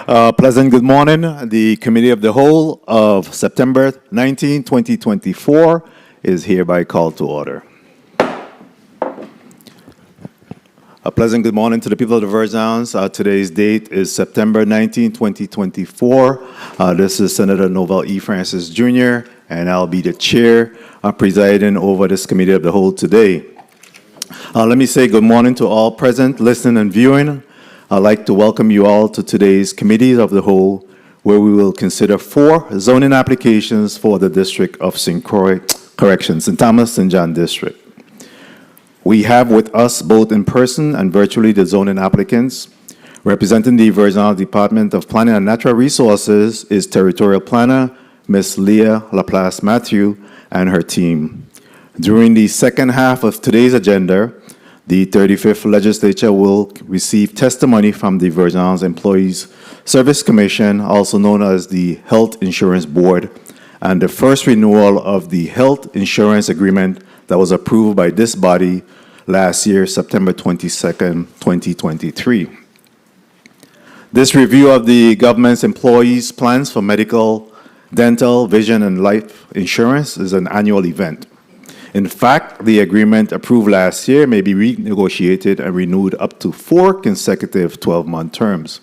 Pleasant good morning. The Committee of the Whole of September 19, 2024 is hereby called to order. A pleasant good morning to the people of the Virgin Islands. Today's date is September 19, 2024. This is Senator Novell E. Francis Jr., and I'll be the chair presiding over this Committee of the Whole today. Let me say good morning to all present, listening, and viewing. I'd like to welcome you all to today's Committee of the Whole, where we will consider 4 zoning applications for the District of St. Thomas St. John District. We have with us both in person and virtually the zoning applicants. Representing the Virgin Islands Department of Planning and Natural Resources is Territorial Planner Ms. Leah Laplace Matthew and her team. During the second half of today's agenda, the 35th Legislature will receive testimony from the Virgin Islands Employees Service Commission, also known as the Health Insurance Board, and the first renewal of the health insurance agreement that was approved by this body last year, September 22nd, 2023. This review of the government's employees' plans for medical, dental, vision, and life insurance is an annual event. In fact, the agreement approved last year may be renegotiated and renewed up to 4 consecutive 12-month terms.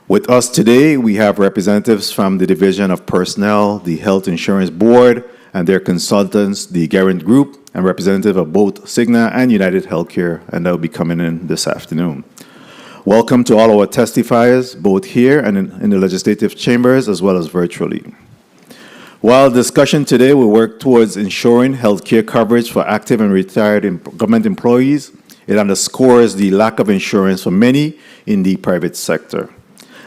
With us today, we have representatives from the Division of Personnel, the Health Insurance Board, and their consultants, the Garant Group, and representative of both Cigna and United Healthcare, and they'll be coming in this afternoon. Welcome to all our testifiers, both here and in the legislative chambers, as well as virtually. While discussion today will work towards ensuring healthcare coverage for active and retired government employees, it underscores the lack of insurance for many in the private sector,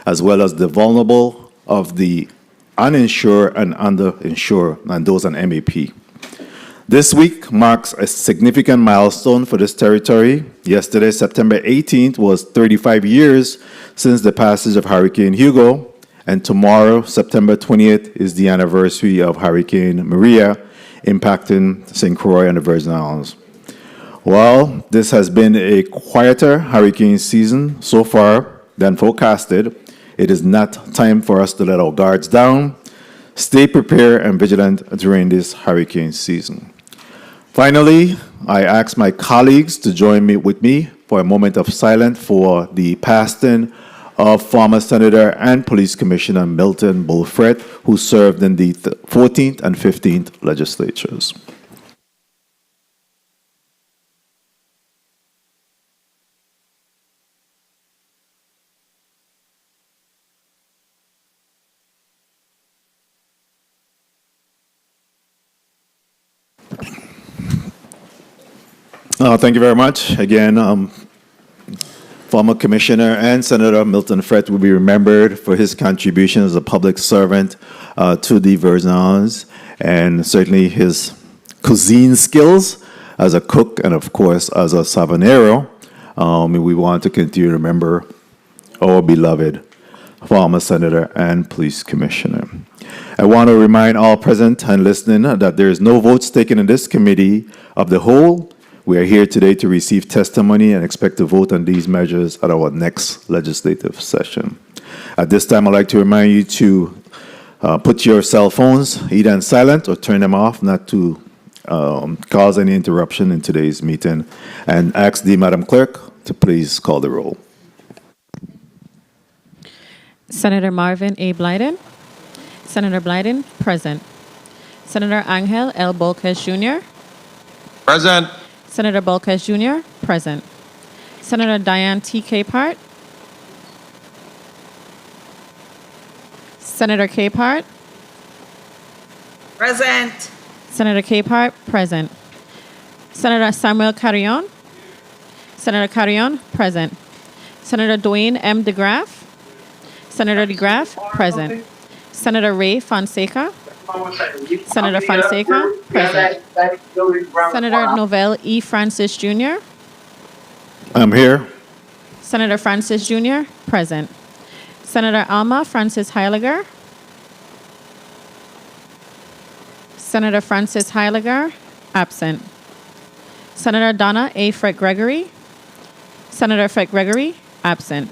as well as the vulnerable of the uninsured and underinsured, and those on MAP. This week marks a significant milestone for this territory. Yesterday, September 18th, was 35 years since the passage of Hurricane Hugo, and tomorrow, September 20th, is the anniversary of Hurricane Maria impacting St. Croix and the Virgin Islands. While this has been a quieter hurricane season so far than forecasted, it is not time for us to let our guards down. Stay prepared and vigilant during this hurricane season. Finally, I ask my colleagues to join with me for a moment of silence for the passing of former Senator and Police Commissioner Milton Bulfrett, who served in the 14th and 15th legislatures. Thank you very much. Again, former Commissioner and Senator Milton Frett will be remembered for his contribution as a public servant to the Virgin Islands, and certainly his cuisine skills as a cook and, of course, as a sabanero. We want to continue to remember our beloved former Senator and Police Commissioner. I want to remind all present and listening that there is no votes taken in this Committee of the Whole. We are here today to receive testimony and expect to vote on these measures at our next legislative session. At this time, I'd like to remind you to put your cell phones either on silent or turn them off, not to cause any interruption in today's meeting, and ask the Madam Clerk to please call the roll. Senator Marvin A. Blyden. Senator Blyden, present. Senator Angel L. Bolquez Jr. Present. Senator Bolquez Jr., present. Senator Diane T. Capehart. Senator Capehart. Present. Senator Capehart, present. Senator Samuel Carrion. Senator Carrion, present. Senator Dwayne M. DeGraff. Senator DeGraff, present. Senator Ray Fonseca. Senator Fonseca, present. Senator Novell E. Francis Jr. I'm here. Senator Francis Jr., present. Senator Alma Francis Heiliger. Senator Francis Heiliger, absent. Senator Donna A. Fred Gregory. Senator Fred Gregory, absent.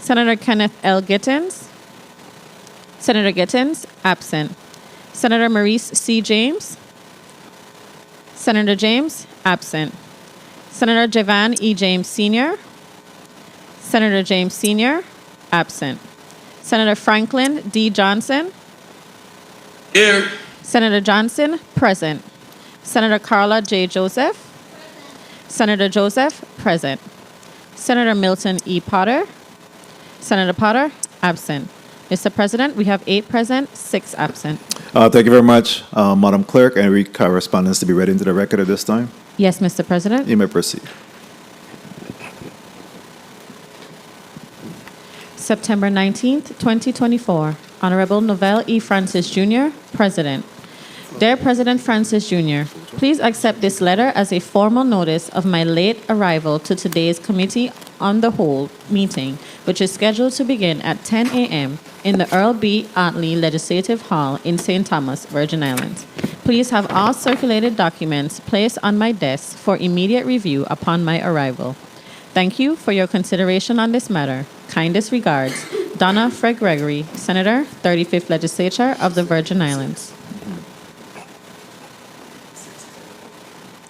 Senator Kenneth L. Gittins. Senator Gittins, absent. Senator Maurice C. James. Senator James, absent. Senator Javan E. James Sr. Senator James Sr., absent. Senator Franklin D. Johnson. Here. Senator Johnson, present. Senator Carla J. Joseph. Senator Joseph, present. Senator Milton E. Potter. Senator Potter, absent. Mr. President, we have 8 present, 6 absent. Thank you very much, Madam Clerk. Any correspondence to be read into the record at this time? Yes, Mr. President. You may proceed. September 19th, 2024. Honorable Novell E. Francis Jr., President. Dear President Francis Jr., please accept this letter as a formal notice of my late arrival to today's Committee on the Whole meeting, which is scheduled to begin at 10 a.m. in the Earl B. Otley Legislative Hall in St. Thomas, Virgin Islands. Please have all circulated documents placed on my desk for immediate review upon my arrival. Thank you for your consideration on this matter. Kindest regards, Donna Fred Gregory, Senator, 35th Legislature of the Virgin Islands.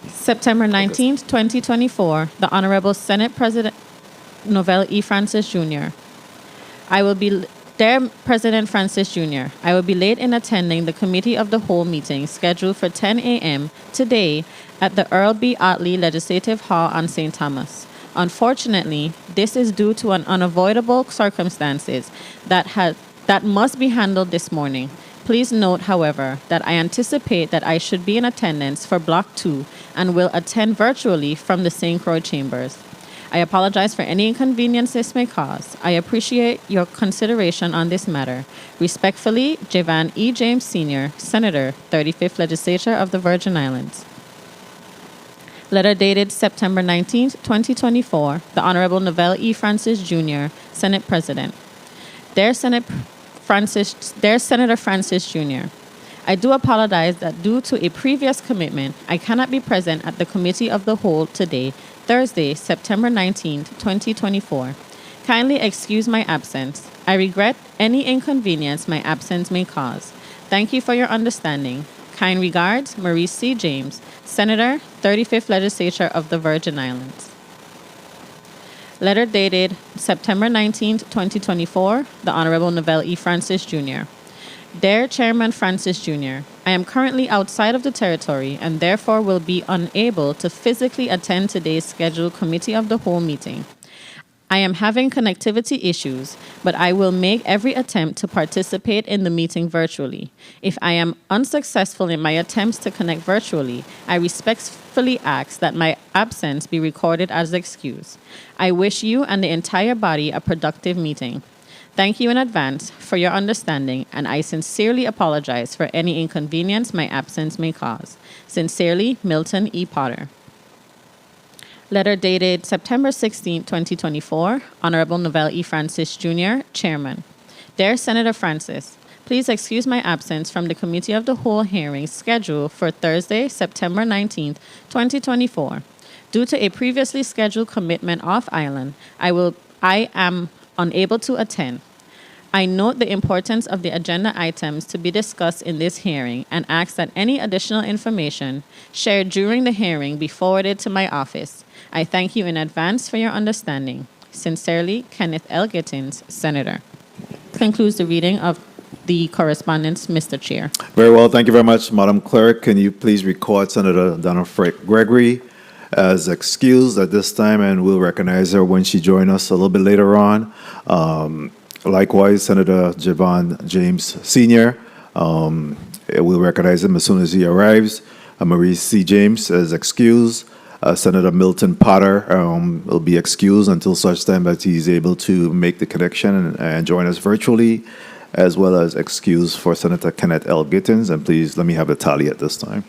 September 19th, 2024, the Honorable Senate President Novell E. Francis Jr. Dear President Francis Jr., I will be late in attending the Committee of the Whole meeting scheduled for 10 a.m. today at the Earl B. Otley Legislative Hall on St. Thomas. Unfortunately, this is due to an unavoidable circumstances that must be handled this morning. Please note, however, that I anticipate that I should be in attendance for Block 2 and will attend virtually from the St. Croix chambers. I apologize for any inconvenience this may cause. I appreciate your consideration on this matter. Respectfully, Javan E. James Sr., Senator, 35th Legislature of the Virgin Islands. Letter dated September 19th, 2024, the Honorable Novell E. Francis Jr., Senate President. Dear Senator Francis Jr., I do apologize that due to a previous commitment, I cannot be present at the Committee of the Whole today, Thursday, September 19th, 2024. Kindly excuse my absence. I regret any inconvenience my absence may cause. Thank you for your understanding. Kind regards, Maurice C. James, Senator, 35th Legislature of the Virgin Islands. Letter dated September 19th, 2024, the Honorable Novell E. Francis Jr. Dear Chairman Francis Jr., I am currently outside of the territory and therefore will be unable to physically attend today's scheduled Committee of the Whole meeting. I am having connectivity issues, but I will make every attempt to participate in the meeting virtually. If I am unsuccessful in my attempts to connect virtually, I respectfully ask that my absence be recorded as excuse. I wish you and the entire body a productive meeting. Thank you in advance for your understanding, and I sincerely apologize for any inconvenience my absence may cause. Sincerely, Milton E. Potter. Letter dated September 16, 2024, Honorable Novell E. Francis Jr., Chairman. Dear Senator Francis, please excuse my absence from the Committee of the Whole hearing scheduled for Thursday, September 19, 2024. Due to a previously scheduled commitment off island, I am unable to attend. I note the importance of the agenda items to be discussed in this hearing and ask that any additional information shared during the hearing be forwarded to my office. I thank you in advance for your understanding. Sincerely, Kenneth L. Gittins, Senator. Concludes the reading of the correspondence, Mr. Chair. Very well. Thank you very much, Madam Clerk. Can you please record Senator Donna Fred Gregory as excused at this time, and we'll recognize her when she joins us a little bit later on. Likewise, Senator Javan James Sr., we'll recognize him as soon as he arrives. Maurice C. James is excused. Senator Milton Potter will be excused until such time that he's able to make the connection and join us virtually, as well as excuse for Senator Kenneth L. Gittins. And please let me have a tally at this time.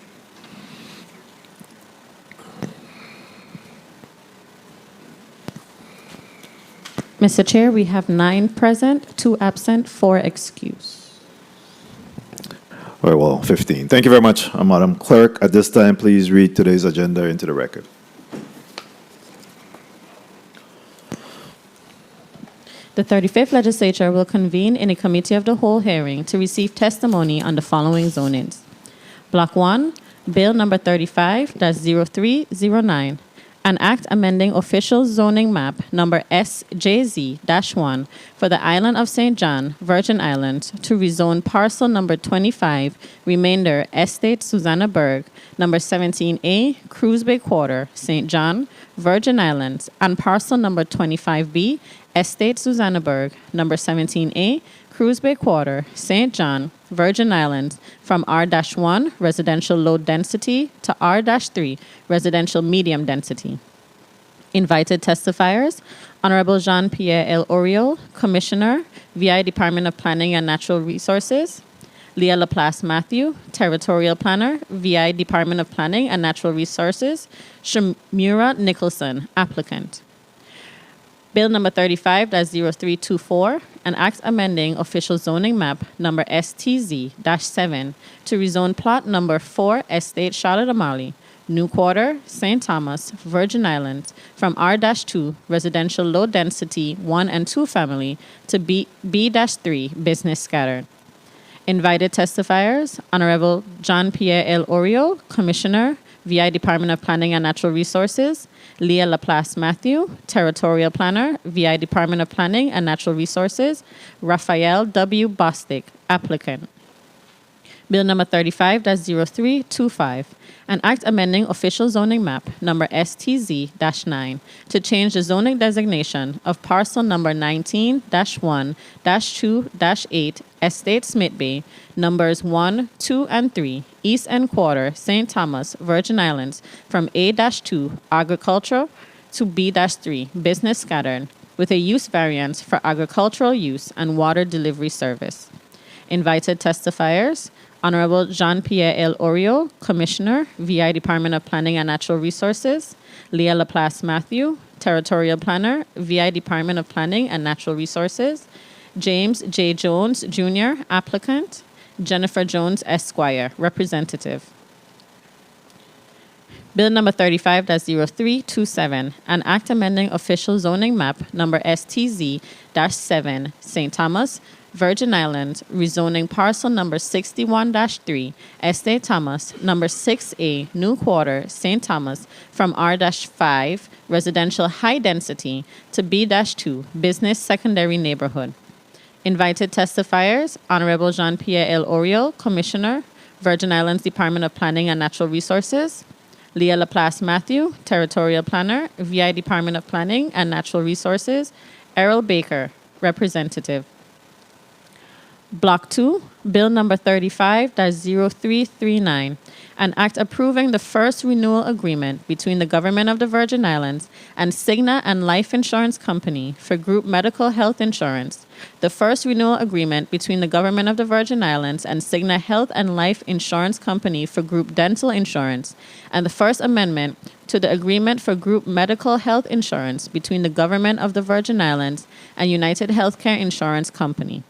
Mr. Chair, we have 9 present, 2 absent, 4 excused. Very well, 15. Thank you very much, Madam Clerk. At this time, please read today's agenda into the record. The 35th Legislature will convene in a committee of the whole hearing to receive testimony on the following zonings. Block 1, Bill number 35-0309, an act amending official zoning map number SJZ-1 for the island of St. John, Virgin Islands, to rezone parcel number 25, remainder Estate Susannaburg, number 17A, Cruise Bay Quarter, St. John, Virgin Islands, and parcel number 25B, Estate Susannaburg, number 17A, Cruise Bay Quarter, St. John, Virgin Islands, from R-1 residential low density to R-3 residential medium density. Invited testifiers, Honorable Jean-Pierre L. Oriol, Commissioner, VI Department of Planning and Natural Resources. Leah Laplace Matthew, Territorial Planner, VI Department of Planning and Natural Resources. Shamura Nicholson, applicant. Bill number 35-0324, an act amending official zoning map number STZ-7 to rezone plot number 4 Estate Charlotte Amalie, New Quarter, St. Thomas, Virgin Islands, from R-2 residential low density 1 and 2 family to B-3 business scattered. Invited testifiers, Honorable Jean-Pierre L. Oriol, Commissioner, VI Department of Planning and Natural Resources. Leah Laplace Matthew, Territorial Planner, VI Department of Planning and Natural Resources. Raphael W. Bostic, applicant. Bill number 35-0325, an act amending official zoning map number STZ-9 to change the zoning designation of parcel number 19-1-2-8 Estate Smith Bay, numbers 1, 2, and 3, East End Quarter, St. Thomas, Virgin Islands, from A-2 agricultural to B-3 business scattered, with a use variance for agricultural use and water delivery service. Invited testifiers, Honorable Jean-Pierre L. Oriol, Commissioner, VI Department of Planning and Natural Resources. Leah Laplace Matthew, Territorial Planner, VI Department of Planning and Natural Resources. James J. Jones, Jr., applicant. Jennifer Jones, Esquire, representative. Bill number 35-0327, an act amending official zoning map number STZ-7, St. Thomas, Virgin Islands, rezoning parcel number 61-3, Estate Thomas, number 6A, New Quarter, St. Thomas, from R-5, residential high density, to B-2, business secondary neighborhood. Invited testifiers, Honorable Jean-Pierre L. Oriol, Commissioner, Virgin Islands Department of Planning and Natural Resources. Leah Laplace Matthew, Territorial Planner, VI Department of Planning and Natural Resources. Errol Baker, representative. Block 2, Bill number 35-0339, an act approving the first renewal agreement between the Government of the Virgin Islands and Cigna and Life Insurance Company for group medical health insurance. The first renewal agreement between the Government of the Virgin Islands and Cigna Health and Life Insurance Company for group dental insurance, and the first amendment to the agreement for group medical health insurance between the Government of the Virgin Islands and United Healthcare Insurance Company.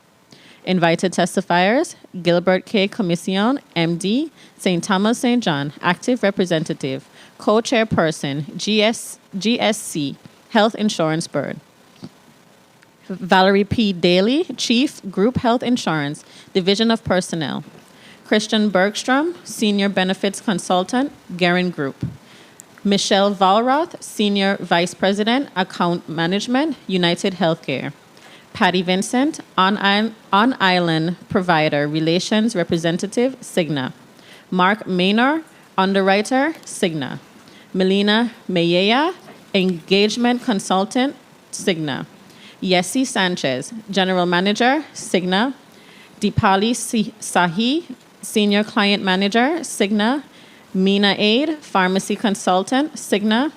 Invited testifiers, Gilbert K. Commission, MD, St. Thomas St. John, active representative, co-chairperson, GSC, Health Insurance Board. Valerie P. Daly, Chief, Group Health Insurance, Division of Personnel. Christian Bergstrom, Senior Benefits Consultant, Guerin Group. Michelle Valroth, Senior Vice President, Account Management, United Healthcare. Patty Vincent, on-island provider relations representative, Cigna. Mark Maynor, underwriter, Cigna. Melina Mayea, engagement consultant, Cigna. Yessi Sanchez, general manager, Cigna. Deepali Sahi, senior client manager, Cigna. Mina Aid, pharmacy consultant, Cigna.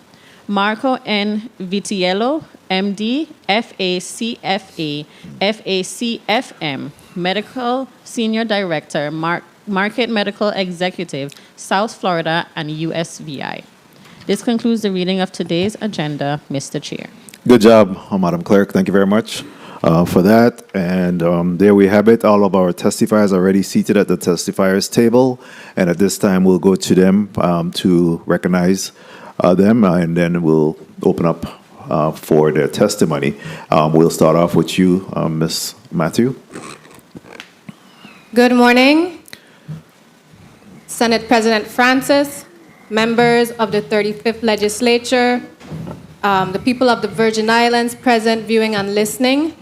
Marco N. Vitiello, MD, FACFA, FACFM, Medical Senior Director, Market Medical Executive, South Florida, and USVI. This concludes the reading of today's agenda, Mr. Chair. Good job, Madam Clerk. Thank you very much for that. And there we have it. All of our testifiers are already seated at the testifiers table. And at this time, we'll go to them to recognize them, and then we'll open up for their testimony. We'll start off with you, Ms. Matthew. Good morning, Senate President Francis, members of the 35th Legislature, the people of the Virgin Islands present, viewing, and listening.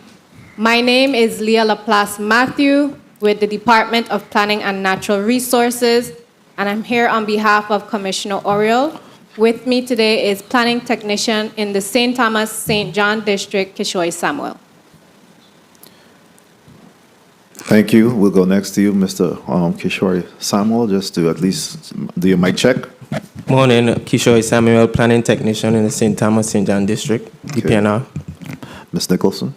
My name is Leah Laplace Matthew with the Department of Planning and Natural Resources, and I'm here on behalf of Commissioner Oriole. With me today is Planning Technician in the St. Thomas St. John District, Kishoy Samuel. Thank you. We'll go next to you, Mr. Kishore Samuel, just to at least do your mic check. Morning, Kishoy Samuel, Planning Technician in the St. Thomas St. John District, DPNR. Ms. Nicholson.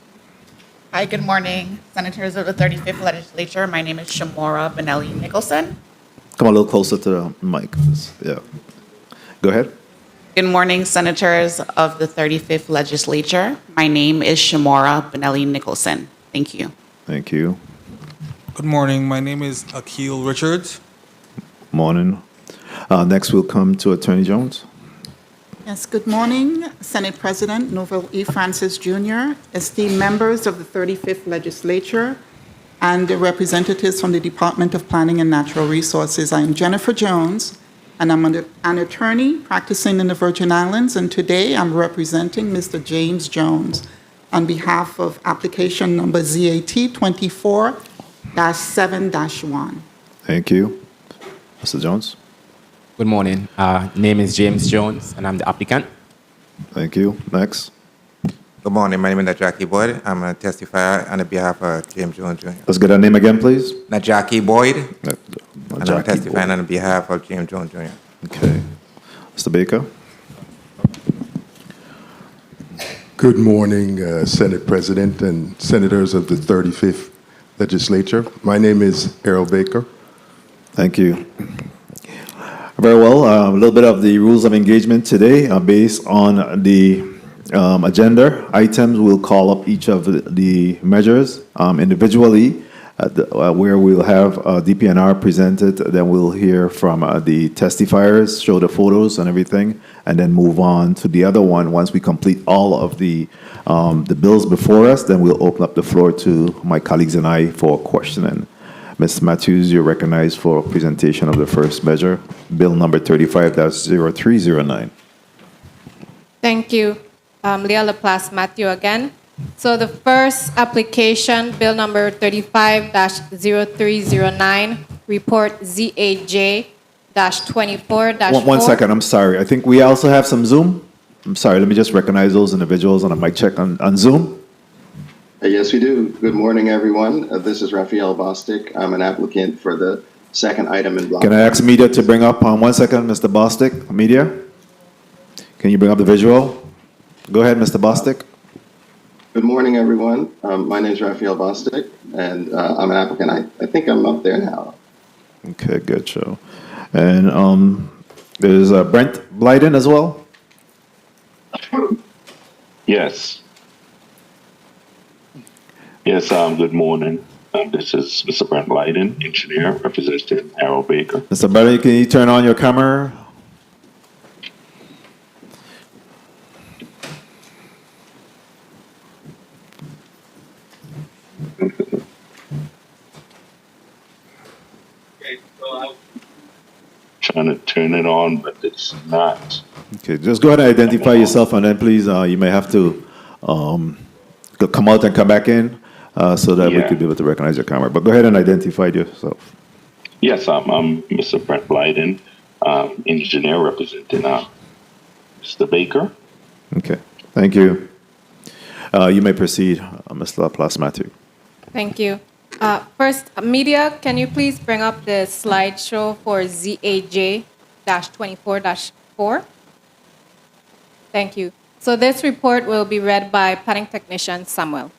Hi, good morning, Senators of the 35th Legislature. My name is Shamora Benelli Nicholson. Come a little closer to the mic. Yeah. Go ahead. Good morning, Senators of the 35th Legislature. My name is Shamora Benelli Nicholson. Thank you. Thank you. Good morning. My name is Akil Richards. Morning. Next, we'll come to Attorney Jones. Yes, good morning, Senate President Novel E. Francis Jr., esteemed members of the 35th Legislature, and the representatives from the Department of Planning and Natural Resources. I am Jennifer Jones, and I'm an attorney practicing in the Virgin Islands, and today I'm representing Mr. James Jones on behalf of application number ZAT 24-7-1. Thank you. Mr. Jones. Good morning. Name is James Jones, and I'm the applicant. Thank you. Next. Good morning. My name is Najaki Boyd. I'm a testifier on behalf of James Jones Jr. Let's get our name again, please. Najaki Boyd. And I'm Najaki testifying Boyd. on behalf of James Jones Jr. Okay. Mr. Baker. Good morning, Senate President and Senators of the 35th Legislature. My name is Errol Baker. Thank you. Very well. A little bit of the rules of engagement today based on the agenda items. We'll call up each of the measures individually, where we'll have DPNR presented. Then we'll hear from the testifiers, show the photos and everything, and then move on to the other one. Once we complete all of the bills before us, then we'll open up the floor to my colleagues and I for questioning. Ms. Matthews, you're recognized for presentation of the first measure, Bill number 35-0309. Thank you. Leah Laplace Matthew again. So the first application, Bill number 35-0309, report ZAJ-24-4. One second, I'm sorry. I think we also have some Zoom. I'm sorry, let me just recognize those individuals on a mic check on Zoom. Yes, we do. Good morning, everyone. This is Raphael Bostic. I'm an applicant for the second item in block. Can I ask media to bring up, 1 second, Mr. Bostic, media? Can you bring up the visual? Go ahead, Mr. Bostic. Good morning, everyone. My name is Raphael Bostic, and I'm an applicant. I think I'm up there now. Okay, good show. And there's Brent Blyden as well? Yes. Yes, good morning. This is Mr. Brent Blyden, engineer, representing Harold Baker. Mr. Blyden, can you turn on your camera? Trying to turn it on, but it's not. Okay, just go ahead and identify yourself, and then please, you may have to come out and come back in so that we could be able to recognize your camera. But go ahead and identify yourself. Yes, I'm Mr. Brent Blyden, engineer, representing Mr. Baker. Okay, thank you. You may proceed, Mr. Laplace Matthew. Thank you. First, media, can you please bring up the slideshow for ZAJ-24-4? Thank you. So this report will be read by Planning Technician Samuel.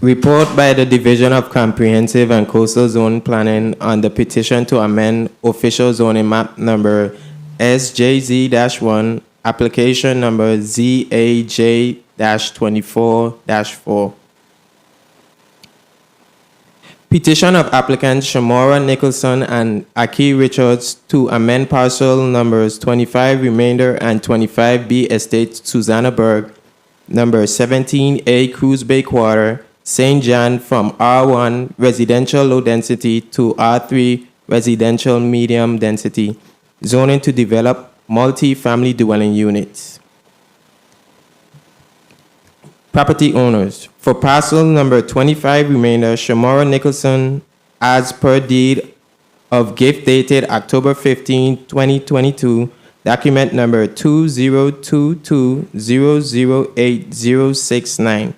Report by the Division of Comprehensive and Coastal Zone Planning on the petition to amend official zoning map number SJZ-1, application number ZAJ-24-4. Petition of applicants Shamora Nicholson and Aki Richards to amend parcel numbers 25 Remainder and 25B Estate Susanna Berg, number 17A Cruise Bay Quarter, St. John from R1 residential low density to R3 residential medium density, zoning to develop multi-family dwelling units. Property owners. For parcel number 25 Remainder, Shamora Nicholson, as per deed of gift dated October 15, 2022, document number 2022008069.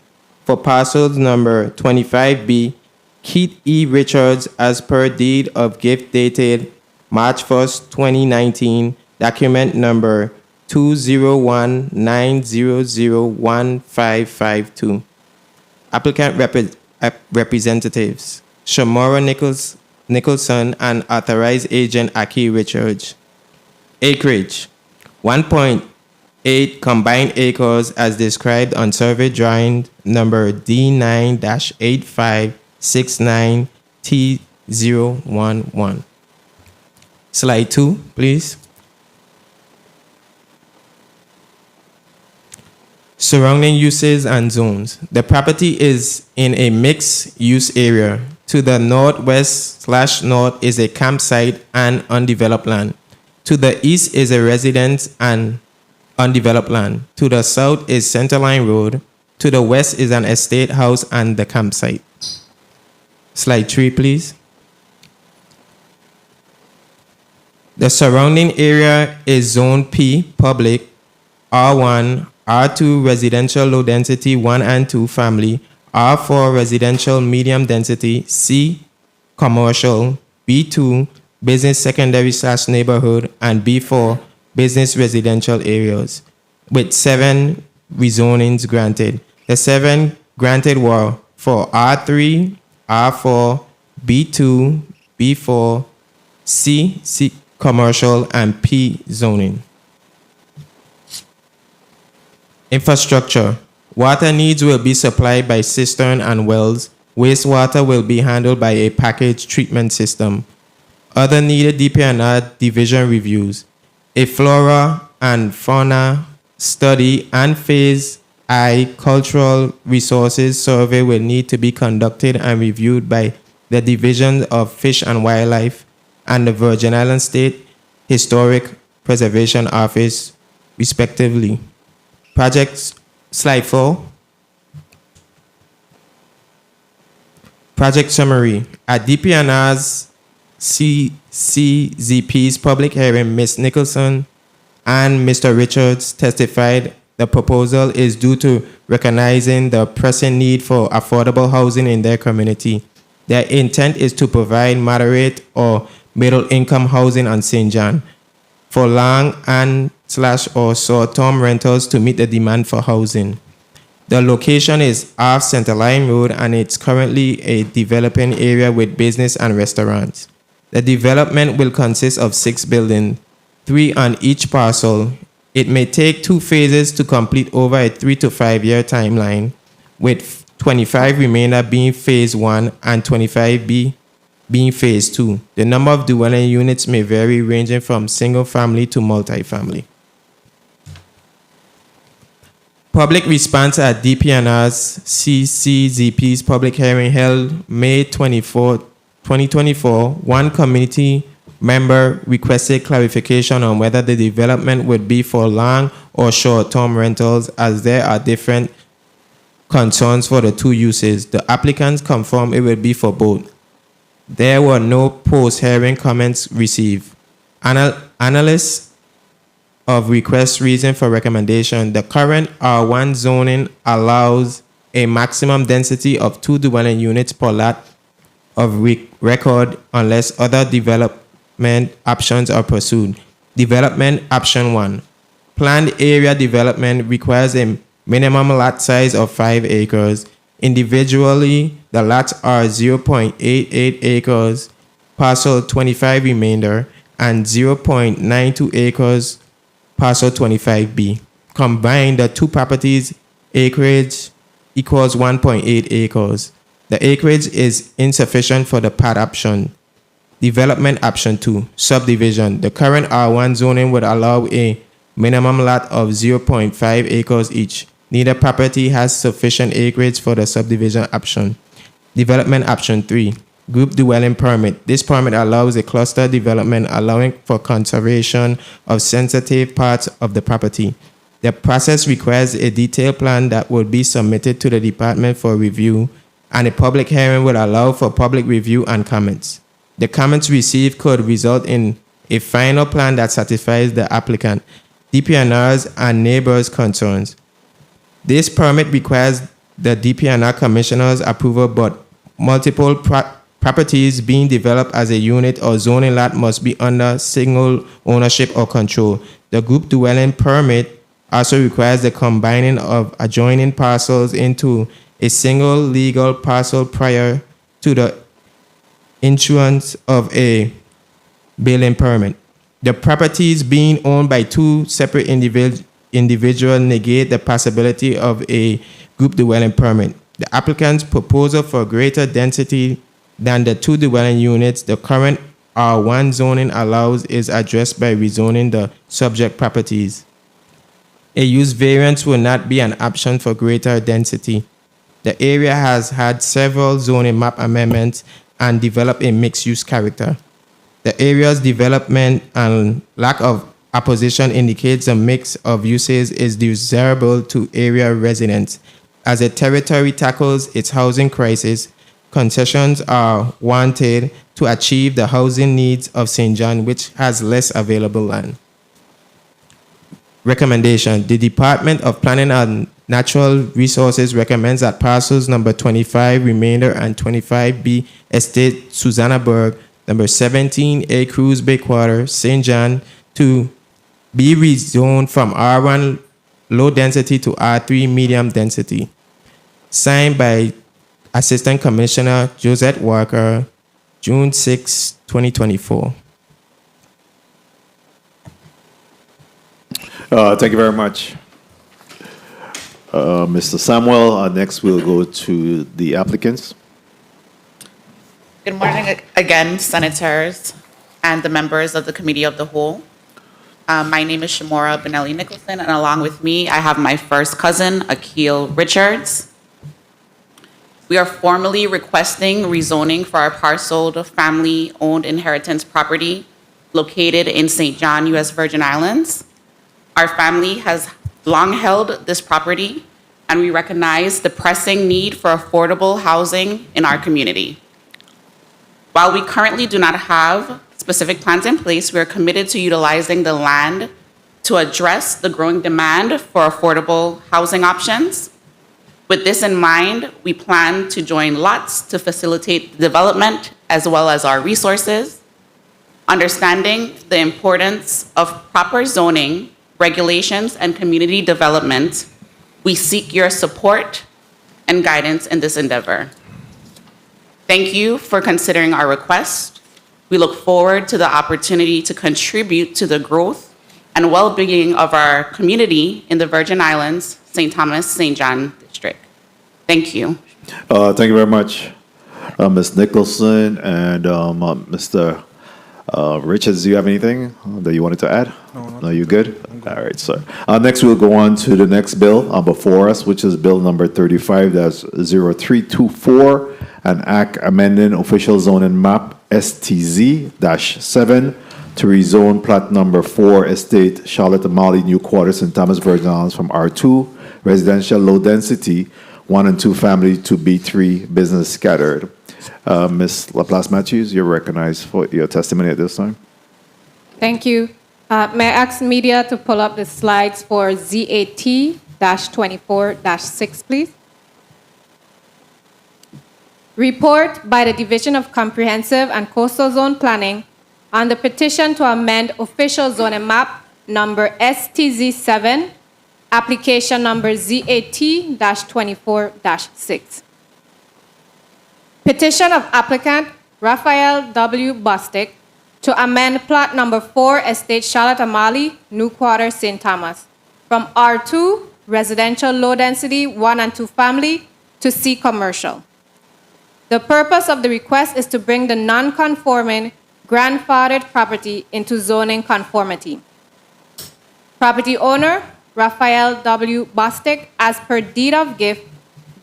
For parcels number 25B, Keith E. Richards, as per deed of gift dated March 1st, 2019, document number 20190015552. Applicant representatives, Shamora Nicholson and authorized agent Aki Richards. Acreage, 1.8 combined acres as described on survey drawing number D9-8569T011. Slide 2, please. Surrounding uses and zones. The property is in a mixed-use area. To the northwest/north is a campsite and undeveloped land. To the east is a residence and undeveloped land. To the south is Centerline Road. To the west is an estate house and the campsite. Slide 3, please. The surrounding area is Zone P, public, R1, R2 residential low density 1 and 2 family, R4 residential medium density, C commercial, B2 business secondary/neighborhood, and B4 business residential areas, with 7 rezonings granted. The 7 granted were for R3, R4, B2, B4, C commercial, and P zoning. Infrastructure. Water needs will be supplied by cistern and wells. Wastewater will be handled by a packaged treatment system. Other needed DPNR division reviews. A flora and fauna study and phase I cultural resources survey will need to be conducted and reviewed by the Division of Fish and Wildlife and the Virgin Islands State Historic Preservation Office, respectively. Projects, slide 4. Project summary. At DPNR's CCZP's public hearing, Ms. Nicholson and Mr. Richards testified the proposal is due to recognizing the pressing need for affordable housing in their community. Their intent is to provide moderate or middle-income housing on St. John for long and or short-term rentals to meet the demand for housing. The location is off Centerline Road and it's currently a developing area with business and restaurants. The development will consist of 6 buildings, 3 on each parcel. It may take 2 phases to complete over a 3 to 5 year timeline, with 25 Remainder being phase 1 and 25B being phase 2. The number of dwelling units may vary, ranging from single family to multi-family. Public response at DPNR's CCZP's public hearing held May 24, 2024. One community member requested clarification on whether the development would be for long or short-term rentals, as there are different concerns for the 2 uses. The applicants confirmed it would be for both. There were no post-hearing comments received. Analysts of request reason for recommendation. The current R1 zoning allows a maximum density of 2 dwelling units per lot of record unless other development options are pursued. Development option 1. Planned area development requires a minimum lot size of 5 acres. Individually, the lots are 0.88 acres, parcel 25 Remainder, and 0.92 acres, parcel 25B. Combined, the 2 properties' acreage equals 1.8 acres. The acreage is insufficient for the pad option. Development option 2, subdivision. The current R1 zoning would allow a minimum lot of 0.5 acres each. Neither property has sufficient acreage for the subdivision option. Development option 3, group dwelling permit. This permit allows a cluster development allowing for conservation of sensitive parts of the property. The process requires a detailed plan that would be submitted to the department for review, and a public hearing would allow for public review and comments. The comments received could result in a final plan that satisfies the applicant, DPNR's, and neighbors' concerns. This permit requires the DPNR commissioner's approval, but multiple properties being developed as a unit or zoning lot must be under single ownership or control. The group dwelling permit also requires the combining of adjoining parcels into a single legal parcel prior to the issuance of a building permit. The properties being owned by two separate individuals negate the possibility of a group dwelling permit. The applicant's proposal for greater density than the two dwelling units the current R1 zoning allows is addressed by rezoning the subject properties. A use variance will not be an option for greater density. The area has had several zoning map amendments and developed a mixed-use character. The area's development and lack of opposition indicates a mix of uses is desirable to area residents. As the territory tackles its housing crisis, concessions are wanted to achieve the housing needs of St. John, which has less available land. Recommendation. The Department of Planning and Natural Resources recommends that parcels number 25 Remainder and 25B Estate Susannaburg, number 17A Cruz Bay Quarter, St. John, to be rezoned from R1 low density to R3 medium density. Signed by Assistant Commissioner Josette Walker, June 6, 2024. Thank you very much, Mr. Samuel. Next, we'll go to the applicants. Good morning again, Senators and the members of the Committee of the Whole. My name is Shamora Benelli Nicholson, and along with me, I have my first cousin, Akil Richards. We are formally requesting rezoning for our parceled family-owned inheritance property located in St. John, U.S. Virgin Islands. Our family has long held this property, and we recognize the pressing need for affordable housing in our community. While we currently do not have specific plans in place, we are committed to utilizing the land to address the growing demand for affordable housing options. With this in mind, we plan to join lots to facilitate development as well as our resources. Understanding the importance of proper zoning, regulations, and community development, we seek your support and guidance in this endeavor. Thank you for considering our request. We look forward to the opportunity to contribute to the growth and well-being of our community in the Virgin Islands, St. Thomas, St. John District. Thank you. Thank you very much, Ms. Nicholson and Mr. Richards. Do you have anything that you wanted to add? No, you good? All right, sir. Next, we'll go on to the next bill before us, which is Bill number 35-0324, an act amending official zoning map STZ-7 to rezone plot number 4 Estate Charlotte Amali New Quarters in Thomas, Virgin Islands from R2 residential low density 1 and 2 family to B3 business scattered. Ms. Laplace Matthews, you're recognized for your testimony at this time. Thank you. May I ask media to pull up the slides for ZAT-24-6, please? Report by the Division of Comprehensive and Coastal Zone Planning on the petition to amend official zoning map number STZ-7, application number ZAT-24-6. Petition of applicant Raphael W. Bostic to amend plot number 4 Estate Charlotte Amali, New Quarter, St. Thomas, from R2 residential low density 1 and 2 family to C commercial. The purpose of the request is to bring the non-conforming grandfathered property into zoning conformity. Property owner, Raphael W. Bostic, as per deed of gift,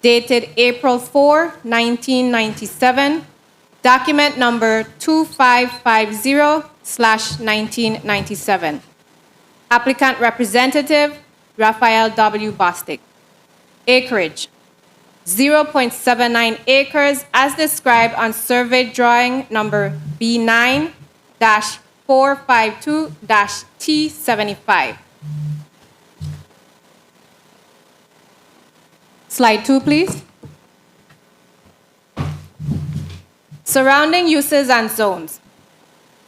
dated April 4, 1997, document number 2550/1997. Applicant representative, Raphael W. Bostic. Acreage, 0.79 acres as described on survey drawing number B9-452-T75. Slide 2, please. Surrounding uses and zones.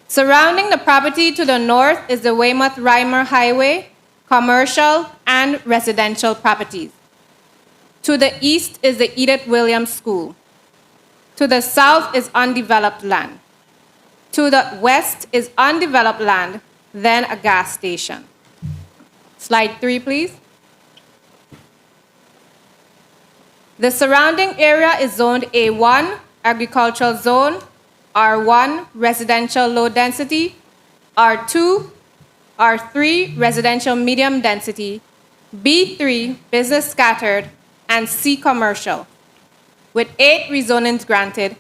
Surrounding the property to the north is the Weymouth-Reimer Highway, commercial and residential properties. To the east is the Edith Williams School. To the south is undeveloped land. To the west is undeveloped land, then a gas station. Slide 3, please. The surrounding area is zoned A1, agricultural zone, R1, residential low density, R2, R3, residential medium density, B3, business scattered, and C, commercial, with 8 rezonings granted,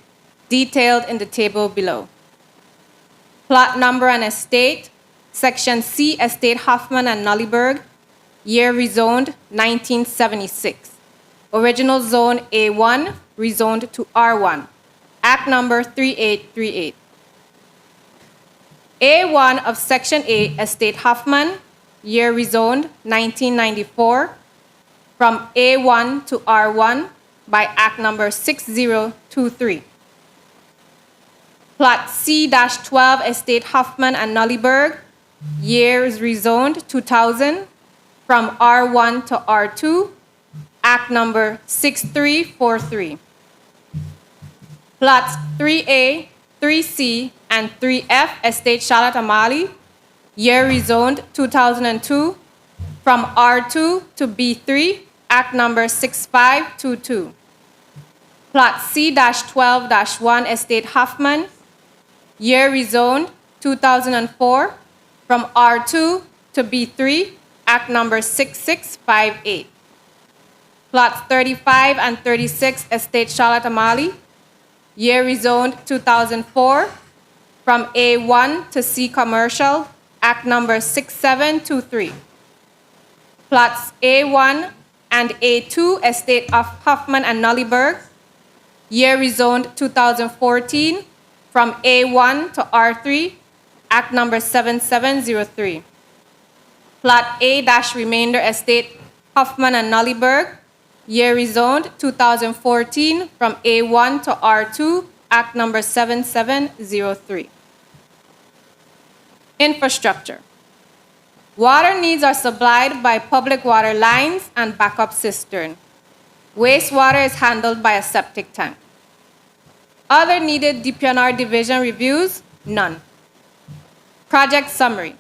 detailed in the table below. Plot number and estate, Section C, Estate Hoffman and Nullyburg, year rezoned 1976. Original zone A1, rezoned to R1. Act number 3838. A1 of Section A, Estate Hoffman, year rezoned 1994, from A1 to R1 by Act number 6023. Plot C-12, Estate Hoffman and Nullyburg, years rezoned 2000, from R1 to R2, Act number 6343. Plots 3A, 3C, and 3F, Estate Charlotte Amali, year rezoned 2002, from R2 to B3, Act number 6522. Plot C-12-1, Estate Hoffman, year rezoned 2004, from R2 to B3, Act number 6658. Plots 35 and 36, Estate Charlotte Amali, year rezoned 2004, from A1 to C, commercial, Act number 6723. Plots A1 and A2, Estate of Hoffman and Nullyburg, year rezoned 2014, from A1 to R3, Act number 7703. Plot A-remainder, Estate Hoffman and Nullyburg, year rezoned 2014, from A1 to R2, Act number 7703. Infrastructure. Water needs are supplied by public water lines and backup cistern. Wastewater is handled by a septic tank. Other needed DPNR division reviews, none. Project summary.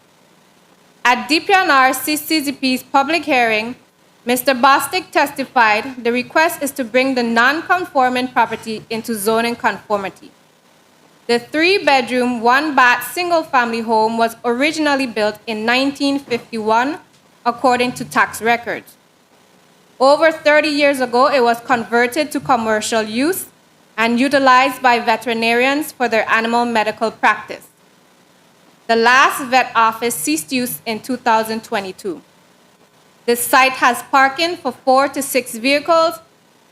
At DPNR CCZP's public hearing, Mr. Bostic testified the request is to bring the non-conforming property into zoning conformity. The 3-bedroom, 1-bath, single-family home was originally built in 1951, according to tax records. Over 30 years ago, it was converted to commercial use and utilized by veterinarians for their animal medical practice. The last vet office ceased use in 2022. This site has parking for 4 to 6 vehicles,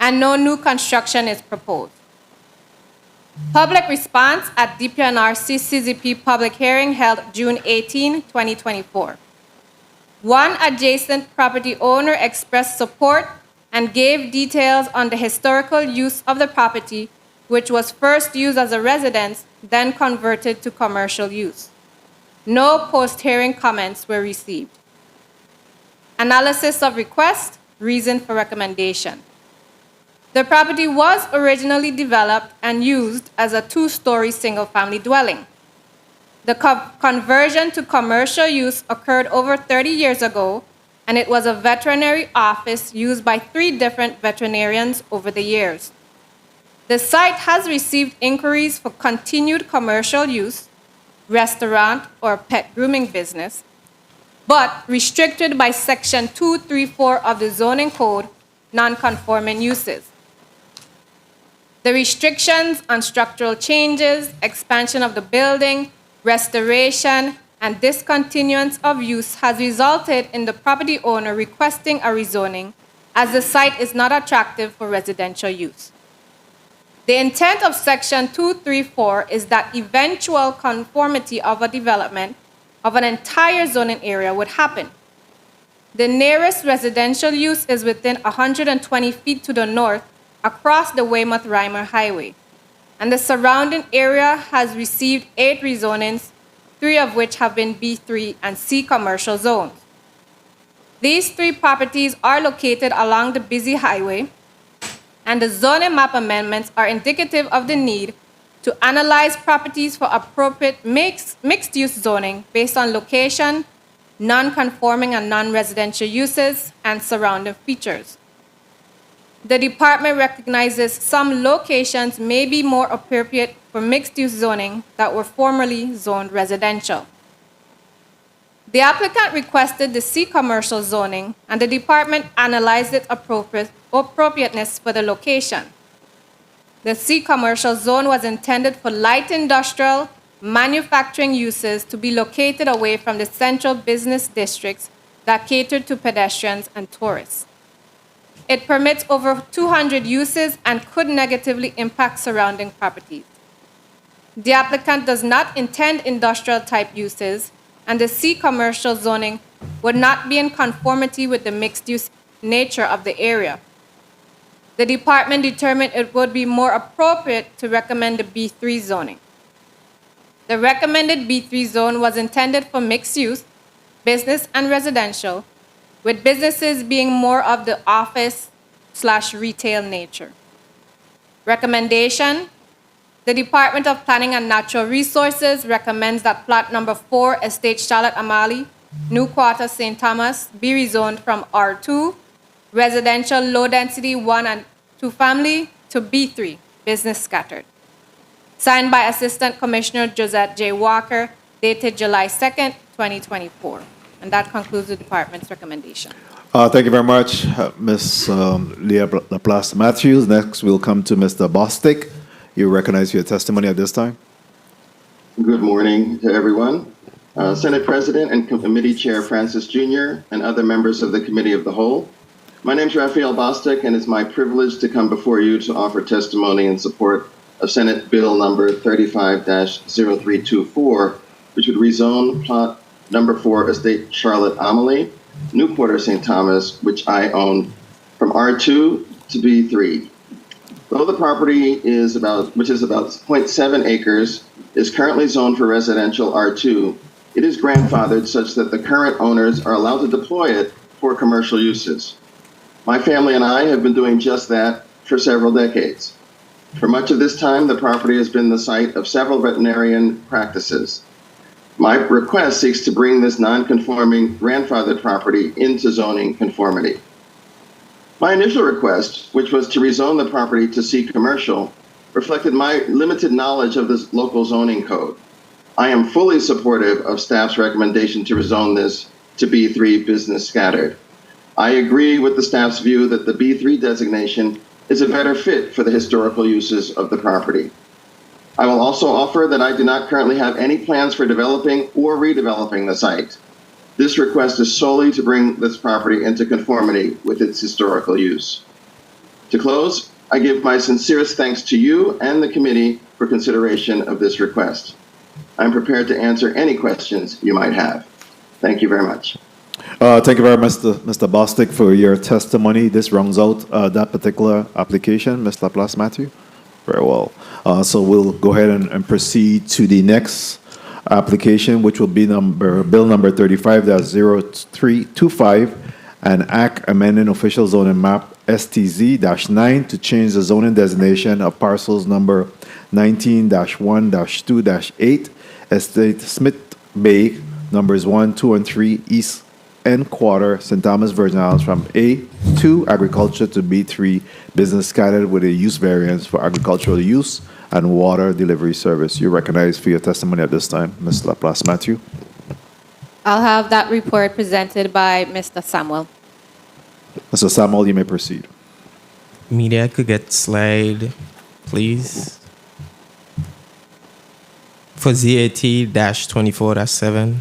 and no new construction is proposed. Public response at DPNR CCZP public hearing held June 18, 2024. One adjacent property owner expressed support and gave details on the historical use of the property, which was first used as a residence, then converted to commercial use. No post-hearing comments were received. Analysis of request, reason for recommendation. The property was originally developed and used as a 2-story single-family dwelling. The conversion to commercial use occurred over 30 years ago, and it was a veterinary office used by 3 different veterinarians over the years. The site has received inquiries for continued commercial use, restaurant, or pet grooming business, but restricted by Section 234 of the Zoning Code, non-conforming uses. The restrictions on structural changes, expansion of the building, restoration, and discontinuance of use has resulted in the property owner requesting a rezoning as the site is not attractive for residential use. The intent of Section 234 is that eventual conformity of a development of an entire zoning area would happen. The nearest residential use is within 120 feet to the north across the Weymouth-Reimer Highway, and the surrounding area has received 8 rezonings, 3 of which have been B3 and C commercial zones. These 3 properties are located along the busy highway, and the zoning map amendments are indicative of the need to analyze properties for appropriate mixed-use zoning based on location, non-conforming and non-residential uses, and surrounding features. The department recognizes some locations may be more appropriate for mixed-use zoning that were formerly zoned residential. The applicant requested the C commercial zoning, and the department analyzed its appropriateness for the location. The C commercial zone was intended for light industrial, manufacturing uses to be located away from the central business districts that cater to pedestrians and tourists. It permits over 200 uses and could negatively impact surrounding properties. The applicant does not intend industrial type uses, and the C commercial zoning would not be in conformity with the mixed use nature of the area. The department determined it would be more appropriate to recommend the B3 zoning. The recommended B3 zone was intended for mixed use, business and residential, with businesses being more of the office/retail nature. Recommendation: the Department of Planning and Natural Resources recommends that plot number 4, Estate Charlotte Amali, New Quarter, St. Thomas, be rezoned from R2, residential low density 1 and 2 family, to B3, business scattered. Signed by Assistant Commissioner Josette J. Walker, dated July 2nd, 2024. And that concludes the department's recommendation. Thank you very much, Ms. Leah Laplace Matthews. Next, we'll come to Mr. Bostic. You recognize your testimony at this time. Good morning to everyone. Senate President and Committee Chair Francis Jr. and other members of the Committee of the Whole. My name is Raphael Bostic, and it's my privilege to come before you to offer testimony in support of Senate Bill number 35-0324, which would rezone plot number 4, Estate Charlotte Amalie, New Quarter, St. Thomas, which I own, from R2 to B3. Though the property which is about 0.7 acres, is currently zoned for residential R2, it is grandfathered such that the current owners are allowed to deploy it for commercial uses. My family and I have been doing just that for several decades. For much of this time, the property has been the site of several veterinarian practices. My request seeks to bring this non-conforming grandfathered property into zoning conformity. My initial request, which was to rezone the property to C commercial, reflected my limited knowledge of this local zoning code. I am fully supportive of staff's recommendation to rezone this to B3 business scattered. I agree with the staff's view that the B3 designation is a better fit for the historical uses of the property. I will also offer that I do not currently have any plans for developing or redeveloping the site. This request is solely to bring this property into conformity with its historical use. To close, I give my sincerest thanks to you and the committee for consideration of this request. I'm prepared to answer any questions you might have. Thank you very much. Thank you very much, Mr. Bostic, for your testimony. This rounds out that particular application, Ms. Laplace Matthew. Very well. So we'll go ahead and proceed to the next application, which will be Bill number 35-0325, an act amending official zoning map STZ-9 to change the zoning designation of parcels number 19-1-2-8, Estate Smith Bay, numbers 1, 2, and 3, East End Quarter, St. Thomas, Virgin Islands, from A B2 agriculture to B3 business scattered with a use variance for agricultural use and water delivery service. You're recognized for your testimony at this time, Ms. Laplace Matthew. I'll have that report presented by Mr. Samuel. Mr. Samuel, you may proceed. Media could get slide, please. For ZAT-24-7.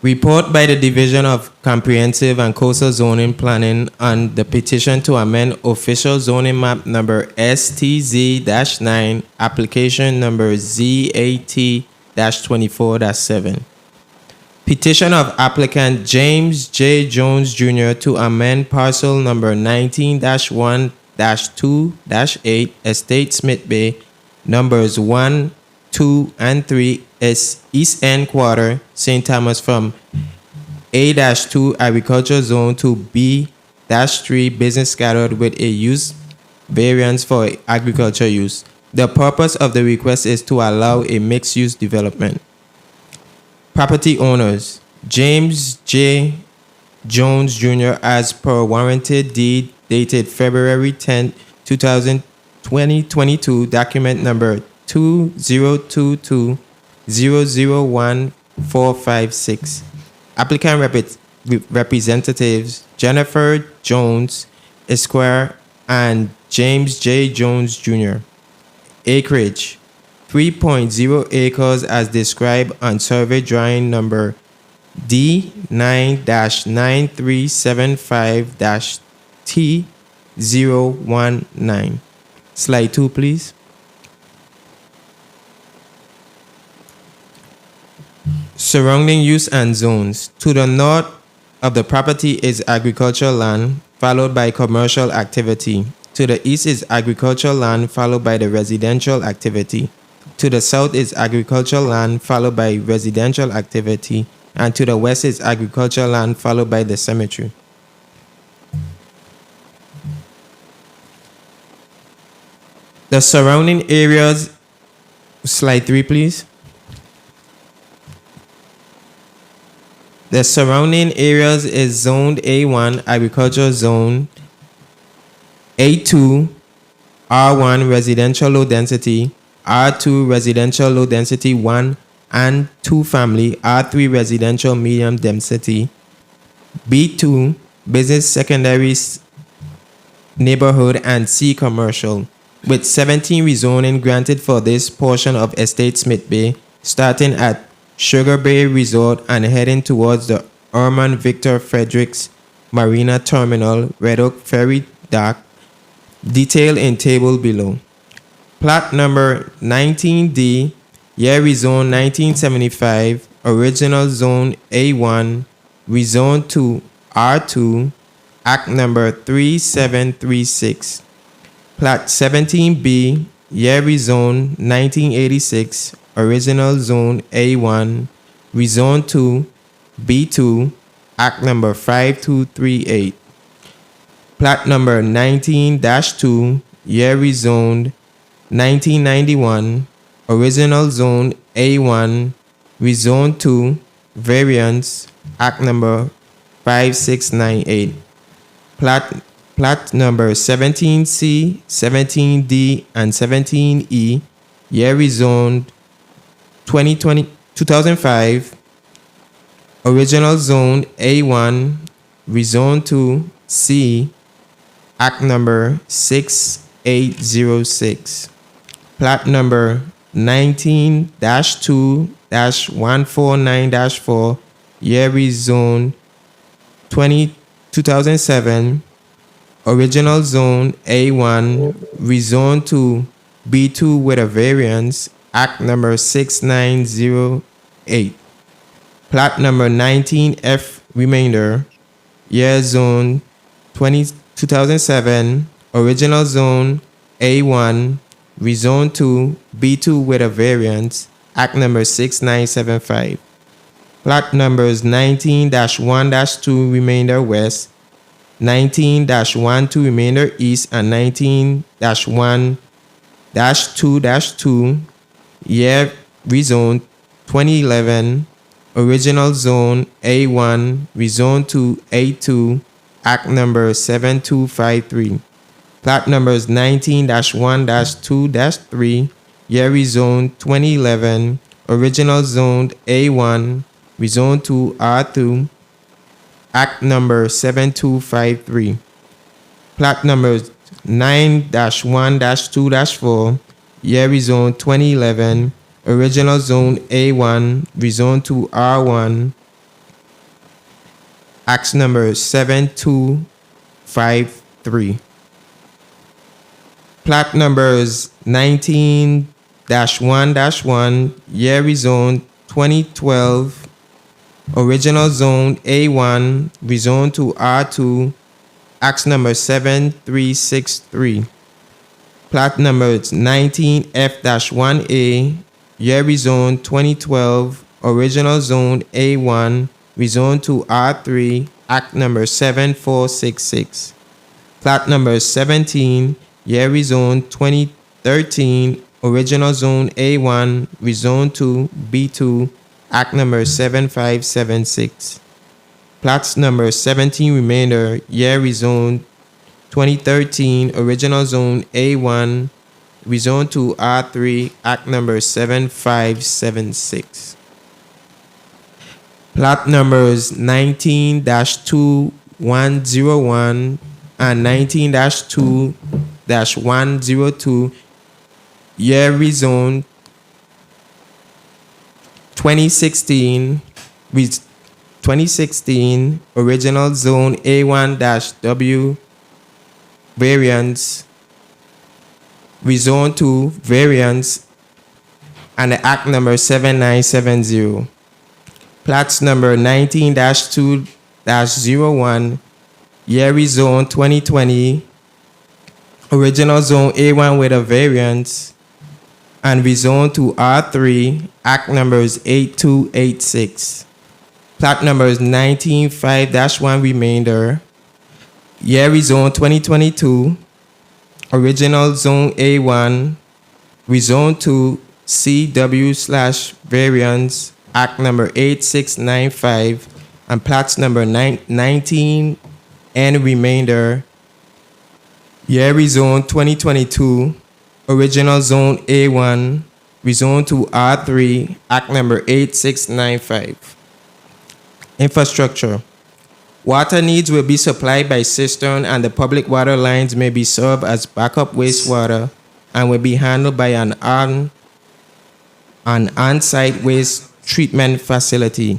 Report by the Division of Comprehensive and Coastal Zoning Planning on the petition to amend official zoning map number STZ-9, application number ZAT-24-7. Petition of applicant James J. Jones Jr. to amend parcel number 19-1-2-8 Estate Smith Bay, numbers 1, 2, and 3 East End Quarter, St. Thomas from A-2 agriculture zone to B-3 business scattered with a use variance for agriculture use. The purpose of the request is to allow a mixed-use development. Property owners, James J. Jones Jr. as per warranted deed dated February 10, 2022, document number 2022-001456. Applicant representatives Jennifer Jones, Esquire, and James J. Jones Jr. Acreage, 3.0 acres as described on survey drawing number D9-9375-T019. Slide 2, please. Surrounding use and zones. To the north of the property is agricultural land, followed by commercial activity. To the east is agricultural land, followed by the residential activity. To the south is agricultural land, followed by residential activity. And to the west is agricultural land, followed by the cemetery. The surrounding areas, slide 3, please. The surrounding areas is zoned A1, agricultural zone, A2, R1, residential low density, R2, residential low density 1 and 2 family, R3, residential medium density, B2, business secondary neighborhood, and C, commercial, with 17 rezoning granted for this portion of Estate Smith Bay, starting at Sugar Bay Resort and heading towards the Herman Victor Fredericks Marina Terminal, Red Oak Ferry Dock, detailed in table below. Plot number 19D, year rezone 1975, original zone A1, rezoned to R2, Act number 3736. Plot 17B, year rezone 1986, original zone A1, rezoned to B2, Act number 5238. Plot number 19-2, year rezoned 1991, original zone A1, rezoned to variance, Act number 5698. Plot number 17C, 17D, and 17E, year rezoned 2005, original zone A1, rezoned to C, Act number 6806. Plot number 19-2-149-4, year rezoned 2007, original zone A1, rezoned to B2 with a variance, Act number 6908. Plot number 19F, remainder, year zone 2007, original zone A1, rezoned to B2 with a variance, Act number 6975. Plot numbers 19-1-2, remainder west, 19-1-2, remainder east, and 19-1-2-2, year rezoned 2011, Original Zone A1, rezoned to A2, Act Number 7253. Plat numbers 19-1-2-3, Yeri Zone 2011, Original Zoned A1, rezoned to R2, Act Number 7253. Plat numbers 9-1-2-4, Yeri Zone 2011, Original Zone A1, rezoned to R1, Act Number 7253. Plat numbers 19-1-1, Yeri Zone 2012, Original Zone A1, rezoned to R2, Act Number 7363. Plat numbers 19F-1A, Yeri Zone 2012, Original Zone A1, rezoned to R3, Act Number 7466. Plat number 17, Yeri Zone 2013, Original Zone A1, rezoned to B2, Act Number 7576. Plats number 17 remainder, Yeri Zone 2013, Original Zone A1, rezoned to R3, Act Number 7576. Plot numbers 19-2101 and 19-2-102, Yeri Zone 2016, Original Zone A1-W, variance, rezoned to variance, and the Act Number 7970. Plats number 19-2-01, Yeri Zone 2020, Original Zone A1 with a variance, and rezoned to R3, Act Numbers 8286. Plat numbers 19-5-1 remainder, Yeri Zone 2022, Original Zone A1, rezoned to CW/variance, Act Number 8695, and plats number 19 and remainder, Yeri Zone 2022, Original Zone A1, rezoned to R3, Act Number 8695. Infrastructure. Water needs will be supplied by cistern, and the public water lines may be served as backup wastewater and will be handled by an on-site waste treatment facility.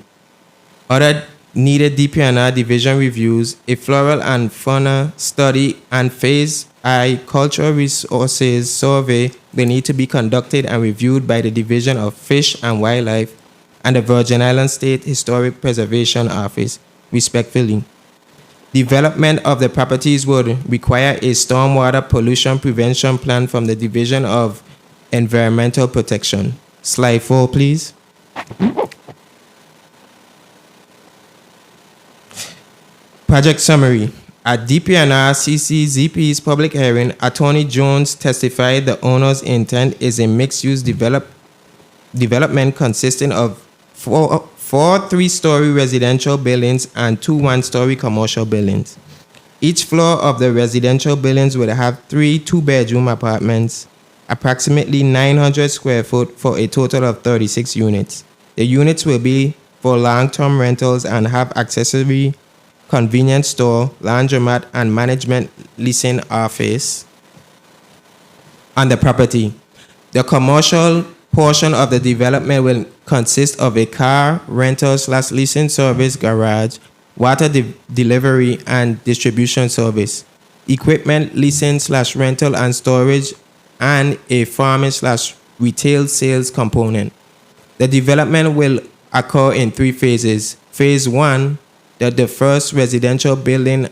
Other needed DPNR division reviews, a floral and fauna study, and Phase I cultural resources survey will need to be conducted and reviewed by the Division of Fish and Wildlife and the Virgin Islands State Historic Preservation Office, respectively. Development of the properties would require a stormwater pollution prevention plan from the Division of Environmental Protection. Slide 4, please. Project summary. At DPNR CCZP's public hearing, Attorney Jones testified the owner's intent is a mixed-use development consisting of four three-story residential buildings and 2 one-story commercial buildings. Each floor of the residential buildings will have 3 two-bedroom apartments, approximately 900 square foot, for a total of 36 units. The units will be for long-term rentals and have accessory convenience store, laundromat, and management leasing office on the property. The commercial portion of the development will consist of a car rental/leasing service, garage, water delivery and distribution service, equipment leasing/rental and storage, and a farming/retail sales component. The development will occur in 3 phases. Phase 1, the first residential building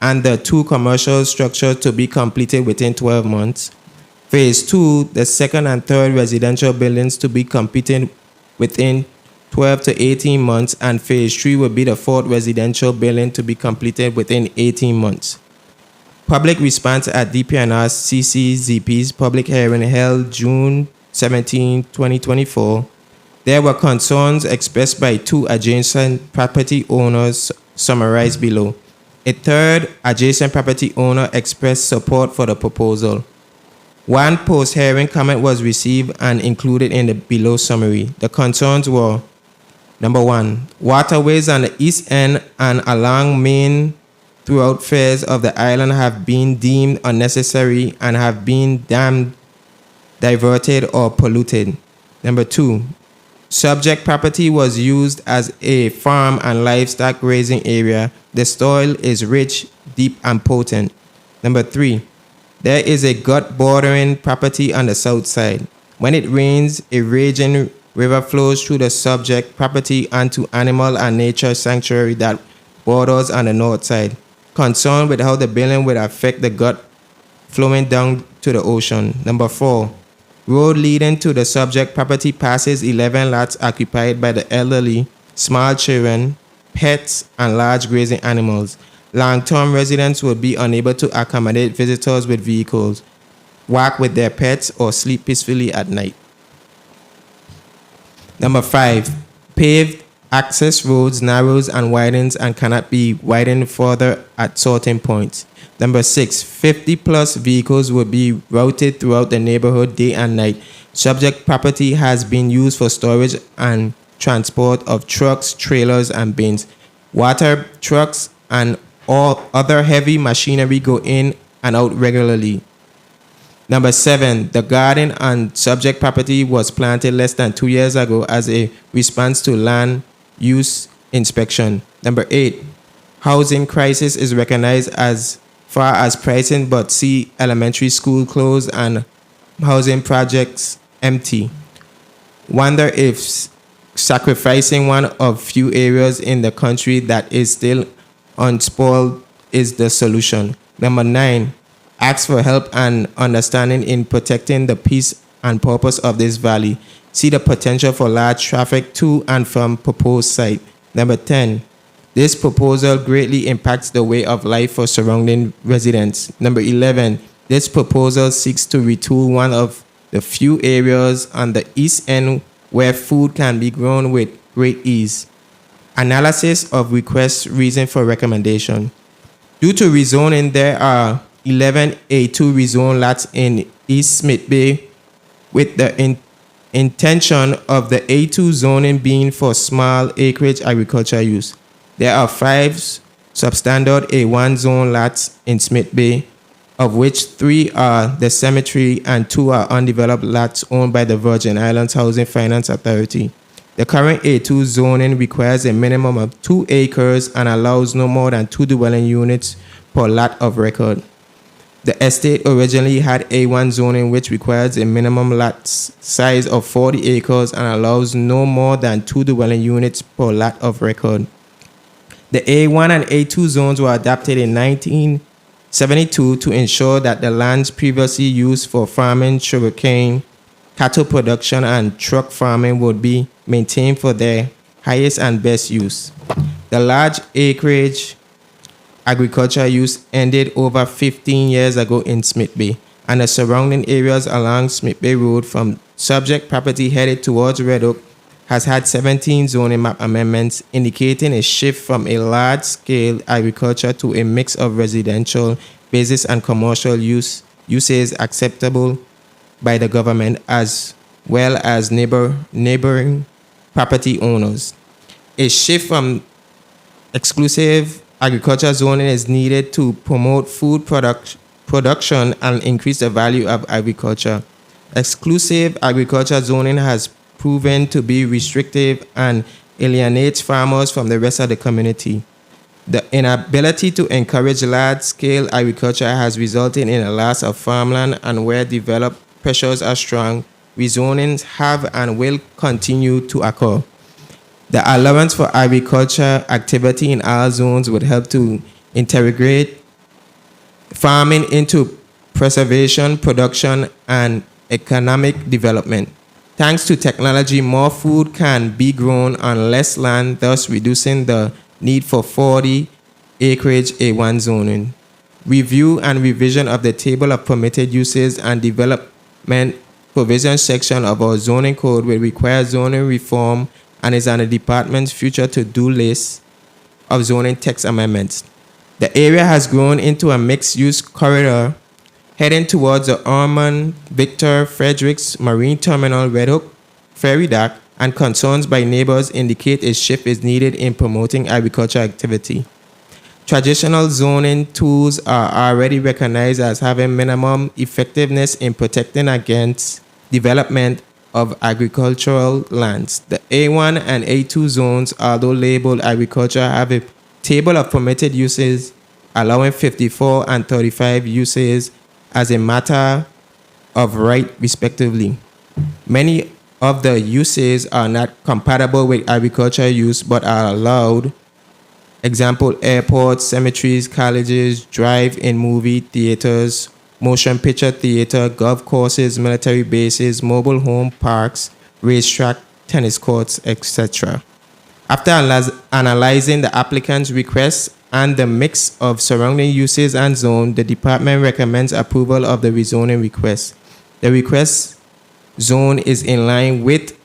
and the 2 commercial structures to be completed within 12 months. Phase 2, the second and third residential buildings to be completed within 12 to 18 months, and Phase 3 will be the 4th residential building to be completed within 18 months. Public response at DPNR CCZP's public hearing held June 17, 2024. There were concerns expressed by 2 adjacent property owners summarized below. A third adjacent property owner expressed support for the proposal. One post-hearing comment was received and included in the below summary. The concerns were: number 1, waterways on the east end and along main thoroughfares of the island have been deemed unnecessary and have been dammed, diverted, or polluted. Number 2, subject property was used as a farm and livestock grazing area. The soil is rich, deep, and potent. Number 3, there is a gut bordering property on the south side. When it rains, a raging river flows through the subject property onto animal and nature sanctuary that borders on the north side. Concerned with how the building would affect the gut flowing down to the ocean. Number 4, road leading to the subject property passes 11 lots occupied by the elderly, small children, pets, and large grazing animals. Long-term residents would be unable to accommodate visitors with vehicles, walk with their pets, or sleep peacefully at night. Number 5, paved access roads narrows and widens and cannot be widened further at certain points. Number 6, 50-plus vehicles would be routed throughout the neighborhood day and night. Subject property has been used for storage and transport of trucks, trailers, and bins. Water trucks and all other heavy machinery go in and out regularly. Number 7, the garden on subject property was planted less than 2 years ago as a response to land use inspection. Number 8, housing crisis is recognized as far as pricing, but see elementary school closed and housing projects empty. Wonder if sacrificing one of few areas in the country that is still unspoiled is the solution. Number 9, ask for help and understanding in protecting the peace and purpose of this valley. See the potential for large traffic to and from proposed site. Number 10, this proposal greatly impacts the way of life for surrounding residents. Number 11, this proposal seeks to retool one of the few areas on the east end where food can be grown with great ease. Analysis of request reason for recommendation. Due to rezoning, there are 11 A2 rezoned lots in East Smith Bay with the intention of the A2 zoning being for small acreage agriculture use. There are 5 substandard A1 zone lots in Smith Bay, of which 3 are the cemetery and 2 are undeveloped lots owned by the Virgin Islands Housing Finance Authority. The current A2 zoning requires a minimum of 2 acres and allows no more than 2 dwelling units per lot of record. The estate originally had A1 zoning, which requires a minimum lot size of 40 acres and allows no more than 2 dwelling units per lot of record. The A1 and A2 zones were adopted in 1972 to ensure that the lands previously used for farming, sugarcane, cattle production, and truck farming would be maintained for their highest and best use. The large acreage agriculture use ended over 15 years ago in Smith Bay, and the surrounding areas along Smith Bay Road from subject property headed towards Red Oak has had 17 zoning map amendments, indicating a shift from a large-scale agriculture to a mix of residential, business, and commercial uses acceptable by the government as well as neighboring property owners. A shift from exclusive agriculture zoning is needed to promote food production and increase the value of agriculture. Exclusive agriculture zoning has proven to be restrictive and alienates farmers from the rest of the community. The inability to encourage large-scale agriculture has resulted in a loss of farmland, and where developed pressures are strong, rezonings have and will continue to occur. The allowance for agriculture activity in all zones would help to integrate farming into preservation, production, and economic development. Thanks to technology, more food can be grown on less land, thus reducing the need for 40 acreage A1 zoning. Review and revision of the table of permitted uses and development provisions section of our zoning code will require zoning reform and is on the department's future to-do list of zoning text amendments. The area has grown into a mixed-use corridor heading towards the Ormond, Victor, Fredericks, Marine Terminal, Red Hook, Ferry Dock, and concerns by neighbors indicate a shift is needed in promoting agricultural activity. Traditional zoning tools are already recognized as having minimum effectiveness in protecting against development of agricultural lands. The A1 and A2 zones, although labeled agriculture, have a table of permitted uses allowing 54 and 35 uses as a matter of right respectively. Many of the uses are not compatible with agricultural use but are allowed. Example, airports, cemeteries, colleges, drive-in movie theaters, motion picture theater, golf courses, military bases, mobile home parks, racetrack, tennis courts, etc. After analyzing the applicant's request and the mix of surrounding uses and zone, the department recommends approval of the rezoning request. The request zone is in line with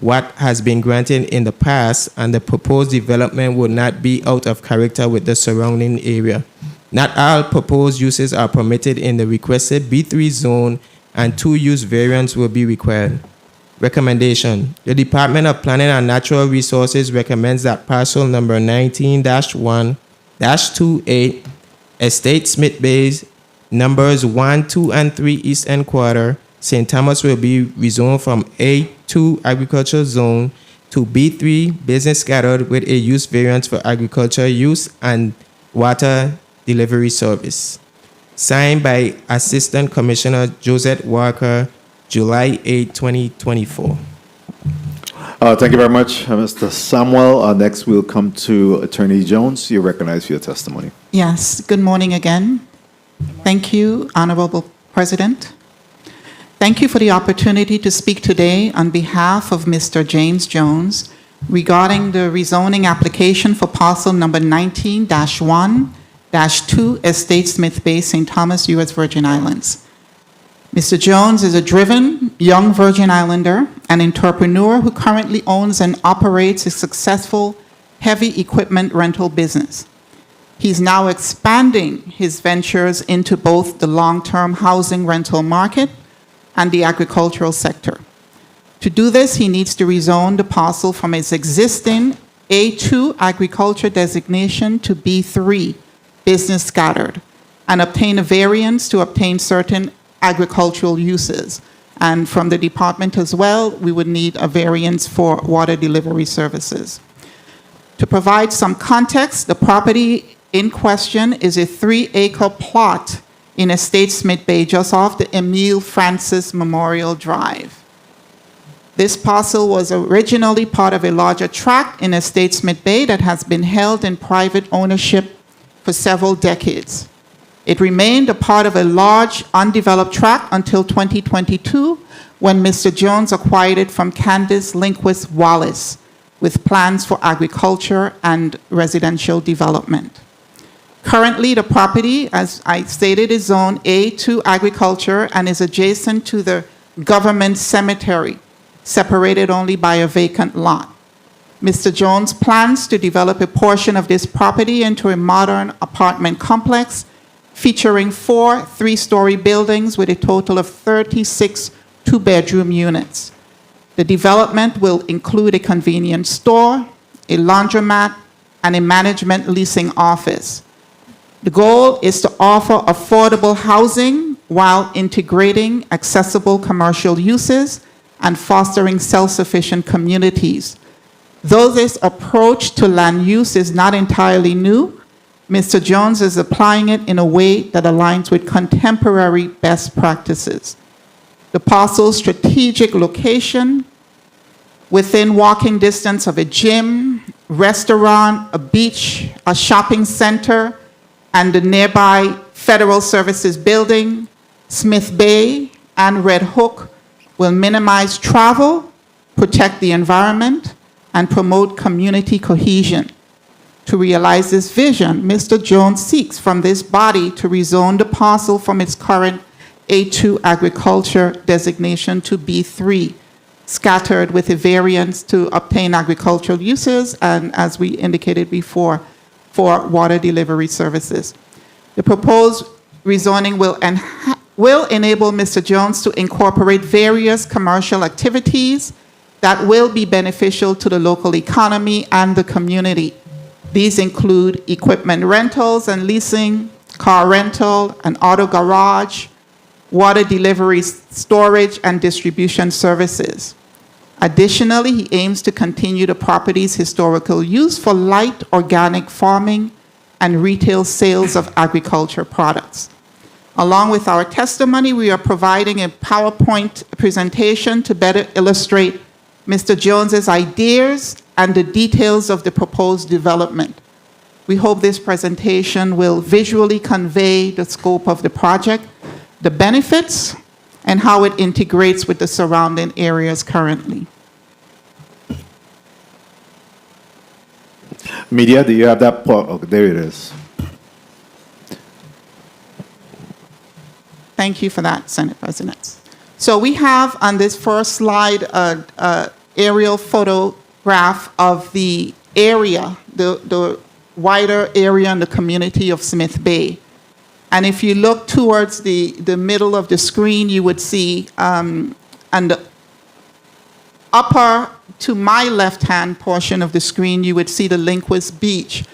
what has been granted in the past, and the proposed development would not be out of character with the surrounding area. Not all proposed uses are permitted in the requested B3 zone, and 2-use variants will be required. Recommendation. The Department of Planning and Natural Resources recommends that parcel number 19-1-28, Estate Smith Bays, numbers 1, 2, and 3 East End Quarter, St. Thomas will be rezoned from A2 agricultural zone to B3 business scattered with a use variance for agricultural use and water delivery service. Signed by Assistant Commissioner Josette Walker, July 8, 2024. Thank you very much, Mr. Samuel. Next, we'll come to Attorney Jones. You're recognized for your testimony. Yes, good morning again. Thank you, Honorable President. Thank you for the opportunity to speak today on behalf of Mr. James Jones regarding the rezoning application for parcel number 19-1-2 Estate Smith Bay, St. Thomas, U.S. Virgin Islands. Mr. Jones is a driven young Virgin Islander, an entrepreneur who currently owns and operates a successful heavy equipment rental business. He's now expanding his ventures into both the long-term housing rental market and the agricultural sector. To do this, he needs to rezone the parcel from its existing A2 agriculture designation to B3 business scattered and obtain a variance to obtain certain agricultural uses. And from the department as well, we would need a variance for water delivery services. To provide some context, the property in question is a 3-acre plot in Estate Smith Bay, just off the Emile Francis Memorial Drive. This parcel was originally part of a larger tract in Estate Smith Bay that has been held in private ownership for several decades. It remained a part of a large undeveloped tract until 2022, when Mr. Jones acquired it from Candace Linquist Wallace with plans for agriculture and residential development. Currently, the property, as I stated, is zone A2 agriculture and is adjacent to the government cemetery, separated only by a vacant lot. Mr. Jones plans to develop a portion of this property into a modern apartment complex featuring 4 3-story buildings with a total of 36 2-bedroom units. The development will include a convenience store, a laundromat, and a management leasing office. The goal is to offer affordable housing while integrating accessible commercial uses and fostering self-sufficient communities. Though this approach to land use is not entirely new, Mr. Jones is applying it in a way that aligns with contemporary best practices. The parcel's strategic location, within walking distance of a gym, restaurant, a beach, a shopping center, and the nearby Federal Services Building, Smith Bay, and Red Hook, will minimize travel, protect the environment, and promote community cohesion. To realize this vision, Mr. Jones seeks from this body to rezone the parcel from its current A2 agriculture designation to B3, scattered with a variance to obtain agricultural uses and, as we indicated before, for water delivery services. The proposed rezoning will enable Mr. Jones to incorporate various commercial activities that will be beneficial to the local economy and the community. These include equipment rentals and leasing, car rental, an auto garage, water delivery, storage, and distribution services. Additionally, he aims to continue the property's historical use for light organic farming and retail sales of agriculture products. Along with our testimony, we are providing a PowerPoint presentation to better illustrate Mr. Jones's ideas and the details of the proposed development. We hope this presentation will visually convey the scope of the project, the benefits, and how it integrates with the surrounding areas currently. Media, do you have that? Oh, there it is. Thank you for that, Senate President. So we have on this first slide an aerial photograph of the area, the wider area in the community of Smith Bay. And if you look towards the middle of the screen, you would see on the upper to my left-hand portion of the screen, you would see the Linquist Beach.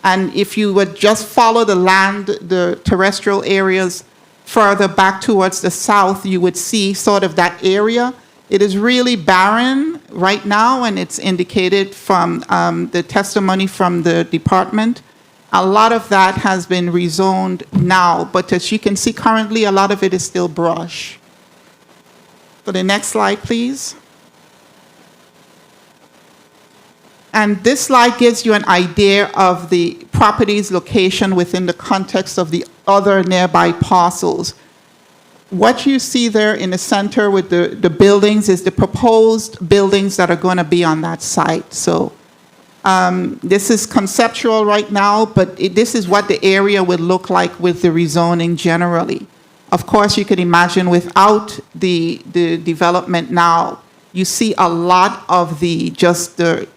And if you would just follow the land, the terrestrial areas further back towards the south, you would see sort of that area. It is really barren right now, and it's indicated from the testimony from the department. A lot of that has been rezoned now, but as you can see currently, a lot of it is still brush. For the next slide, please. And this slide gives you an idea of the property's location within the context of the other nearby parcels. What you see there in the center with the buildings is the proposed buildings that are going to be on that site. So this is conceptual right now, but this is what the area would look like with the rezoning generally. Of course, you can imagine without the development now, you see a lot of the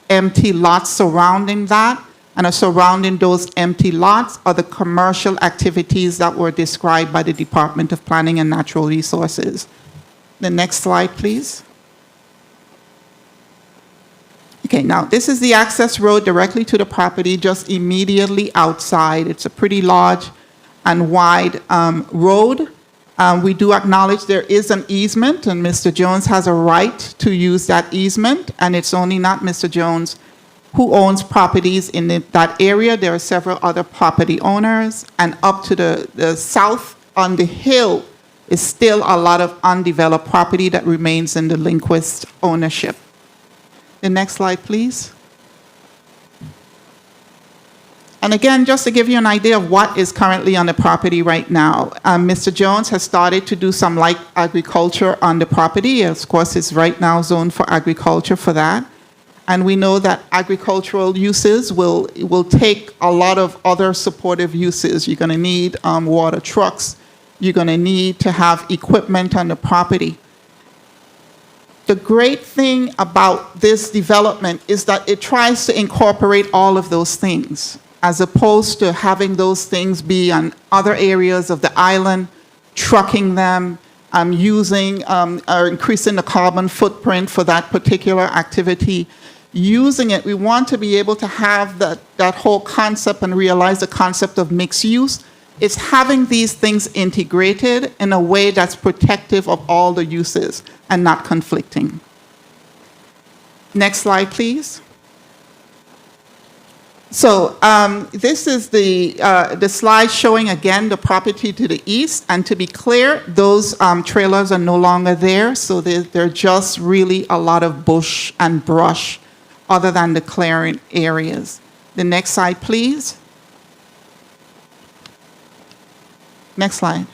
empty lots surrounding that, and surrounding those empty lots are the commercial activities that were described by the Department of Planning and Natural Resources. The next slide, please. Okay, now this is the access road directly to the property, just immediately outside. It's a pretty large and wide road. We do acknowledge there is an easement, and Mr. Jones has a right to use that easement, and it's only not Mr. Jones who owns properties in that area. There are several other property owners, and up to the south on the hill is still a lot of undeveloped property that remains in the Linquist ownership. The next slide, please. And again, just to give you an idea of what is currently on the property right now, Mr. Jones has started to do some light agriculture on the property. Of course, it's right now zoned for agriculture for that. And we know that agricultural uses will take a lot of other supportive uses. You're going to need water trucks. You're going to need to have equipment on the property. The great thing about this development is that it tries to incorporate all of those things, as opposed to having those things be on other areas of the island, trucking them, using or increasing the carbon footprint for that particular activity. Using it, we want to be able to have that whole concept and realize the concept of mixed use. It's having these things integrated in a way that's protective of all the uses and not conflicting. Next slide, please. So this is the slide showing again the property to the east. And to be clear, those trailers are no longer there. So they're just really a lot of bush and brush other than the clearing areas. The next slide, please. Next slide.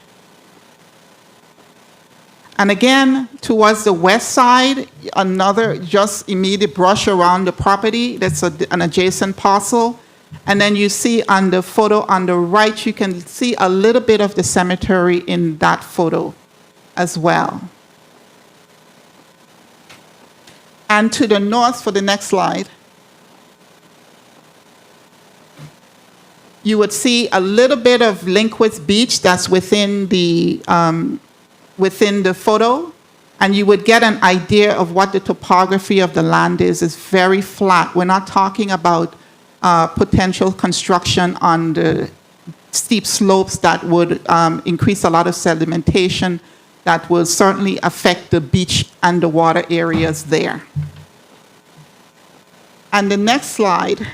And again, towards the west side, another just immediate brush around the property. That's an adjacent parcel. And then you see on the photo on the right, you can see a little bit of the cemetery in that photo. as well. And to the north, for the next slide, you would see a little bit of Linkwitz Beach that's within the photo, and you would get an idea of what the topography of the land is. It's very flat. We're not talking about potential construction on the steep slopes that would increase a lot of sedimentation that will certainly affect the beach and the water areas there. And the next slide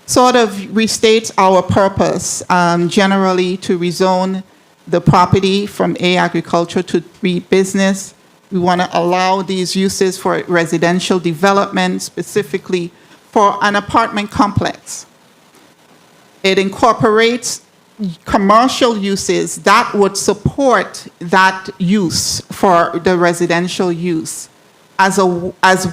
sort of restates our purpose, generally to rezone the property from A, agriculture, to B, business. We want to allow these uses for residential development, specifically for an apartment complex. It incorporates commercial uses that would support that use for the residential use, as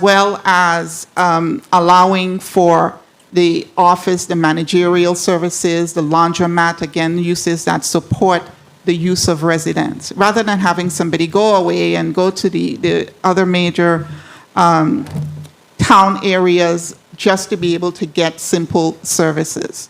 well as allowing for the office, the managerial services, the laundromat, again, uses that support the use of residents, rather than having somebody go away and go to the other major town areas just to be able to get simple services.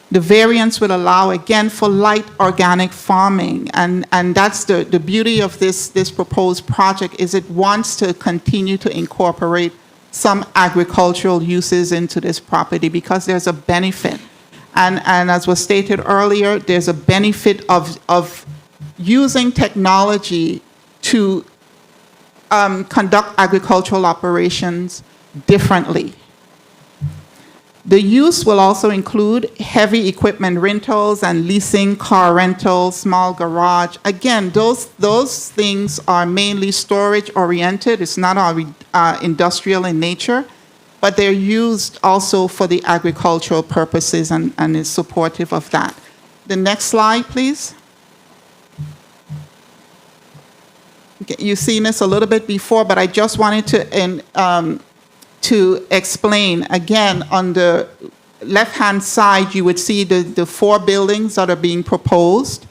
The variance will allow, again, for light organic farming, and that's the beauty of this proposed project, is it wants to continue to incorporate some agricultural uses into this property because there's a benefit. And as was stated earlier, there's a benefit of using technology to conduct agricultural operations differently. The use will also include heavy equipment rentals and leasing, car rentals, small garage. Again, those things are mainly storage oriented. It's not all industrial in nature, but they're used also for the agricultural purposes and is supportive of that. The next slide, please. Okay, you've seen this a little bit before, but I just wanted to explain, again, on the left-hand side, you would see the 4 buildings that are being proposed.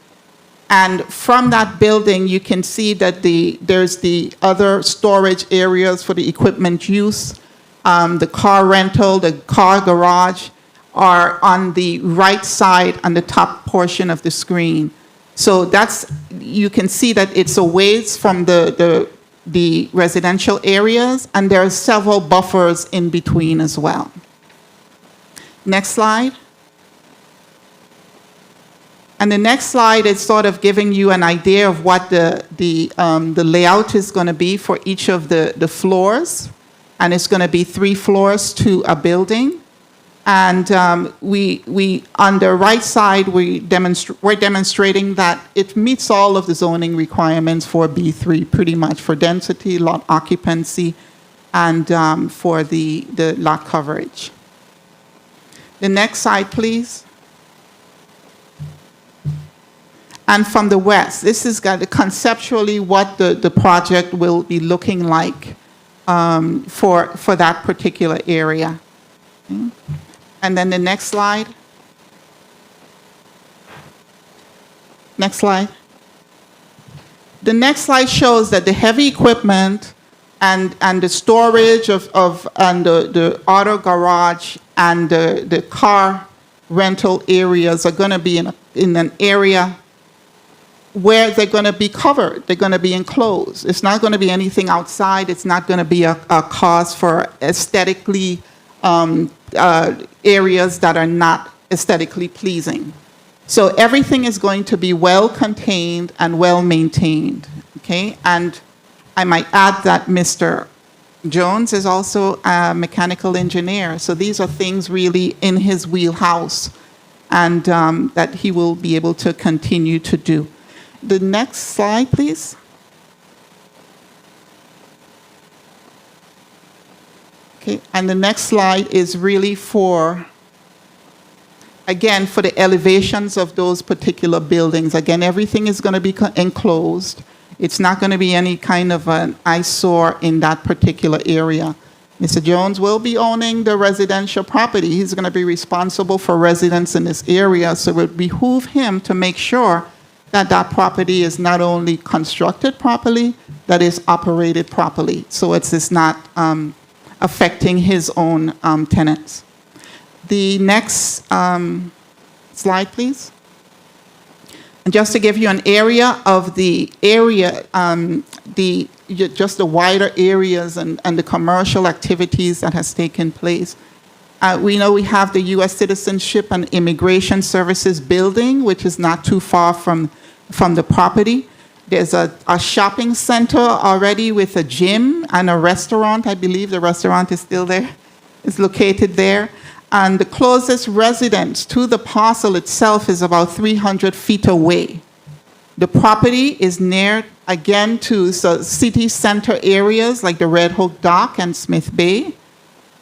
And from that building, you can see that there's the other storage areas for the equipment use. The car rental, the car garage are on the right side on the top portion of the screen. So you can see that it's a ways from the residential areas, and there are several buffers in between as well. Next slide. And the next slide is sort of giving you an idea of what the layout is going to be for each of the floors. And it's going to be 3 floors to a building. And we on the right side, we're demonstrating that it meets all of the zoning requirements for B3, pretty much, for density, lot occupancy, and for the lot coverage. The next slide, please. And from the west, this is conceptually what the project will be looking like for that particular area. Okay. And then the next slide. Next slide. The next slide shows that the heavy equipment and the storage and the auto garage and the car rental areas are going to be in an area where they're going to be covered. They're going to be enclosed. It's not going to be anything outside. It's not going to be a cause for aesthetically areas that are not aesthetically pleasing. So everything is going to be well contained and well maintained, okay? And I might add that Mr. Jones is also a mechanical engineer. So these are things really in his wheelhouse, and that he will be able to continue to do. The next slide, please. Okay, and the next slide is really for, again, for the elevations of those particular buildings. Again, everything is going to be enclosed. It's not going to be any kind of an eyesore in that particular area. Mr. Jones will be owning the residential property. He's going to be responsible for residents in this area, so it would behoove him to make sure that that property is not only constructed properly, that is operated properly. So it's not affecting his own tenants. The next slide, please. And just to give you an area of the area, just the wider areas and the commercial activities that has taken place. We know we have the U.S. Citizenship and Immigration Services building, which is not too far from the property. There's a shopping center already with a gym and a restaurant. I believe the restaurant is still there. It's located there. And the closest residence to the parcel itself is about 300 feet away. The property is near, again, to city center areas like the Red Hook Dock and Smith Bay.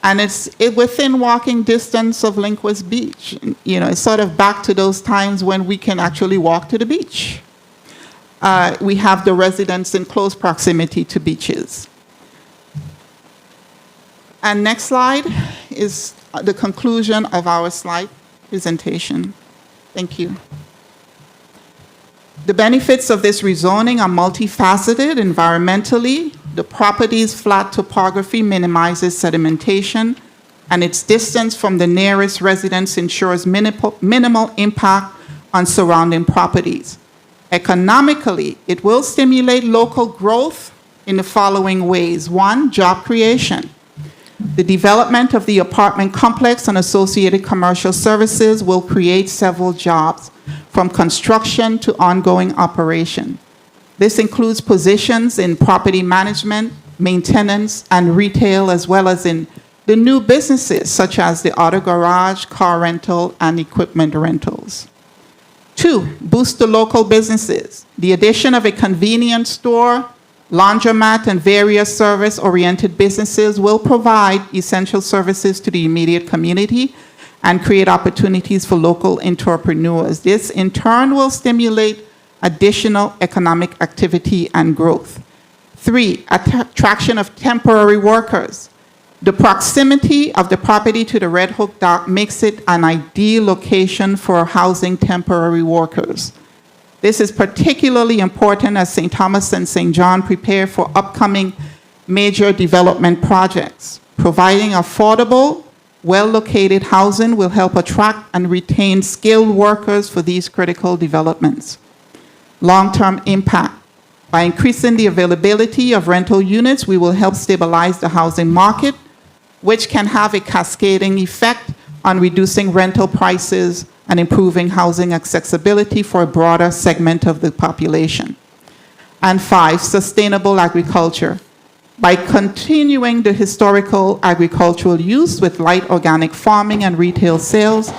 And it's within walking distance of Linquist Beach. You know, it's sort of back to those times when we can actually walk to the beach. We have the residents in close proximity to beaches. And next slide is the conclusion of our slide presentation. Thank you. The benefits of this rezoning are multifaceted. Environmentally, the property's flat topography minimizes sedimentation, and its distance from the nearest residence ensures minimal impact on surrounding properties. Economically, it will stimulate local growth in the following ways. One, job creation. The development of the apartment complex and associated commercial services will create several jobs, from construction to ongoing operation. This includes positions in property management, maintenance, and retail, as well as in the new businesses such as the auto garage, car rental, and equipment rentals. Two, boost the local businesses. The addition of a convenience store, laundromat, and various service-oriented businesses will provide essential services to the immediate community and create opportunities for local entrepreneurs. This, in turn, will stimulate additional economic activity and growth. Three, attraction of temporary workers. The proximity of the property to the Red Hook Dock makes it an ideal location for housing temporary workers. This is particularly important as St. Thomas and St. John prepare for upcoming major development projects. Providing affordable, well-located housing will help attract and retain skilled workers for these critical developments. Long-term impact. By increasing the availability of rental units, we will help stabilize the housing market, which can have a cascading effect on reducing rental prices and improving housing accessibility for a broader segment of the population. And five, sustainable agriculture. By continuing the historical agricultural use with light organic farming and retail sales,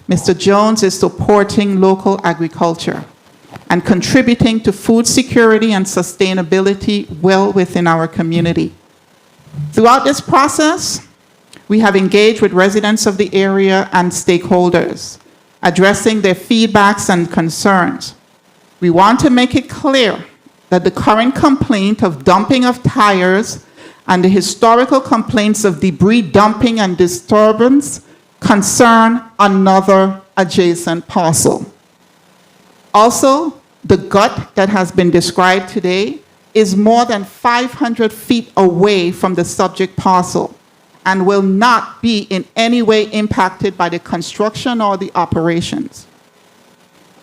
Mr. Jones is supporting local agriculture and contributing to food security and sustainability well within our community. Throughout this process, we have engaged with residents of the area and stakeholders, addressing their feedbacks and concerns. We want to make it clear that the current complaint of dumping of tires and the historical complaints of debris dumping and disturbance concern another adjacent parcel. Also, the gut that has been described today is more than 500 feet away from the subject parcel and will not be in any way impacted by the construction or the operations.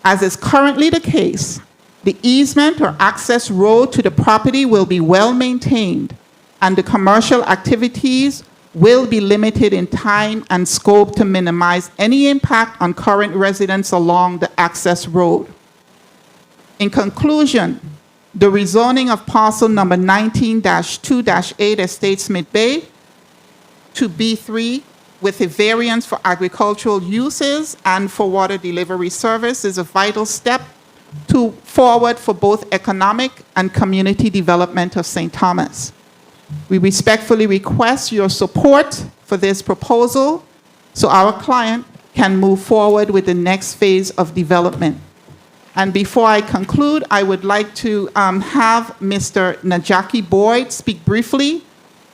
As is currently the case, the easement or access road to the property will be well maintained, and the commercial activities will be limited in time and scope to minimize any impact on current residents along the access road. In conclusion, the rezoning of parcel number 19-2-8 Estate Smith Bay to B3 with a variance for agricultural uses and for water delivery service is a vital step forward for both economic and community development of St. Thomas. We respectfully request your support for this proposal so our client can move forward with the next phase of development. And before I conclude, I would like to have Mr. Najaki Boyd speak briefly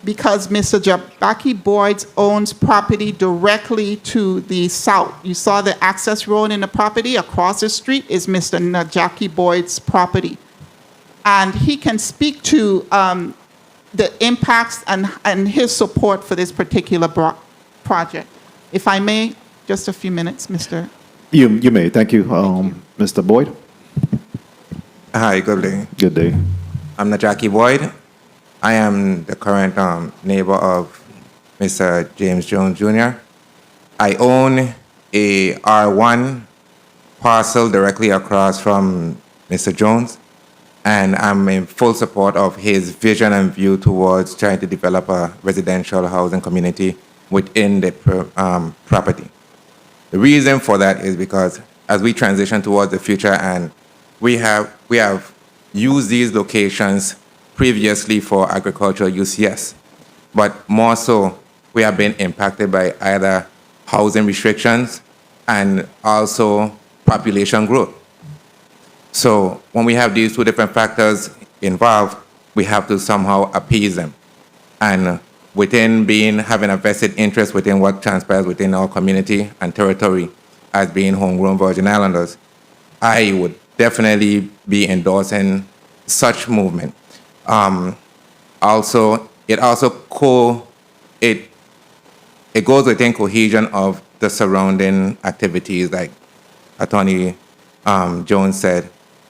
because Mr. Jackie Boyd owns property directly to the south. You saw the access road in the property. Across the street is Mr. Jackie Boyd's property. And he can speak to the impacts and his support for this particular project. If I may, just a few minutes, Mr. You may. Thank you, Mr. Boyd. Hi, good day. Good day. I'm Jackie Boyd. I am the current neighbor of Mr. James Jones Jr. I own a R1 parcel directly across from Mr. Jones, and I'm in full support of his vision and view towards trying to develop a residential housing community within the property. The reason for that is because as we transition towards the future, and we have used these locations previously for agricultural use, yes, but more so we have been impacted by either housing restrictions and also population growth. So when we have these two different factors involved, we have to somehow appease them. And within having a vested interest within what transpires within our community and territory as being homegrown Virgin Islanders, I would definitely be endorsing such movement. It goes within cohesion of the surrounding activities, like Attorney Jones said.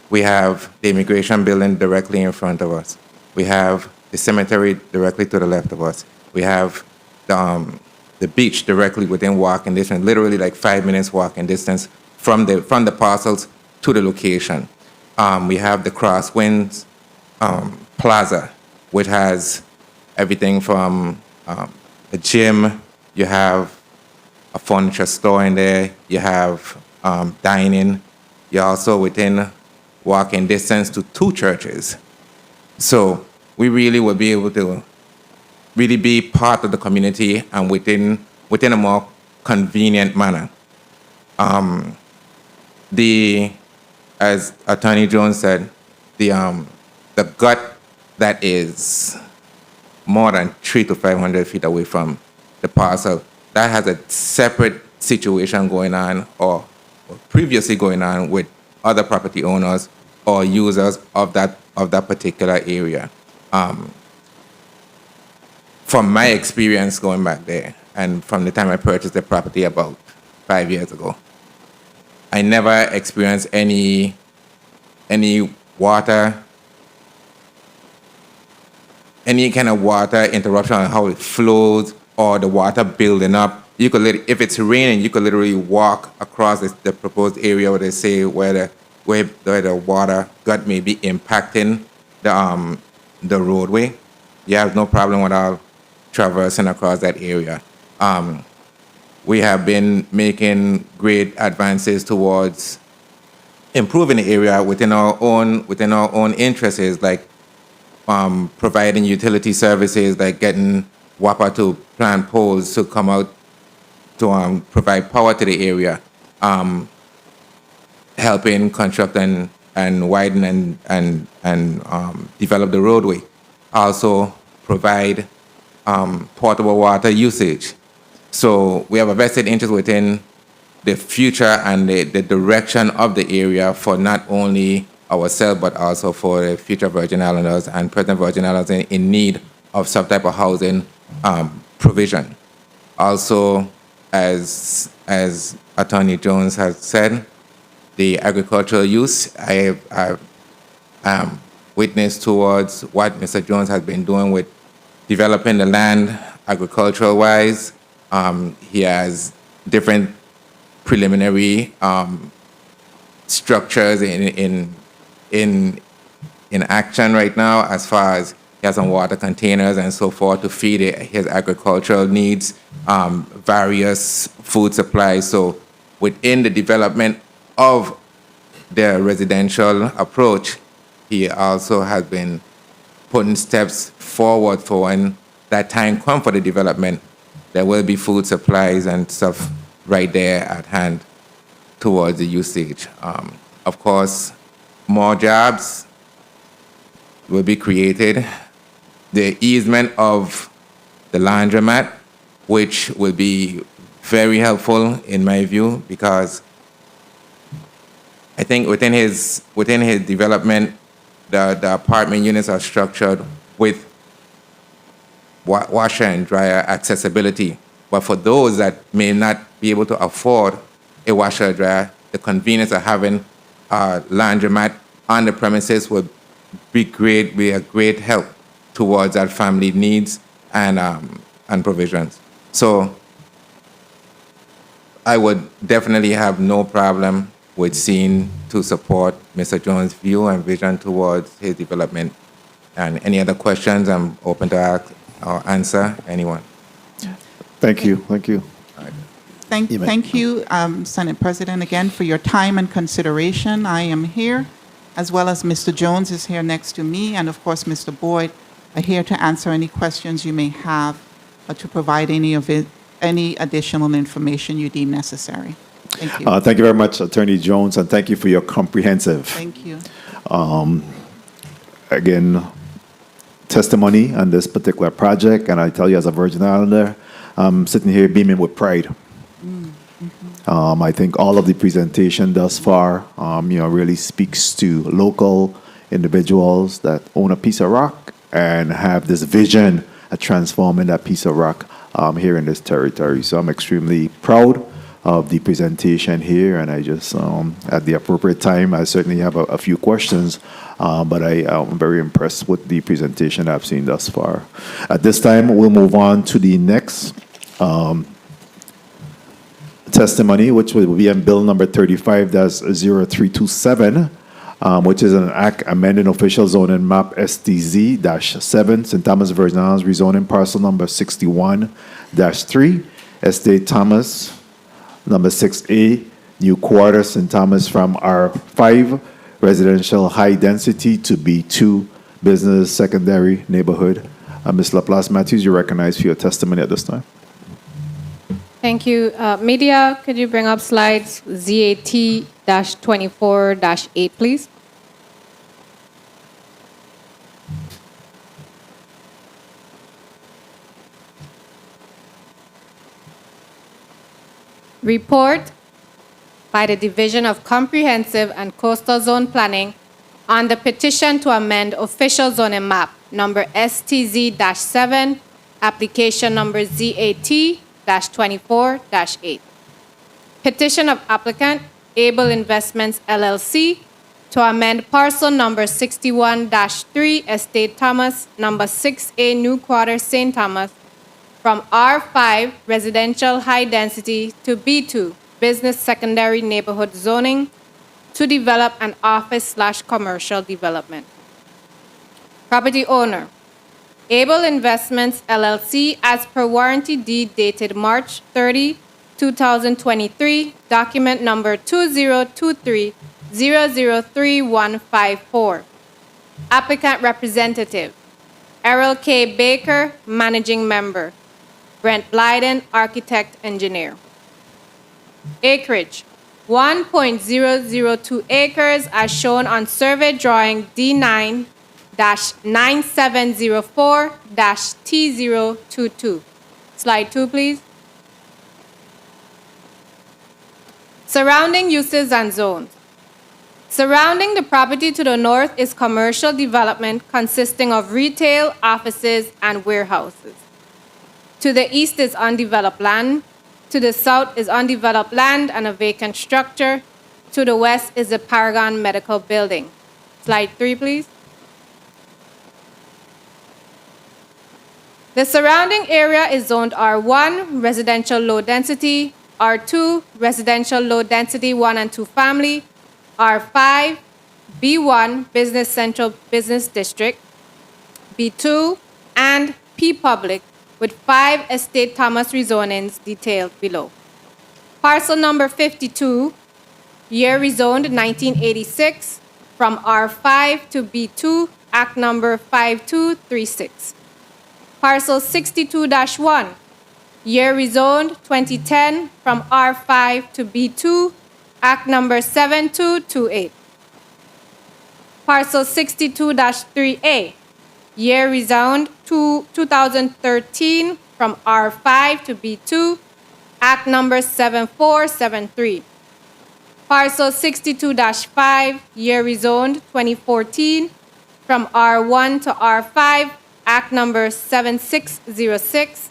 We have the immigration building directly in front of us. We have the cemetery directly to the left of us. We have the beach directly within walking distance, literally like 5 minutes walking distance from the parcels to the location. We have the Crosswinds Plaza, which has everything from a gym, you have a furniture store in there, you have dining, you're also within walking distance to 2 churches. So we really will be able to really be part of the community and within a more convenient manner. As Attorney Jones said, the gut that is more than 300 to 500 feet away from the parcel, that has a separate situation going on or previously going on with other property owners or users of that particular area. From my experience going back there, and from the time I purchased the property about 5 years ago, I never experienced any water, any kind of water interruption on how it flows or the water building up. You could if it's raining, you could literally walk across the proposed area where they say where the water gut may be impacting the roadway. You have no problem with all traversing across that area. We have been making great advances towards improving the area within our own interests, like providing utility services, like getting WAPA to plant poles to come out to provide power to the area, helping construct and widen and develop the roadway. Also provide portable water usage. So we have a vested interest within the future and the direction of the area for not only ourselves, but also for the future Virgin Islanders and present Virgin Islanders in need of some type of housing provision. Also, as Attorney Jones has said, the agricultural use, I have witness towards what Mr. Jones has been doing with developing the land agricultural-wise. He has different preliminary structures in action right now, as far as he has some water containers and so forth to feed his agricultural needs, various food supplies. So within the development of the residential approach, he also has been putting steps forward for when that time comes for the development. There will be food supplies and stuff right there at hand towards the usage. Of course, more jobs will be created. The easement of the laundromat, which will be very helpful in my view, because I think within his development, the apartment units are structured with washer and dryer accessibility. But for those that may not be able to afford a washer or dryer, the convenience of having a laundromat on the premises would be a great help towards that family needs and provisions. So I would definitely have no problem with seeing to support Mr. Jones' view and vision towards his development. And any other questions, I'm open to ask or answer anyone. Thank you. Thank you. Thank you, Senate President, again for your time and consideration. I am here, as well as Mr. Jones is here next to me, and of course Mr. Boyd are here to answer any questions you may have or to provide any additional information you deem necessary. Thank you. Thank you very much, Attorney Jones, and thank you for your comprehensive, Thank you. again, testimony on this particular project. And I tell you, as a Virgin Islander, I'm sitting here beaming with pride. I think all of the presentation thus far, really speaks to local individuals that own a piece of rock and have this vision of transforming that piece of rock here in this territory. So I'm extremely proud of the presentation here, and I just, at the appropriate time, I certainly have a few questions, but I am very impressed with the presentation I've seen thus far. At this time, we'll move on to the next testimony, which will be on Bill number 35-0327, which is an act amending official zoning map STZ-7, St. Thomas Virgin Islands, rezoning parcel number 61-3, Estate Thomas, number 6A, New Quarter, St. Thomas, from R5, residential high density, to B2, business secondary neighborhood. Ms. Laplace Matthews, you're recognized for your testimony at this time. Thank you. Media, could you bring up slides ZAT-24-8, please? Report by the Division of Comprehensive and Coastal Zone Planning on the petition to amend official zoning map number STZ-7, application number ZAT-24-8. Petition of applicant, Able Investments LLC, to amend parcel number 61-3, Estate Thomas, number 6A, New Quarter, St. Thomas, from R5, residential high density, to B2, business secondary neighborhood zoning, to develop an office/commercial development. Property owner, Able Investments LLC, as per warranty deed dated March 30, 2023, document number 2023-003154. Applicant representative, Errol K. Baker, managing member. Brent Blyden, architect engineer. Acreage, 1.002 acres as shown on survey drawing D9-9704-T022. Slide 2, please. Surrounding uses and zones. Surrounding the property to the north is commercial development consisting of retail, offices, and warehouses. To the east is undeveloped land. To the south is undeveloped land and a vacant structure. To the west is the Paragon Medical Building. Slide 3, please. The surrounding area is zoned R1, residential low density, R2, residential low density 1 and 2 family, R5, B1, business central business district, B2, and P public, with 5 Estate Thomas rezonings detailed below. Parcel number 52, year rezoned 1986, from R5 to B2, Act number 5236. Parcel 62-1, year rezoned 2010, from R5 to B2, Act number 7228. Parcel 62-3A, year rezoned to 2013 from R5 to B2, Act number 7473. Parcel 62-5, year rezoned 2014, from R1 to R5, Act number 7606.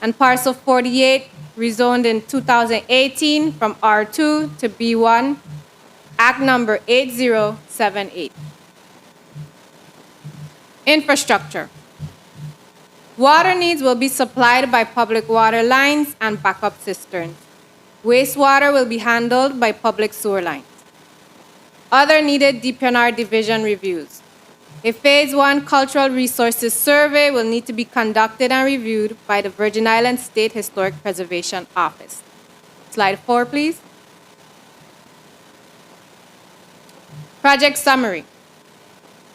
And parcel 48, rezoned in 2018 from R2 to B1, Act number 8078. Infrastructure. Water needs will be supplied by public water lines and backup cisterns. Wastewater will be handled by public sewer lines. Other needed DPNR division reviews. A Phase 1 Cultural Resources Survey will need to be conducted and reviewed by the Virgin Islands State Historic Preservation Office. Slide 4, please. Project summary.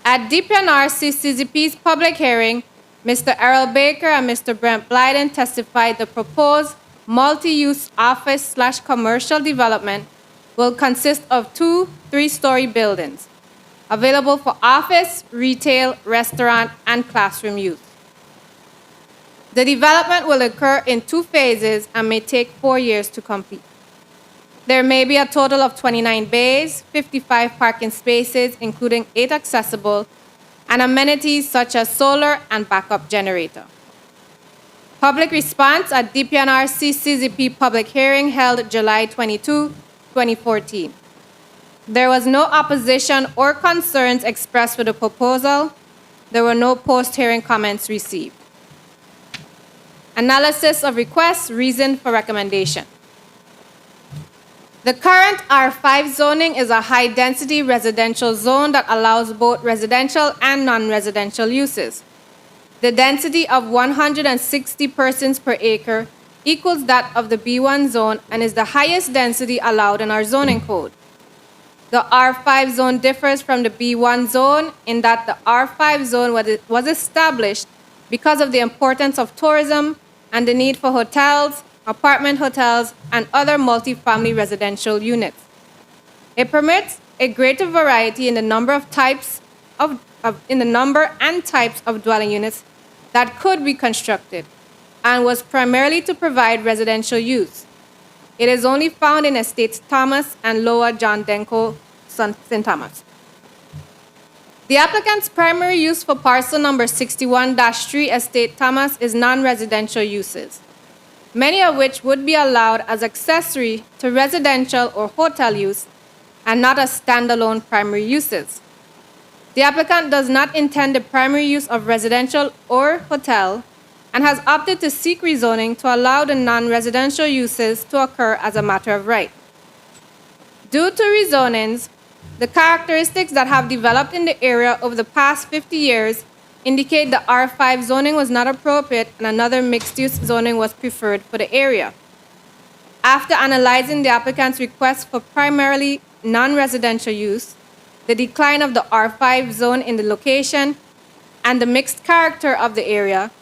At DPNR CCZP's public hearing, Mr. Errol Baker and Mr. Brent Blyden testified the proposed multi-use office/commercial development will consist of 2 3-story buildings, available for office, retail, restaurant, and classroom use. The development will occur in 2 phases and may take 4 years to complete. There may be a total of 29 bays, 55 parking spaces, including 8 accessible, and amenities such as solar and backup generator. Public response at DPNR CCZP public hearing held July 22, 2014. There was no opposition or concerns expressed with the proposal. There were no post-hearing comments received. Analysis of requests, reason for recommendation. The current R5 zoning is a high-density residential zone that allows both residential and non-residential uses. The density of 160 persons per acre equals that of the B1 zone and is the highest density allowed in our zoning code. The R5 zone differs from the B1 zone in that the R5 zone was established because of the importance of tourism and the need for hotels, apartment hotels, and other multi-family residential units. It permits a greater variety in the number of types in the number and types of dwelling units that could be constructed, and was primarily to provide residential use. It is only found in Estates Thomas and Lower John Denko, St. Thomas. The applicant's primary use for parcel number 61-3 Estate Thomas is non-residential uses, many of which would be allowed as accessory to residential or hotel use and not as standalone primary uses. The applicant does not intend the primary use of residential or hotel and has opted to seek rezoning to allow the non-residential uses to occur as a matter of right. Due to rezonings, the characteristics that have developed in the area over the past 50 years indicate the R5 zoning was not appropriate and another mixed-use zoning was preferred for the area. After analyzing the applicant's request for primarily non-residential use, the decline of the R5 zone in the location, and the mixed character of the area,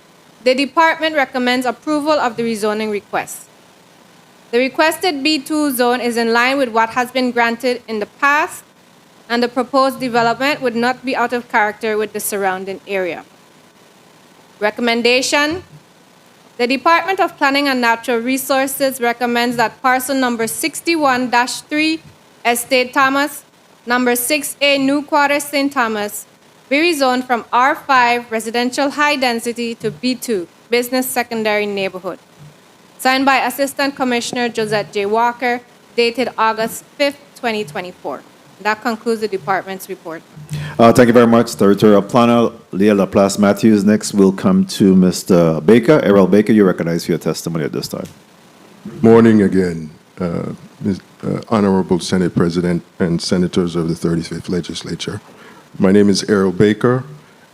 the department recommends approval of the rezoning request. The requested B2 zone is in line with what has been granted in the past, and the proposed development would not be out of character with the surrounding area. Recommendation: the Department of Planning and Natural Resources recommends that parcel number 61-3 Estate Thomas, number 6A New Quarter St. Thomas, be rezoned from R5 Residential High Density to B2 Business Secondary Neighborhood. Signed by Assistant Commissioner Josette J. Walker, dated August 5th, 2024. That concludes the department's report. Thank you very much, Territorial Planner Leah Laplace Matthews. Next, we'll come to Mr. Baker. Errol Baker, you recognize for your testimony at this time. Morning again, Honorable Senate President and Senators of the 35th Legislature. My name is Errol Baker.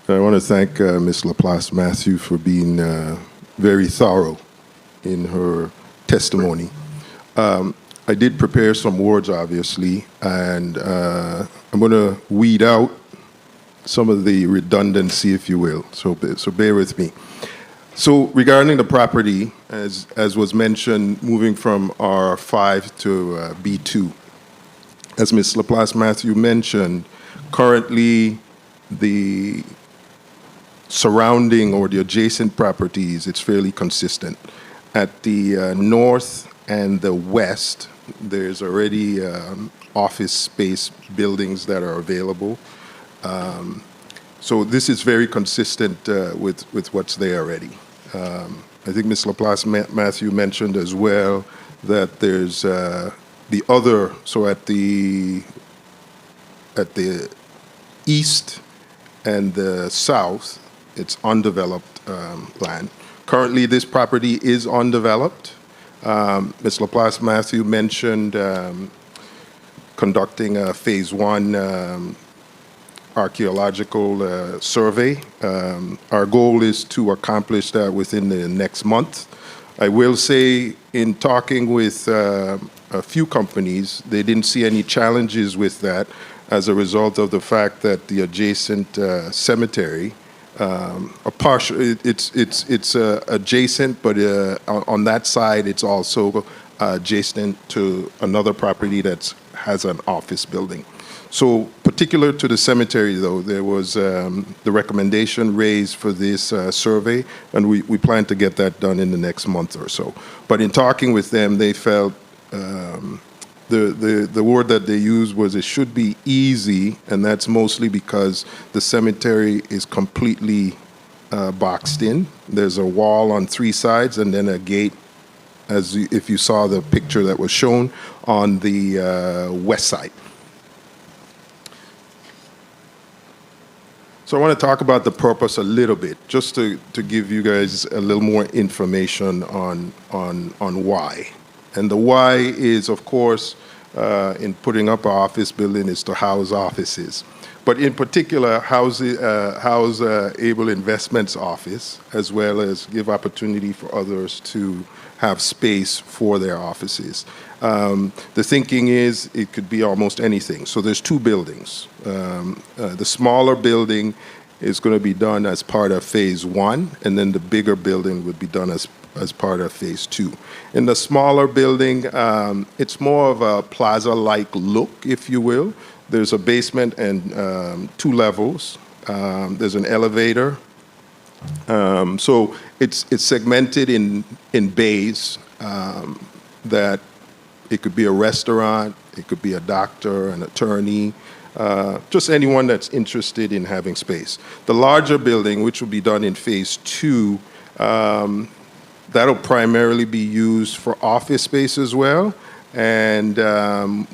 I want to thank Ms. Laplace Matthews for being very thorough in her testimony. I did prepare some words, obviously, and I'm going to weed out some of the redundancy, if you will, so bear with me. So regarding the property, as was mentioned, moving from R5 to B2, as Ms. Laplace Matthews mentioned, currently the surrounding or the adjacent properties, it's fairly consistent. At the north and the west, there's already office space buildings that are available. So this is very consistent with what's there already. I think Ms. Laplace Matthew mentioned as well that there's the other, so at the east and the south, it's undeveloped land. Currently, this property is undeveloped. Ms. Laplace Matthew mentioned conducting a phase 1 archaeological survey. Our goal is to accomplish that within the next month. I will say, in talking with a few companies, they didn't see any challenges with that as a result of the fact that the adjacent cemetery, it's adjacent, but on that side, it's also adjacent to another property that has an office building. So particular to the cemetery, though, there was the recommendation raised for this survey, and we plan to get that done in the next month or so. But in talking with them, they felt the word that they used was it should be easy, and that's mostly because the cemetery is completely boxed in. There's a wall on 3 sides and then a gate, if you saw the picture that was shown, on the west side. So I want to talk about the purpose a little bit, just to give you guys a little more information on why. And the why is, of course, in putting up an office building is to house offices. But in particular, house Able Investments Office, as well as give opportunity for others to have space for their offices. The thinking is it could be almost anything. So there's 2 buildings. The smaller building is going to be done as part of phase 1, and then the bigger building would be done as part of phase 2. In the smaller building, it's more of a plaza-like look, if you will. There's a basement and 2 levels. There's an elevator. So it's segmented in bays that it could be a restaurant, it could be a doctor, an attorney, just anyone that's interested in having space. The larger building, which will be done in phase 2, that'll primarily be used for office space as well. And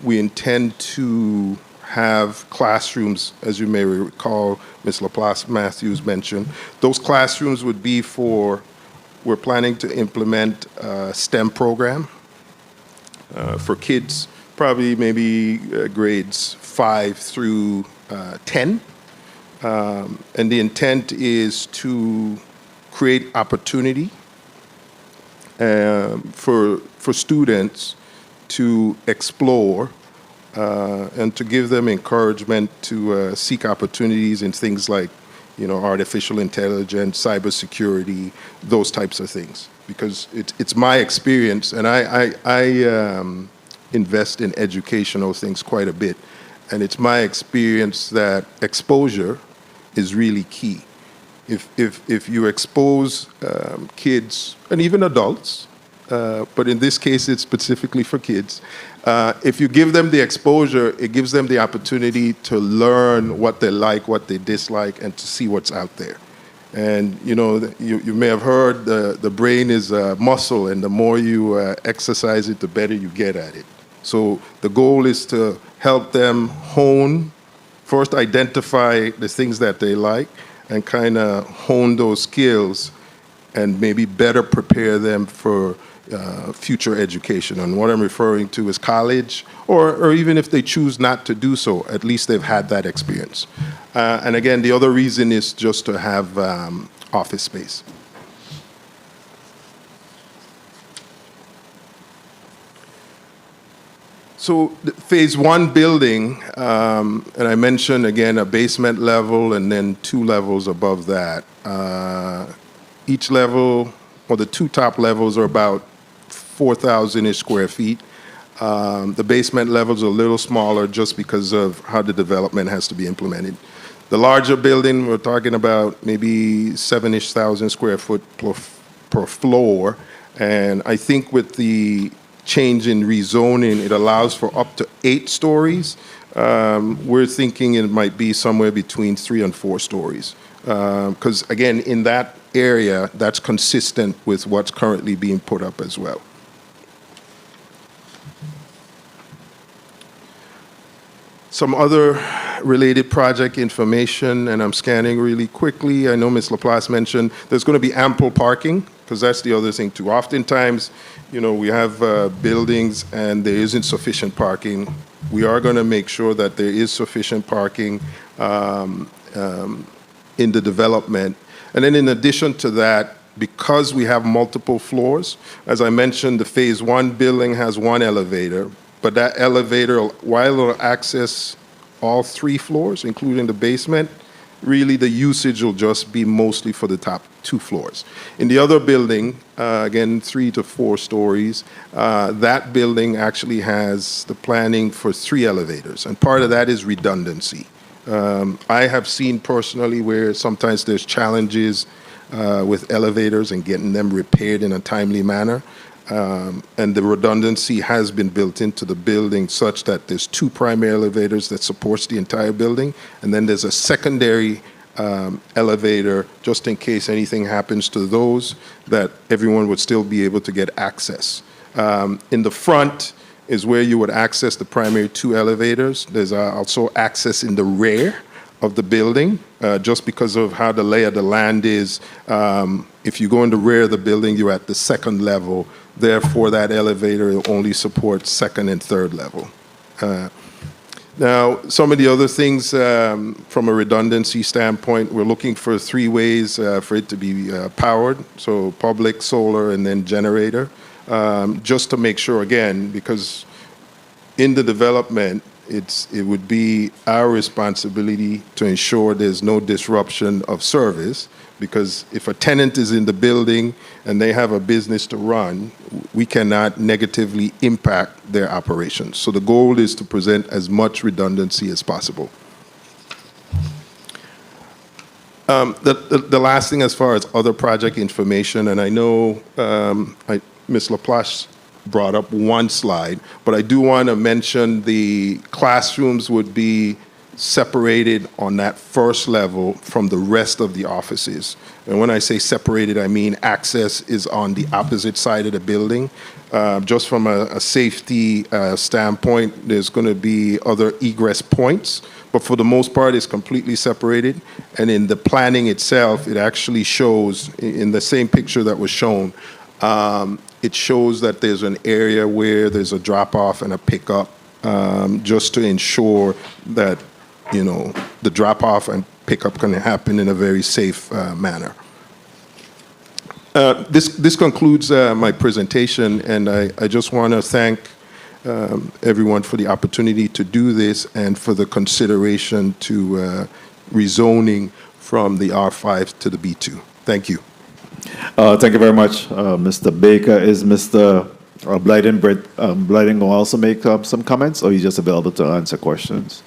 we intend to have classrooms, as you may recall, Ms. Laplace Matthews mentioned. Those classrooms would be we're planning to implement a STEM program for kids, probably maybe grades 5 through 10. And the intent is to create opportunity for students to explore and to give them encouragement to seek opportunities in things like, artificial intelligence, cybersecurity, those types of things. Because it's my experience, and I invest in educational things quite a bit, and it's my experience that exposure is really key. If you expose kids and even adults, but in this case it's specifically for kids, if you give them the exposure, it gives them the opportunity to learn what they like, what they dislike, and to see what's out there. And you may have heard the brain is a muscle, and the more you exercise it, the better you get at it. So the goal is to help them first identify the things that they like, and kind of hone those skills and maybe better prepare them for future education. And what I'm referring to is college, or even if they choose not to do so, at least they've had that experience. And again, the other reason is just to have office space. So the phase 1 building, and I mentioned again a basement level and then 2 levels above that. Each level, or the 2 top levels, are about 4,000-ish square feet. The basement level's a little smaller just because of how the development has to be implemented. The larger building, we're talking about maybe 7-ish thousand square foot per floor. And I think with the change in rezoning, it allows for up to 8 stories. We're thinking it might be somewhere between 3 and 4 stories. Because again, in that area, that's consistent with what's currently being put up as well. Some other related project information, and I'm scanning really quickly. I know Ms. Laplace mentioned there's going to be ample parking, because that's the other thing too. Oftentimes, you know, we have buildings and there isn't sufficient parking. We are going to make sure that there is sufficient parking in the development. And then in addition to that, because we have multiple floors, as I mentioned, the phase 1 building has 1 elevator, but that elevator, while it'll access all 3 floors, including the basement, really the usage will just be mostly for the top 2 floors. In the other building, again, 3 to 4 stories, that building actually has the planning for 3 elevators, and part of that is redundancy. I have seen personally where sometimes there's challenges with elevators and getting them repaired in a timely manner. And the redundancy has been built into the building such that there's 2 primary elevators that supports the entire building, and then there's a secondary elevator just in case anything happens to those, that everyone would still be able to get access. In the front is where you would access the primary 2 elevators. There's also access in the rear of the building, just because of how the lay of the land is. If you go in the rear of the building, you're at the 2nd level. Therefore, that elevator only supports 2nd and 3rd level. Now, some of the other things from a redundancy standpoint, we're looking for 3 ways for it to be powered. So public, solar, and then generator. Just to make sure, again, because in the development, it would be our responsibility to ensure there's no disruption of service, because if a tenant is in the building and they have a business to run, we cannot negatively impact their operations. So the goal is to present as much redundancy as possible. The last thing as far as other project information, and I know Ms. Laplace brought up 1 slide, but I do want to mention the classrooms would be separated on that 1st level from the rest of the offices. And when I say separated, I mean access is on the opposite side of the building. Just from a safety standpoint, there's going to be other egress points, but for the most part, it's completely separated. And in the planning itself, it actually shows, in the same picture that was shown, it shows that there's an area where there's a drop-off and a pickup, just to ensure that, you know, the drop-off and pickup can happen in a very safe manner. This concludes my presentation, and I just want to thank everyone for the opportunity to do this and for the consideration to rezoning from the R5 to the B2. Thank you. Thank you very much, Mr. Baker. Is Mr. Blyden going to also make some comments, or are you just available to answer questions?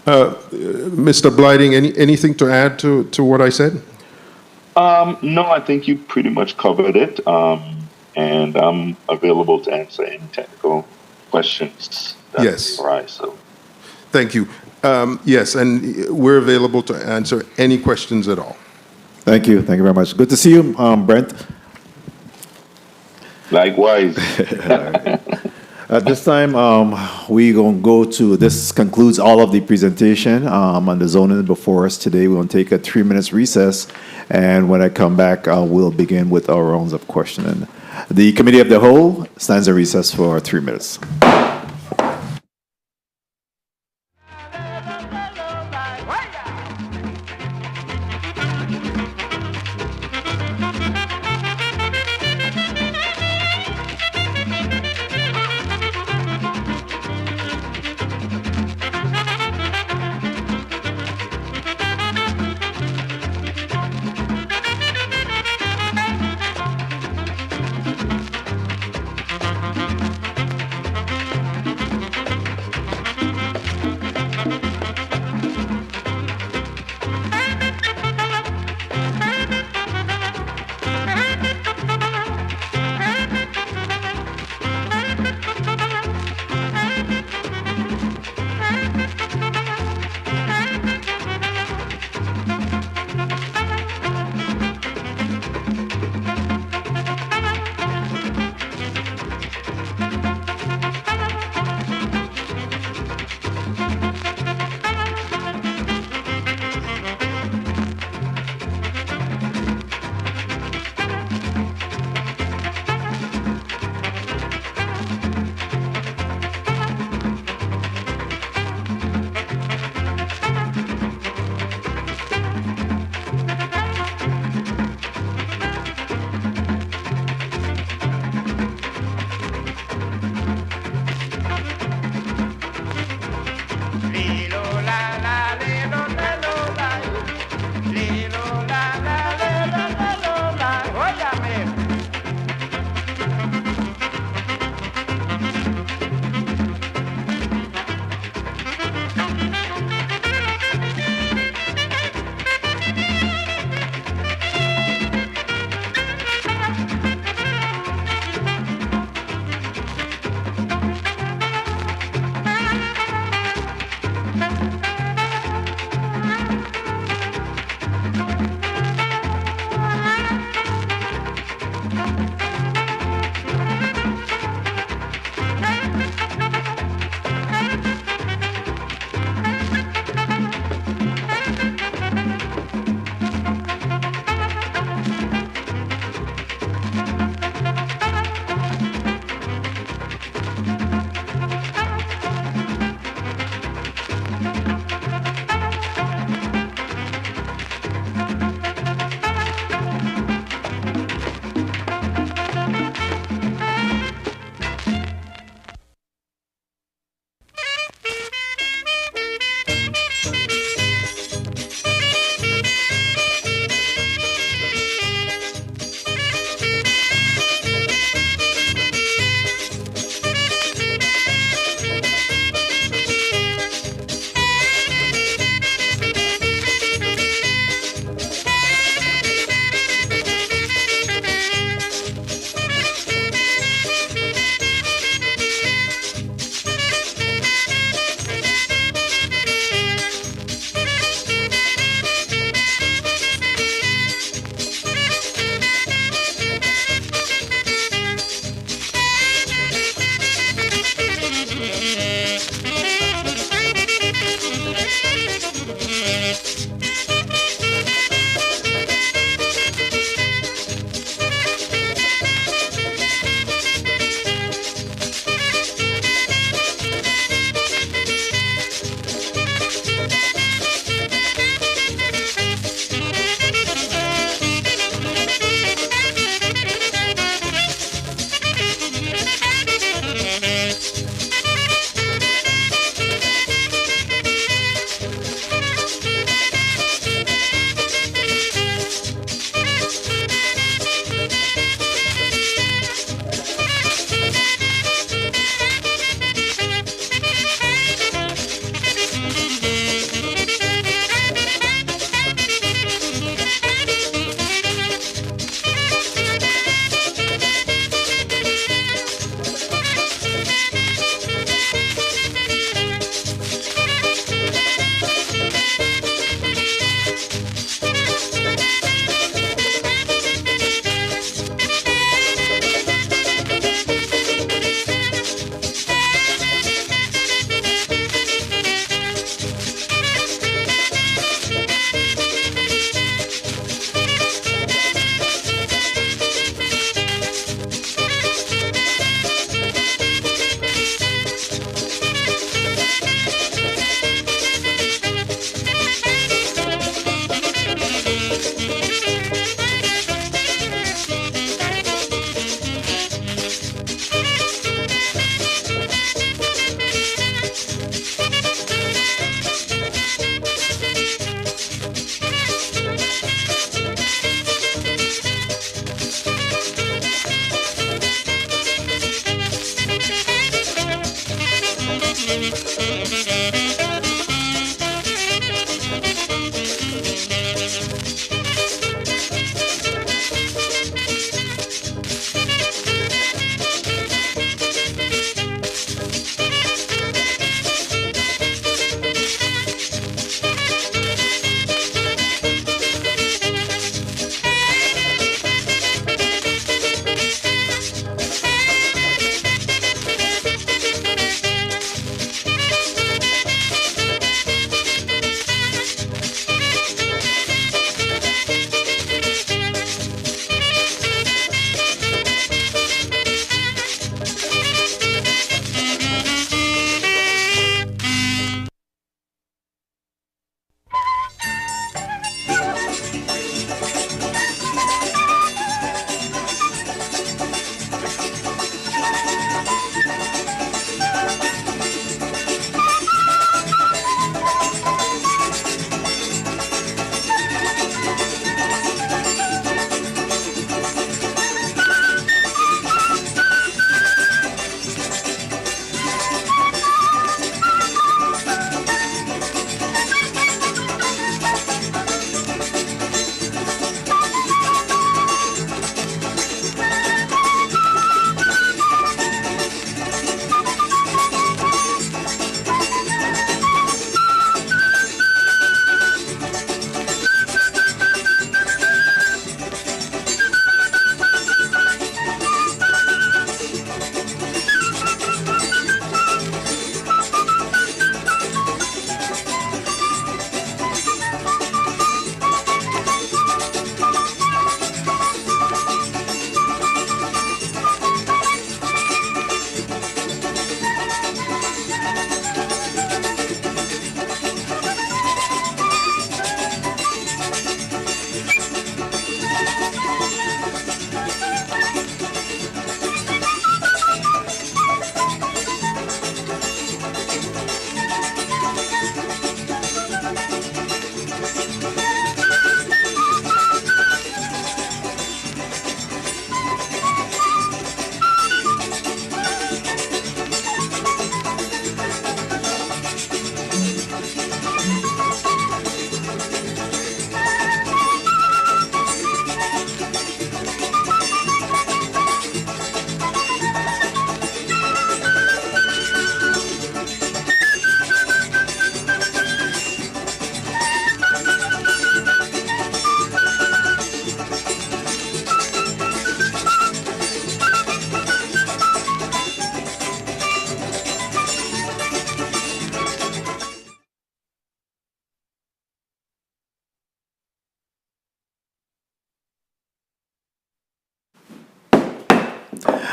Mr. Blyden, anything to add to what I said? No, I think you pretty much covered it, and I'm available to answer any technical questions that Yes. arise. So, Thank you. Yes, and we're available to answer any questions at all. Thank you. Thank you very much. Good to see you, Brent. likewise. At this time, we're going to go to, this concludes all of the presentation on the zoning before us today. We're going to take a 3-minute recess, and when I come back, we'll begin with our rounds of questioning. The Committee of the Whole stands at recess for 3 minutes.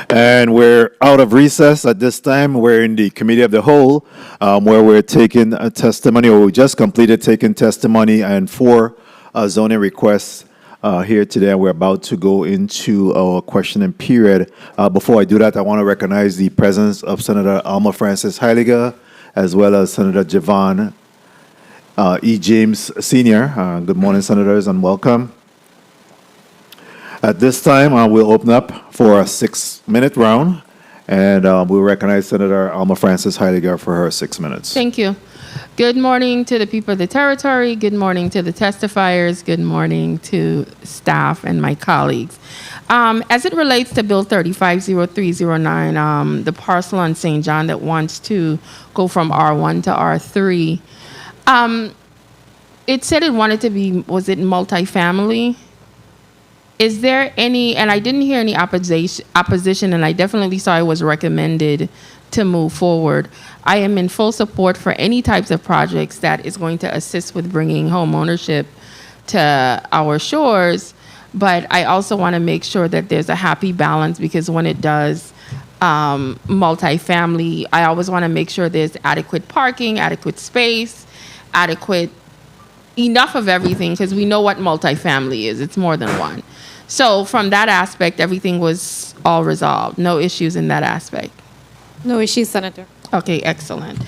And we're out of recess at this time. We're in the Committee of the Whole, where we're taking a testimony, or we just completed taking testimony and 4 zoning requests here today. We're about to go into our questioning period. Before I do that, I want to recognize the presence of Senator Alma Francis Heiliger, as well as Senator Javon E. James Sr. Good morning, Senators, and welcome. At this time, we'll open up for a 6-minute round, and we'll recognize Senator Alma Francis Heiliger for her 6 minutes. Thank you. Good morning to the people of the territory. Good morning to the testifiers. Good morning to staff and my colleagues. As it relates to Bill 350309, the parcel on St. John that wants to go from R1 to R3, it said it wanted to be, was it multifamily? Is there any, and I didn't hear any opposition, and I definitely saw it was recommended to move forward. I am in full support for any types of projects that is going to assist with bringing home ownership to our shores, but I also want to make sure that there's a happy balance, because when it does multifamily, I always want to make sure there's adequate parking, adequate space, adequate, enough of everything, because we know what multifamily is. It's more than one. So from that aspect, everything was all resolved. No issues in that aspect. No issues, Senator. Okay, excellent.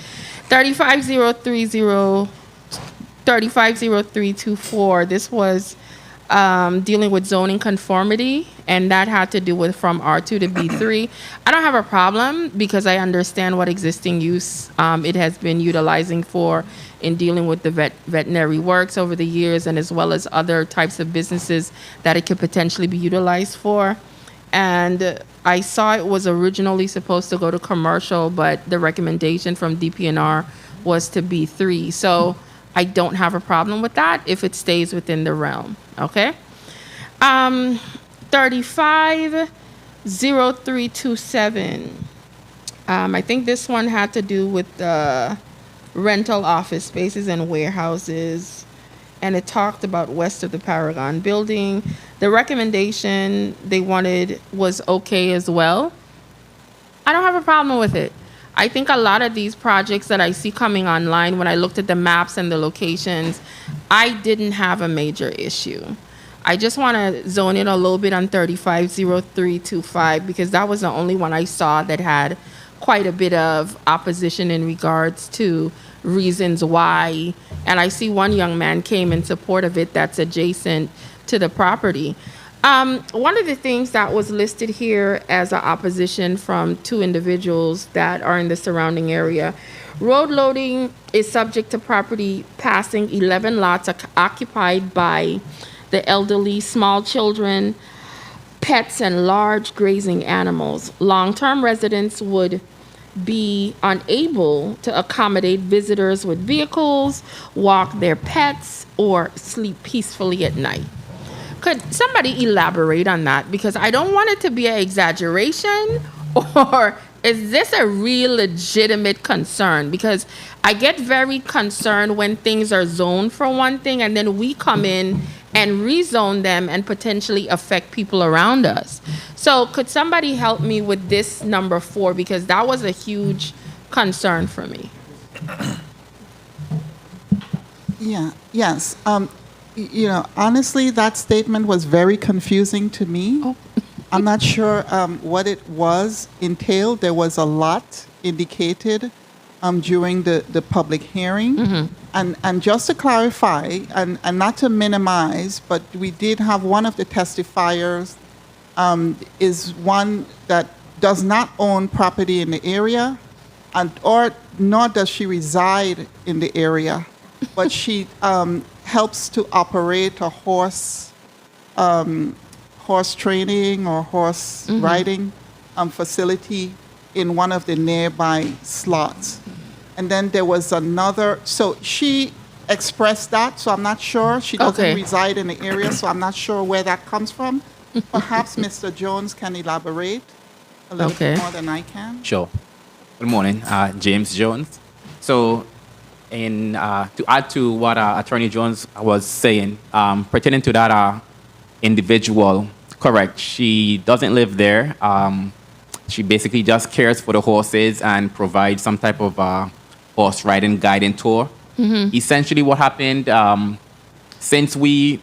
350324, this was dealing with zoning conformity, and that had to do with from R2 to B3. I don't have a problem, because I understand what existing use it has been utilizing for in dealing with the veterinary works over the years, and as well as other types of businesses that it could potentially be utilized for. And I saw it was originally supposed to go to commercial, but the recommendation from DPNR was to B3. So I don't have a problem with that if it stays within the realm, okay? 350327. I think this one had to do with the rental office spaces and warehouses, and it talked about west of the Paragon building. The recommendation they wanted was okay as well. I don't have a problem with it. I think a lot of these projects that I see coming online, when I looked at the maps and the locations, I didn't have a major issue. I just want to zone in a little bit on 350325, because that was the only one I saw that had quite a bit of opposition in regards to reasons why. And I see one young man came in support of it that's adjacent to the property. One of the things that was listed here as an opposition from 2 individuals that are in the surrounding area, road loading is subject to property passing 11 lots occupied by the elderly, small children, pets, and large grazing animals. Long-term residents would be unable to accommodate visitors with vehicles, walk their pets, or sleep peacefully at night. Could somebody elaborate on that? Because I don't want it to be an exaggeration, or is this a real legitimate concern? Because I get very concerned when things are zoned for one thing and then we come in and rezone them and potentially affect people around us. So could somebody help me with this number 4, because that was a huge concern for me. Yes. Honestly, that statement was very confusing to me. Oh. I'm not sure what it was entailed. There was a lot indicated during the public hearing. Mm-hmm. And just to clarify, and not to minimize, but we did have one of the testifiers is one that does not own property in the area, nor does she reside in the area, but she helps to operate a horse training or horse riding facility in one of the nearby slots. And then there was another, so she expressed that, so I'm not sure. She doesn't reside in the area, so I'm not sure where that comes from. Perhaps Mr. Jones can elaborate a little bit more than I can. Sure. Good morning, James Jones. So, to add to what Attorney Jones was saying, pertaining to that individual, correct, she doesn't live there. She basically just cares for the horses and provides some type of horse riding guiding tour. Essentially, what happened since we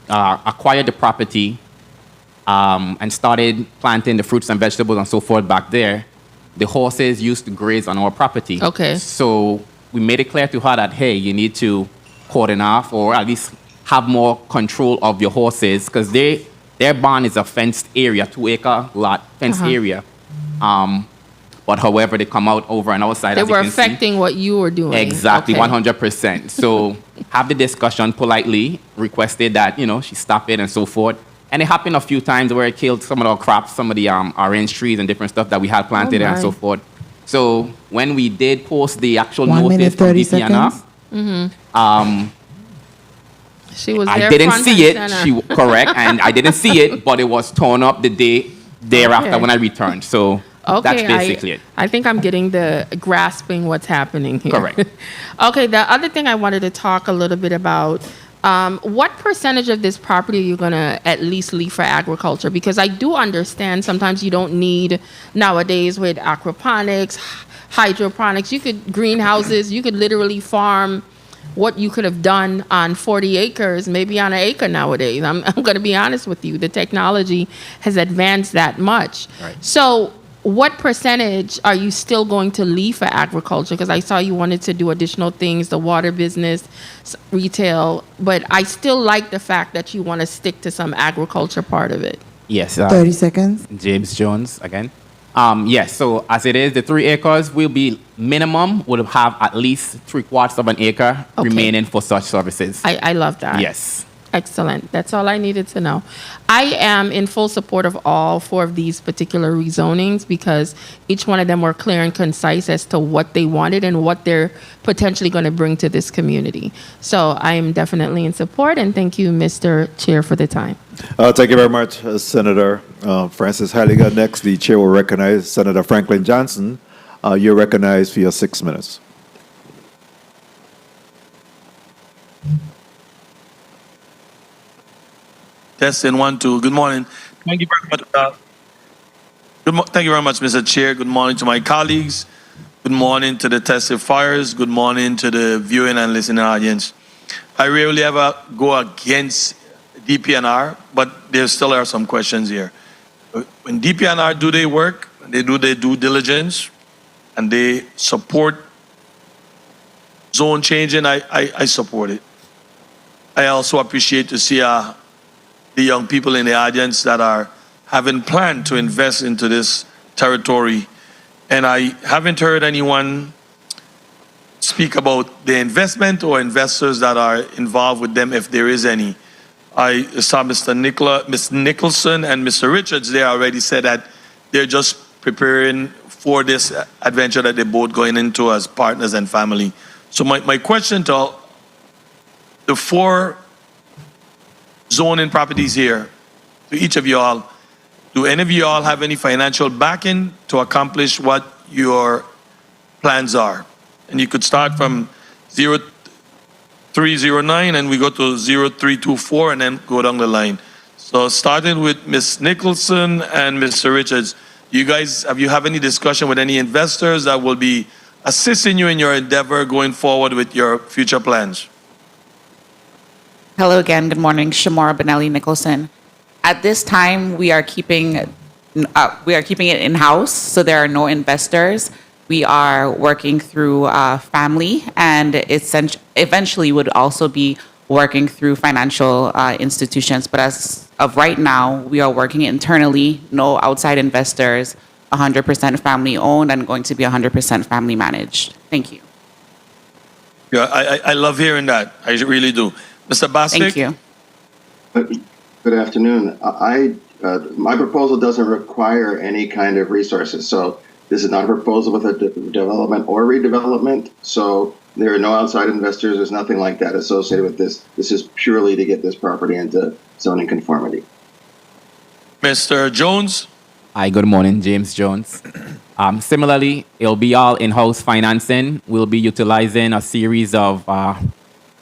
acquired the property and started planting the fruits and vegetables and so forth back there, the horses used to graze on our property. Okay. So we made it clear to her that, hey, you need to cordon off or at least have more control of your horses because their barn is a fenced area, 2-acre lot, fenced area. But however, they come out over on our side. They as you were can see. affecting what you were doing. Exactly, Okay. 100%. So have the discussion politely, requested that, she stop it and so forth. And it happened a few times where it killed some of our crops, some of the orange trees and different stuff that we had planted and so my. forth. So when we did post the actual 1 notice minute, from 30 DPNR, seconds. She was I there didn't front see it. and center. Correct, and I didn't see it, but it was torn up the day thereafter Okay. when I returned. So that's basically it. I think I'm getting the grasping what's happening here. Correct. Okay, the other thing I wanted to talk a little bit about, what percentage of this property are you going to at least leave for agriculture? Because I do understand sometimes you don't need, nowadays with aquaponics, hydroponics, you could, greenhouses, you could literally farm what you could have done on 40 acres, maybe on an acre nowadays. I'm going to be honest with you. The technology has advanced that much. Right. So what percentage are you still going to leave for agriculture? Because I saw you wanted to do additional things, the water business, retail, but I still like the fact that you want to stick to some agriculture part of it. Yes. 30 seconds. James Jones again. Yes, so as it is, the 3 acres will be minimum, will have at least 3/4 of an acre Okay. remaining for such services. I love that. Yes. Excellent. That's all I needed to know. I am in full support of all 4 of these particular rezonings because each one of them were clear and concise as to what they wanted and what they're potentially going to bring to this community. So I am definitely in support, and thank you, Mr. Chair, for the time. Thank you very much, Senator Francis Heiliger. Next, the chair will recognize Senator Franklin Johnson. You're recognized for your 6 minutes. Testing 1, 2. Good morning. Thank you very much. Thank you very much, Mr. Chair. Good morning to my colleagues. Good morning to the testifiers. Good morning to the viewing and listening audience. I rarely ever go against DPNR, but there still are some questions here. When DPNR do their work, they do their due diligence, and they support zone changing, I support it. I also appreciate to see the young people in the audience that are having planned to invest into this territory. And I haven't heard anyone speak about the investment or investors that are involved with them, if there is any. I saw Ms. Nicholson and Mr. Richards. They already said that they're just preparing for this adventure that they're both going into as partners and family. So my question to the 4 zoning properties here, to each of you all, do any of you all have any financial backing to accomplish what your plans are? And you could start from 0309 and we go to 0324 and then go down the line. So starting with Ms. Nicholson and Mr. Richards, you guys, have you have any discussion with any investors that will be assisting you in your endeavor going forward with your future plans? Hello again. Good morning. Shamora Benelli Nicholson. At this time, we are keeping it in-house, so there are no investors. We are working through family, and eventually would also be working through financial institutions. But as of right now, we are working internally, no outside investors, 100% family owned, and going to be 100% family managed. Thank you. Yeah, I love hearing that. I really do. Mr. Bostic? Thank you. Good afternoon. My proposal doesn't require any kind of resources. So this is not a proposal with a development or redevelopment. So there are no outside investors. There's nothing like that associated with this. This is purely to get this property into zoning conformity. Mr. Jones? Hi, good morning, James Jones. Similarly, it'll be all in-house financing. We'll be utilizing a series of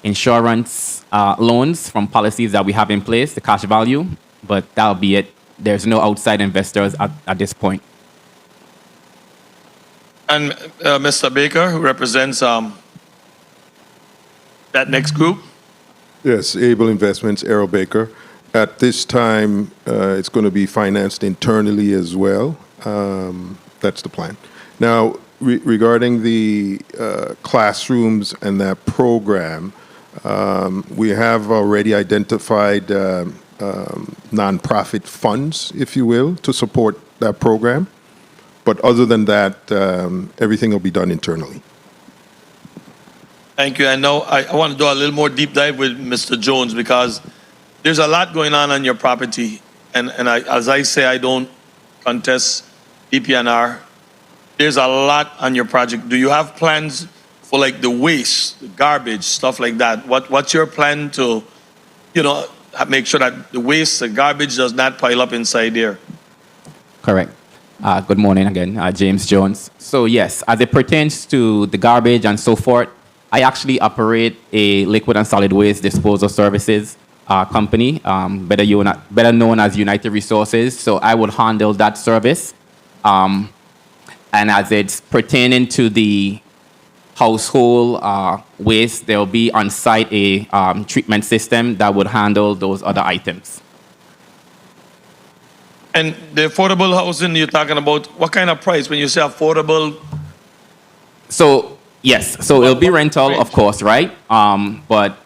insurance loans from policies that we have in place, the cash value, but that'll be it. There's no outside investors at this point. And Mr. Baker, who represents that next group. Yes, Able Investments, Errol Baker. At this time, it's going to be financed internally as well. That's the plan. Now, regarding the classrooms and that program, we have already identified nonprofit funds, if you will, to support that program. But other than that, everything will be done internally. Thank you. And now I want to do a little more deep dive with Mr. Jones because there's a lot going on your property. And as I say, I don't contest DPNR. There's a lot on your project. Do you have plans for like the waste, the garbage, stuff like that? What's your plan to, make sure that the waste, the garbage does not pile up inside there? Correct. Good morning again, James Jones. So yes, as it pertains to the garbage and so forth, I actually operate a liquid and solid waste disposal services company, better known as United Resources. So I would handle that service. And as it's pertaining to the household waste, there will be on site a treatment system that would handle those other items. And the affordable housing you're talking about, what kind of price when you say affordable? So yes, so it'll be rental, of course, right? But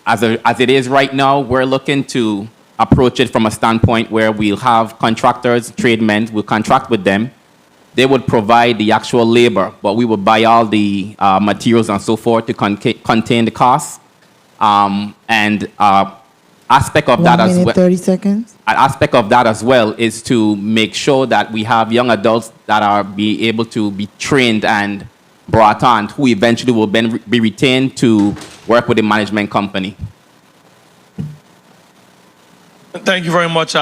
as it is right now, we're looking to approach it from a standpoint where we'll have contractors, tradesmen, we'll contract with them. They would provide the actual labor, but we would buy all the materials and so forth to contain the costs. Aspect of that as well. 30 seconds. An aspect of that as well is to make sure that we have young adults that are be able to be trained and brought on, who eventually will then be retained to work with the management company. Thank you very much.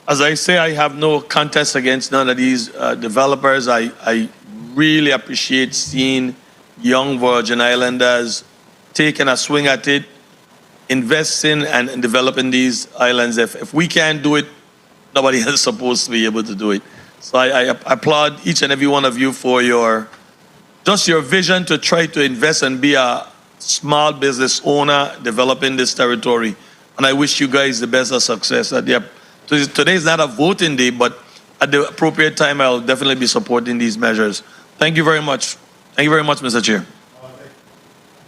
As I say, I have no contest against none of these developers. I really appreciate seeing young Virgin Islanders taking a swing at it, investing and developing these islands. If we can't do it, nobody else is supposed to be able to do it. So I applaud each and every one of you for your vision to try to invest and be a small business owner developing this territory. And I wish you guys the best of success. Today is not a voting day, but at the appropriate time, I'll definitely be supporting these measures. Thank you very much. Thank you very much, Mr. Chair.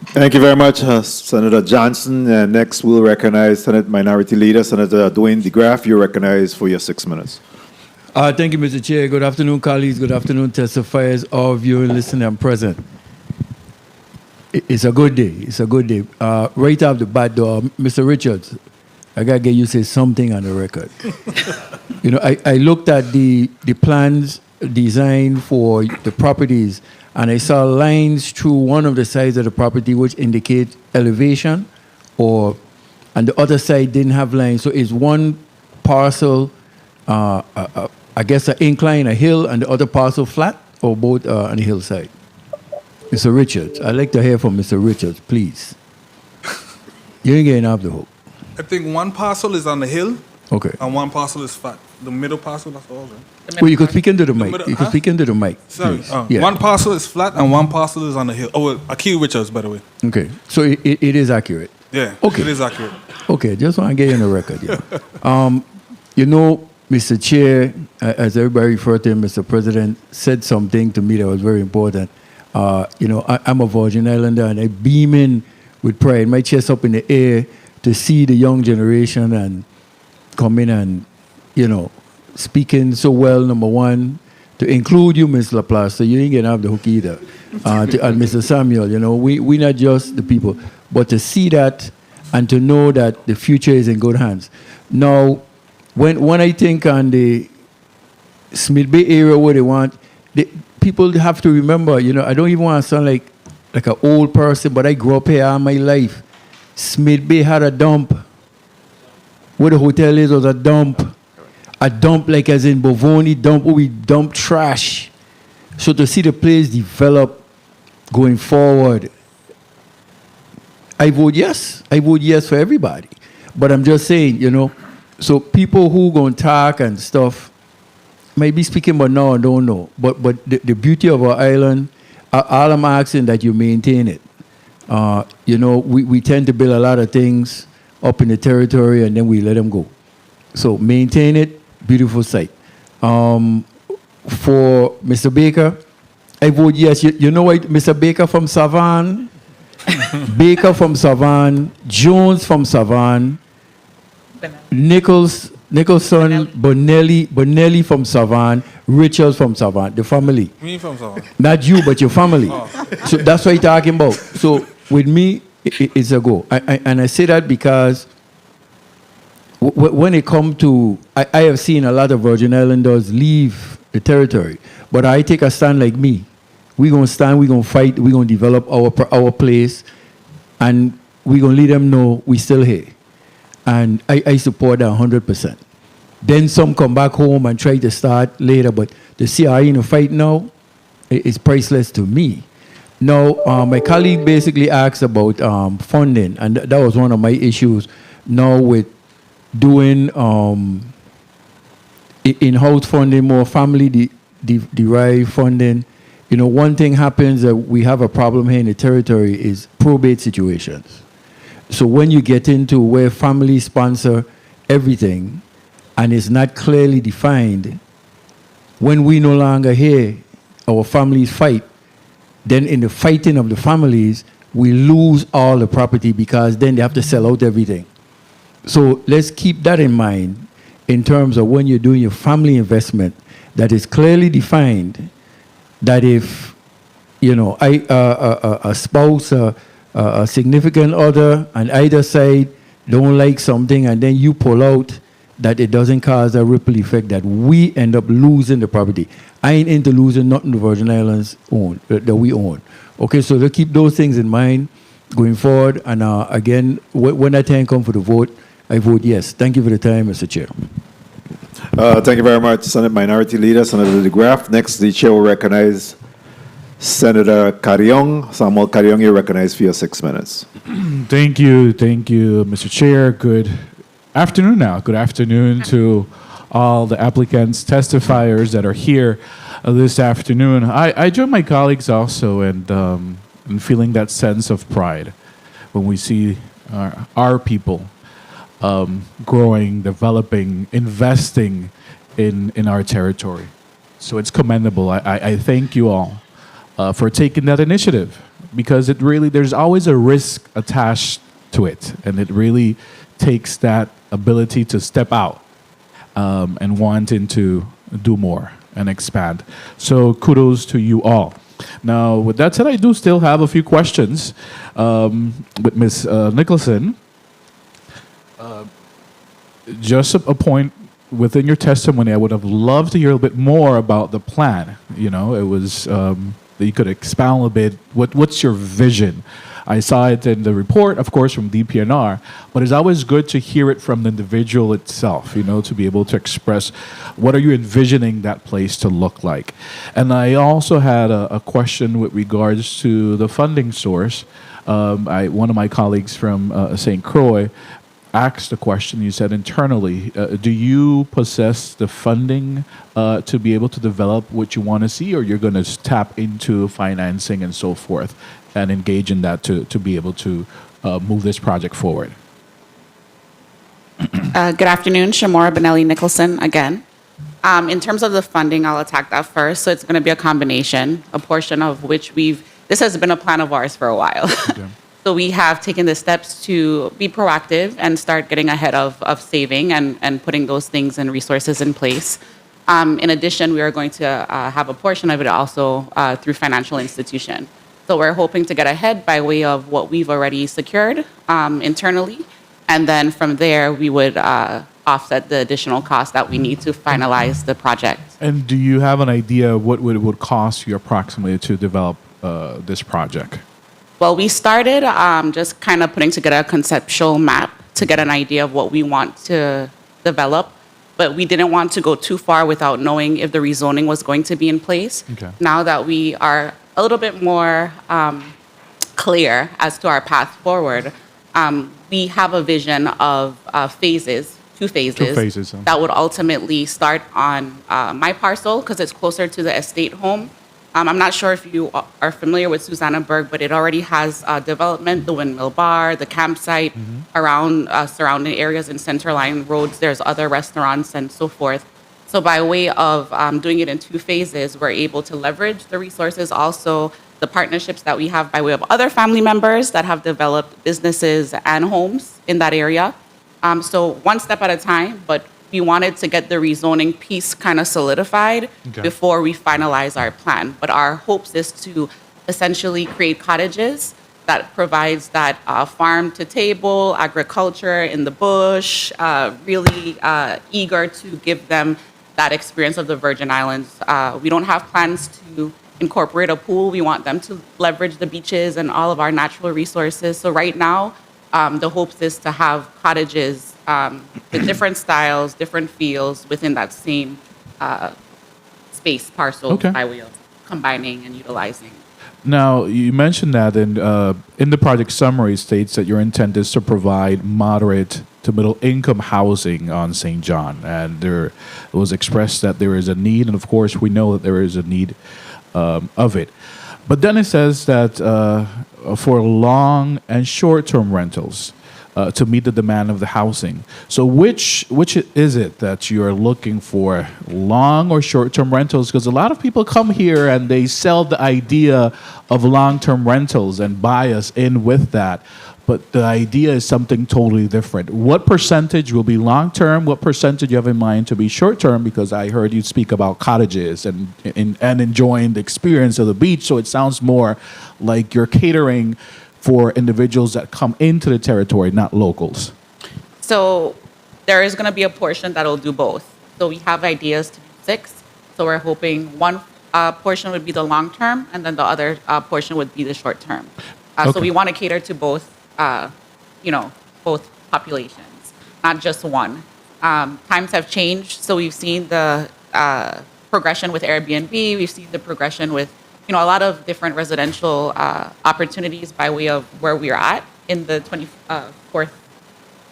Thank you very much, Senator Johnson. And next, we'll recognize Senate Minority Leader, Senator Dwayne DeGraff. You're recognized for your 6 minutes. Thank you, Mr. Chair. Good afternoon, colleagues. Good afternoon, testifiers, all viewing, listening, and present. It's a good day. It's a good day. Right off the bat, though, Mr. Richards, I got to get you to say something on the record. I looked at the plans designed for the properties, and I saw lines through one of the sides of the property which indicate elevation, and the other side didn't have lines. So it's one parcel, I guess an incline, a hill, and the other parcel flat, or both on the hillside? Mr. Richards, I'd like to hear from Mr. Richards, please. You ain't getting off the hook. I think one parcel is on the hill. Okay. And one parcel is flat. The middle parcel, that's all, right? Well, you could speak into the mic. You could speak into the mic. Sorry. Please. Yeah. One parcel is flat and one parcel is on the hill. Oh, Akil Richards, by the way. Okay. So it is accurate. Yeah. Okay. It is accurate. Okay. Just want to get you on the record. Yeah. Mr. Chair, as everybody referred to him, Mr. President, said something to me that was very important. I'm a Virgin Islander and I beam in with pride, my chest up in the air to see the young generation and come in and, speaking so well, number one, to include you, Ms. Laplace, so you ain't getting off the hook either. And Mr. Samuel, we not just the people, but to see that and to know that the future is in good hands. Now, when I think on the Smith Bay area where they want, people have to remember, I don't even want to sound like an old person, but I grew up here all my life. Smith Bay had a dump. Where the hotel is was a dump. A dump like as in Bovoni dump where we dump trash. So to see the place develop going forward, I vote yes. I vote yes for everybody. But I'm just saying, so people who going to talk and stuff, might be speaking, but no, I don't know. But the beauty of our island, all I'm asking that you maintain it. You know, we tend to build a lot of things up in the territory and then we let them go. So maintain it, beautiful site. For Mr. Baker, I vote yes. You know what, Mr. Baker from Savan, Baker from Savan, Jones from Savan, Nicholson, Bonelli from Savan, Richards from Savan, the family. Me from Savan. Not you, but your family. So that's what you're talking about. So with me, it's a go. And I say that because when it comes to, I have seen a lot of Virgin Islanders leave the territory, but I take a stand like me. We're going to stand, we're going to fight, we're going to develop our place, and we're going to let them know we're still here. And I support that 100%. Then some come back home and try to start later, but the CRE in a fight now is priceless to me. Now, my colleague basically asked about funding, and that was one of my issues now with doing in-house funding, more family-derived funding. You know, one thing happens that we have a problem here in the territory is probate situations. So when you get into where family sponsor everything and it's not clearly defined, when we no longer here, our families fight, then in the fighting of the families, we lose all the property because then they have to sell out everything. So let's keep that in mind in terms of when you're doing your family investment, that is clearly defined, that if, you know, a spouse, a significant other on either side don't like something and then you pull out, that it doesn't cause a ripple effect that we end up losing the property. I ain't into losing nothing the Virgin Islands own, that we own. Okay, so let's keep those things in mind going forward. And again, when that time comes for the vote, I vote yes. Thank you for the time, Mr. Chair. Thank you very much, Senate Minority Leader, Senator DeGraff. Next, the chair will recognize Senator Carrion. Samuel Carrion, you're recognized for your 6 minutes. Thank you, Mr. Chair. Good afternoon now. Good afternoon to all the applicants, testifiers that are here this afternoon. I join my colleagues also in feeling that sense of pride when we see our people growing, developing, investing in our territory. So it's commendable. I thank you all for taking that initiative, because it really, there's always a risk attached to it, and it really takes that ability to step out and wanting to do more and expand. So kudos to you all. Now, with that said, I do still have a few questions with Ms. Nicholson. Just a point within your testimony, I would have loved to hear a little bit more about the plan. You know, it was that you could expound a bit. What's your vision? I saw it in the report, of course, from DPNR, but it's always good to hear it from the individual itself, you know, to be able to express what are you envisioning that place to look like. And I also had a question with regards to the funding source. One of my colleagues from St. Croix asked the question, you said internally, do you possess the funding to be able to develop what you want to see, or you're going to tap into financing and so forth and engage in that to be able to move this project forward? Good afternoon, Shamora Benelli Nicholson again. In terms of the funding, I'll attack that first. So it's going to be a combination, a portion of which this has been a plan of ours for a while. Okay. So we have taken the steps to be proactive and start getting ahead of saving and putting those things and resources in place. In addition, we are going to have a portion of it also through financial institution. So we're hoping to get ahead by way of what we've already secured internally. And then from there, we would offset the additional costs that we need to finalize the project. And do you have an idea what it would cost you approximately to develop this project? Well, we started just kind of putting together a conceptual map to get an idea of what we want to develop, but we didn't want to go too far without knowing if the rezoning was going to be in place. Okay. Now that we are a little bit more clear as to our path forward, we have a vision of phases two phases. Two phases, huh? That would ultimately start on my parcel because it's closer to the estate home. I'm not sure if you are familiar with Susannaburg, but it already has development, the windmill bar, the campsite around surrounding areas in Centerline roads. There's other restaurants and so forth. So by way of doing it in two phases, we're able to leverage the resources, also the partnerships that we have by way of other family members that have developed businesses and homes in that area. So one step at a time, but we wanted to get the rezoning piece kind of solidified before we finalize our plan. But our hopes is to essentially create cottages that provides that farm to table, agriculture in the bush, really eager to give them that experience of the Virgin Islands. We don't have plans to incorporate a pool. We want them to leverage the beaches and all of our natural resources. So right now, the hopes is to have cottages with different styles, different feels within that same space parcel by way of combining and utilizing. Now, you mentioned that in the project summary states that your intent is to provide moderate to middle income housing on St. John. And it was expressed that there is a need, and of course we know that there is a need of it. But then it says that for long and short-term rentals, to meet the demand of the housing. So which is it that you're looking for, long or short-term rentals? Because a lot of people come here and they sell the idea of long-term rentals and buy us in with that. But the idea is something totally different. What percentage will be long-term? What percentage you have in mind to be short-term? Because I heard you speak about cottages and enjoying the experience of the beach. So it sounds more like you're catering for individuals that come into the territory, not locals. So there is going to be a portion that will do both. So we have ideas to do 6. So we're hoping one portion would be the long term, and then the other portion would be the short term. So we want to cater to both, both populations, not just one. Times have changed, so we've seen the progression with Airbnb. We've seen the progression with a lot of different residential opportunities by way of where we are at in the 24th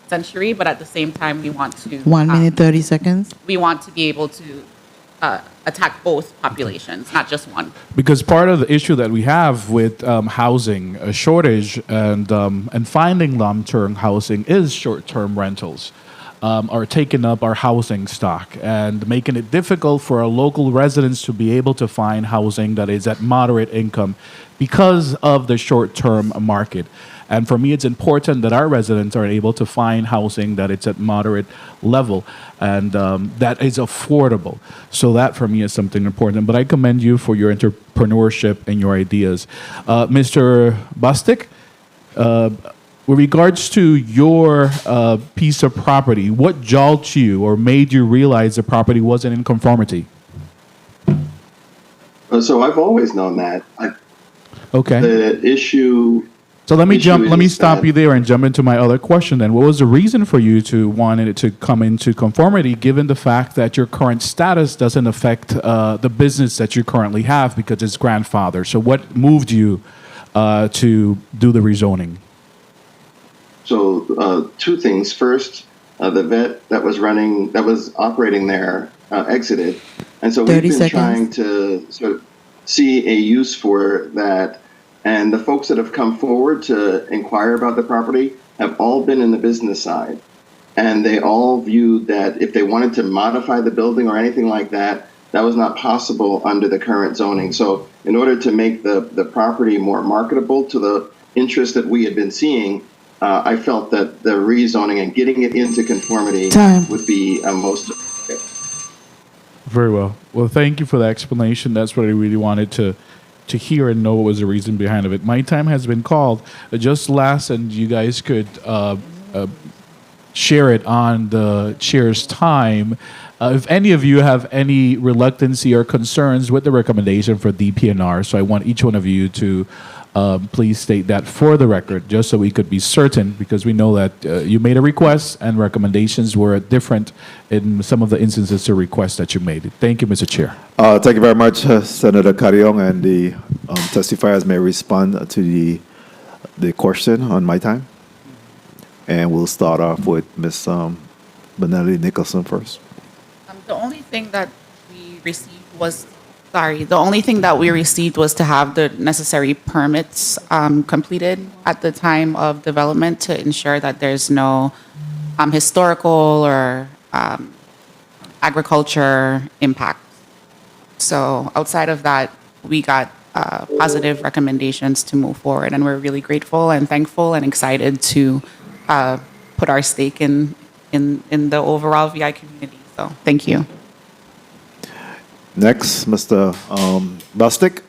century, but at the same time, we want to... 1 minute, 30 seconds. We want to be able to attack both populations, not just one. Because part of the issue that we have with housing, a shortage, and finding long-term housing is short-term rentals. Are taking up our housing stock and making it difficult for our local residents to be able to find housing that is at moderate income because of the short-term market. And for me, it's important that our residents are able to find housing that it's at moderate level and that is affordable. So that for me is something important. But I commend you for your entrepreneurship and your ideas. Mr. Bostic, with regards to your piece of property, what jolted you or made you realize the property wasn't in conformity? So I've always known that. Okay. The issue. So let me stop you there and jump into my other question then. What was the reason for you to want it to come into conformity, given the fact that your current status doesn't affect the business that you currently have because it's grandfather? So what moved you to do the rezoning? So two things. First, the vet that was operating there exited. And so we've been trying to sort of see a use for that. And the folks that have come forward to inquire about the property have all been in the business side. And they all viewed that if they wanted to modify the building or anything like that, that was not possible under the current zoning. So in order to make the property more marketable to the interest that we had been seeing, I felt that the rezoning and getting it into conformity would be most effective. Very well. Well, thank you for the explanation. That's what I really wanted to hear and know what was the reason behind it. My time has been called. Just last, and you guys could share it on the chair's time. If any of you have any reluctancy or concerns with the recommendation for DPNR, so I want each one of you to please state that for the record, just so we could be certain, because we know that you made a request and recommendations were different in some of the instances to requests that you made. Thank you, Mr. Chair. Thank you very much, Senator Carrion, and the testifiers may respond to the question on my time. And we'll start off with Ms. Benelli Nicholson first. The only thing that we received was, to have the necessary permits completed at the time of development to ensure that there's no historical or agriculture impact. So outside of that, we got positive recommendations to move forward, and we're really grateful and thankful and excited to put our stake in the overall VI community. So thank you. Next, Mr. Bostic.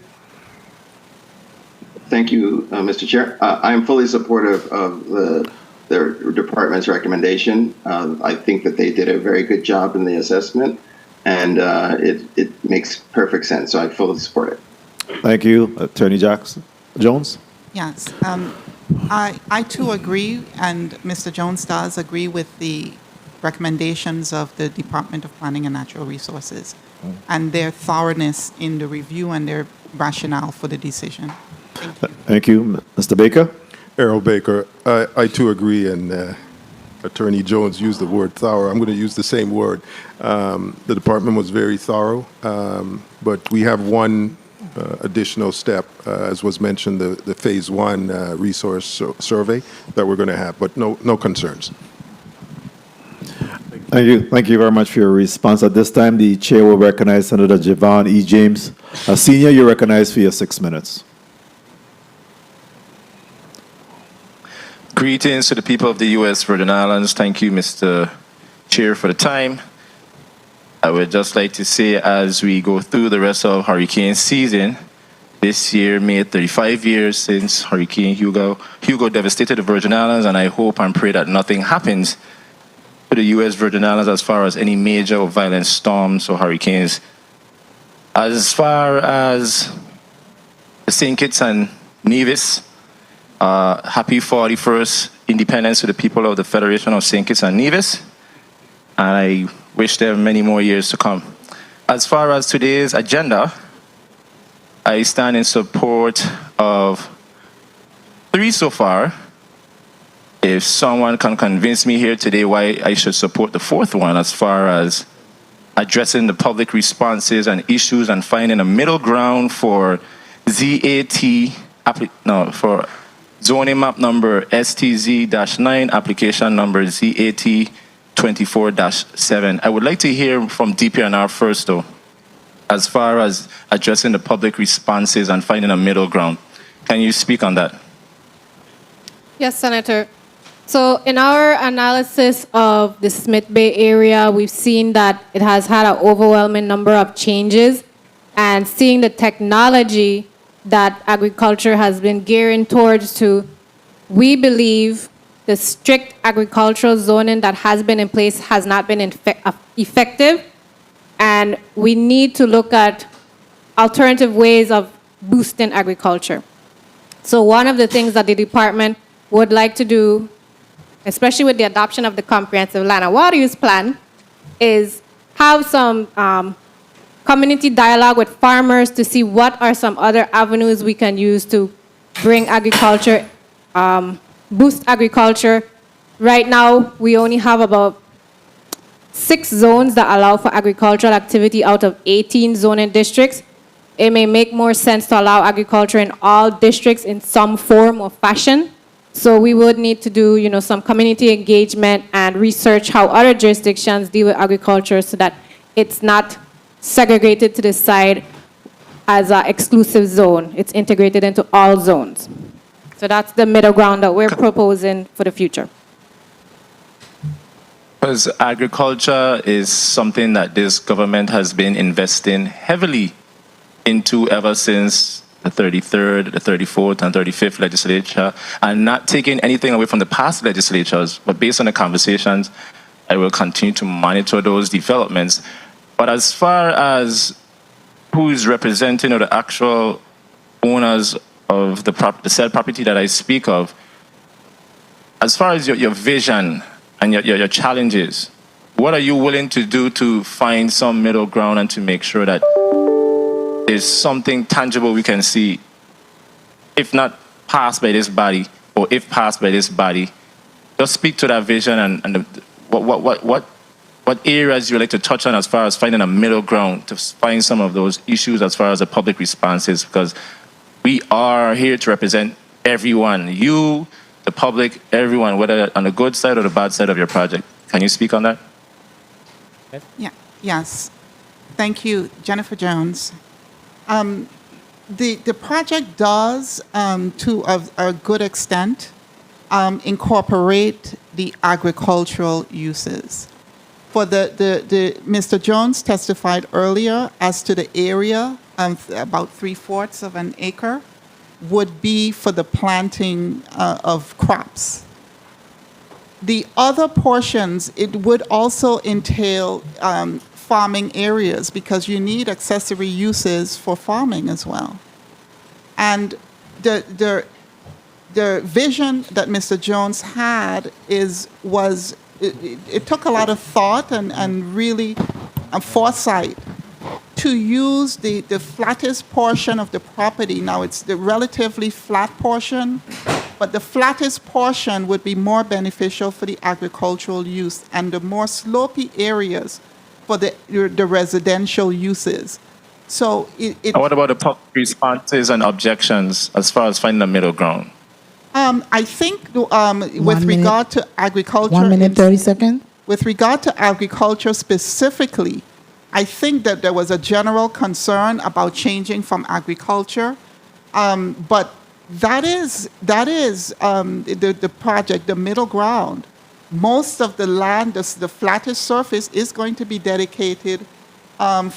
Thank you, Mr. Chair. I'm fully supportive of their department's recommendation. I think that they did a very good job in the assessment, and it makes perfect sense. So I fully support it. Thank you, Attorney Jones. Yes, I too agree, and Mr. Jones does agree with the recommendations of the Department of Planning and Natural Resources and their thoroughness in the review and their rationale for the decision. Thank you, Mr. Baker. Errol Baker, I too agree, and Attorney Jones used the word thorough. I'm going to use the same word. The department was very thorough, but we have one additional step, as was mentioned, the phase one resource survey that we're going to have, but no concerns. Thank you. Thank you very much for your response. At this time, the chair will recognize Senator Javon E. James. Senior, you're recognized for your 6 minutes. Greetings to the people of the U.S. Virgin Islands. Thank you, Mr. Chair, for the time. I would just like to say, as we go through the rest of hurricane season, this year made 35 years since Hurricane Hugo devastated the Virgin Islands, and I hope and pray that nothing happens to the U.S. Virgin Islands as far as any major or violent storms or hurricanes. As far as the St. Kitts and Nevis, happy 41st independence to the people of the Federation of St. Kitts and Nevis, and I wish them many more years to come. As far as today's agenda, I stand in support of 3 so far. If someone can convince me here today why I should support the 4th one, as far as addressing the public responses and issues and finding a middle ground for for zoning map number STZ-9, application number ZAT-24-7. I would like to hear from DPNR first, though, as far as addressing the public responses and finding a middle ground. Can you speak on that? Yes, Senator. So in our analysis of the Smith Bay area, we've seen that it has had an overwhelming number of changes, and seeing the technology that agriculture has been gearing towards we believe the strict agricultural zoning that has been in place has not been effective, and we need to look at alternative ways of boosting agriculture. So one of the things that the department would like to do, especially with the adoption of the comprehensive land and water use plan, is have some community dialogue with farmers to see what are some other avenues we can use to bring agriculture, boost agriculture. Right now, we only have about 6 zones that allow for agricultural activity out of 18 zoning districts. It may make more sense to allow agriculture in all districts in some form or fashion. So we would need to do, some community engagement and research how other jurisdictions deal with agriculture so that it's not segregated to the side as an exclusive zone. It's integrated into all zones. So that's the middle ground that we're proposing for the future. Because agriculture is something that this government has been investing heavily into ever since the 33rd, the 34th, and 35th legislature, and not taking anything away from the past legislatures. But based on the conversations, I will continue to monitor those developments. But as far as who is representing or the actual owners of the said property that I speak of, as far as your vision and your challenges, what are you willing to do to find some middle ground and to make sure that there's something tangible we can see, if not passed by this body, or if passed by this body? Just speak to that vision and what what areas you would like to touch on as far as finding a middle ground to find some of those issues as far as the public response is, because we are here to represent everyone, you, the public, everyone, whether on the good side or the bad side of your project. Can you speak on that? Yeah. Yes. Thank you, Jennifer Jones. The project does, to a good extent, incorporate the agricultural uses. For Mr. Jones testified earlier as to the area, about 3/4 of an acre, would be for the planting of crops. The other portions, it would also entail farming areas because you need accessory uses for farming as well. And the vision that Mr. Jones had it took a lot of thought and really foresight to use the flattest portion of the property. Now it's the relatively flat portion, but the flattest portion would be more beneficial for the agricultural use and the more slopey areas for the residential uses. So And what about the public responses and objections as far as finding a middle ground? I think with regard to agriculture... 1 minute, 30 seconds. With regard to agriculture specifically, I think that there was a general concern about changing from agriculture, but that is the project, the middle ground. Most of the land, the flattest surface, is going to be dedicated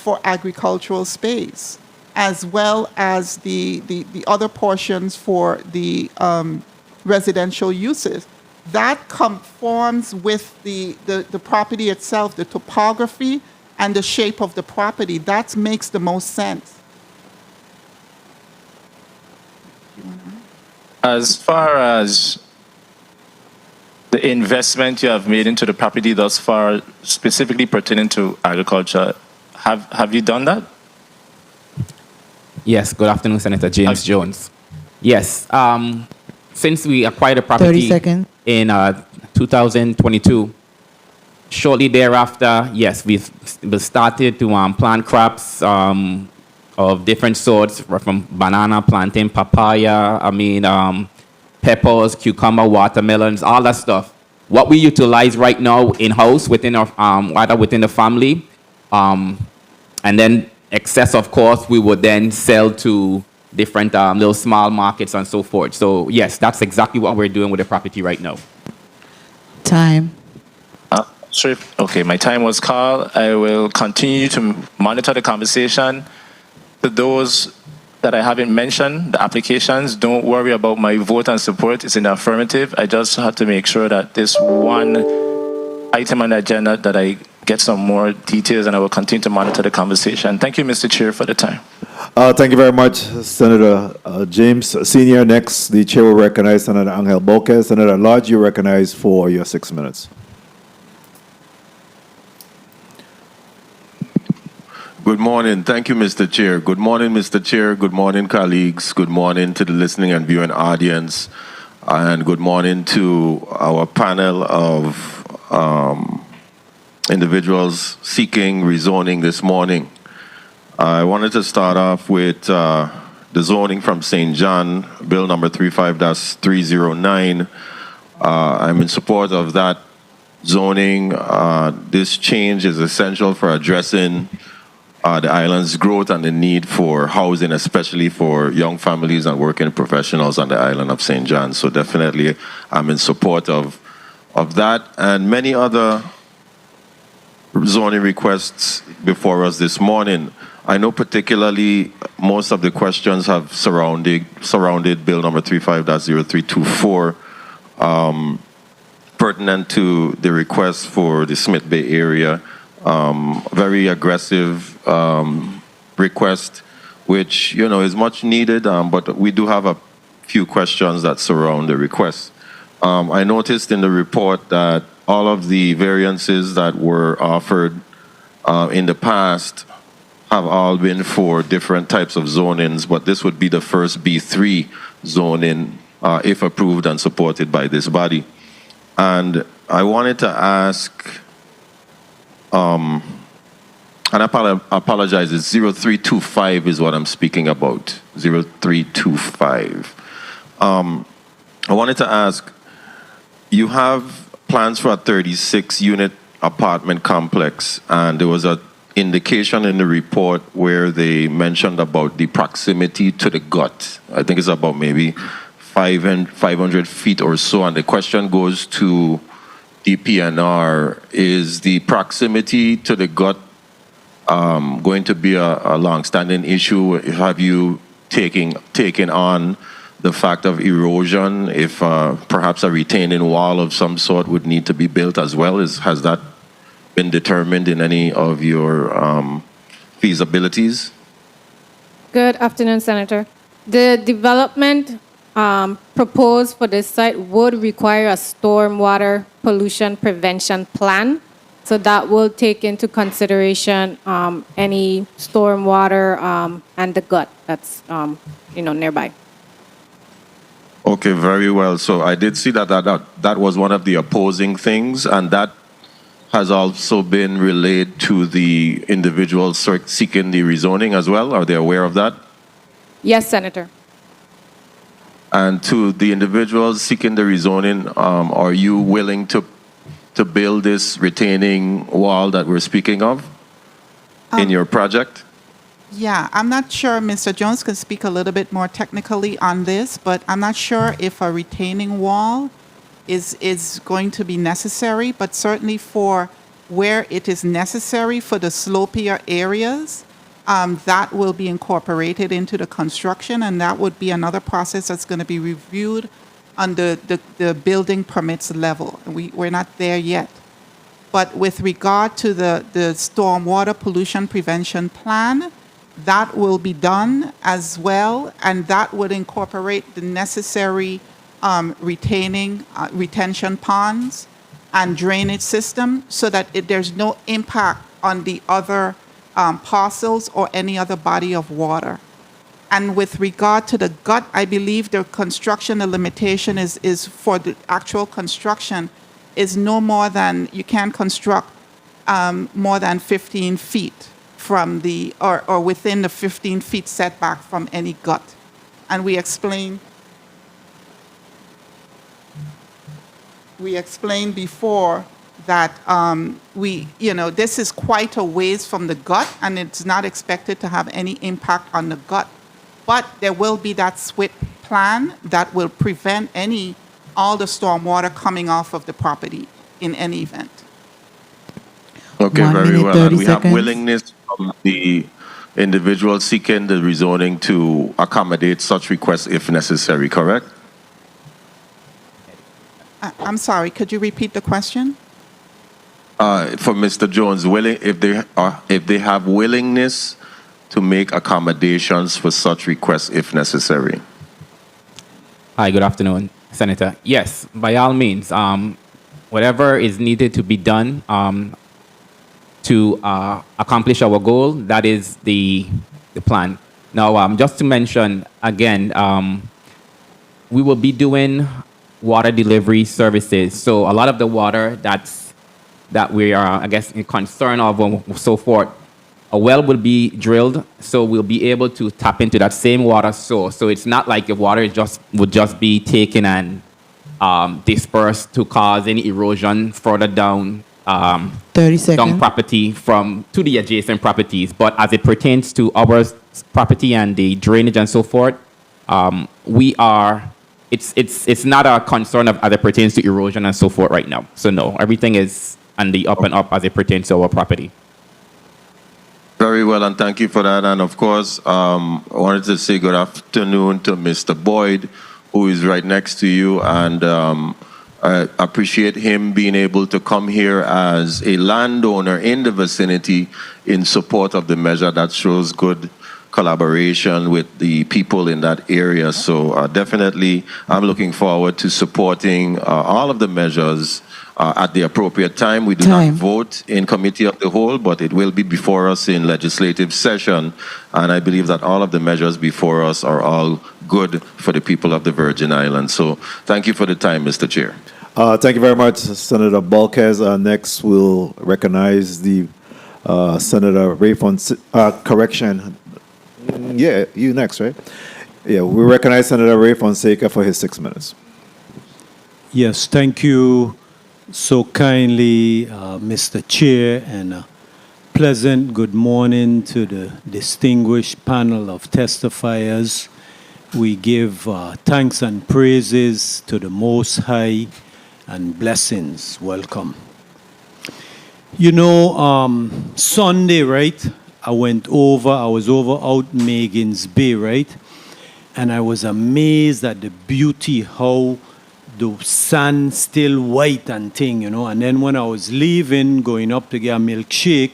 for agricultural space, as well as the other portions for the residential uses. That conforms with the property itself, the topography and the shape of the property. That makes the most sense. As far as the investment you have made into the property thus far, specifically pertaining to agriculture, have you done that? Yes. Good afternoon, Senator James Jones. Yes. Since we acquired the 30 property seconds. in 2022, shortly thereafter, yes, we started to plant crops of different sorts, from banana, plantain, papaya, peppers, cucumber, watermelons, all that stuff. What we utilize right now in-house within our, either within the family, and then excess, of course, we would then sell to different little small markets and so forth. So yes, that's exactly what we're doing with the property right now. Time. Sure. Okay, my time was called. I will continue to monitor the conversation. To those that I haven't mentioned, the applications, don't worry about my vote and support. It's in the affirmative. I just have to make sure that this one item on the agenda that I get some more details, and I will continue to monitor the conversation. Thank you, Mr. Chair, for the time. Thank you very much, Senator James Sr. Next, the chair will recognize Senator Angel Boque. Senator Lodge, you're recognized for your 6 minutes. Good morning. Thank you, Mr. Chair. Good morning, Mr. Chair. Good morning, colleagues. Good morning to the listening and viewing audience. And good morning to our panel of individuals seeking rezoning this morning. I wanted to start off with the zoning from St. John, Bill number 35-309. I'm in support of that zoning. This change is essential for addressing the island's growth and the need for housing, especially for young families and working professionals on the island of St. John. So definitely I'm in support of that and many other zoning requests before us this morning. I know particularly most of the questions have surrounded Bill number 35-0324, pertinent to the request for the Smith Bay area. Very aggressive request, which is much needed, but we do have a few questions that surround the request. I noticed in the report that all of the variances that were offered in the past have all been for different types of zonings, but this would be the first B3 zoning if approved and supported by this body. And I wanted to ask And I apologize, it's 0325 is what I'm speaking about. 0325. I wanted to ask, you have plans for a 36-unit apartment complex, and there was an indication in the report where they mentioned about the proximity to the gut. I think it's about maybe 500 feet or so, and the question goes to DPNR, is the proximity to the gut going to be a long-standing issue? Have you taken on the fact of erosion, if perhaps a retaining wall of some sort would need to be built as well? Has that been determined in any of your feasibilities? Good afternoon, Senator. The development proposed for this site would require a stormwater pollution prevention plan. So that will take into consideration any stormwater and the gut that's nearby. Okay, very well. So I did see that was one of the opposing things, and that has also been relayed to the individuals seeking the rezoning as well. Are they aware of that? Yes, Senator. And to the individuals seeking the rezoning, are you willing to build this retaining wall that we're speaking of in your project? Yeah, I'm not sure. Mr. Jones can speak a little bit more technically on this, but I'm not sure if a retaining wall is going to be necessary, but certainly for where it is necessary for the slopier areas, that will be incorporated into the construction, and that would be another process that's going to be reviewed on the building permits level. We're not there yet. But with regard to the stormwater pollution prevention plan, that will be done as well, and that would incorporate the necessary retention ponds and drainage system so that there's no impact on the other parcels or any other body of water. And with regard to the gut, I believe the construction, the limitation is for the actual construction is no more than, you can't construct more than 15 feet from the, or within the 15 feet setback from any gut. And we explained before that this is quite a ways from the gut, and it's not expected to have any impact on the gut. But there will be that SWIP plan that will prevent all the stormwater coming off of the property in any event. Okay, 1 very minute, well. 30 And we have seconds. willingness from the individual seeking the rezoning to accommodate such requests if necessary, correct? I'm sorry, could you repeat the question? For Mr. Jones, if they have willingness to make accommodations for such requests if necessary. Hi, good afternoon, Senator. Yes, by all means, whatever is needed to be done to accomplish our goal, that is the plan. Now, just to mention again, we will be doing water delivery services. So a lot of the water that we are, I guess, concerned of and so forth, a well will be drilled, so we'll be able to tap into that same water source. So it's not like the water would just be taken and dispersed to cause any erosion further down 30 seconds. down property to the adjacent properties. But as it pertains to our property and the drainage and so forth, it's not a concern as it pertains to erosion and so forth right now. So no, everything is on the up and up as it pertains to our property. Very well, and thank you for that. And of course, I wanted to say good afternoon to Mr. Boyd, who is right next to you, and I appreciate him being able to come here as a landowner in the vicinity in support of the measure. That shows good collaboration with the people in that area. So definitely, I'm looking forward to supporting all of the measures at the appropriate time. We do not vote in committee of the whole, but it will be before us in legislative session. And I believe that all of the measures before us are all good for the people of the Virgin Islands. So thank you for the time, Mr. Chair. Thank you very much, Senator Balquez. Next, we'll recognize the Senator Ray correction. Yeah, you next, right? Yeah, we recognize Senator Ray Fonseca for his 6 minutes. Yes, thank you so kindly, Mr. Chair, and a pleasant good morning to the distinguished panel of testifiers. We give thanks and praises to the Most High and blessings. Welcome. You know, Sunday, right? I was over out Megan's Bay, right? And I was amazed at the beauty, how the sand still white and thing, you know. And then when I was leaving, going up to get a milkshake,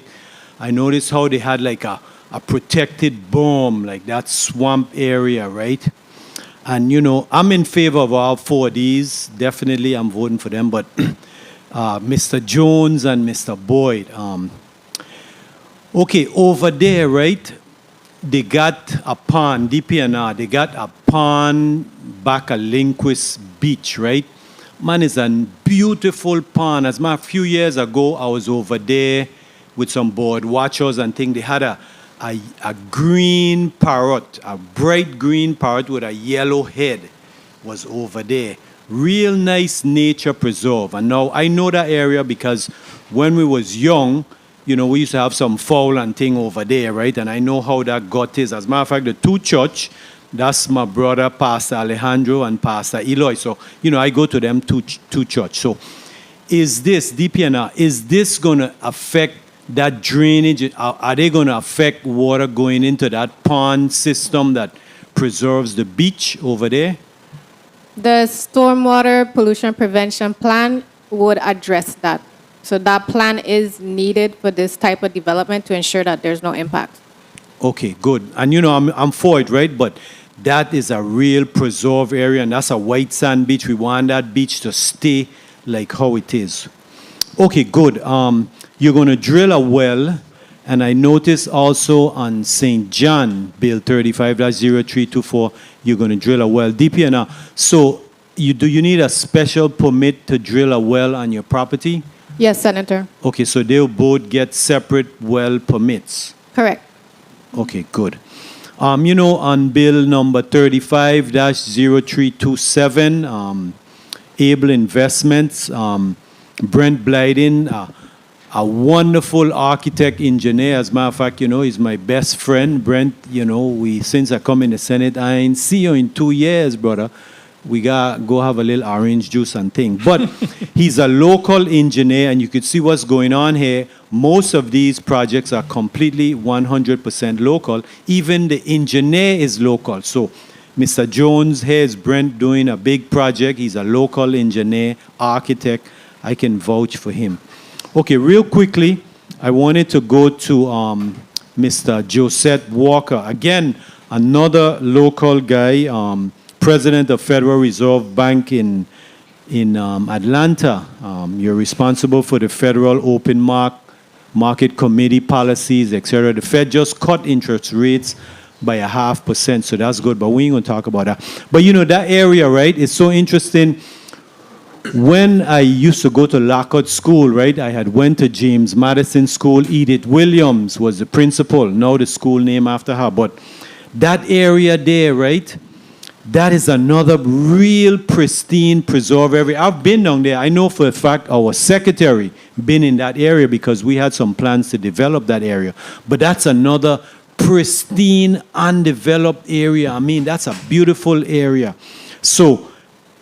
I noticed how they had like a protected berm, like that swamp area, right? And, you know, I'm in favor of all four of these. Definitely, I'm voting for them. But Mr. Jones and Mr. Boyd, okay, over there, right, they got a pond, DPNR, they got a pond back at Linquist Beach, right? Man, it's a beautiful pond. As a few years ago, I was over there with some board watchers and things. They had a green parrot, a bright green parrot with a yellow head was over there. Real nice nature preserve. And now I know that area because when we was young, you know, we used to have some fowl and thing over there, right? And I know how that gut is. As a matter of fact, the two church, that's my brother, Pastor Alejandro and Pastor Eloy. So, you know, I go to them two church. So is this, DPNR, is this going to affect that drainage? Are they going to affect water going into that pond system that preserves the beach over there? The stormwater pollution prevention plan would address that. So that plan is needed for this type of development to ensure that there's no impact. Okay, good. And you know, I'm for it, right? But that is a real preserved area, and that's a white sand beach. We want that beach to stay like how it is. Okay, good. You're going to drill a well, and I noticed also on St. John, Bill 35-0324, you're going to drill a well. DPNR, so do you need a special permit to drill a well on your property? Yes, Senator. Okay, so they'll both get separate well permits. Correct. Okay, good. You know, on bill number 35-0327, Able Investments, Brent Blyden, a wonderful architect engineer. As a matter of fact, you know, he's my best friend. Brent, you know, since I come in the Senate, I ain't see you in 2 years, brother. We got go have a little orange juice and thing. But he's a local engineer, and you could see what's going on here. Most of these projects are completely 100% local. Even the engineer is local. So Mr. Jones here is Brent doing a big project. He's a local engineer, architect. I can vouch for him. Okay, real quickly, I wanted to go to Mr. Josette Walker. Again, another local guy, president of Federal Reserve Bank in Atlanta. You're responsible for the Federal Open Market Committee policies, etc. The Fed just cut interest rates by 0.5%, so that's good, but we ain't going to talk about that. But you know, that area, right, is so interesting. When I used to go to Lockhart School, right, I had went to James Madison School. Edith Williams was the principal, now the school named after her. But that area there, right, that is another real pristine preserve area. I've been down there. I know for a fact our secretary been in that area because we had some plans to develop that area. But that's another pristine, undeveloped area. I mean, that's a beautiful area. So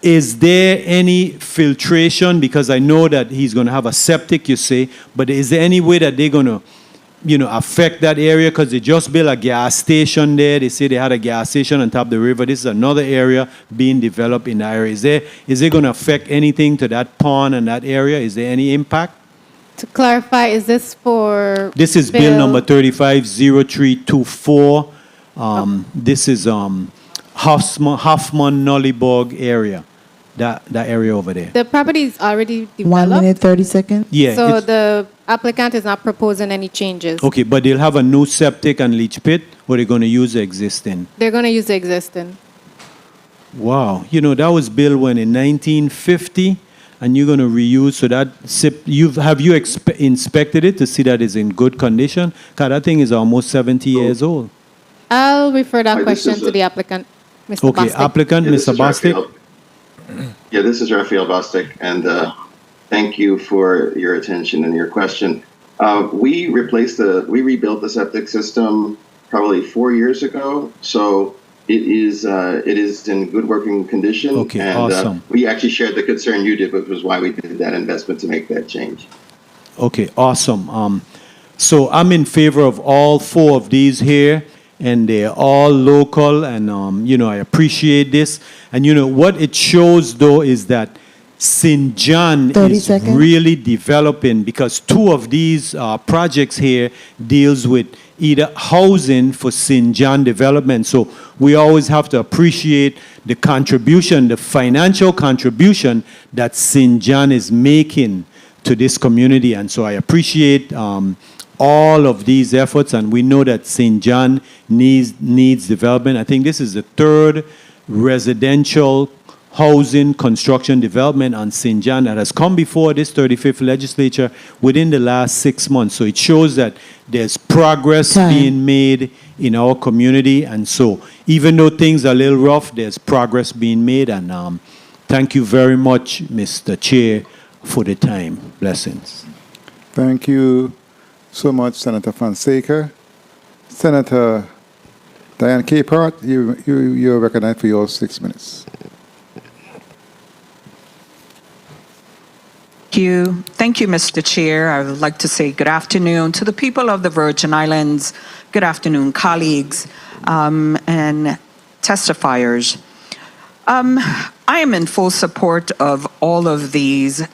is there any filtration? Because I know that he's going to have a septic, you say, but is there any way that they're going to, you know, affect that area? Because they just built a gas station there. They say they had a gas station on top of the river. This is another area being developed in the area. Is it going to affect anything to that pond and that area? Is there any impact? To clarify, is this for... This is bill number 35-0324. This is Hoffman-Nollyborg area. That area over there. The property is already developed. 1 minute, 30 seconds. Yeah. So the applicant is not proposing any changes. Okay, but they'll have a new septic and leach pit, or they're going to use the existing? They're going to use the existing. Wow. You know, that was built when in 1950, and you're going to reuse. So that have you inspected it to see that it's in good condition? Because that thing is almost 70 years old. I'll refer that Hi, this question is to the applicant, Mr. Okay, Bostic. applicant, Yeah, this Mr. is Bostic. Raphael. Yeah, this is Raphael Bostic, and thank you for your attention and your question. We rebuilt the septic system probably 4 years ago, so it is in good working condition. Okay, and awesome. We actually shared the concern you did, which was why we did that investment to make that change. Okay, awesome. So I'm in favor of all 4 of these here, and they're all local, and I appreciate this. And what it shows though is that St. John 30 is seconds. really developing, because 2 of these projects here deals with either housing for St. John development. So we always have to appreciate the contribution, the financial contribution that St. John is making to this community. And so I appreciate all of these efforts, and we know that St. John needs development. I think this is the 3rd residential housing construction development on St. John that has come before this 35th legislature within the last 6 months. So it shows that there's progress being made in our community. And so even though things are a little rough, there's progress being made. And thank you very much, Mr. Chair, for the time. Blessings. Thank you so much, Senator Fonseca. Senator Diane Capehart, you're recognized for your 6 minutes. Thank you, Mr. Chair. I would like to say good afternoon to the people of the Virgin Islands. Good afternoon, colleagues and testifiers. I am in full support of all of these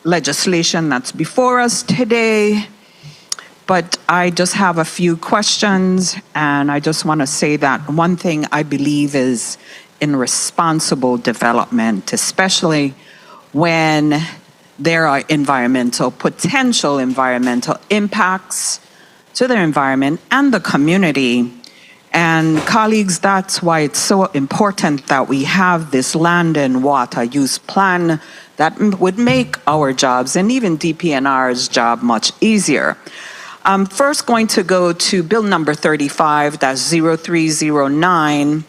legislation that's before us today, but I just have a few questions, and I just want to say that one thing I believe is in responsible development, especially when there are potential environmental impacts to the environment and the community. And colleagues, that's why it's so important that we have this land and water use plan that would make our jobs and even DPNR's job much easier. I'm first going to go to Bill number 35-0309.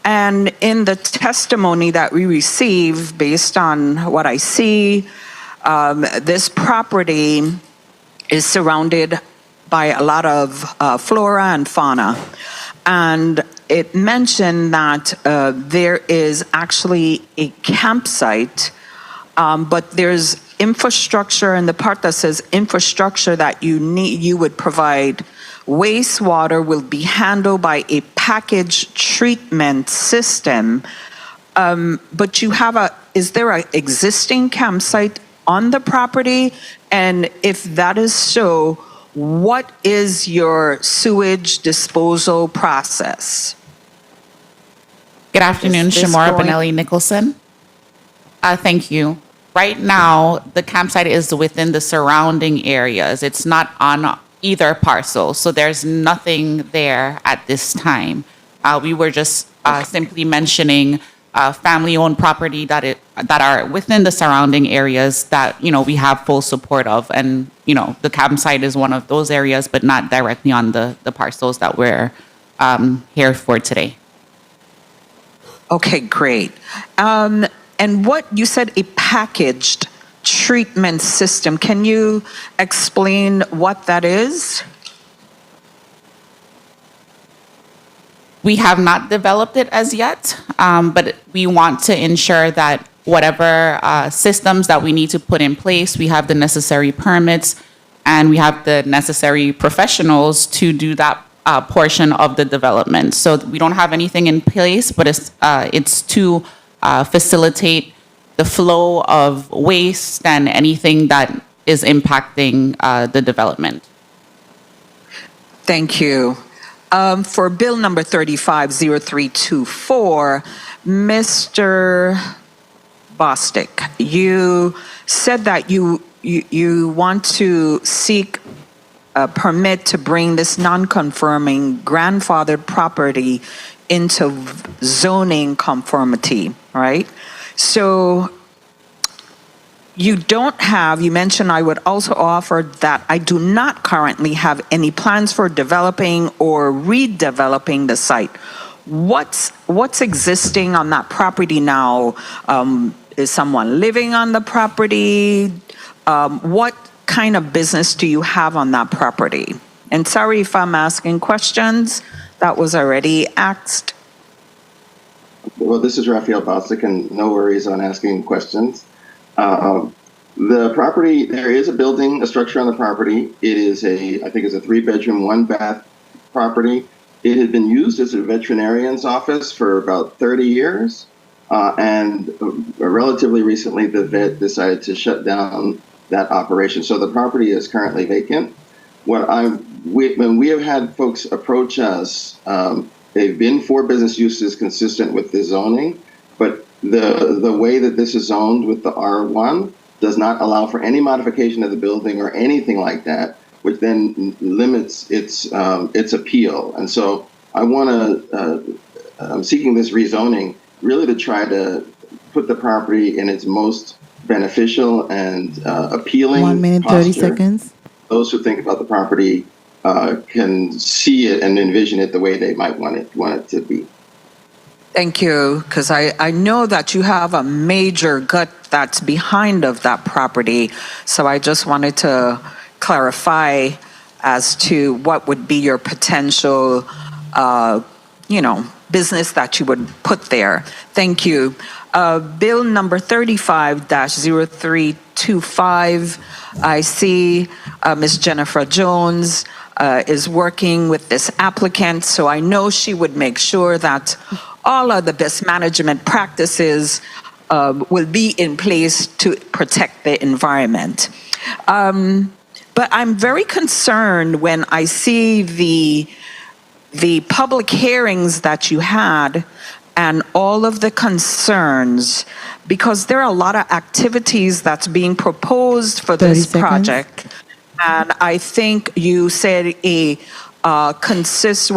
And in the testimony that we receive, based on what I see, this property is surrounded by a lot of flora and fauna. And it mentioned that there is actually a campsite, but there's infrastructure, and the part that says infrastructure that you would provide wastewater will be handled by a package treatment system. But is there an existing campsite on the property? And if that is so, what is your sewage disposal process? Good afternoon, Shamora Benelli Nicholson. Thank you. Right now, the campsite is within the surrounding areas. It's not on either parcel, so there's nothing there at this time. We were just simply mentioning family-owned property that are within the surrounding areas that we have full support of, and the campsite is one of those areas, but not directly on the parcels that we're here for today. Okay, great. And what you said, a packaged treatment system. Can you explain what that is? We have not developed it as yet, but we want to ensure that whatever systems that we need to put in place, we have the necessary permits and we have the necessary professionals to do that portion of the development. So we don't have anything in place, but it's to facilitate the flow of waste and anything that is impacting the development. Thank you. For bill number 35-0324, Mr. Bostic, you said that you want to seek a permit to bring this non-conforming grandfathered property into zoning conformity, right? So you don't have, you mentioned I would also offer that I do not currently have any plans for developing or redeveloping the site. What's existing on that property now? Is someone living on the property? What kind of business do you have on that property? And sorry if I'm asking questions that was already asked. Well, this is Raphael Bostic, and no worries on asking questions. The property, there is a building, a structure on the property. It is I think it's a 3-bedroom, 1-bath property. It had been used as a veterinarian's office for about 30 years. And relatively recently, the vet decided to shut down that operation. So the property is currently vacant. When we have had folks approach us, they've been for business uses consistent with the zoning, but the way that this is zoned with the R1 does not allow for any modification of the building or anything like that, which then limits its appeal. And so I'm seeking this rezoning really to try to put the property in its most beneficial and appealing 1 minute, 30 posture. seconds. Those who think about the property can see it and envision it the way they might want it to be. Thank you, because I know that you have a major gut that's behind of that property. So I just wanted to clarify as to what would be your potential, business that you would put there. Thank you. Bill number 35-0325. I see Ms. Jennifer Jones is working with this applicant, so I know she would make sure that all of the best management practices will be in place to protect the environment. But I'm very concerned when I see the public hearings that you had and all of the concerns, because there are a lot of activities that's being proposed for this 30 seconds. project. And I think you said will consist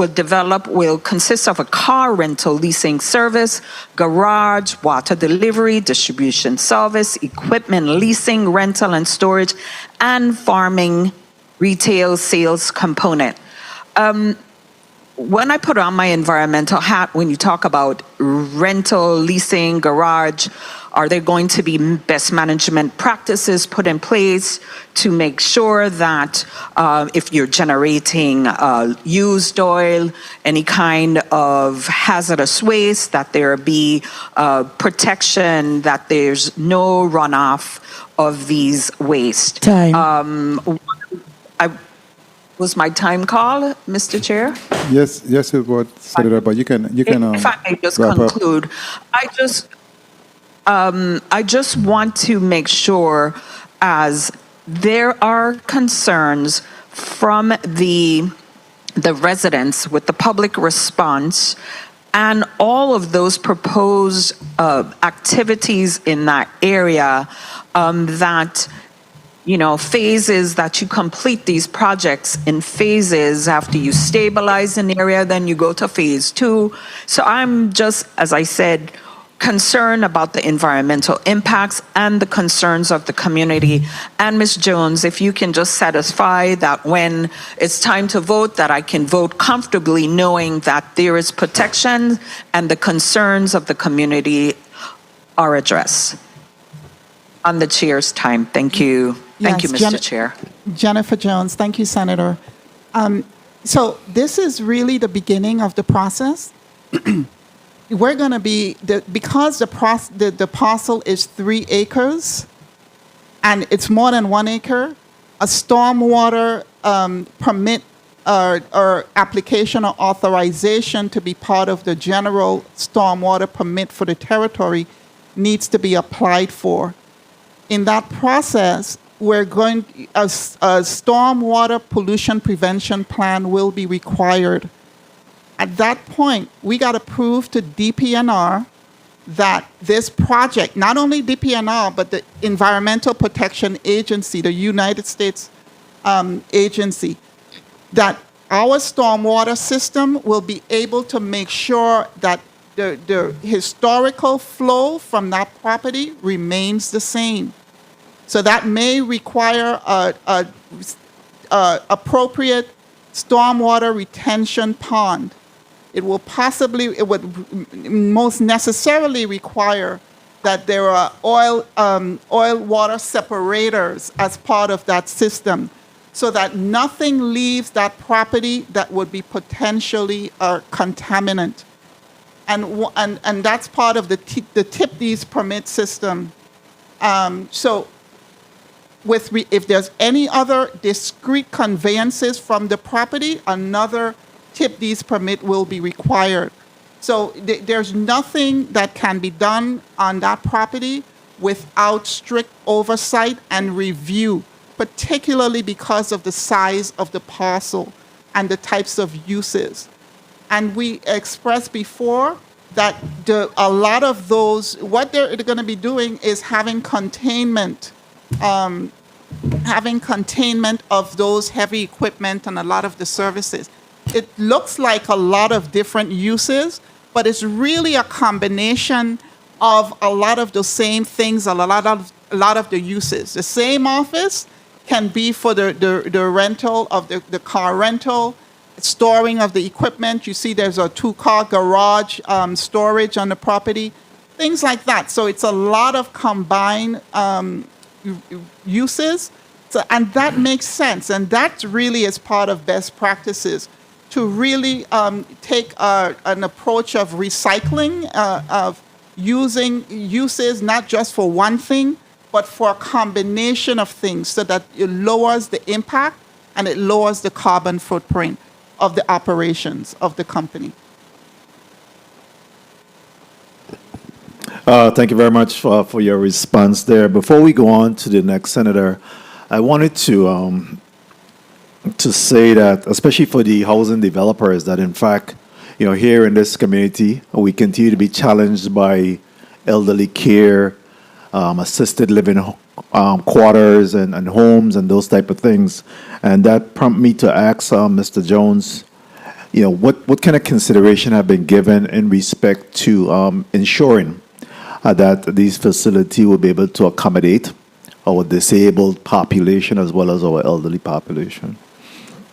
of a car rental leasing service, garage, water delivery, distribution service, equipment leasing, rental and storage, and farming retail sales component. When I put on my environmental hat, when you talk about rental, leasing, garage, are there going to be best management practices put in place to make sure that if you're generating used oil, any kind of hazardous waste, that there be protection, that there's no runoff of these waste? Time. Was my time call, Mr. Chair? Yes, it was, Senator, but you can If I may just wrap up. conclude, I just want to make sure, as there are concerns from the residents with the public response and all of those proposed activities in that area, that phases, that you complete these projects in phases. After you stabilize an area, then you go to phase 2. So I'm just, as I said, concerned about the environmental impacts and the concerns of the community. And Ms. Jones, if you can just satisfy that when it's time to vote, that I can vote comfortably knowing that there is protection and the concerns of the community are addressed. On the chair's time. Thank you. Thank you, Mr. Chair. Jennifer Jones, thank you, Senator. So this is really the beginning of the process. We're going to be, because the parcel is 3 acres, and it's more than 1 acre, a stormwater permit or application or authorization to be part of the general stormwater permit for the territory needs to be applied for. In that process, a stormwater pollution prevention plan will be required. At that point, we got to prove to DPNR that this project, not only DPNR, but the Environmental Protection Agency, the United States agency, that our stormwater system will be able to make sure that the historical flow from that property remains the same. So that may require a appropriate stormwater retention pond. It would most necessarily require that there are oil water separators as part of that system, so that nothing leaves that property that would be potentially a contaminant. And that's part of the tip these permit system. So if there's any other discrete conveyances from the property, another tip these permit will be required. So there's nothing that can be done on that property without strict oversight and review, particularly because of the size of the parcel and the types of uses. And we expressed before that a lot of those, what they're going to be doing is having containment of those heavy equipment and a lot of the services. It looks like a lot of different uses, but it's really a combination of a lot of the same things, a lot of the uses. The same office can be for the rental of the car rental, storing of the equipment. You see there's a 2-car garage storage on the property, things like that. So it's a lot of combined uses. So, and that makes sense. And that really is part of best practices, to really take an approach of recycling, of using uses not just for one thing, but for a combination of things, so that it lowers the impact and it lowers the carbon footprint of the operations of the company. Thank you very much for your response there. Before we go on to the next senator, I wanted to say that, especially for the housing developers, that in fact, here in this community, we continue to be challenged by elderly care, assisted living quarters and homes and those type of things. And that prompted me to ask Mr. Jones, what kind of consideration have been given in respect to ensuring that these facilities will be able to accommodate our disabled population as well as our elderly population?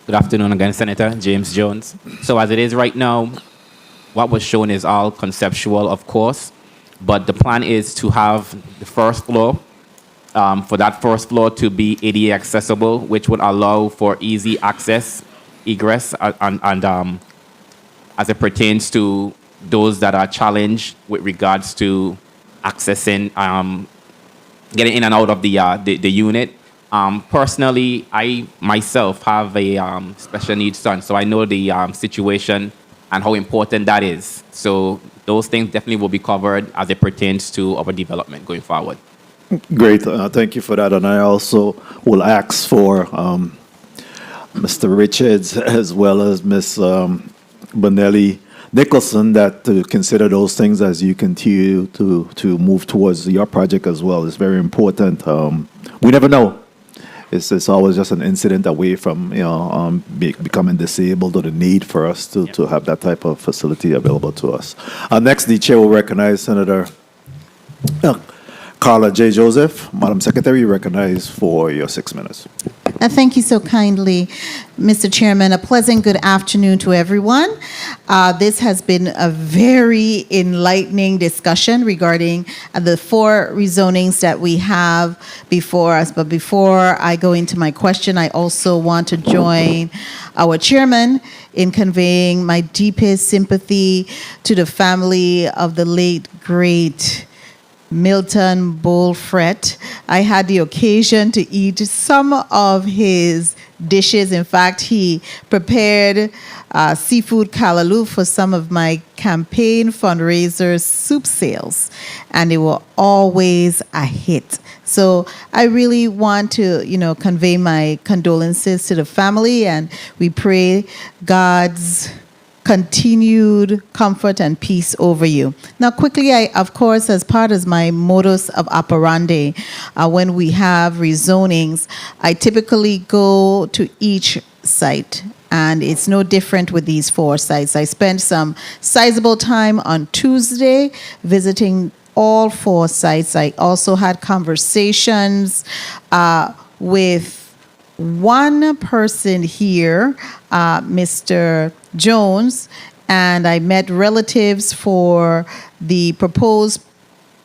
Good afternoon again, Senator James Jones. So as it is right now, what was shown is all conceptual, of course, but the plan is to have the first floor, for that first floor to be ADA accessible, which would allow for easy access, egress, and as it pertains to those that are challenged with regards to accessing, getting in and out of the unit. Personally, I myself have a special needs son, so I know the situation and how important that is. So those things definitely will be covered as it pertains to our development going forward. Great, thank you for that. And I also will ask for Mr. Richards as well as Ms. Bonelli Nicholson that to consider those things as you continue to move towards your project as well. It's very important. We never know. It's always just an incident away from becoming disabled, or the need for us to have that type of facility available to us. Next, the chair will recognize Senator Carla J. Joseph. Madam Secretary, you recognize for your 6 minutes. Thank you so kindly, Mr. Chairman. A pleasant good afternoon to everyone. This has been a very enlightening discussion regarding the 4 rezonings that we have before us. But before I go into my question, I also want to join our chairman in conveying my deepest sympathy to the family of the late, great Milton Bolfret. I had the occasion to eat some of his dishes. In fact, he prepared seafood callaloo for some of my campaign fundraiser soup sales, and they were always a hit. So I really want to, convey my condolences to the family, and we pray God's continued comfort and peace over you. Now, quickly, I, of course, as part of my modus of operandi, when we have rezonings, I typically go to each site, and it's no different with these 4 sites. I spent some sizable time on Tuesday visiting all 4 sites. I also had conversations with one person here, Mr. Jones, and I met relatives for the proposed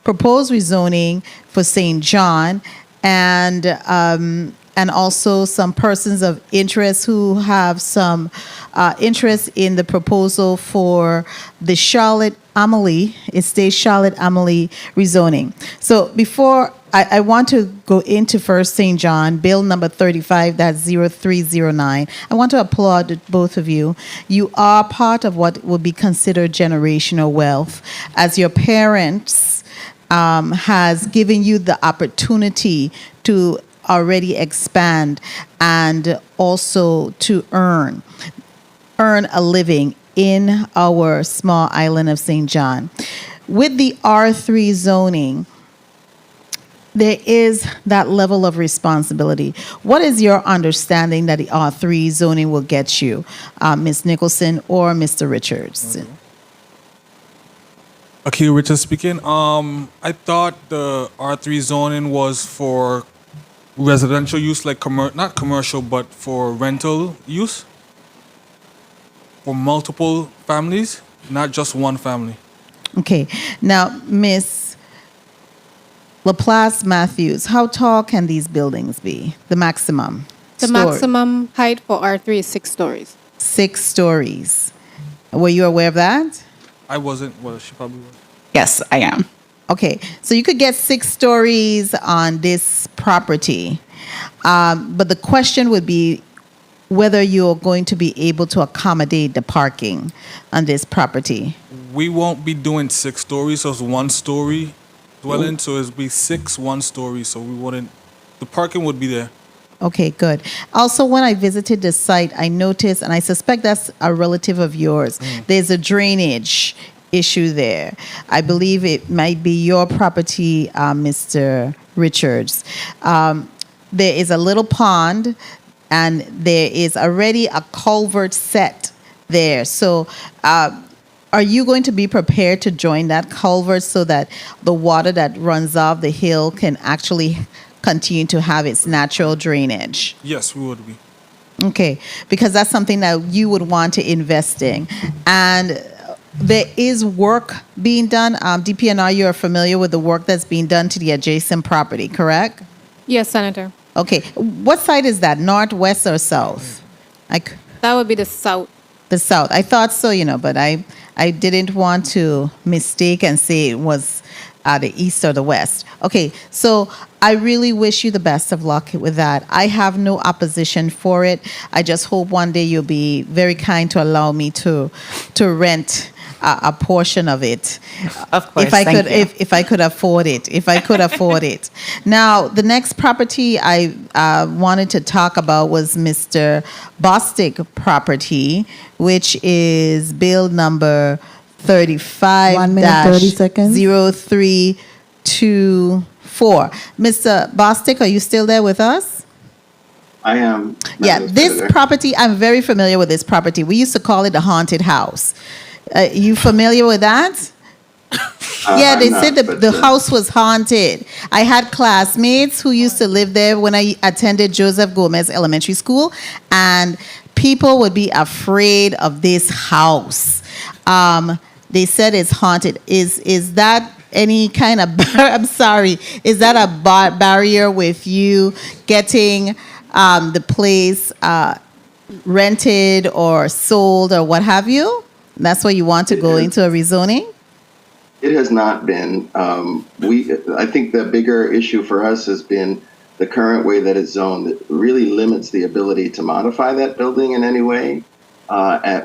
rezoning for St. John, and also some persons of interest who have some interest in the proposal for the Charlotte Amalie rezoning. So before I want to go into First St. John, Bill number 35-0309. I want to applaud both of you. You are part of what would be considered generational wealth, as your parents has given you the opportunity to already expand and also to earn a living in our small island of St. John. With the R3 zoning, there is that level of responsibility. What is your understanding that the R3 zoning will get you, Ms. Nicholson or Mr. Richards? Akil Richards speaking. I thought the R3 zoning was for residential use, like not commercial, but for rental use for multiple families, not just one family. Okay. Now, Ms. Laplace Matthews, how tall can these buildings be? The maximum? The maximum height for R3 is 6 stories. 6 stories. Were you aware of that? I wasn't. Well, she probably was. Yes, I am. Okay, so you could get 6 stories on this property, but the question would be whether you're going to be able to accommodate the parking on this property. We won't be doing 6 stories, so it's 1 story dwelling, so it'll be 6 1-story, so we wouldn't, the parking would be there. Okay, good. Also, when I visited the site, I noticed, and I suspect that's a relative of yours, there's a drainage issue there. I believe it might be your property, Mr. Richards. There is a little pond, and there is already a culvert set there. So, are you going to be prepared to join that culvert so that the water that runs off the hill can actually continue to have its natural drainage? Yes, we would be. Okay, because that's something that you would want to invest in. And there is work being done. DPNR, you're familiar with the work that's being done to the adjacent property, correct? Yes, Senator. Okay, what side is that, north, west, or south? That would be the south. The south. I thought so, but I didn't want to mistake and say it was the east or the west. Okay, so I really wish you the best of luck with that. I have no opposition for it. I just hope one day you'll be very kind to allow me to rent a portion of it. Of course, if I thank could, you. if I could afford it. If I could afford it. Now, the next property I wanted to talk about was Mr. Bostic property, which is bill number 35 1 minute, 30 seconds. 0324. Mr. Bostic, are you still there with us? I am. Yeah, Madam this Senator. property, I'm very familiar with this property. We used to call it the haunted house. You familiar with that? Yeah, they I'm said not, the but, house was haunted. I had classmates who used to live there when I attended Joseph Gomez Elementary School, and people would be afraid of this house. They said it's haunted. Is that any kind of, I'm sorry, is that a barrier with you getting the place rented or sold or what have you? That's why you want to go into a rezoning? It has not been. I think the bigger issue for us has been the current way that it's zoned. It really limits the ability to modify that building in any way,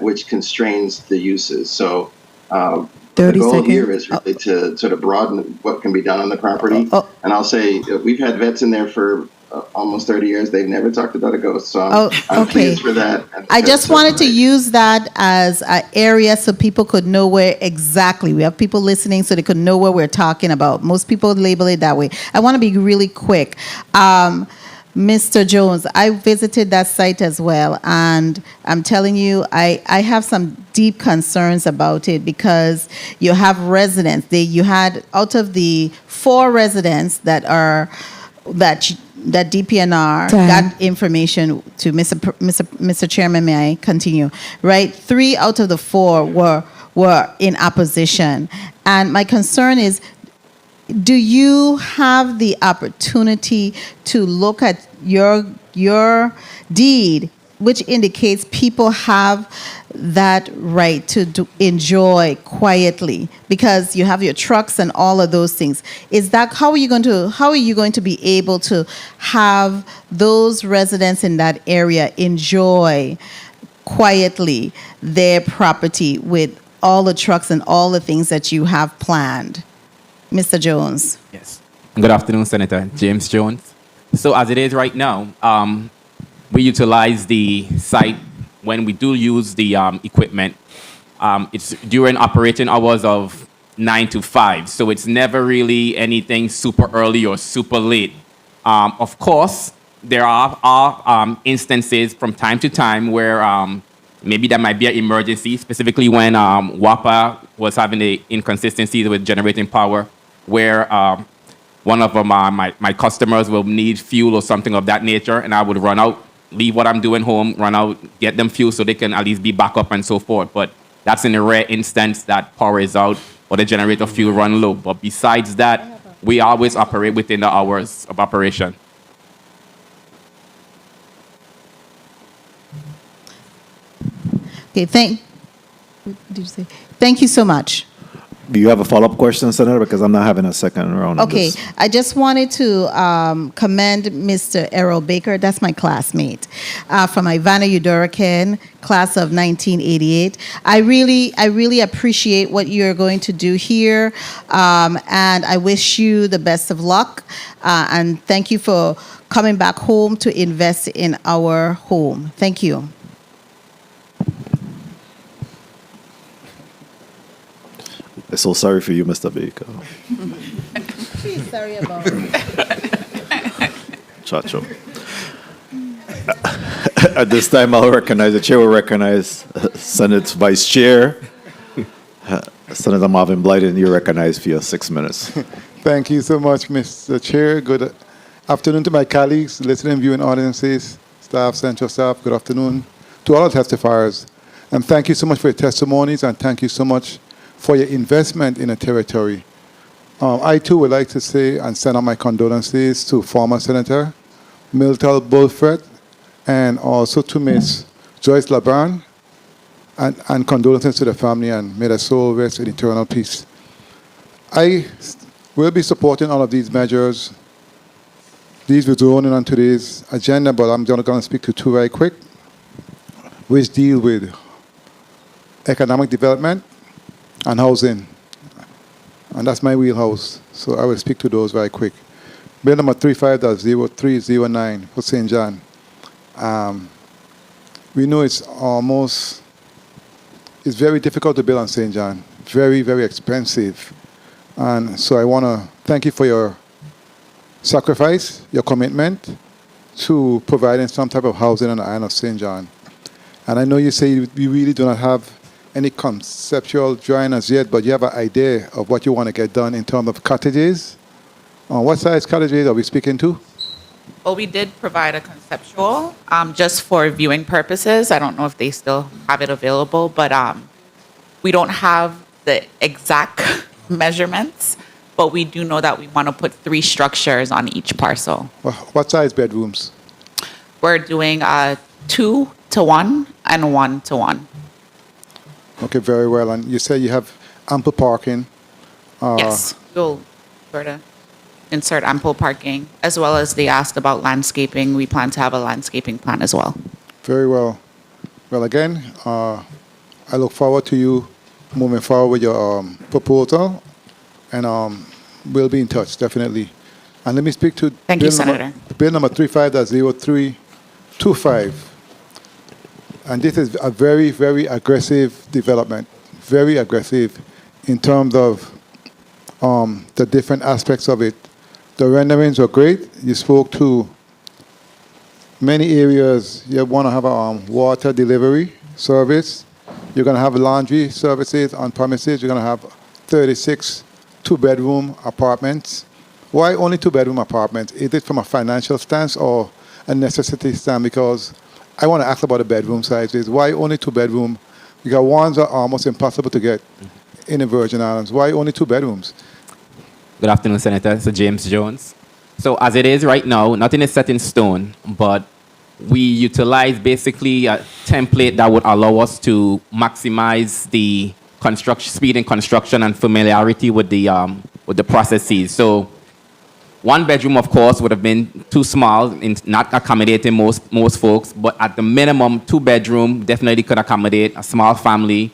which constrains the uses. So the 30 goal seconds. here is really to sort of broaden what can be done on the property. And I'll say we've had vets in there for almost 30 years. They've never talked about a ghost. So I'm pleased for that. I just wanted to use that as an area so people could know where exactly. We have people listening so they could know where we're talking about. Most people label it that way. I want to be really quick. Mr. Jones, I visited that site as well, and I'm telling you, I have some deep concerns about it because you have residents. You had out of the 4 residents that DPNR got information to. Mr. Chairman, may I continue? Right, 3 out of the 4 were in opposition, and my concern is, do you have the opportunity to look at your deed, which indicates people have that right to enjoy quietly because you have your trucks and all of those things? Is that how are you going to be able to have those residents in that area enjoy quietly their property with all the trucks and all the things that you have planned? Mr. Jones. Yes. Good afternoon, Senator James Jones. So as it is right now, we utilize the site when we do use the equipment. It's during operating hours of 9 to 5, so it's never really anything super early or super late. Of course, there are instances from time to time where maybe there might be an emergency, specifically when WAPA was having the inconsistencies with generating power, where one of my customers will need fuel or something of that nature, and I would run out, leave what I'm doing home, run out, get them fuel so they can at least be back up and so forth. But that's in a rare instance that power is out or the generator fuel run low. But besides that, we always operate within the hours of operation. Okay, thank you so much. Do you have a follow-up question, Senator? Because I'm not having a second round. Okay, I just wanted to commend Mr. Errol Baker. That's my classmate from Ivana Udorican, class of 1988. I really appreciate what you're going to do here, and I wish you the best of luck. And thank you for coming back home to invest in our home. Thank you. I'm so sorry for you, Mr. Baker. Please, sorry about it. Chacho. At this time, the chair will recognize Senate Vice Chair, Senator Marvin Blyden. You're recognized for your 6 minutes. Thank you so much, Mr. Chair. Good afternoon to my colleagues, listening and viewing audiences, staff, central staff. Good afternoon to all the testifiers. And thank you so much for your testimonies, and thank you so much for your investment in a territory. I too would like to say and send out my condolences to former Senator Milton Bulford and also to Ms. Joyce LeBron, and condolences to the family, and may their soul rest in eternal peace. I will be supporting all of these measures. These were drawn in on today's agenda, but I'm going to speak to 2 very quick, which deal with economic development and housing, and that's my wheelhouse, so I will speak to those very quick. Bill number 35-0309 for St. John. We know it's very difficult to build on St. John, very, very expensive, and so I want to thank you for your sacrifice, your commitment to providing some type of housing on the island of St. John. And I know you say we really do not have any conceptual drawing as yet, but you have an idea of what you want to get done in terms of cottages. What size cottages are we speaking to? Well, we did provide a conceptual just for viewing purposes. I don't know if they still have it available, but we don't have the exact measurements, but we do know that we want to put 3 structures on each parcel. What size bedrooms? We're doing 2 to 1 and 1 to 1. Okay, very well. And you say you have ample parking. Yes, we'll sort of insert ample parking, as well as they asked about landscaping. We plan to have a landscaping plan as well. Very well. Well, again, I look forward to you moving forward with your proposal, and we'll be in touch, definitely. And let me speak to Thank you, Senator. Bill number 35-0325. And this is a very, very aggressive development, very aggressive in terms of the different aspects of it. The renderings were great. You spoke to many areas you want to have a water delivery service. You're going to have laundry services on premises. You're going to have 36 two-bedroom apartments. Why only two-bedroom apartments? Is it from a financial stance or a necessity stand? Because I want to ask about the bedroom sizes. Why only two-bedroom? Because ones are almost impossible to get in the Virgin Islands. Why only two bedrooms? Good afternoon, Senator. So James Jones. So as it is right now, nothing is set in stone, but we utilize basically a template that would allow us to maximize the construction speed in construction and familiarity with the processes. So one bedroom, of course, would have been too small in not accommodating most folks, but at the minimum, two bedroom definitely could accommodate a small family.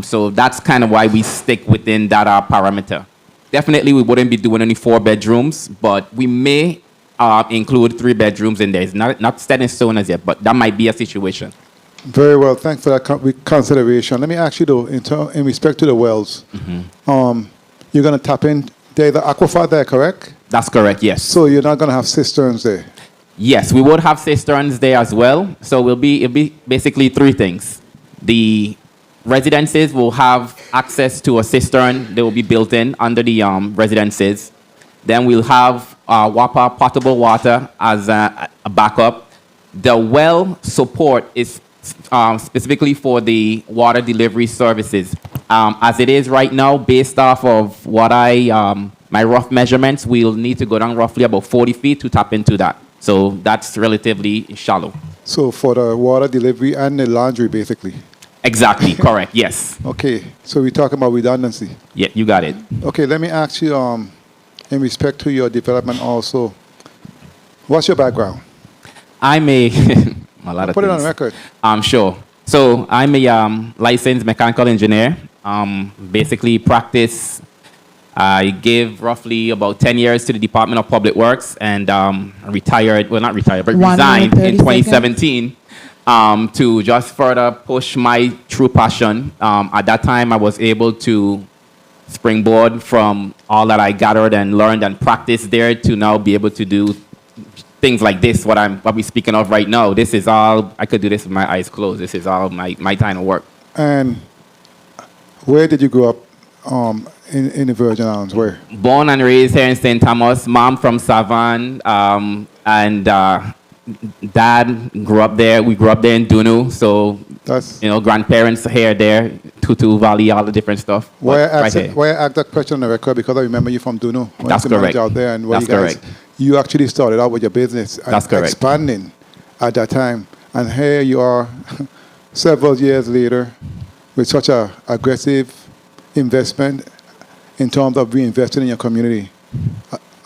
So that's kind of why we stick within that parameter. Definitely, we wouldn't be doing any 4 bedrooms, but we may include 3 bedrooms in there. It's not set in stone as yet, but that might be a situation. Very well. Thanks for that consideration. Let me ask you, though, in respect to the wells, you're going to tap in. There's the aquifer there, correct? That's correct, yes. So you're not going to have cisterns there? Yes, we would have cisterns there as well. So it'll be basically 3 things. The residences will have access to a cistern. They will be built in under the residences. Then we'll have WAPA potable water as a backup. The well support is specifically for the water delivery services. As it is right now, based off of what my rough measurements, we'll need to go down roughly about 40 feet to tap into that. So that's relatively shallow. So for the water delivery and the laundry, basically? Exactly, correct, yes. Okay, so we're talking about redundancy. Yeah, you got it. Okay, let me ask you, in respect to your development also, what's your background? I'm a lot of Put it on things. record. Sure. So I'm a licensed mechanical engineer. Basically practice. I gave roughly about 10 years to the Department of Public Works and retired, well not retired, but resigned in 2017 to just further push my true passion. At that time I was able to springboard from all that I gathered and learned and practiced there to now be able to do things like this, what we're speaking of right now. This is all, I could do this with my eyes closed. This is all my time of work. And where did you grow up in the Virgin Islands? Where? Born and raised here in St. Thomas. Mom from Savan, and dad grew up there. We grew up there in Dunu. So, grandparents here, there, Tutu Valley, all the different stuff. Why I asked that question on the record? Because I remember you from Dunu. That's correct. Out there and That's correct. You actually started out with your business and That's correct. expanding at that time. And here you are several years later with such an aggressive investment in terms of reinvesting in your community.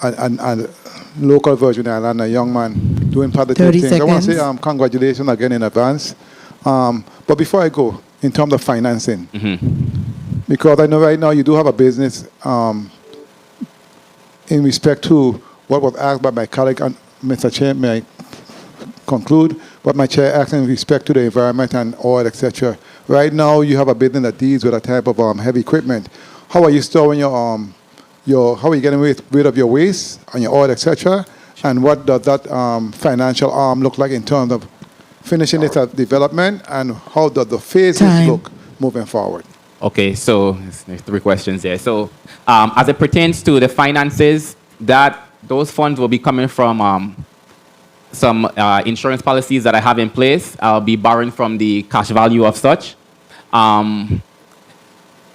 And local Virgin Island, a young man doing positive things. I want to say congratulations again in advance. But before I go, in terms of financing, because I know right now you do have a business in respect to what was asked by my colleague, and Mr. Chair, may I conclude? What my chair asked in respect to the environment and oil, etc. Right now, you have a business that deals with a type of heavy equipment. How are you storing how are you getting rid of your waste and your oil, etc.? And what does that financial arm look like in terms of finishing this development, and how does the phases look moving forward? Okay, so there's 3 questions there. So as it pertains to the finances, those funds will be coming from some insurance policies that I have in place. I'll be borrowing from the cash value of such.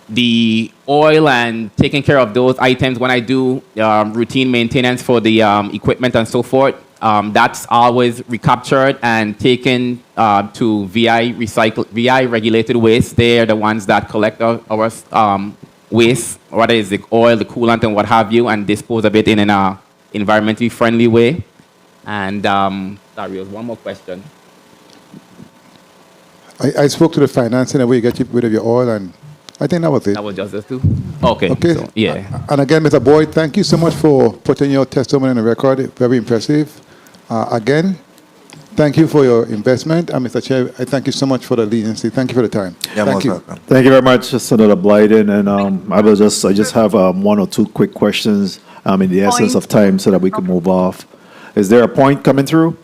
The oil and taking care of those items when I do routine maintenance for the equipment and so forth, that's always recaptured and taken to VI regulated waste. They're the ones that collect our waste, whether it's the oil, the coolant, and what have you, and dispose of it in an environmentally friendly way. And sorry, there was one more question. I spoke to the financing and where you get rid of your oil, and I think that was it. That was just the 2? Okay. Okay. So, yeah. And again, Mr. Boyd, thank you so much for putting your testimony on the record. Very impressive. Again, thank you for your investment. And Mr. Chair, I thank you so much for the leniency. Thank you for the time. Yeah, thank you. welcome. Thank you very much, Senator Blyden. And I just have 1 or 2 quick questions in the essence of time so that we can move off. Is there a point coming through?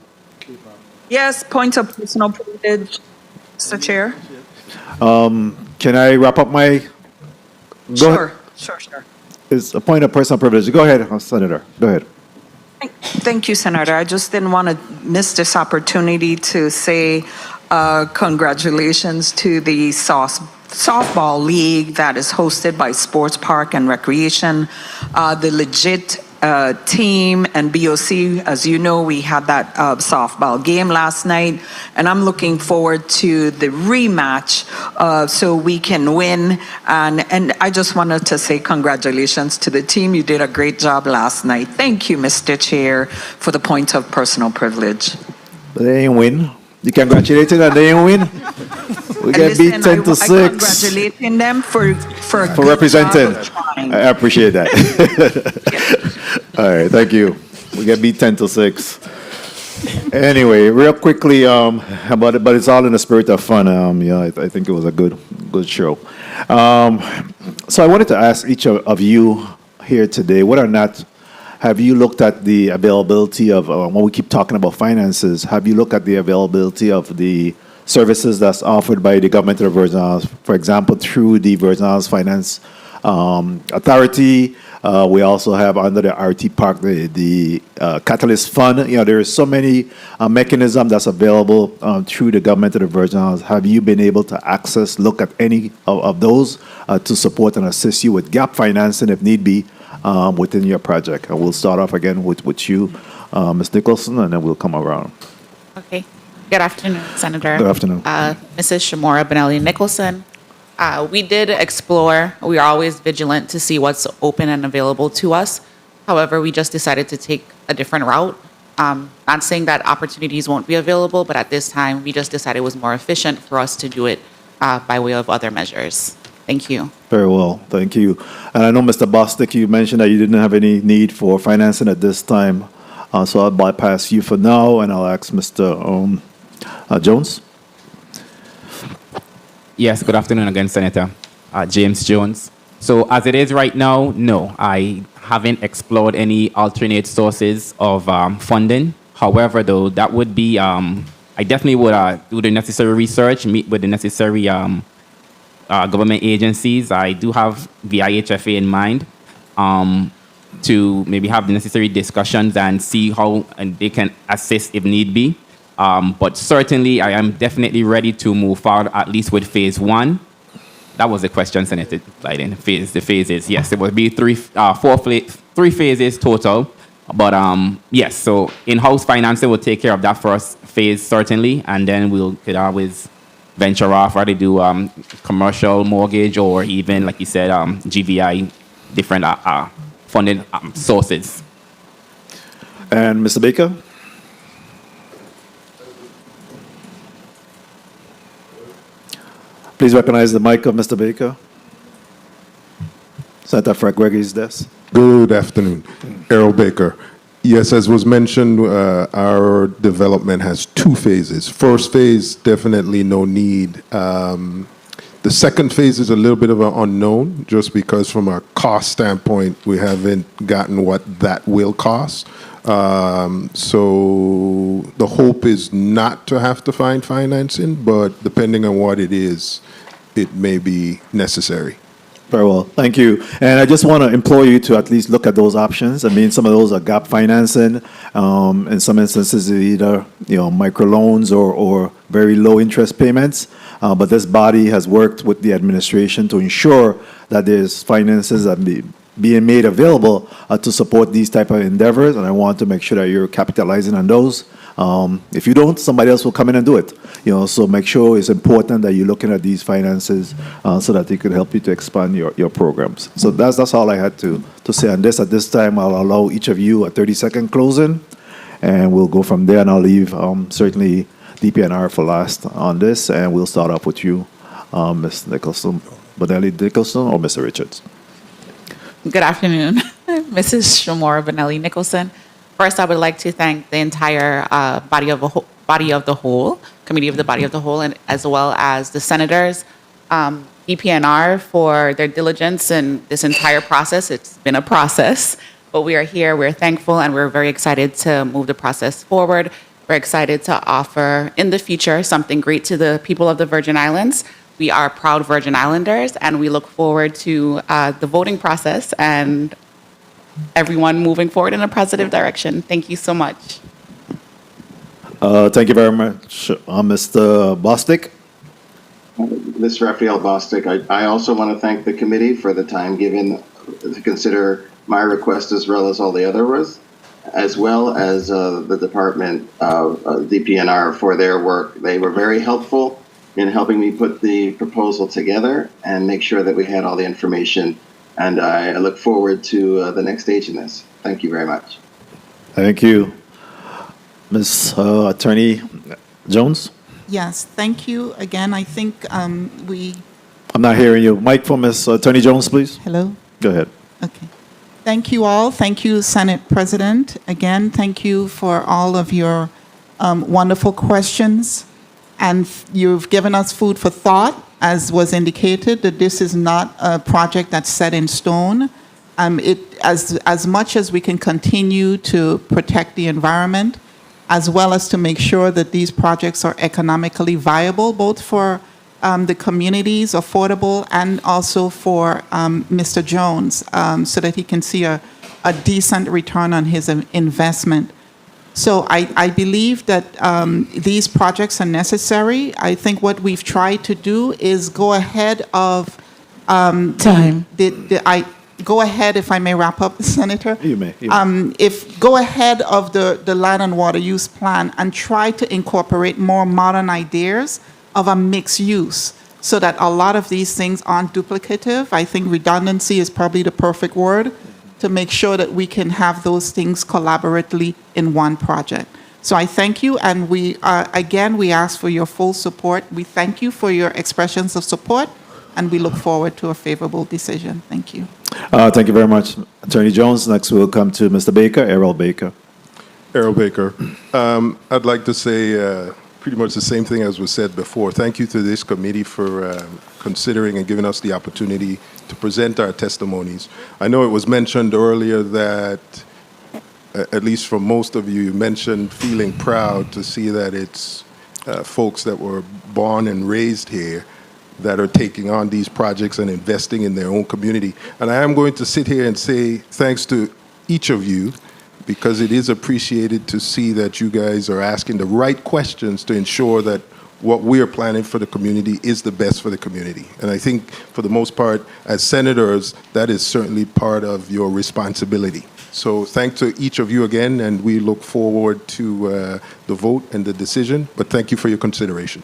Yes, point of personal privilege, Mr. Chair. Can I wrap up my? Go ahead. Sure. It's a point of personal privilege. Go ahead, Senator. Go ahead. Thank you, Senator. I just didn't want to miss this opportunity to say congratulations to the softball league that is hosted by Sports Park and Recreation, the legit team and BOC. As you know, we had that softball game last night, and I'm looking forward to the rematch so we can win. And I just wanted to say congratulations to the team. You did a great job last night. Thank you, Mr. Chair, for the point of personal privilege. They ain't win. You congratulated and they ain't win. We get beat 10-6. I congratulating them for a good representing. job of trying. I appreciate that. All right, thank you. We get beat 10-6. Anyway, real quickly, but it's all in the spirit of fun. I think it was a good show. So I wanted to ask each of you here today, whether or not have you looked at the availability of, when we keep talking about finances, have you looked at the availability of the services that's offered by the government of the Virgin Islands, for example, through the Virgin Islands Finance Authority? We also have under the RT Park, the Catalyst Fund. There are so many mechanisms that's available through the government of the Virgin Islands. Have you been able to look at any of those to support and assist you with gap financing if need be within your project? And we'll start off again with you, Ms. Nicholson, and then we'll come around. Okay. Good afternoon, Senator. Good afternoon. Mrs. Shamora Benelli Nicholson. We did explore. We are always vigilant to see what's open and available to us. However, we just decided to take a different route. Not saying that opportunities won't be available, but at this time, we just decided it was more efficient for us to do it by way of other measures. Thank you. Very well, thank you. And I know, Mr. Bostic, you mentioned that you didn't have any need for financing at this time. So I'll bypass you for now, and I'll ask Mr. Jones. Yes, good afternoon again, Senator. James Jones. So as it is right now, no, I haven't explored any alternate sources of funding. However, though, that would be, I definitely would do the necessary research, meet with the necessary government agencies. I do have the IHFA in mind to maybe have the necessary discussions and see how and they can assist if need be. But certainly, I am definitely ready to move forward, at least with phase one. That was the question, Senator Biden. The phases, yes, it would be three phases total. But yes, so in-house financing will take care of that first phase, certainly, and then could always venture off, rather do commercial mortgage or even, like you said, GVI, different funding sources. And Mr. Baker? Please recognize the mic of Mr. Baker. Senator Frank Gregory's desk. Good afternoon. Errol Baker. Yes, as was mentioned, our development has two phases. First phase, definitely no need. The second phase is a little bit of an unknown, just because from a cost standpoint, we haven't gotten what that will cost. So the hope is not to have to find financing, but depending on what it is, it may be necessary. Very well, thank you. And I just want to implore you to at least look at those options. I mean, some of those are gap financing. In some instances, either microloans or very low interest payments. But this body has worked with the administration to ensure that there's finances that being made available to support these type of endeavors, and I want to make sure that you're capitalizing on those. If you don't, somebody else will come in and do it. So make sure it's important that you're looking at these finances so that it could help you to expand your programs. So that's all I had to say on this. At this time, I'll allow each of you a 30-second closing, and we'll go from there, and I'll leave certainly DPNR for last on this, and we'll start off with you, Ms. Nicholson, Bonelli Nicholson, or Mr. Richards. Good afternoon, Mrs. Shamora Benelli Nicholson. First, I would like to thank the entire Committee of the Body of the Whole, and as well as the senators, DPNR for their diligence in this entire process. It's been a process, but we are here, we're thankful, and we're very excited to move the process forward. We're excited to offer in the future something great to the people of the Virgin Islands. We are proud Virgin Islanders, and we look forward to the voting process and everyone moving forward in a positive direction. Thank you so much. Thank you very much, Mr. Bostic. This is Raphael Bostic. I also want to thank the committee for the time given to consider my request as well as all the others, as well as the department of DPNR for their work. They were very helpful in helping me put the proposal together and make sure that we had all the information. And I look forward to the next stage in this. Thank you very much. Thank you. Ms. Attorney Jones? Yes, thank you again. I think we. I'm not hearing you. Mic for Ms. Attorney Jones, please. Hello? Go ahead. Okay. Thank you all. Thank you, Senate President. Again, thank you for all of your wonderful questions. And you've given us food for thought, as was indicated, that this is not a project that's set in stone. As much as we can continue to protect the environment, as well as to make sure that these projects are economically viable, both for the communities, affordable, and also for Mr. Jones, so that he can see a decent return on his investment. So I believe that these projects are necessary. I think what we've tried to do is go ahead of time. Go ahead, if I may wrap up, Senator. You may. Go ahead of the land and water use plan and try to incorporate more modern ideas of a mixed use so that a lot of these things aren't duplicative. I think redundancy is probably the perfect word to make sure that we can have those things collaboratively in one project. So I thank you, and we ask for your full support. We thank you for your expressions of support, and we look forward to a favorable decision. Thank you. Thank you very much, Attorney Jones. Next, we'll come to Mr. Baker, Errol Baker. Errol Baker. I'd like to say pretty much the same thing as was said before. Thank you to this committee for considering and giving us the opportunity to present our testimonies. I know it was mentioned earlier that, at least from most of you, you mentioned feeling proud to see that it's folks that were born and raised here that are taking on these projects and investing in their own community. And I am going to sit here and say thanks to each of you, because it is appreciated to see that you guys are asking the right questions to ensure that what we are planning for the community is the best for the community. And I think for the most part, as senators, that is certainly part of your responsibility. So thanks to each of you again, and we look forward to the vote and the decision, but thank you for your consideration.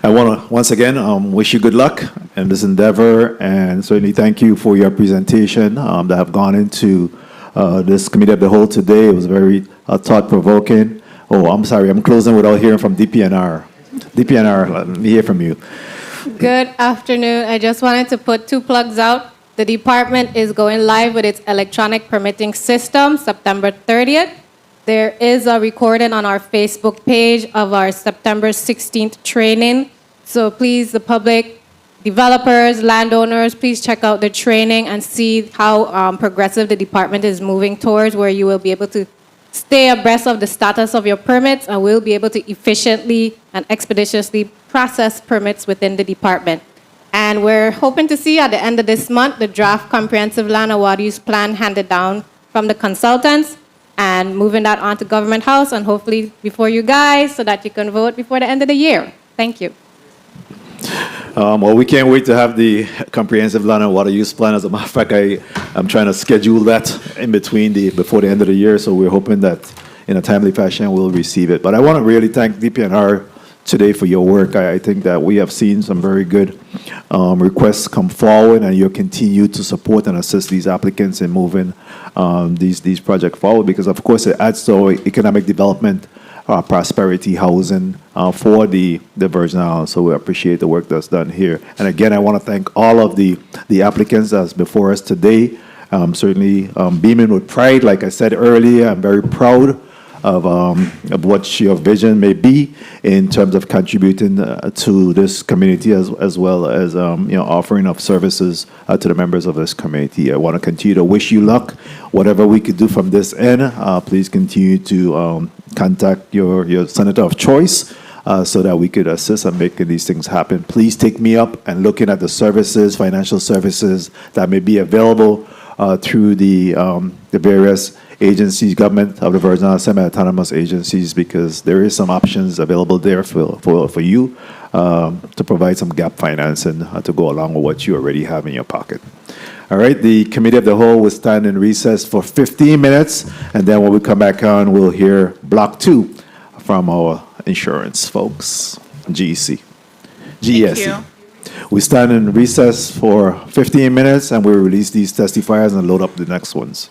I want to once again wish you good luck in this endeavor, and certainly thank you for your presentation that have gone into this committee of the whole today. It was very thought-provoking. Oh, I'm sorry, I'm closing without hearing from DPNR. DPNR, let me hear from you. Good afternoon. I just wanted to put two plugs out. The department is going live with its electronic permitting system September 30th. There is a recording on our Facebook page of our September 16th training. So please, the public, developers, landowners, please check out the training and see how progressive the department is moving towards, where you will be able to stay abreast of the status of your permits and will be able to efficiently and expeditiously process permits within the department. And we're hoping to see at the end of this month the draft comprehensive land and water use plan handed down from the consultants, and moving that on to Government House and hopefully before you guys so that you can vote before the end of the year. Thank you. Well, we can't wait to have the comprehensive land and water use plan. As a matter of fact, I'm trying to schedule that in between before the end of the year, so we're hoping that in a timely fashion we'll receive it. But I want to really thank DPNR today for your work. I think that we have seen some very good requests come forward, and you'll continue to support and assist these applicants in moving these projects forward, because of course it adds to our economic development, prosperity, housing for the Virgin Islands. So we appreciate the work that's done here. And again, I want to thank all of the applicants that's before us today. Certainly beaming with pride. Like I said earlier, I'm very proud of what your vision may be in terms of contributing to this community as well as offering of services to the members of this community. I want to continue to wish you luck. Whatever we could do from this end, please continue to contact your senator of choice. So that we could assist in making these things happen. Please take me up and looking at the services, financial services that may be available through the various agencies, government of the Virgin Islands, semi-autonomous agencies, because there is some options available there for you to provide some gap financing to go along with what you already have in your pocket. All right, the Committee of the Whole will stand in recess for 15 minutes, and then when we come back on, we'll hear Block 2 from our insurance folks, GEC. GESC. We stand in recess for 15 minutes and we'll release these testifiers and load up the next ones.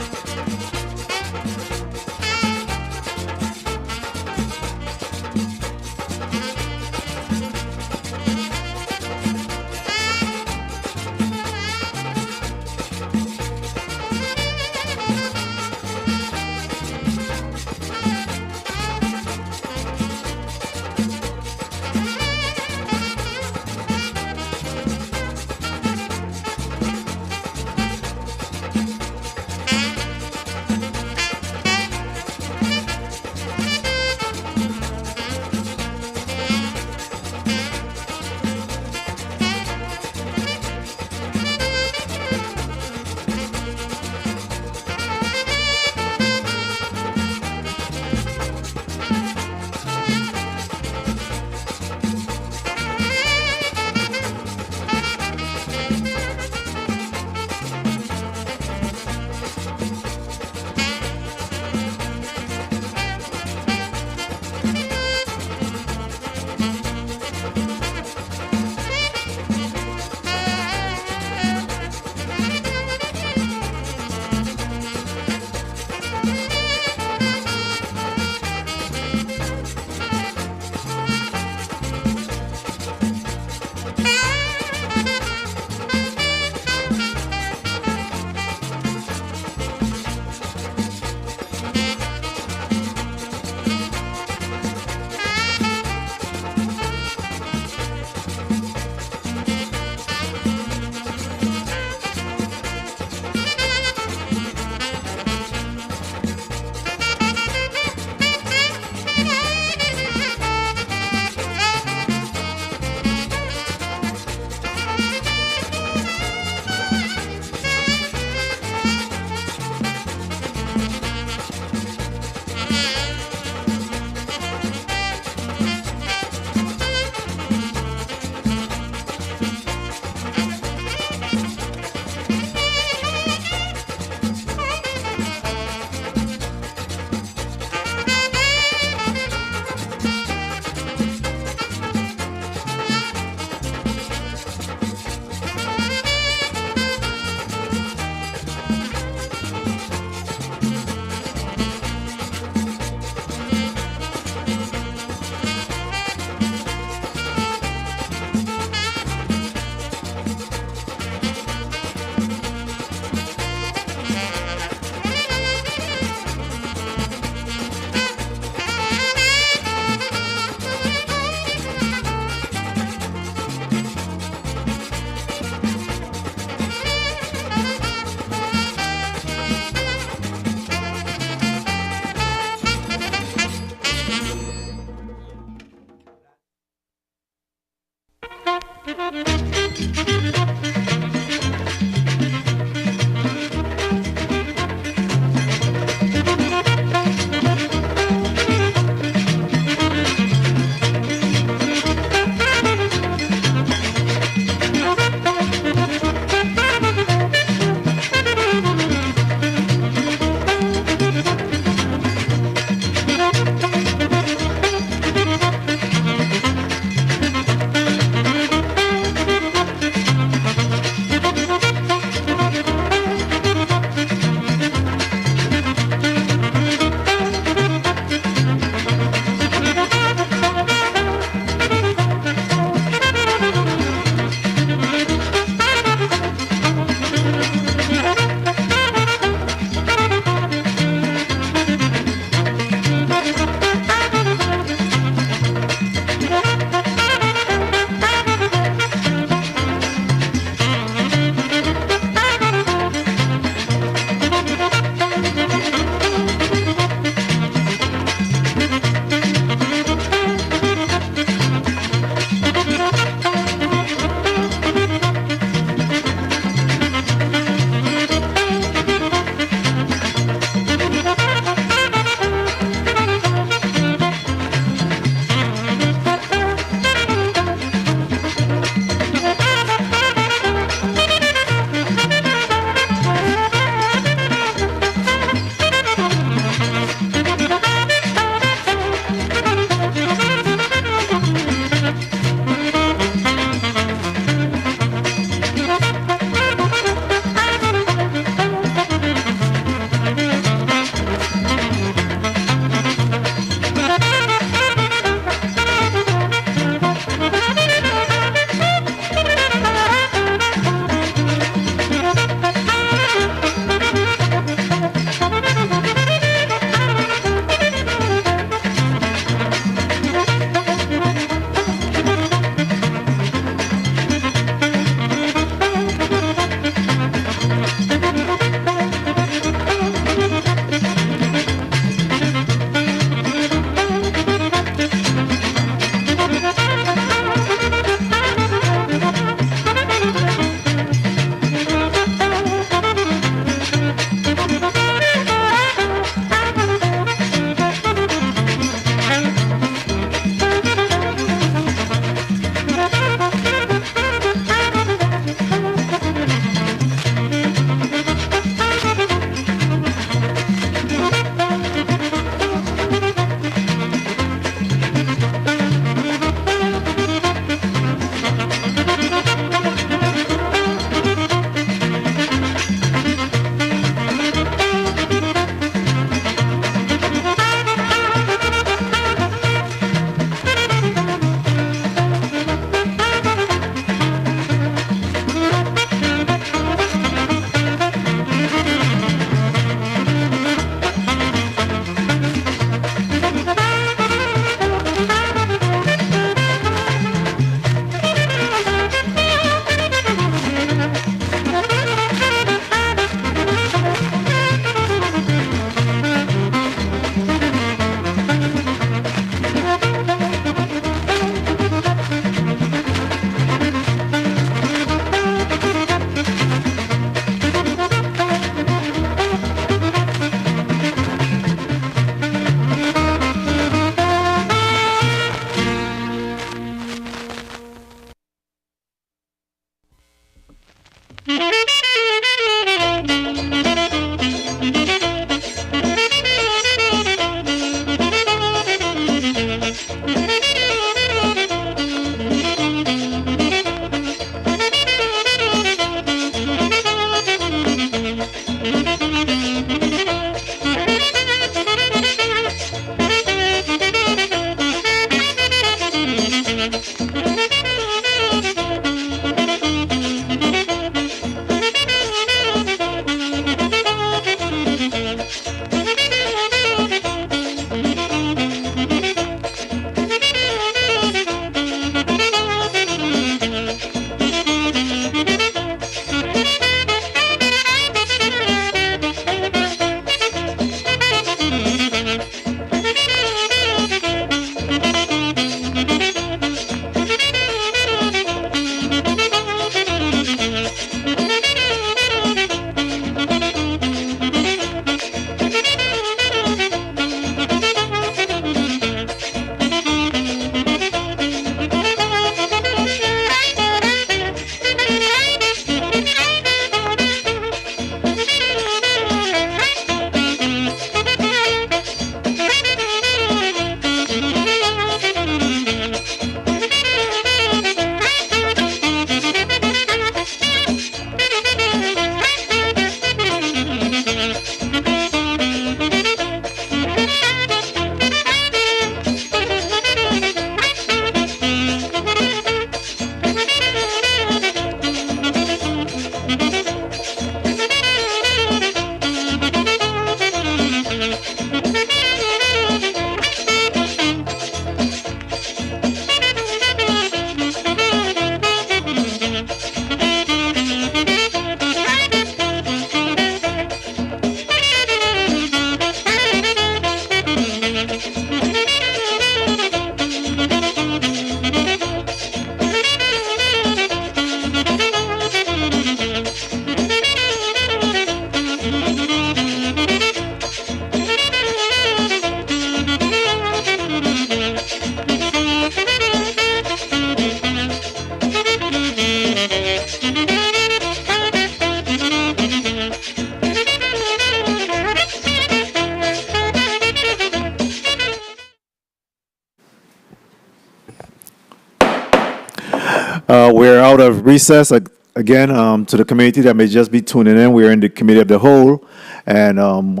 We're out of recess. Again, to the community that may just be tuning in, we're in the committee of the whole. And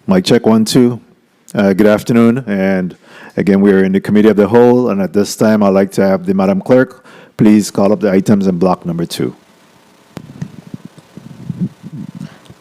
mic check 1, 2. Good afternoon. And again, we're in the committee of the whole. And at this time, I'd like to have the Madam Clerk please call up the items in block number 2.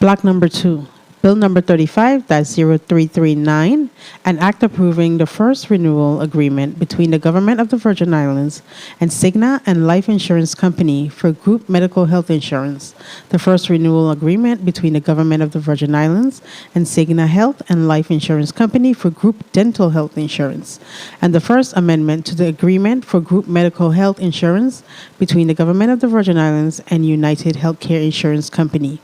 Block number 2, Bill number 35-0339, an act approving the first renewal agreement between the Government of the Virgin Islands and Cigna and Life Insurance Company for group medical health insurance. The first renewal agreement between the Government of the Virgin Islands and Cigna Health and Life Insurance Company for group dental health insurance. And the first amendment to the agreement for group medical health insurance between the Government of the Virgin Islands and United Healthcare Insurance Company.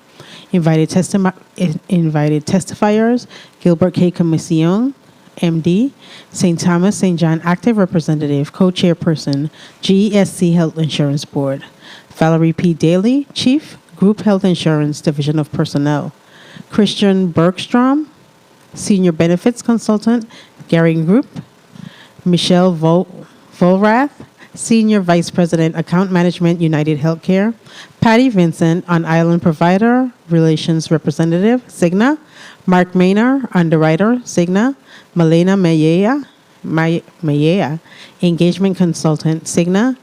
Invited testifiers, Gilbert K. Commission, MD, St. Thomas St. John Active Representative, Co-Chairperson, GESC Health Insurance Board. Valerie P. Daly, Chief, Group Health Insurance, Division of Personnel. Christian Bergstrom, Senior Benefits Consultant, Gary Group. Michelle Volrath, Senior Vice President, Account Management, United Healthcare. Patty Vincent, on Island Provider Relations Representative, Cigna. Mark Maynard, Underwriter, Cigna. Malena Mayea, Engagement Consultant, Cigna.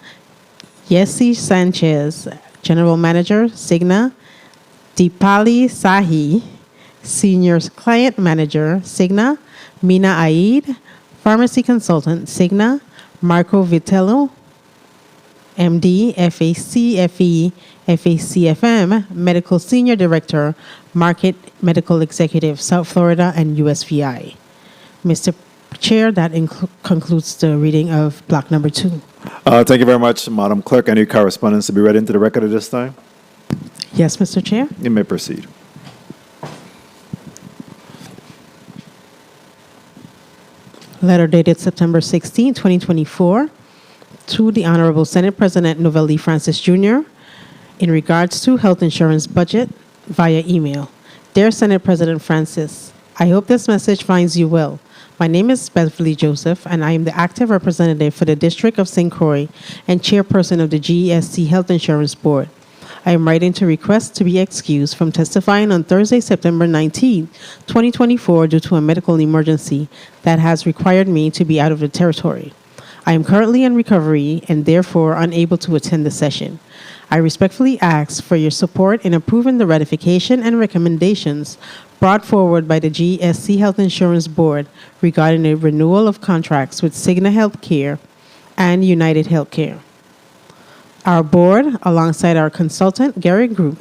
Yessi Sanchez, General Manager, Cigna. Deepali Sahi, Senior Client Manager, Cigna. Mina Aid, Pharmacy Consultant, Cigna. Marco Vitello, MD, FACFE, FACFM, Medical Senior Director, Market Medical Executive, South Florida and USVI. Mr. Chair, that concludes the reading of block number 2. Thank you very much, Madam Clerk. Any correspondence to be read into the record at this time? Yes, Mr. Chair. You may proceed. Letter dated September 16, 2024, to the Honorable Senate President Novelle E. Francis Jr. in regards to health insurance budget via email. Dear Senate President Francis, I hope this message finds you well. My name is Beverly Joseph, and I am the active representative for the District of St. Croix and chairperson of the GESC Health Insurance Board. I am writing to request to be excused from testifying on Thursday, September 19, 2024, due to a medical emergency that has required me to be out of the territory. I am currently in recovery and therefore unable to attend the session. I respectfully ask for your support in approving the ratification and recommendations brought forward by the GESC Health Insurance Board regarding the renewal of contracts with Cigna Healthcare and United Healthcare. Our board, alongside our consultant, Gary Group,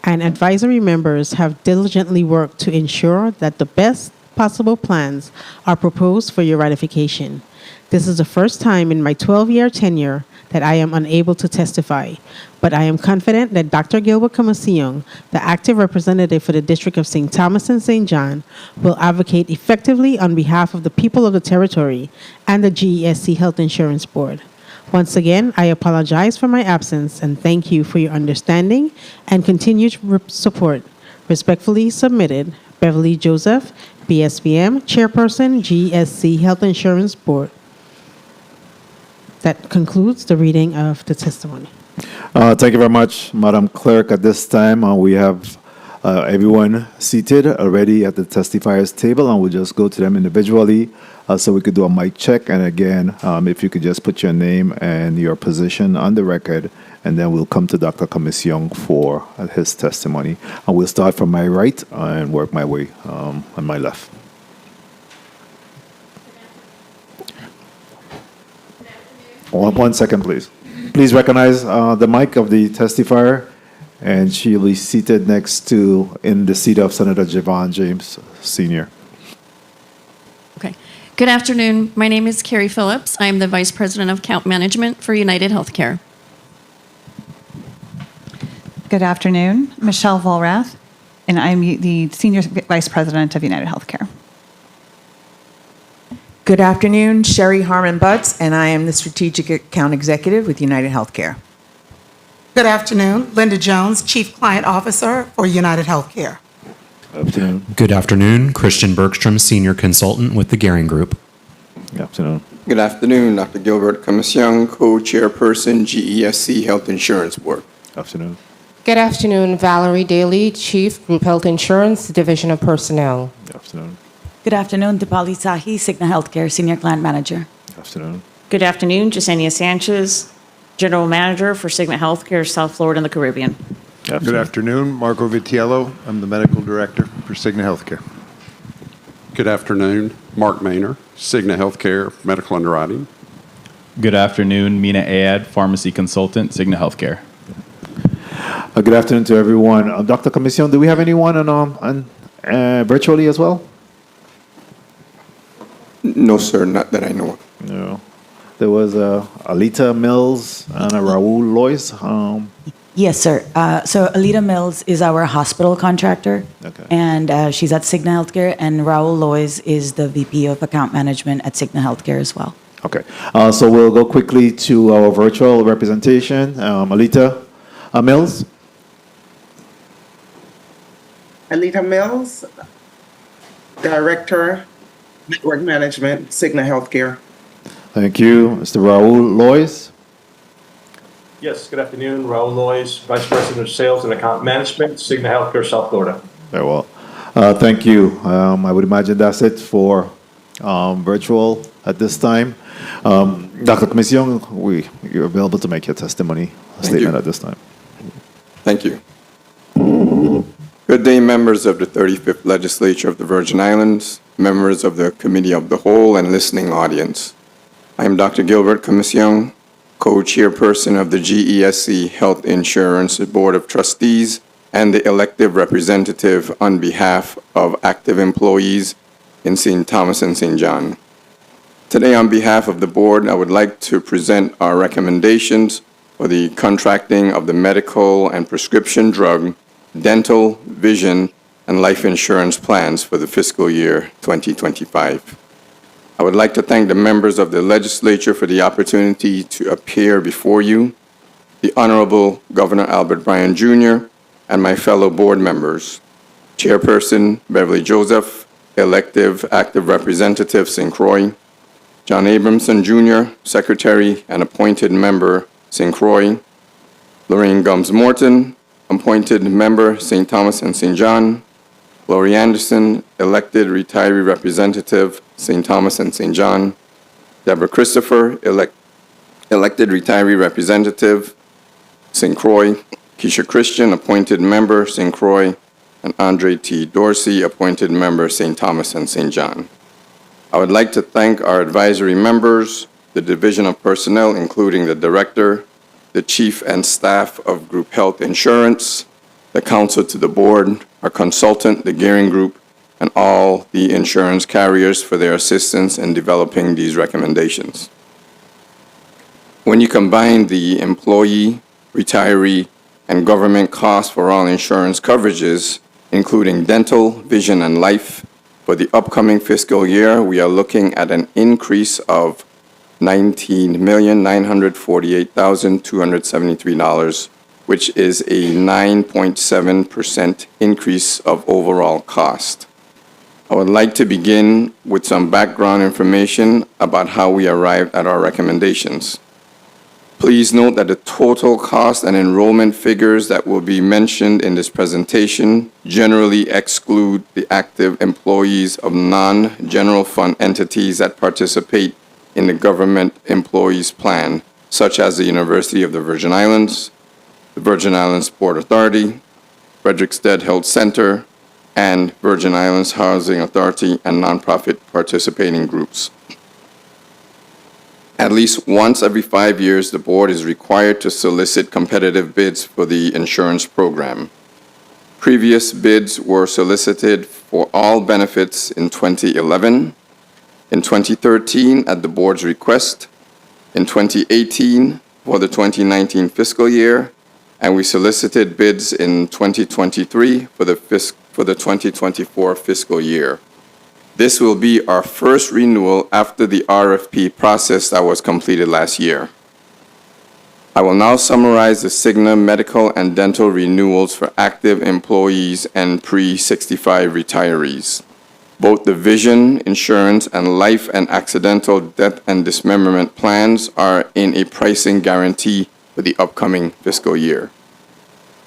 and advisory members have diligently worked to ensure that the best possible plans are proposed for your ratification. This is the first time in my 12-year tenure that I am unable to testify, but I am confident that Dr. Gilbert Commission, the active representative for the District of St. Thomas and St. John, will advocate effectively on behalf of the people of the territory and the GESC Health Insurance Board. Once again, I apologize for my absence and thank you for your understanding and continued support. Respectfully submitted, Beverly Joseph, BSBM, Chairperson, GESC Health Insurance Board. That concludes the reading of the testimony. Thank you very much, Madam Clerk. At this time, we have everyone seated already at the testifiers table, and we'll just go to them individually so we could do a mic check. And again, if you could just put your name and your position on the record, and then we'll come to Dr. Commission for his testimony. And we'll start from my right and work my way on my left. One second, please. Please recognize the mic of the testifier, and she'll be seated next to, in the seat of Senator Javon James, Sr. Okay. Good afternoon. My name is Carrie Phillips. I am the Vice President of Account Management for United Healthcare. Good afternoon. Michelle Volrath, and I'm the Senior Vice President of United Healthcare. Good afternoon, Sherry Harmon Butts, and I am the Strategic Account Executive with United Healthcare. Good afternoon, Linda Jones, Chief Client Officer for United Healthcare. Good afternoon, Christian Bergstrom, Senior Consultant with the Gehring Group. Good afternoon. Good afternoon, Dr. Gilbert Commission, Co-Chairperson, GESC Health Insurance Board. Good afternoon. Good afternoon, Valerie Daly, Chief, Group Health Insurance, Division of Personnel. Good afternoon. Good afternoon, Dipali Sahi, Cigna Healthcare Senior Client Manager. Good afternoon. Good afternoon, Jasenia Sanchez, General Manager for Cigna Healthcare, South Florida and the Caribbean. Good afternoon, Marco Vitiello. I'm the Medical Director for Cigna Healthcare. Good afternoon, Mark Maynor, Cigna Healthcare, Medical Underwriting. Good afternoon, Mina Ayad, Pharmacy Consultant, Cigna Healthcare. Good afternoon to everyone. Dr. Commission, do we have anyone on virtually as well? No, sir, not that I know of. No. There was Alita Mills and Raul Lois. Yes, sir. So Alita Mills is our hospital contractor, and she's at Cigna Healthcare, and Raul Lois is the VP of Account Management at Cigna Healthcare as well. Okay. So we'll go quickly to our virtual representation. Alita Mills. Alita Mills, Director, Network Management, Cigna Healthcare. Thank you. Mr. Raul Lois. Yes, good afternoon. Raul Lois, Vice President of Sales and Account Management, Cigna Healthcare, South Florida. Very well. Thank you. I would imagine that's it for virtual at this time. Dr. Commission, you're available to make your testimony statement at this time. Thank you. Good day, members of the 35th Legislature of the Virgin Islands, members of the Committee of the Whole, and listening audience. I am Dr. Gilbert Commission, Co-Chairperson of the GESC Health Insurance Board of Trustees and the elective representative on behalf of active employees in St. Thomas and St. John. Today, on behalf of the board, I would like to present our recommendations for the contracting of the medical and prescription drug, dental, vision, and life insurance plans for the fiscal year 2025. I would like to thank the members of the legislature for the opportunity to appear before you, the Honorable Governor Albert Bryan Jr., and my fellow board members, Chairperson Beverly Joseph, Elective Active Representative St. Croix, John Abramson Jr., Secretary and appointed member St. Croix, Lorraine Gums Morton, appointed member St. Thomas and St. John, Lori Anderson, elected retiree representative St. Thomas and St. John, Deborah Christopher, elected retiree representative St. Croix, Keisha Christian, appointed member St. Croix, and Andre T. Dorsey, appointed member St. Thomas and St. John. I would like to thank our advisory members, the Division of Personnel, including the Director, the Chief and staff of Group Health Insurance, the counsel to the board, our consultant, the Gearing Group, and all the insurance carriers for their assistance in developing these recommendations. When you combine the employee, retiree, and government costs for all insurance coverages, including dental, vision, and life, for the upcoming fiscal year, we are looking at an increase of $19,948,273, which is a 9.7% increase of overall cost. I would like to begin with some background information about how we arrived at our recommendations. Please note that the total cost and enrollment figures that will be mentioned in this presentation generally exclude the active employees of non-general fund entities that participate in the government employees plan, such as the University of the Virgin Islands, the Virgin Islands Port Authority, Frederiksted Health Center, and Virgin Islands Housing Authority and nonprofit participating groups. At least once every 5 years, the board is required to solicit competitive bids for the insurance program. Previous bids were solicited for all benefits in 2011, in 2013 at the board's request, in 2018 for the 2019 fiscal year, and we solicited bids in 2023 for the 2024 fiscal year. This will be our first renewal after the RFP process that was completed last year. I will now summarize the Cigna medical and dental renewals for active employees and pre-65 retirees. Both the vision, insurance, and life and accidental death and dismemberment plans are in a pricing guarantee for the upcoming fiscal year.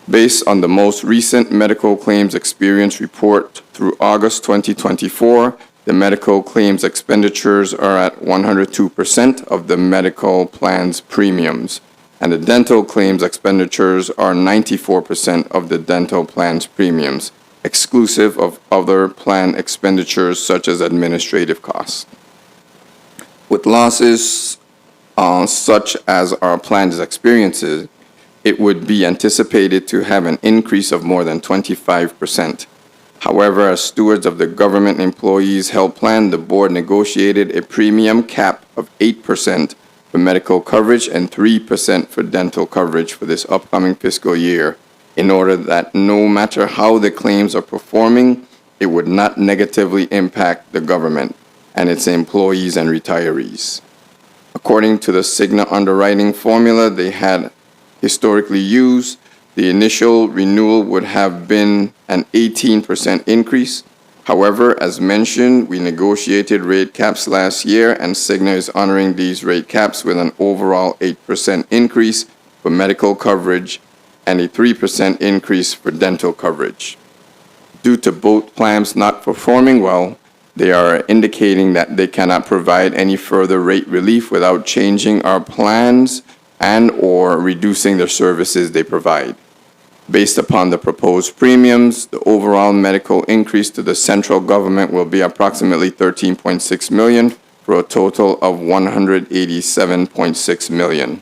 Based on the most recent medical claims experience report through August 2024, the medical claims expenditures are at 102% of the medical plan's premiums, and the dental claims expenditures are 94% of the dental plan's premiums, exclusive of other plan expenditures such as administrative costs. With losses such as our plan is experiencing, it would be anticipated to have an increase of more than 25%. However, as stewards of the government employees' health plan, the board negotiated a premium cap of 8% for medical coverage and 3% for dental coverage for this upcoming fiscal year, in order that no matter how the claims are performing, it would not negatively impact the government and its employees and retirees. According to the Cigna underwriting formula they had historically used, the initial renewal would have been an 18% increase. However, as mentioned, we negotiated rate caps last year, and Cigna is honoring these rate caps with an overall 8% increase for medical coverage and a 3% increase for dental coverage. Due to both plans not performing well, they are indicating that they cannot provide any further rate relief without changing our plans and/or reducing the services they provide. Based upon the proposed premiums, the overall medical increase to the central government will be approximately $13.6 million for a total of $187.6 million.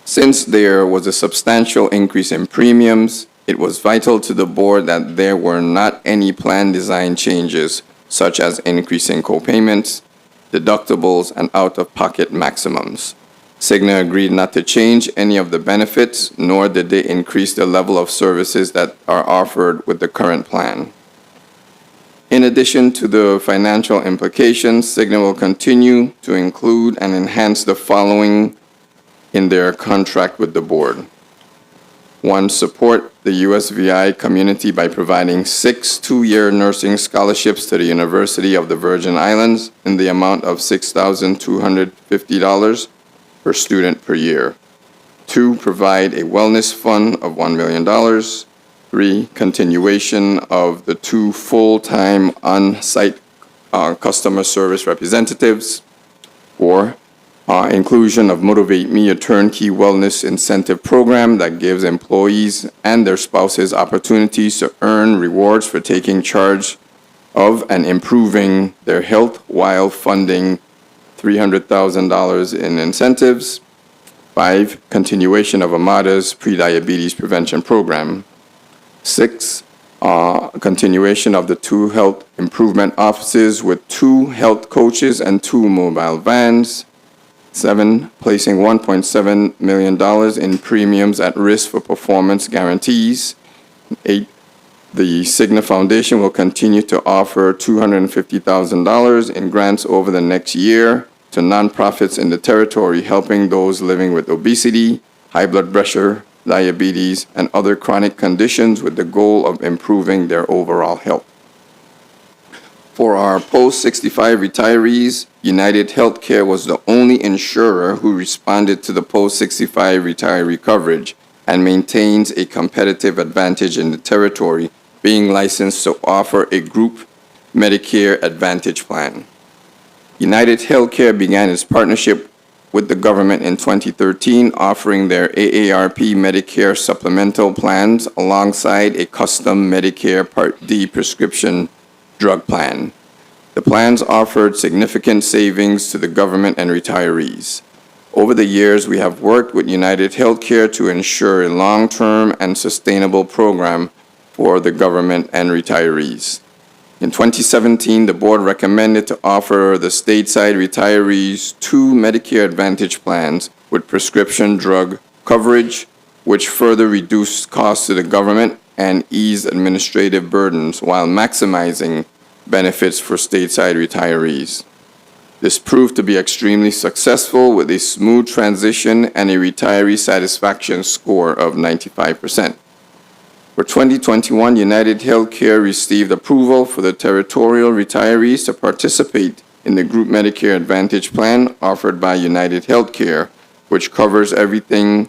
Since there was a substantial increase in premiums, it was vital to the board that there were not any plan design changes, such as increasing co-payments, deductibles, and out-of-pocket maximums. Cigna agreed not to change any of the benefits, nor did they increase the level of services that are offered with the current plan. In addition to the financial implications, Cigna will continue to include and enhance the following in their contract with the board. 1, support the USVI community by providing 6 two-year nursing scholarships to the University of the Virgin Islands in the amount of $6,250 per student per year. 2, provide a wellness fund of $1 million. 3, continuation of the 2 full-time on-site customer service representatives. 4, inclusion of Motivate Me, a turnkey wellness incentive program that gives employees and their spouses opportunities to earn rewards for taking charge of and improving their health while funding $300,000 in incentives. 5, continuation of Amada's pre-diabetes prevention program. 6, continuation of the 2 health improvement offices with 2 health coaches and 2 mobile vans. 7, placing $1.7 million in premiums at risk for performance guarantees. 8, the Cigna Foundation will continue to offer $250,000 in grants over the next year to nonprofits in the territory, helping those living with obesity, high blood pressure, diabetes, and other chronic conditions with the goal of improving their overall health. For our post-65 retirees, United Healthcare was the only insurer who responded to the post-65 retiree coverage and maintains a competitive advantage in the territory, being licensed to offer a group Medicare Advantage plan. United Healthcare began its partnership with the government in 2013, offering their AARP Medicare supplemental plans alongside a custom Medicare Part D prescription drug plan. The plans offered significant savings to the government and retirees. Over the years, we have worked with United Healthcare to ensure a long-term and sustainable program for the government and retirees. In 2017, the board recommended to offer the stateside retirees 2 Medicare Advantage plans with prescription drug coverage, which further reduced costs to the government and eased administrative burdens while maximizing benefits for stateside retirees. This proved to be extremely successful with a smooth transition and a retiree satisfaction score of 95%. For 2021, United Healthcare received approval for the territorial retirees to participate in the Group Medicare Advantage plan offered by United Healthcare, which covers everything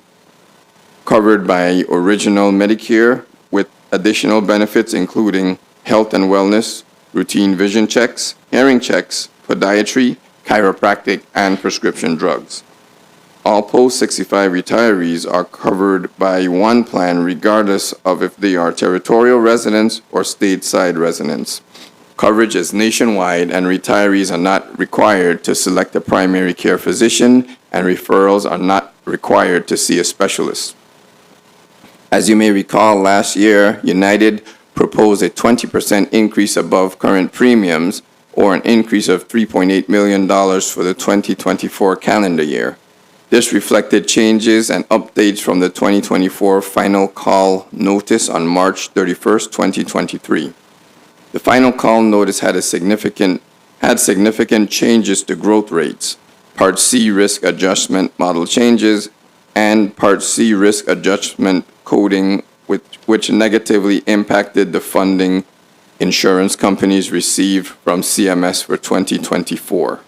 covered by original Medicare with additional benefits including health and wellness, routine vision checks, hearing checks, podiatry, chiropractic, and prescription drugs. All post-65 retirees are covered by one plan regardless of if they are territorial residents or stateside residents. Coverage is nationwide and retirees are not required to select a primary care physician and referrals are not required to see a specialist. As you may recall, last year, United proposed a 20% increase above current premiums or an increase of $3.8 million for the 2024 calendar year. This reflected changes and updates from the 2024 final call notice on March 31st, 2023. The final call notice had significant changes to growth rates, Part C risk adjustment model changes, and Part C risk adjustment coding, which negatively impacted the funding insurance companies received from CMS for 2024.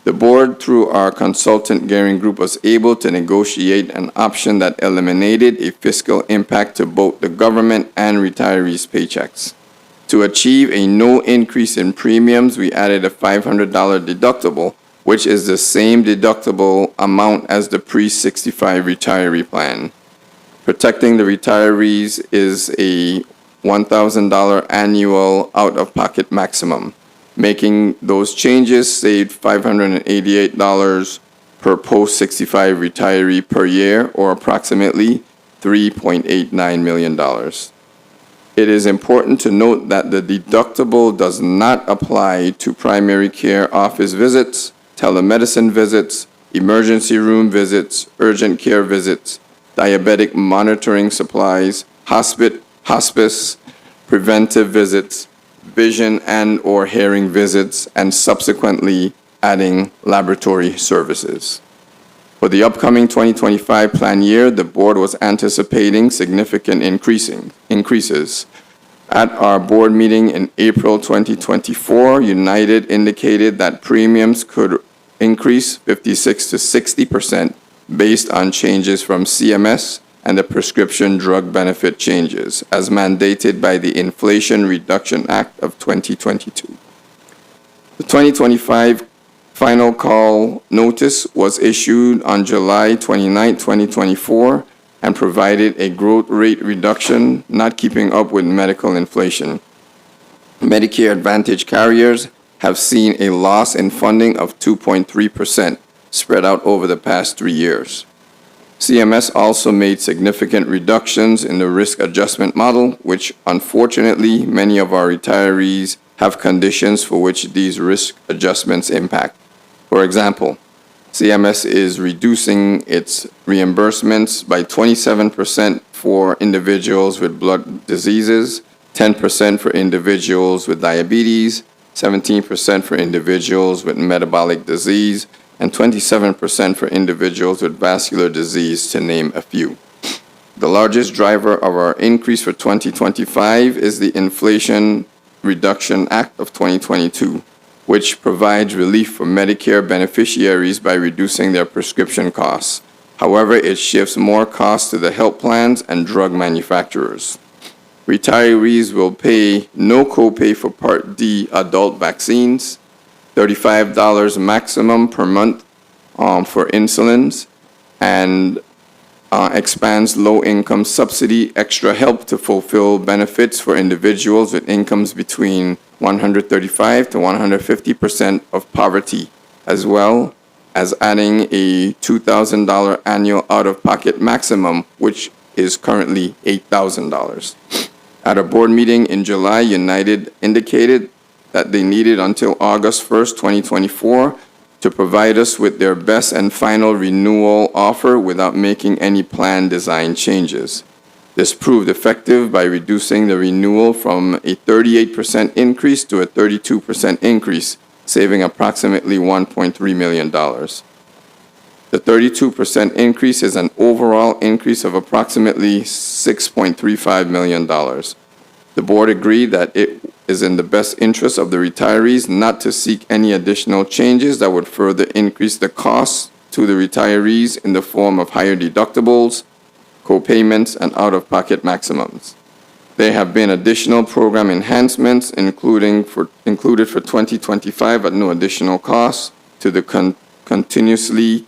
The board, through our consultant Gearing Group, was able to negotiate an option that eliminated a fiscal impact to both the government and retirees' paychecks. To achieve a no increase in premiums, we added a $500 deductible, which is the same deductible amount as the pre-65 retiree plan. Protecting the retirees is a $1,000 annual out-of-pocket maximum. Making those changes saved $588 per post-65 retiree per year, or approximately $3.89 million. It is important to note that the deductible does not apply to primary care office visits, telemedicine visits, emergency room visits, urgent care visits, diabetic monitoring supplies, hospice, preventive visits, vision and or hearing visits, and subsequently adding laboratory services. For the upcoming 2025 plan year, the board was anticipating significant increases. At our board meeting in April 2024, United indicated that premiums could increase 56 to 60% based on changes from CMS and the prescription drug benefit changes, as mandated by the Inflation Reduction Act of 2022. The 2025 final call notice was issued on July 29, 2024, and provided a growth rate reduction not keeping up with medical inflation. Medicare Advantage carriers have seen a loss in funding of 2.3% spread out over the past 3 years. CMS also made significant reductions in the risk adjustment model, which unfortunately many of our retirees have conditions for which these risk adjustments impact. For example, CMS is reducing its reimbursements by 27% for individuals with blood diseases, 10% for individuals with diabetes, 17% for individuals with metabolic disease, and 27% for individuals with vascular disease, to name a few. The largest driver of our increase for 2025 is the Inflation Reduction Act of 2022, which provides relief for Medicare beneficiaries by reducing their prescription costs. However, it shifts more costs to the health plans and drug manufacturers. Retirees will pay no copay for Part D adult vaccines, $35 maximum per month for insulins, and expands low-income subsidy extra help to fulfill benefits for individuals with incomes between 135 to 150% of poverty, as well as adding a $2,000 annual out-of-pocket maximum, which is currently $8,000. At a board meeting in July, United indicated that they needed until August 1st, 2024 to provide us with their best and final renewal offer without making any plan design changes. This proved effective by reducing the renewal from a 38% increase to a 32% increase, saving approximately $1.3 million. The 32% increase is an overall increase of approximately $6.35 million. The board agreed that it is in the best interest of the retirees not to seek any additional changes that would further increase the costs to the retirees in the form of higher deductibles, co-payments, and out-of-pocket maximums. There have been additional program enhancements included for 2025 at no additional cost to continuously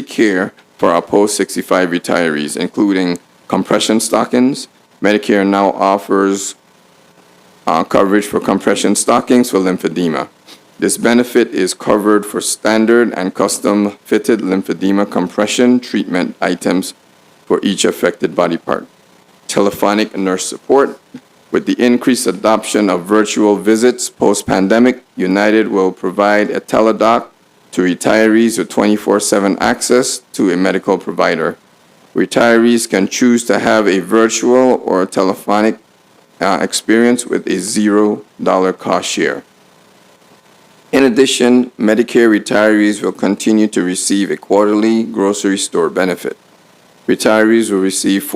care for our post-65 retirees, including compression stockings. Medicare now offers coverage for compression stockings for lymphedema. This benefit is covered for standard and custom-fitted lymphedema compression treatment items for each affected body part. Telephonic nurse support. With the increased adoption of virtual visits post-pandemic, United will provide a teledoc to retirees with 24/7 access to a medical provider. Retirees can choose to have a virtual or a telephonic experience with a $0 cost share. In addition, Medicare retirees will continue to receive a quarterly grocery store benefit. Retirees will receive a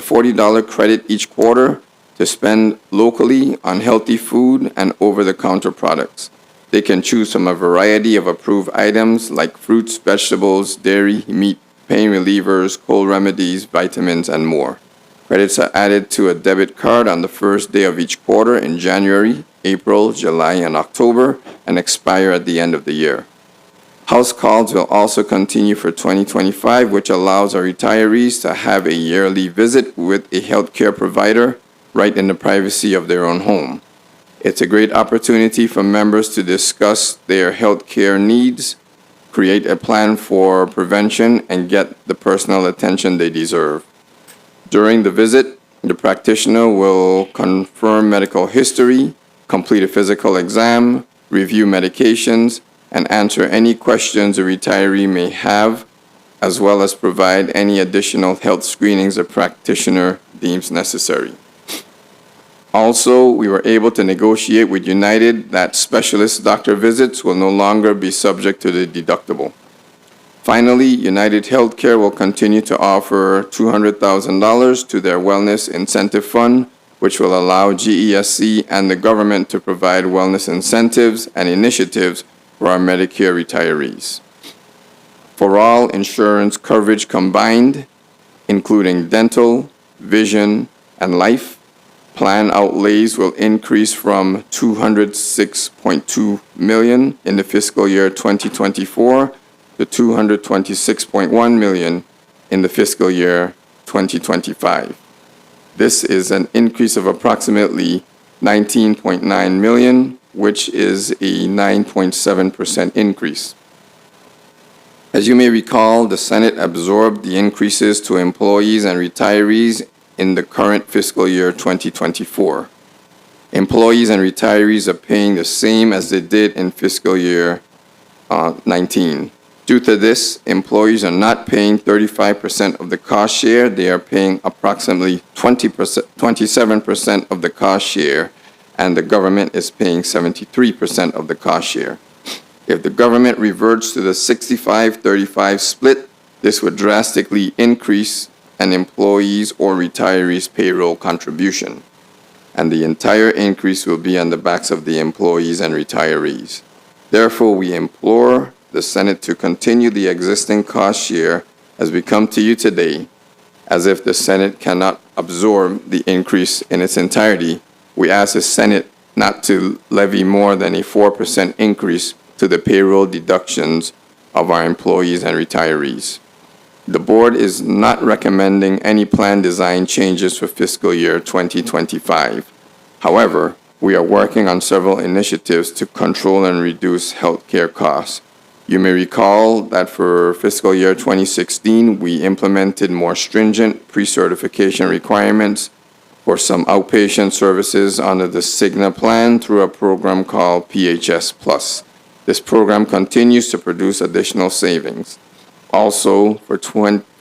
$40 credit each quarter to spend locally on healthy food and over-the-counter products. They can choose from a variety of approved items like fruits, vegetables, dairy, meat, pain relievers, cold remedies, vitamins, and more. Credits are added to a debit card on the first day of each quarter in January, April, July, and October, and expire at the end of the year. House calls will also continue for 2025, which allows our retirees to have a yearly visit with a healthcare provider right in the privacy of their own home. It's a great opportunity for members to discuss their healthcare needs, create a plan for prevention, and get the personal attention they deserve. During the visit, the practitioner will confirm medical history, complete a physical exam, review medications, and answer any questions a retiree may have, as well as provide any additional health screenings a practitioner deems necessary. Also, we were able to negotiate with United that specialist doctor visits will no longer be subject to the deductible. Finally, United Healthcare will continue to offer $200,000 to their Wellness Incentive Fund, which will allow GESC and the government to provide wellness incentives and initiatives for our Medicare retirees. For all insurance coverage combined, including dental, vision, and life, plan outlays will increase from $206.2 million in the fiscal year 2024 to $226.1 million in the fiscal year 2025. This is an increase of approximately $19.9 million, which is a 9.7% increase. As you may recall, the Senate absorbed the increases to employees and retirees in the current fiscal year 2024. Employees and retirees are paying the same as they did in fiscal year 19. Due to this, employees are not paying 35% of the cost share. They are paying approximately 27% of the cost share, and the government is paying 73% of the cost share. If the government reverts to the 65-35 split, this would drastically increase an employee's or retiree's payroll contribution, and the entire increase will be on the backs of the employees and retirees. Therefore, we implore the Senate to continue the existing cost share as we come to you today. As if the Senate cannot absorb the increase in its entirety, we ask the Senate not to levy more than a 4% increase to the payroll deductions of our employees and retirees. The board is not recommending any plan design changes for fiscal year 2025. However, we are working on several initiatives to control and reduce healthcare costs. You may recall that for fiscal year 2016, we implemented more stringent pre-certification requirements for some outpatient services under the Cigna plan through a program called PHS Plus. This program continues to produce additional savings. Also, for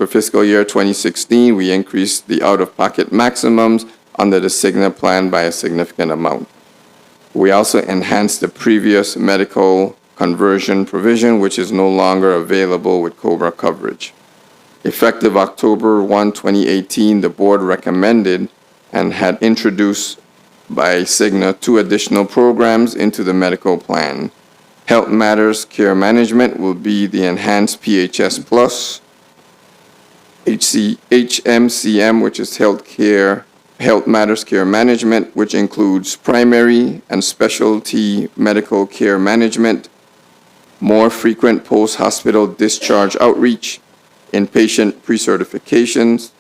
fiscal year 2016, we increased the out-of-pocket maximums under the Cigna plan by a significant amount. We also enhanced the previous medical conversion provision, which is no longer available with COBRA coverage. Effective October 1, 2018, the board recommended and had introduced by Cigna 2 additional programs into the medical plan. Health Matters Care Management will be the enhanced PHS Plus. HMCM, which is Health Matters Care Management, which includes primary and specialty medical care management, more frequent post-hospital discharge outreach, inpatient pre-certifications,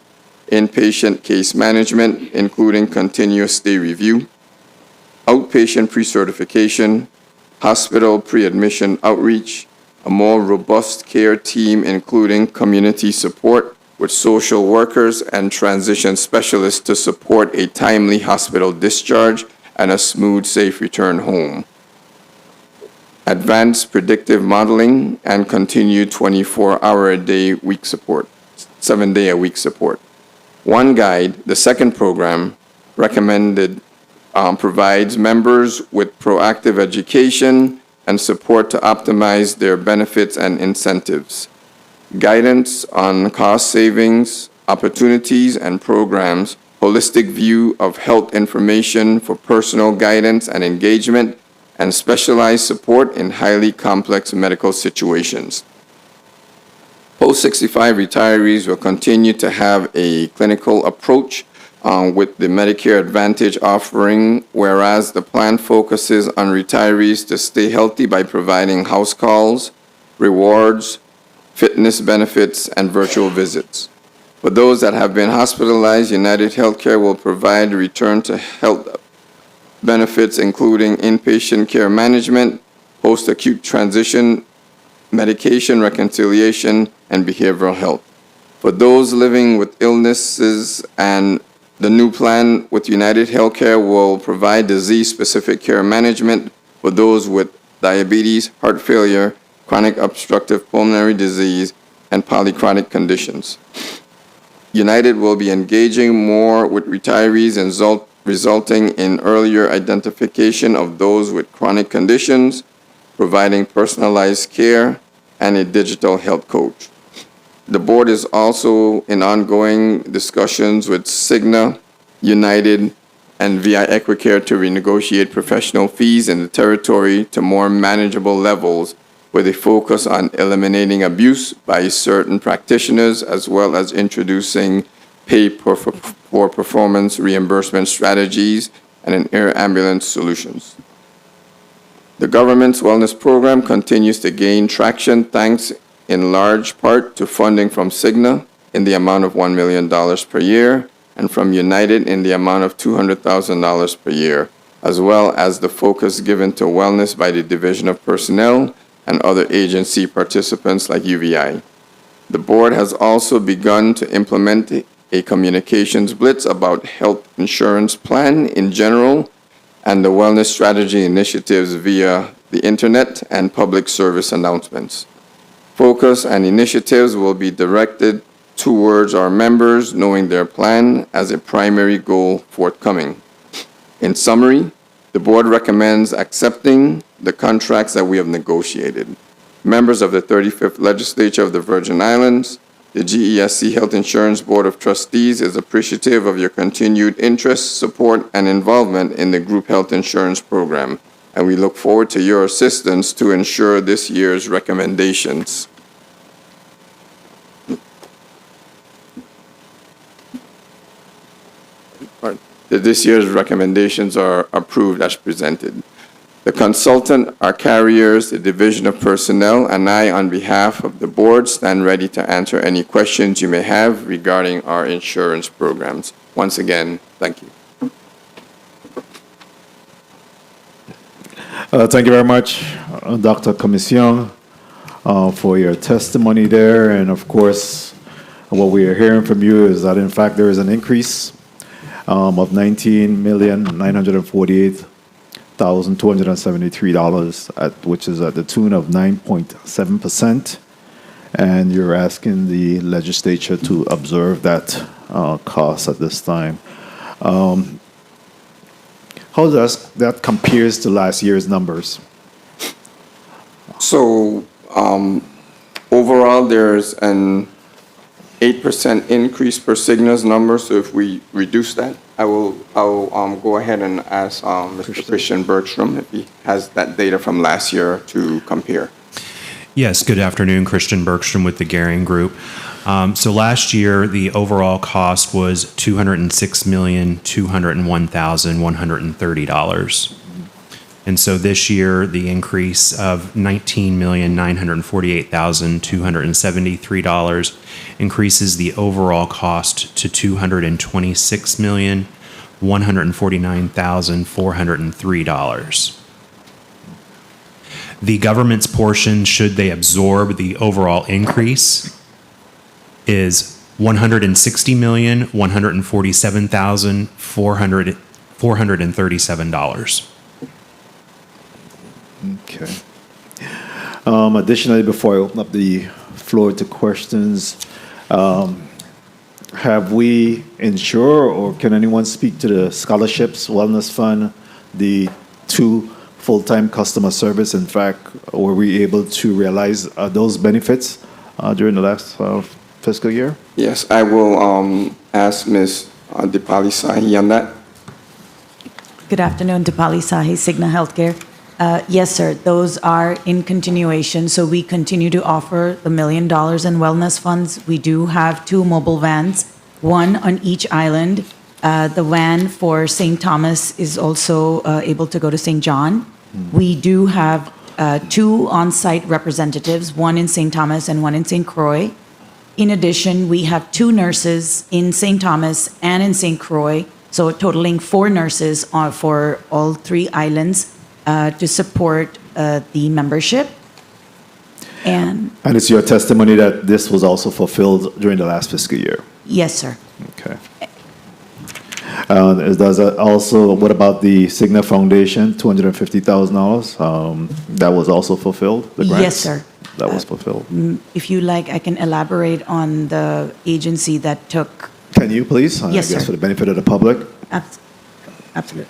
inpatient case management, including continuous stay review, outpatient pre-certification, hospital pre-admission outreach, a more robust care team, including community support with social workers and transition specialists to support a timely hospital discharge and a smooth, safe return home. Advanced predictive modeling and continued 24-hour-a-day-week support, 7-day-a-week support. One Guide, the second program, recommended provides members with proactive education and support to optimize their benefits and incentives. Guidance on cost savings, opportunities, and programs, holistic view of health information for personal guidance and engagement, and specialized support in highly complex medical situations. Post-65 retirees will continue to have a clinical approach with the Medicare Advantage offering, whereas the plan focuses on retirees to stay healthy by providing house calls, rewards, fitness benefits, and virtual visits. For those that have been hospitalized, United Healthcare will provide return to health benefits, including inpatient care management, post-acute transition, medication reconciliation, and behavioral health. For those living with illnesses, and the new plan with United Healthcare will provide disease-specific care management for those with diabetes, heart failure, chronic obstructive pulmonary disease, and polychronic conditions. United will be engaging more with retirees and resulting in earlier identification of those with chronic conditions, providing personalized care, and a digital health coach. The board is also in ongoing discussions with Cigna, United, and VI Equicare to renegotiate professional fees in the territory to more manageable levels, with a focus on eliminating abuse by certain practitioners, as well as introducing pay-for performance reimbursement strategies and an air ambulance solutions. The government's wellness program continues to gain traction thanks in large part to funding from Cigna in the amount of $1 million per year and from United in the amount of $200,000 per year, as well as the focus given to wellness by the Division of Personnel and other agency participants like UVI. The board has also begun to implement a communications blitz about health insurance plan in general and the wellness strategy initiatives via the internet and public service announcements. Focus and initiatives will be directed towards our members knowing their plan as a primary goal forthcoming. In summary, the board recommends accepting the contracts that we have negotiated. Members of the 35th Legislature of the Virgin Islands, the GESC Health Insurance Board of Trustees is appreciative of your continued interest, support, and involvement in the group health insurance program, and we look forward to your assistance to ensure this year's recommendations. That this year's recommendations are approved as presented. The consultant, our carriers, the Division of Personnel, and I, on behalf of the board, stand ready to answer any questions you may have regarding our insurance programs. Once again, thank you. Thank you very much, Dr. Commission, for your testimony there. And of course, what we are hearing from you is that, in fact, there is an increase of $19,948,273, which is at the tune of 9.7%. And you're asking the legislature to observe that cost at this time. How does that compares to last year's numbers? So overall, there's an 8% increase per Cigna's number. So if we reduce that, I'll go ahead and ask Mr. Christian Bergstrom if he has that data from last year to compare. Yes, good afternoon. Christian Bergstrom with the Garing Group. So last year, the overall cost was $206,201,130. And so this year, the increase of $19,948,273 increases the overall cost to $226,149,403. The government's portion, should they absorb the overall increase, is $160,147,437. Okay. Additionally, before I open up the floor to questions, have we insured, or can anyone speak to the scholarships, wellness fund, the 2 full-time customer service? In fact, were we able to realize those benefits during the last fiscal year? Yes, I will ask Ms. Dipali Sahi on that. Good afternoon, Dipali Sahi, Cigna Healthcare. Yes, sir, those are in continuation. So we continue to offer the $1 million in wellness funds. We do have 2 mobile vans, 1 on each island. The van for St. Thomas is also able to go to St. John. We do have 2 on-site representatives, 1 in St. Thomas and 1 in St. Croix. In addition, we have 2 nurses in St. Thomas and in St. Croix, so totaling 4 nurses for all 3 islands to support the membership. And it's your testimony that this was also fulfilled during the last fiscal year? Yes, sir. Okay. Does that also, what about the Cigna Foundation, $250,000? That was also fulfilled? The grants? Yes, sir. That was fulfilled. If you like, I can elaborate on the agency that took. Can you, please? Yes, I guess sir. for the benefit of the public. Absolutely.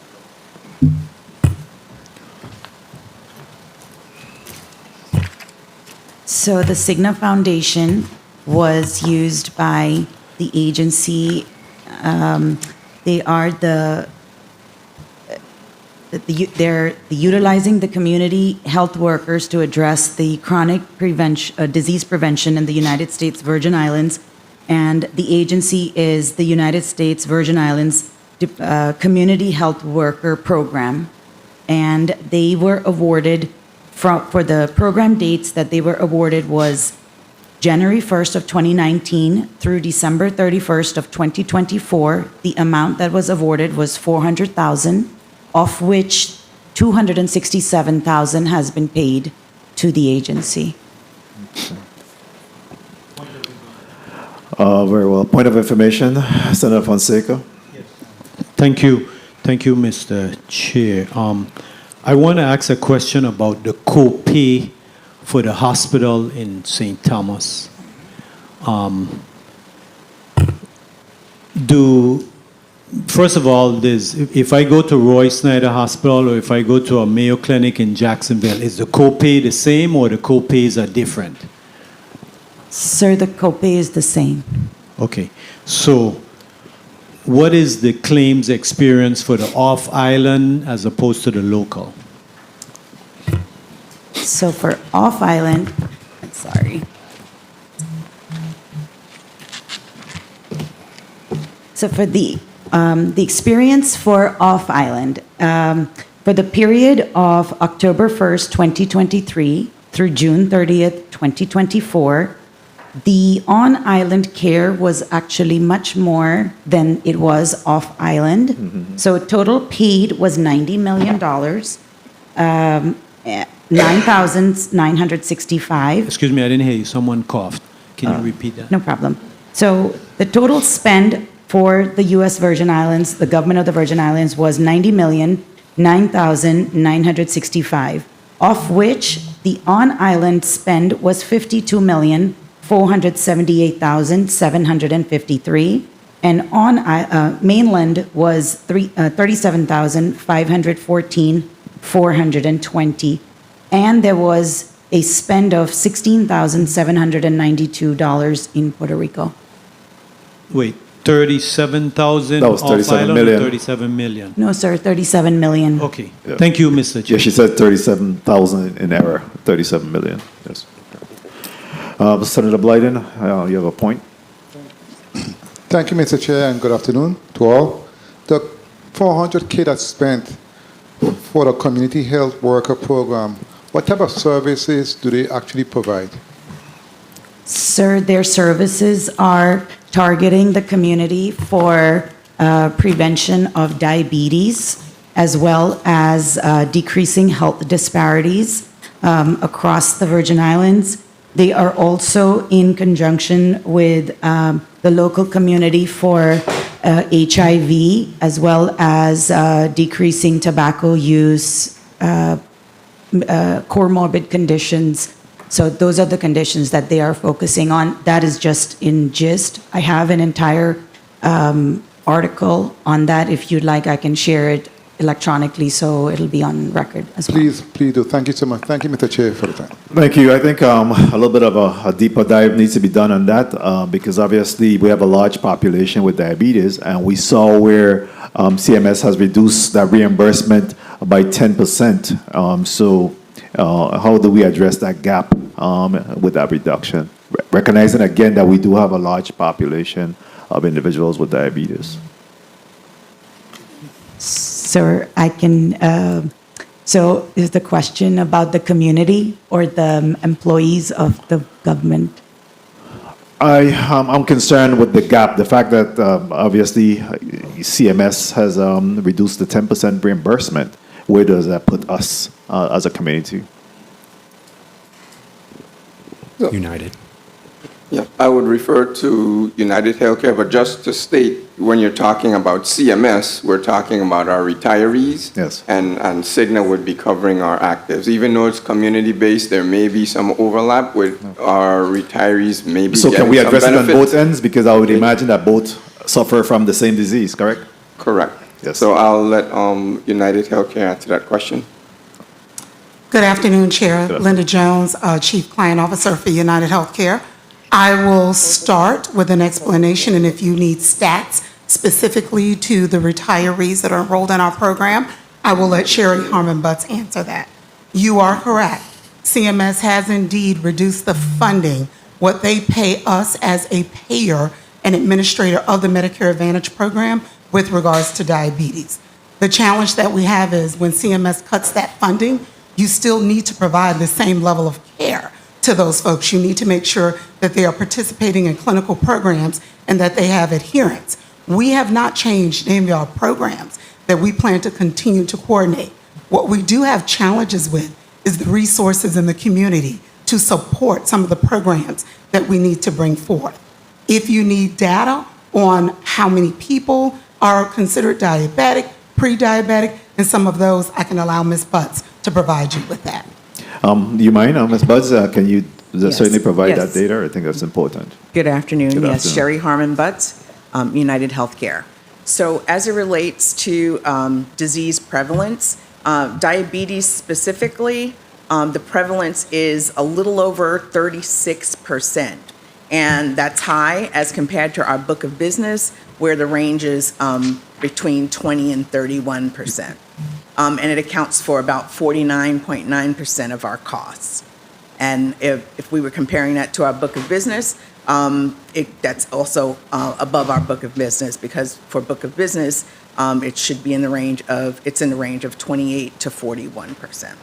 So the Cigna Foundation was used by the agency. They are they're utilizing the community health workers to address the chronic disease prevention in the United States Virgin Islands, and the agency is the United States Virgin Islands Community Health Worker Program, and they were awarded for the program dates that they were awarded was January 1st of 2019 through December 31st of 2024. The amount that was awarded was $400,000, of which $267,000 has been paid to the agency. Very well. Point of information, Senator Fonseca. Thank you. Thank you, Mr. Chair. I want to ask a question about the co-pay for the hospital in St. Thomas. First of all, if I go to Roy Snyder Hospital or if I go to a Mayo Clinic in Jacksonville, is the co-pay the same or the co-pays are different? Sir, the copay is the same. Okay. So what is the claims experience for the off-island as opposed to the local? So for off-island, sorry. So for the experience for off-island, for the period of October 1st, 2023 through June 30th, 2024, the on-island care was actually much more than it was off-island. Mm-hmm. So total paid was $90 million, 9,965. Excuse me, I didn't hear you. Someone coughed. Can you repeat that? No problem. So the total spend for the U.S. Virgin Islands, the government of the Virgin Islands, was $90,965, of which the on-island spend was $52,478,753, And on mainland was 37,514,420, and there was a spend of $16,792 in Puerto Rico. Wait, 37,000? That was 37 million. 37 million. No, sir, 37 million. Okay. Thank you, Mr. Chair. Yeah, she said 37,000 in error, 37 million, yes. Senator Blyden, you have a point? Thank you, Mr. Chair, and good afternoon to all. The $400K that's spent for the community health worker program, what type of services do they actually provide? Sir, their services are targeting the community for prevention of diabetes, as well as decreasing health disparities across the Virgin Islands. They are also in conjunction with the local community for HIV, as well as decreasing tobacco use, comorbid conditions. So those are the conditions that they are focusing on. That is just in gist. I have an entire article on that. If you'd like, I can share it electronically, so it'll be on record as well. Please do. Thank you so much. Thank you, Mr. Chair, for the time. Thank you. I think a little bit of a deeper dive needs to be done on that because obviously we have a large population with diabetes, and we saw where CMS has reduced that reimbursement by 10%. So how do we address that gap with that reduction? Recognizing again that we do have a large population of individuals with diabetes. Sir, I can, so is the question about the community or the employees of the government? I'm concerned with the gap, the fact that obviously CMS has reduced the 10% reimbursement. Where does that put us as a community? United. Yeah, I would refer to United Healthcare, but just to state, when you're talking about CMS, we're talking about our retirees. Yes. And Cigna would be covering our actives. Even though it's community-based, there may be some overlap with our retirees, maybe So can getting we some address it on benefits. both ends? Because I would imagine that both suffer from the same disease, correct? Correct. Yes. So I'll let United Healthcare answer that question. Good afternoon, Chair. Linda Jones, Chief Client Officer for United Healthcare. I will start with an explanation, and if you need stats specifically to the retirees that are enrolled in our program, I will let Sherry Harmon-Butts answer that. You are correct. CMS has indeed reduced the funding, what they pay us as a payer and administrator of the Medicare Advantage program with regards to diabetes. The challenge that we have is when CMS cuts that funding, you still need to provide the same level of care to those folks. You need to make sure that they are participating in clinical programs and that they have adherence. We have not changed any of our programs that we plan to continue to coordinate. What we do have challenges with is the resources in the community to support some of the programs that we need to bring forth. If you need data on how many people are considered diabetic, pre-diabetic, and some of those, I can allow Ms. Butts to provide you with that. Do you mind, Ms. Butts, can you Yes. certainly provide Yes. that data? I think that's important. Good afternoon. Good Yes, afternoon. Sherry Harmon-Butts, United Healthcare. So as it relates to disease prevalence, diabetes specifically, the prevalence is a little over 36%. And that's high as compared to our book of business, where the range is between 20 and 31%. And it accounts for about 49.9% of our costs. And if we were comparing that to our book of business, that's also above our book of business, because for book of business, it should be in the range of, it's in the range of 28 to 41%.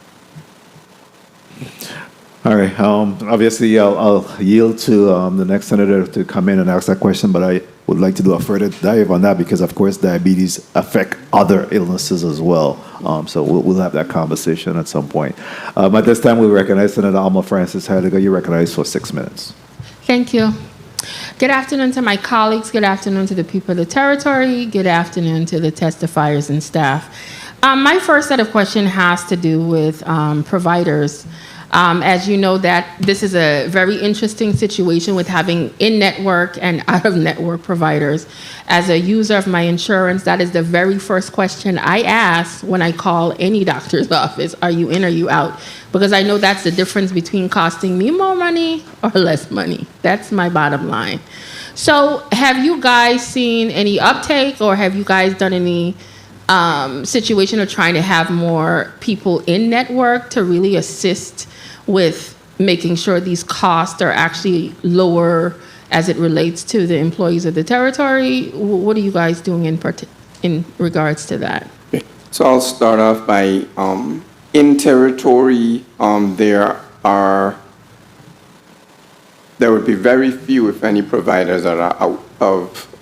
All right. Obviously, I'll yield to the next senator to come in and ask that question, but I would like to do a further dive on that because, of course, diabetes affect other illnesses as well. So we'll have that conversation at some point. At this time, we recognize Senator Alma Francis Heidegger. You're recognized for 6 minutes. Thank you. Good afternoon to my colleagues. Good afternoon to the people of the territory. Good afternoon to the testifiers and staff. My first set of questions has to do with providers. As you know, that this is a very interesting situation with having in-network and out-of-network providers. As a user of my insurance, that is the very first question I ask when I call any doctor's office. Are you in, are you out? Because I know that's the difference between costing me more money or less money. That's my bottom line. So have you guys seen any uptake, or have you guys done any situation of trying to have more people in network to really assist with making sure these costs are actually lower as it relates to the employees of the territory? What are you guys doing in regards to that? So I'll start off by, in territory, there would be very few, if any, providers that are out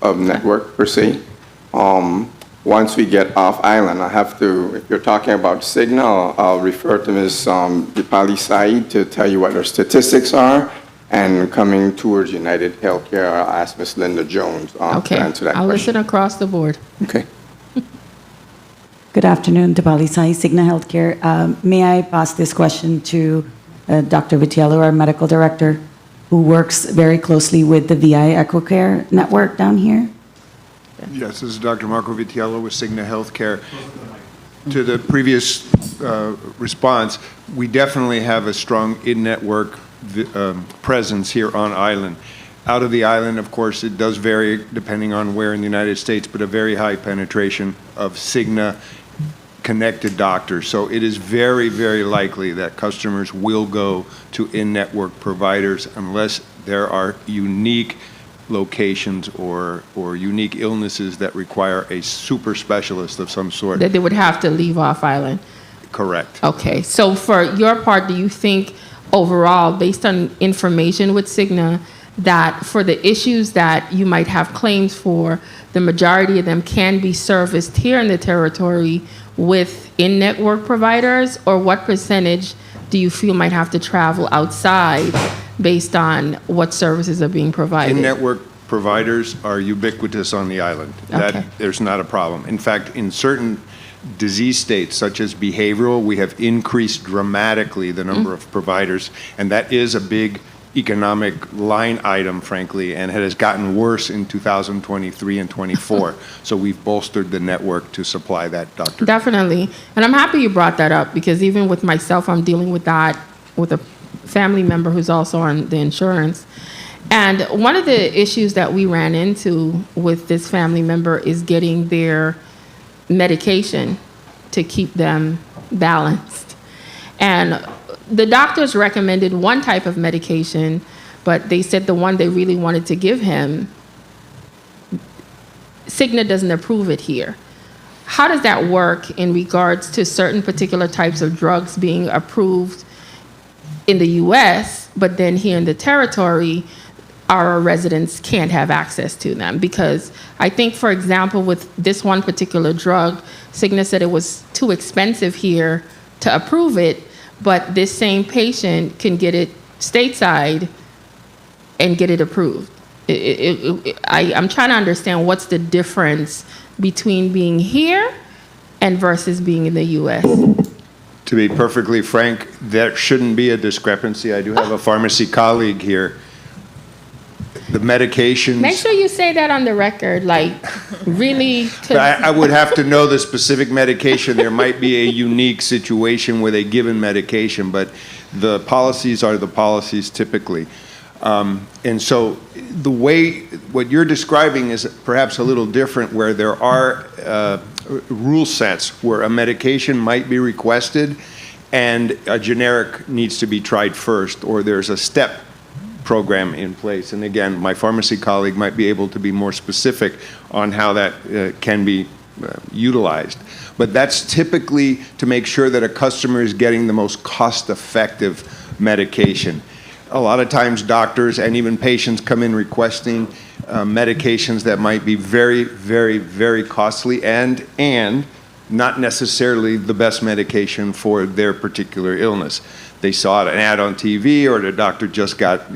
of network per se. Once we get off island, I have to, if you're talking about Cigna, I'll refer to Ms. Dipali Saeed to tell you what their statistics are. And coming towards United Healthcare, I'll ask Ms. Linda Jones to answer that question. I'll listen across the board. Okay. Good afternoon, Dipali Sahi, Cigna Healthcare. May I pass this question to Dr. Vitiello, our medical director, who works very closely with the VI EchoCare network down here? Yes, this is Dr. Marco Vitiello with Cigna Healthcare. To the previous response, we definitely have a strong in-network presence here on island. Out of the island, of course, it does vary depending on where in the United States, but a very high penetration of Cigna-connected doctors. So it is very, very likely that customers will go to in-network providers unless there are unique locations or unique illnesses that require a super specialist of some sort. That they would have to leave off island. Correct. Okay, so for your part, do you think overall, based on information with Cigna, that for the issues that you might have claims for, the majority of them can be serviced here in the territory with in-network providers? Or what percentage do you feel might have to travel outside based on what services are being provided? In-network providers are ubiquitous on the island. Okay. There's not a problem. In fact, in certain disease states, such as behavioral, we have increased dramatically the number of providers, and that is a big economic line item, frankly, and it has gotten worse in 2023 and 24. So we've bolstered the network to supply that, Doctor. Definitely. And I'm happy you brought that up, because even with myself, I'm dealing with that with a family member who's also on the insurance. And one of the issues that we ran into with this family member is getting their medication to keep them balanced. And the doctors recommended one type of medication, but they said the one they really wanted to give him, Cigna doesn't approve it here. How does that work in regards to certain particular types of drugs being approved in the US, but then here in the territory, our residents can't have access to them? Because I think, for example, with this one particular drug, Cigna said it was too expensive here to approve it, but this same patient can get it stateside and get it approved. I'm trying to understand what's the difference between being here and versus being in the US. To be perfectly frank, there shouldn't be a discrepancy. I do have a pharmacy colleague here. The medications... Make sure you say that on the record, like, really... I would have to know the specific medication. There might be a unique situation with a given medication, but the policies are the policies typically. And so the way, what you're describing is perhaps a little different, where there are rule sets where a medication might be requested and a generic needs to be tried first, or there's a step program in place. And again, my pharmacy colleague might be able to be more specific on how that can be utilized. But that's typically to make sure that a customer is getting the most cost-effective medication. A lot of times doctors and even patients come in requesting medications that might be very, very, very costly and not necessarily the best medication for their particular illness. They saw an ad on TV, or the doctor just got,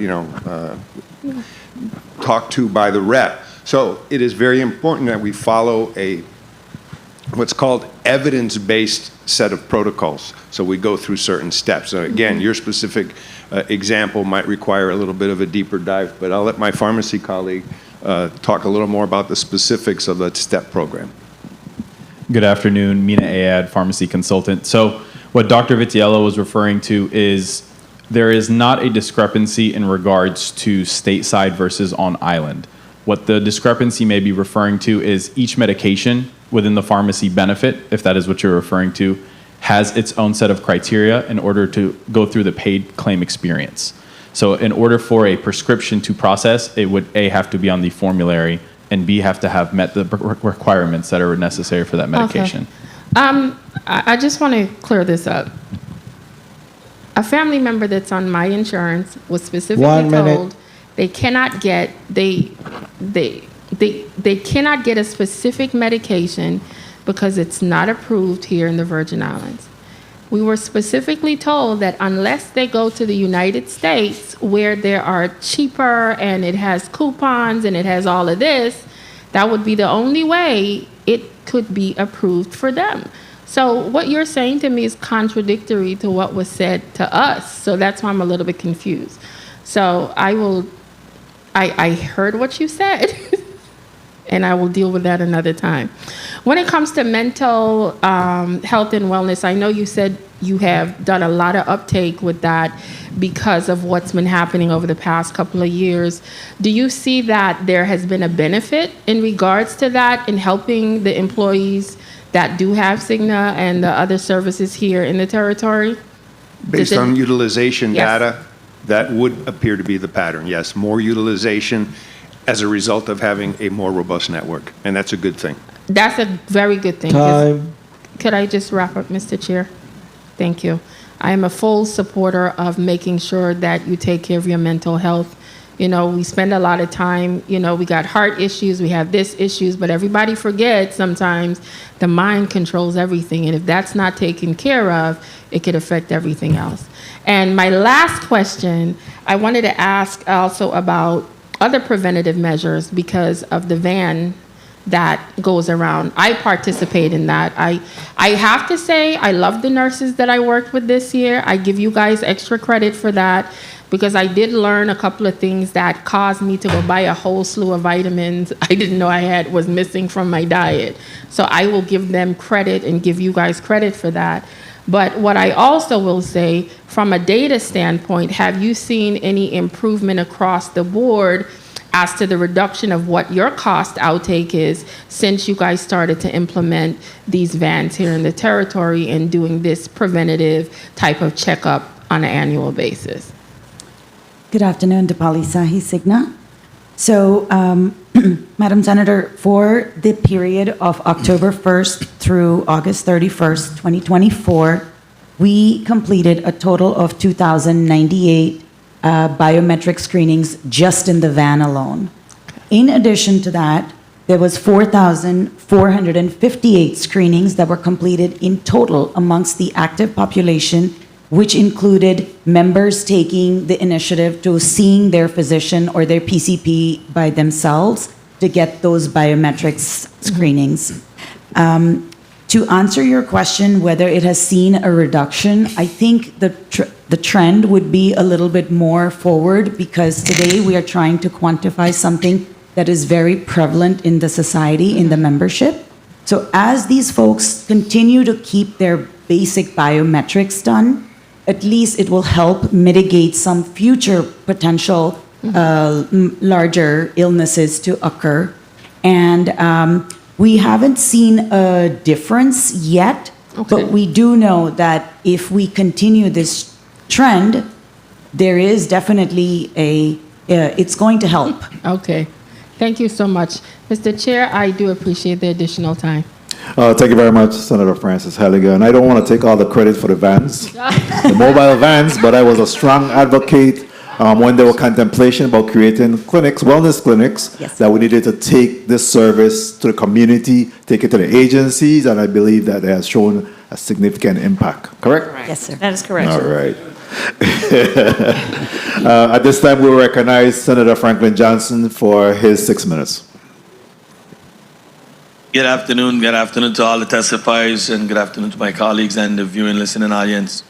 talked to by the rep. So it is very important that we follow a what's called evidence-based set of protocols. So we go through certain steps. So again, your specific example might require a little bit of a deeper dive, but I'll let my pharmacy colleague talk a little more about the specifics of the STEP program. Good afternoon, Mina Ayad, pharmacy consultant. So what Dr. Vitiello was referring to is there is not a discrepancy in regards to stateside versus on island. What the discrepancy may be referring to is each medication within the pharmacy benefit, if that is what you're referring to, has its own set of criteria in order to go through the paid claim experience. So in order for a prescription to process, it would A, have to be on the formulary, and B, have to have met the requirements that are necessary for that medication. Okay. I just want to clear this up. A family member that's on my insurance was specifically told they cannot get they cannot get a specific medication because it's not approved here in the Virgin Islands. We were specifically told that unless they go to the United States where there are cheaper and it has coupons and it has all of this, that would be the only way it could be approved for them. So what you're saying to me is contradictory to what was said to us. So that's why I'm a little bit confused. So I heard what you said and I will deal with that another time. When it comes to mental health and wellness, I know you said you have done a lot of uptake with that because of what's been happening over the past couple of years. Do you see that there has been a benefit in regards to that in helping the employees that do have Cigna and the other services here in the territory? Based on utilization Yes. data, that would appear to be the pattern, yes. More utilization as a result of having a more robust network, and that's a good thing. That's a very good thing. Time. Could I just wrap up, Mr. Chair? Thank you. I am a full supporter of making sure that you take care of your mental health. You know, we spend a lot of time, you know, we got heart issues, we have this issues, but everybody forgets sometimes the mind controls everything. And if that's not taken care of, it could affect everything else. And my last question, I wanted to ask also about other preventative measures because of the van that goes around. I participate in that. I have to say, I love the nurses that I worked with this year. I give you guys extra credit for that because I did learn a couple of things that caused me to go buy a whole slew of vitamins I didn't know was missing from my diet. So I will give them credit and give you guys credit for that. But what I also will say, from a data standpoint, have you seen any improvement across the board as to the reduction of what your cost outtake is since you guys started to implement these vans here in the territory and doing this preventative type of checkup on an annual basis? Good afternoon, Dipali Sahi Cigna. So, Madam Senator, for the period of October 1st through August 31st, 2024, we completed a total of 2,098 biometric screenings just in the van alone. In addition to that, there was 4,458 screenings that were completed in total amongst the active population, which included members taking the initiative to seeing their physician or their PCP by themselves to get those biometrics screenings. To answer your question, whether it has seen a reduction, I think the trend would be a little bit more forward because today we are trying to quantify something that is very prevalent in the society, in the membership. So as these folks continue to keep their basic biometrics done, at least it will help mitigate some future potential larger illnesses to occur. And we haven't seen a difference yet, but we do know that if we continue this trend, there is definitely it's going to help. Okay. Thank you so much. Mr. Chair, I do appreciate the additional time. Thank you very much, Senator Francis Helliger. And I don't want to take all the credit for the vans, the mobile vans, but I was a strong advocate when there were contemplation about creating clinics, wellness clinics, that we needed to take this service to the community, take it to the agencies, and I believe that it has shown a significant impact. Correct? Yes, sir. That is correct. All right. At this time, we will recognize Senator Franklin Johnson for his 6 minutes. Good afternoon. Good afternoon to all the testifiers, and good afternoon to my colleagues and the viewing, listening audience.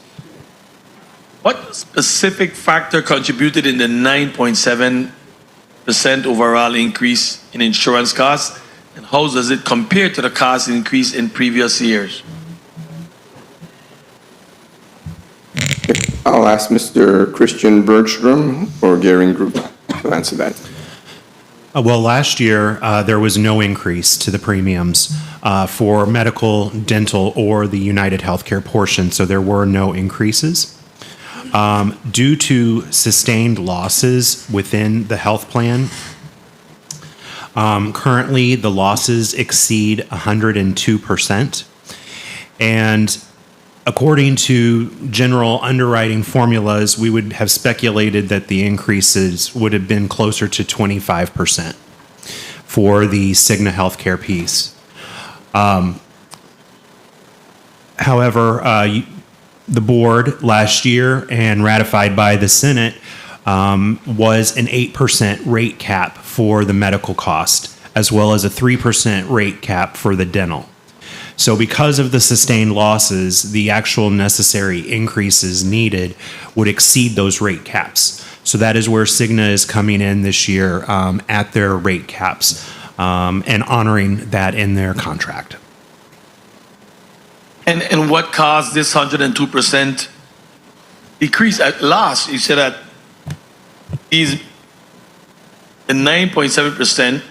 What specific factor contributed in the 9.7% overall increase in insurance costs, and how does it compare to the cost increase in previous years? I'll ask Mr. Christian Bergstrom or Gearing Group to answer that. Well, last year, there was no increase to the premiums for medical, dental, or the United Healthcare portion, so there were no increases. Due to sustained losses within the health plan, currently the losses exceed 102%. And according to general underwriting formulas, we would have speculated that the increases would have been closer to 25% for the Cigna Healthcare piece. However, the board last year and ratified by the Senate was an 8% rate cap for the medical cost, as well as a 3% rate cap for the dental. So because of the sustained losses, the actual necessary increases needed would exceed those rate caps. So that is where Cigna is coming in this year at their rate caps and honoring that in their contract. And what caused this 102% decrease at last? You said that the 9.7%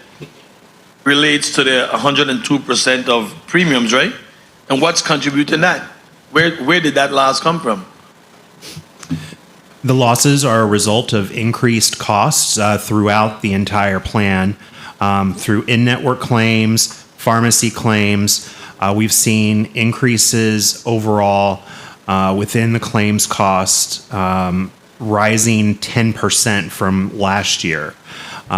relates to the 102% of premiums, right? And what's contributing that? Where did that loss come from? The losses are a result of increased costs throughout the entire plan through in-network claims, pharmacy claims. We've seen increases overall within the claims cost rising 10% from last year.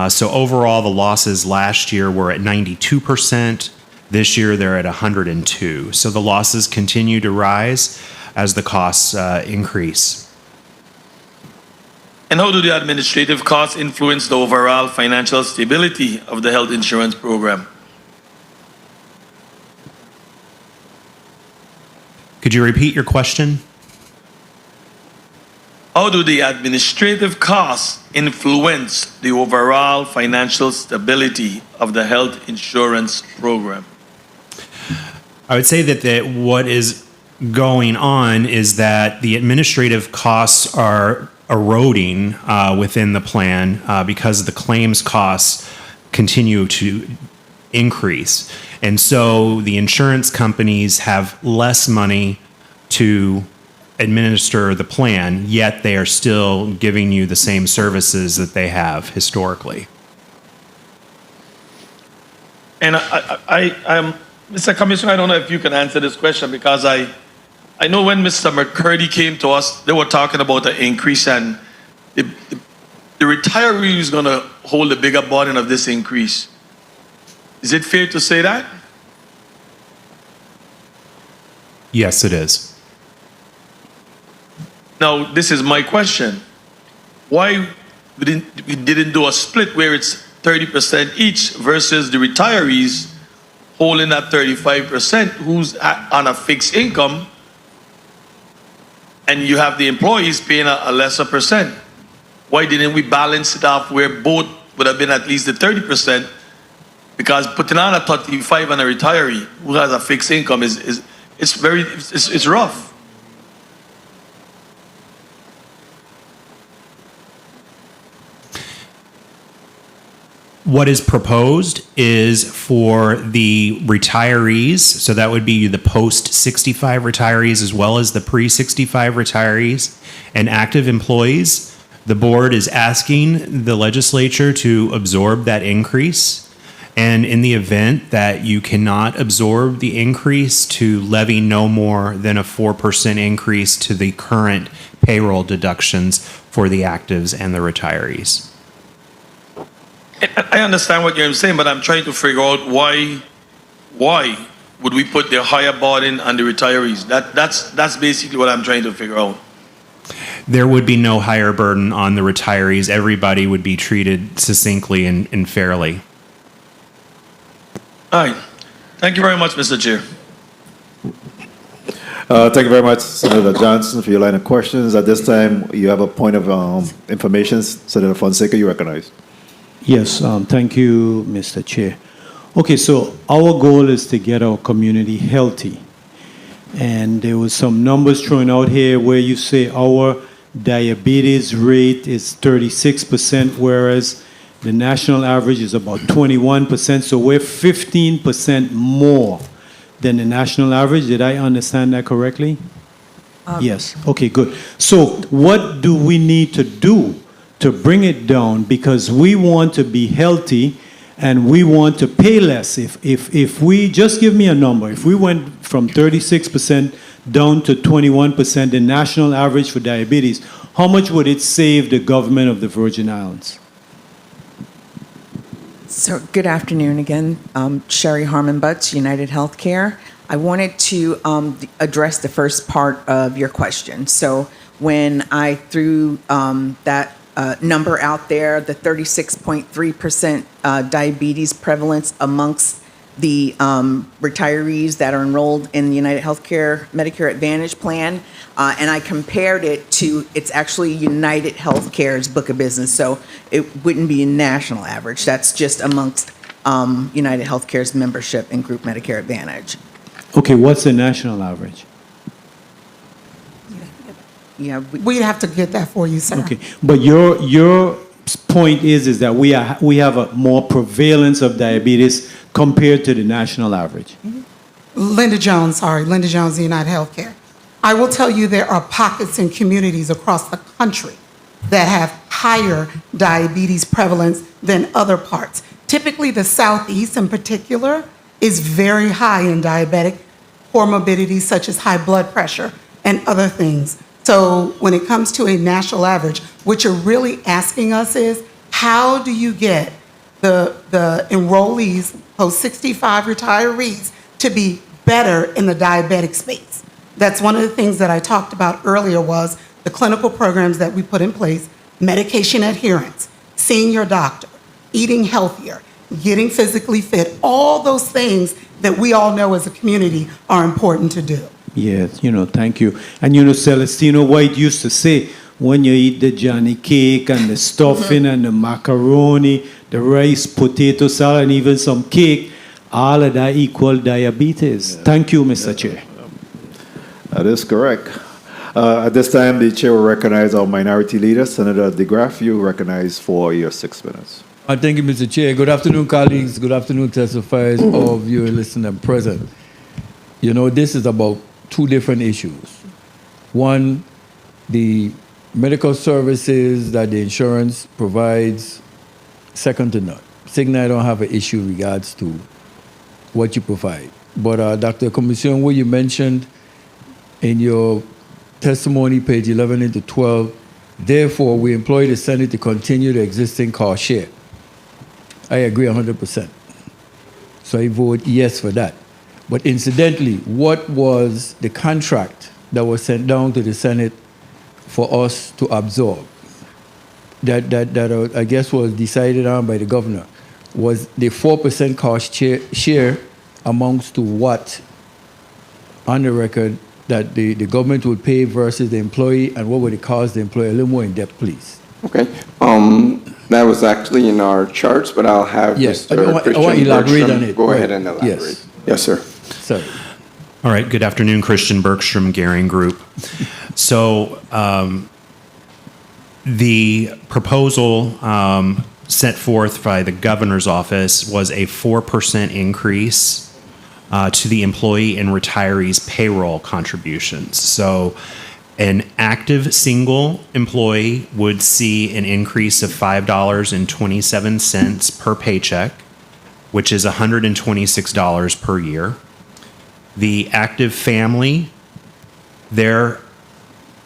So overall, the losses last year were at 92%. This year, they're at 102. So the losses continue to rise as the costs increase. And how do the administrative costs influence the overall financial stability of the health insurance program? Could you repeat your question? How do the administrative costs influence the overall financial stability of the health insurance program? I would say that what is going on is that the administrative costs are eroding within the plan because the claims costs continue to increase. And so the insurance companies have less money to administer the plan, yet they are still giving you the same services that they have historically. And Mr. Commissioner, I don't know if you can answer this question, because I know when Mr. McCurdy came to us, they were talking about the increase, and the retiree is going to hold a bigger burden of this increase. Is it fair to say that? Yes, it is. Now, this is my question. Why we didn't do a split where it's 30% each versus the retirees holding that 35% who's on a fixed income, and you have the employees paying a lesser percent? Why didn't we balance it off where both would have been at least the 30%? Because putting on a 35 on a retiree who has a fixed income is rough. What is proposed is for the retirees, so that would be the post-65 retirees as well as the pre-65 retirees and active employees. The board is asking the legislature to absorb that increase, and in the event that you cannot absorb the increase, to levy no more than a 4% increase to the current payroll deductions for the actives and the retirees. I understand what you're saying, but I'm trying to figure out why would we put the higher burden on the retirees? That's basically what I'm trying to figure out. There would be no higher burden on the retirees. Everybody would be treated succinctly and fairly. All right. Thank you very much, Mr. Chair. Thank you very much, Senator Johnson, for your line of questions. At this time, you have a point of information. Senator Fonseca, you recognize. Yes, thank you, Mr. Chair. Okay, so our goal is to get our community healthy. And there was some numbers thrown out here where you say our diabetes rate is 36%, whereas the national average is about 21%. So we're 15% more than the national average. Did I understand that correctly? Yes. Okay, good. So what do we need to do to bring it down? Because we want to be healthy and we want to pay less. If we, just give me a number, if we went from 36% down to 21%, the national average for diabetes, how much would it save the government of the Virgin Islands? So, good afternoon again. Sherry Harmon Butts, United Healthcare. I wanted to address the first part of your question. So, when I threw that number out there, the 36.3% diabetes prevalence amongst the retirees that are enrolled in the United Healthcare Medicare Advantage plan, and I compared it to, it's actually United Healthcare's book of business, so it wouldn't be a national average. That's just amongst United Healthcare's membership in group Medicare Advantage. Okay, what's the national average? Yeah, We'd have to get that for you, sir. Okay, but your point is that we have a more prevalence of diabetes compared to the national average. Linda Jones, the United Healthcare. I will tell you there are pockets and communities across the country that have higher diabetes prevalence than other parts. Typically, the Southeast in particular is very high in diabetic comorbidities such as high blood pressure and other things. So when it comes to a national average, what you're really asking us is, how do you get the enrollees, post-65 retirees, to be better in the diabetic space? That's one of the things that I talked about earlier was the clinical programs that we put in place, medication adherence, seeing your doctor, eating healthier, getting physically fit, all those things that we all know as a community are important to do. Yes, thank you. And Celestino White used to say, when you eat the Johnny cake and the stuffing and the macaroni, the rice, potato salad, and even some cake, all of that equal diabetes. Thank you, Mr. Chair. That is correct. At this time, the chair will recognize our minority leader, Senator DeGraff. You recognize for your 6 minutes. Thank you, Mr. Chair. Good afternoon, colleagues. Good afternoon, testifiers, all of you listening and present. This is about two different issues. One, the medical services that the insurance provides, second to none. Cigna, I don't have an issue in regards to what you provide. But Dr. Commission, what you mentioned in your testimony, page 11 into 12, therefore, we employ the Senate to continue the existing cost share. I agree 100%. So I vote yes for that. But incidentally, what was the contract that was sent down to the Senate for us to absorb? That I guess was decided on by the governor, was the 4% cost share amounts to what on the record that the government would pay versus the employee, and what would it cost the employer? A little more in depth, please. Okay. That was actually in our charts, but I'll have Mr. I want to elaborate on it. Go ahead and elaborate. Yes. Yes, sir. Sorry. All right, good afternoon, Christian Bergstrom, Garing Group. So the proposal set forth by the governor's office was a 4% increase to the employee and retirees' payroll contributions. So an active single employee would see an increase of $5.27 per paycheck, which is $126 per year. The active family, their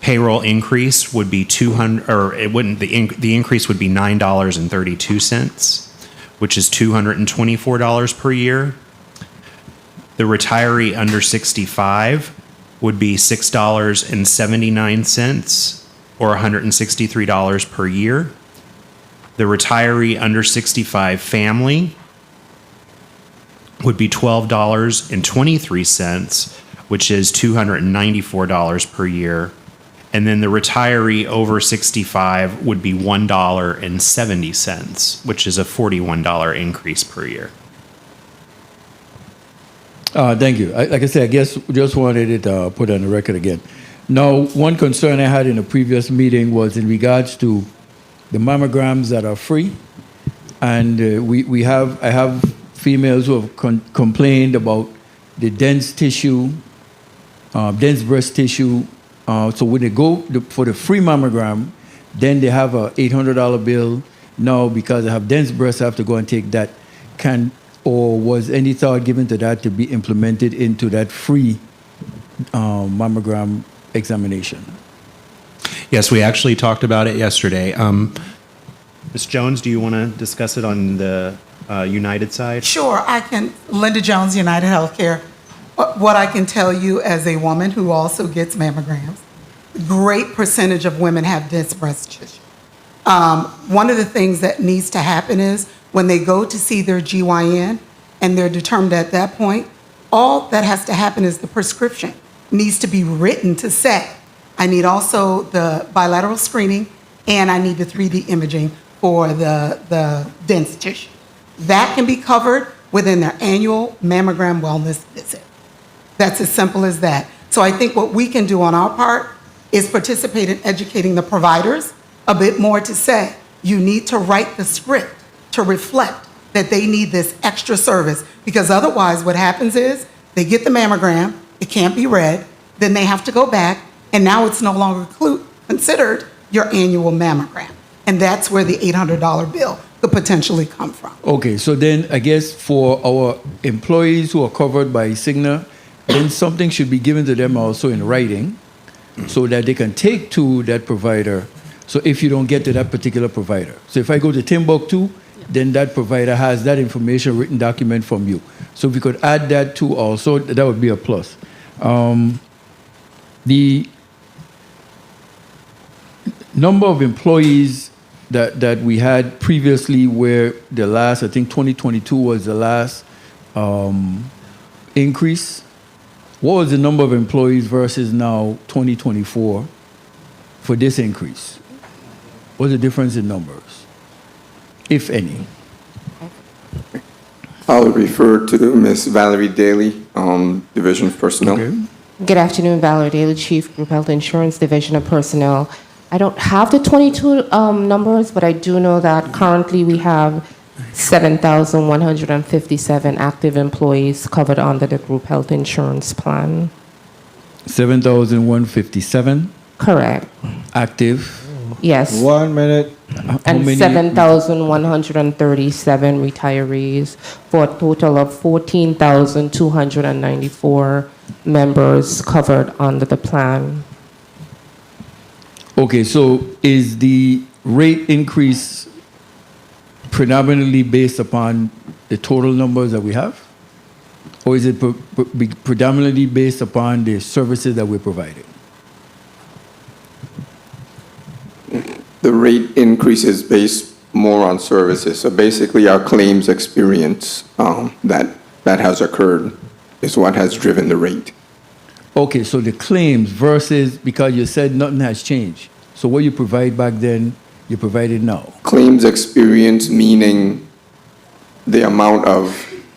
payroll increase would be $200, or it wouldn't. The increase would be $9.32, which is $224 per year. The retiree under 65 would be $6.79, or $163 per year. The retiree under 65 family would be $12.23, which is $294 per year. And then the retiree over 65 would be $1.70, which is a $41 increase per year. Thank you. Like I said, I guess just wanted it put on the record again. Now, one concern I had in a previous meeting was in regards to the mammograms that are free, and I have females who have complained about the dense tissue, dense breast tissue. So when they go for the free mammogram, then they have a $800 bill. Now, because I have dense breasts, I have to go and take that. Or was any thought given to that to be implemented into that free mammogram examination? Yes, we actually talked about it yesterday. Ms. Jones, do you want to discuss it on the United side? Sure, I can. Linda Jones, United Healthcare. What I can tell you as a woman who also gets mammograms, great percentage of women have dense breast tissue. One of the things that needs to happen is when they go to see their GYN and they're determined at that point, all that has to happen is the prescription needs to be written to say, I need also the bilateral screening and I need the 3D imaging for the dense tissue. That can be covered within their annual mammogram wellness visit. That's as simple as that. So I think what we can do on our part is participate in educating the providers a bit more to say, you need to write the script to reflect that they need this extra service, because otherwise what happens is they get the mammogram, it can't be read, then they have to go back, and now it's no longer considered your annual mammogram. And that's where the $800 bill could potentially come from. Okay, so then I guess for our employees who are covered by Cigna, then something should be given to them also in writing so that they can take to that provider. So if you don't get to that particular provider. So if I go to Timbuktu, then that provider has that information, written document from you. So if we could add that too also, that would be a plus. The number of employees that we had previously, where the last, I think 2022 was the last increase. What was the number of employees versus now 2024 for this increase? What's the difference in numbers, if any? I'll refer to Ms. Valerie Daly, Division of Personnel. Okay. Good afternoon, Valerie Daly, Chief Group Health Insurance Division of Personnel. I don't have the 22 numbers, but I do know that currently we have 7,157 active employees covered under the group health insurance plan. 7,157? Correct. Active? Yes. 1 minute. And 7,137 retirees for a total of 14,294 members covered under the plan. Okay, so is the rate increase predominantly based upon the total numbers that we have? Or is it predominantly based upon the services that we're providing? The rate increase is based more on services. So basically our claims experience that has occurred is what has driven the rate. Okay, so the claims versus, because you said nothing has changed. So what you provide back then, you provide it now. Claims experience meaning the amount of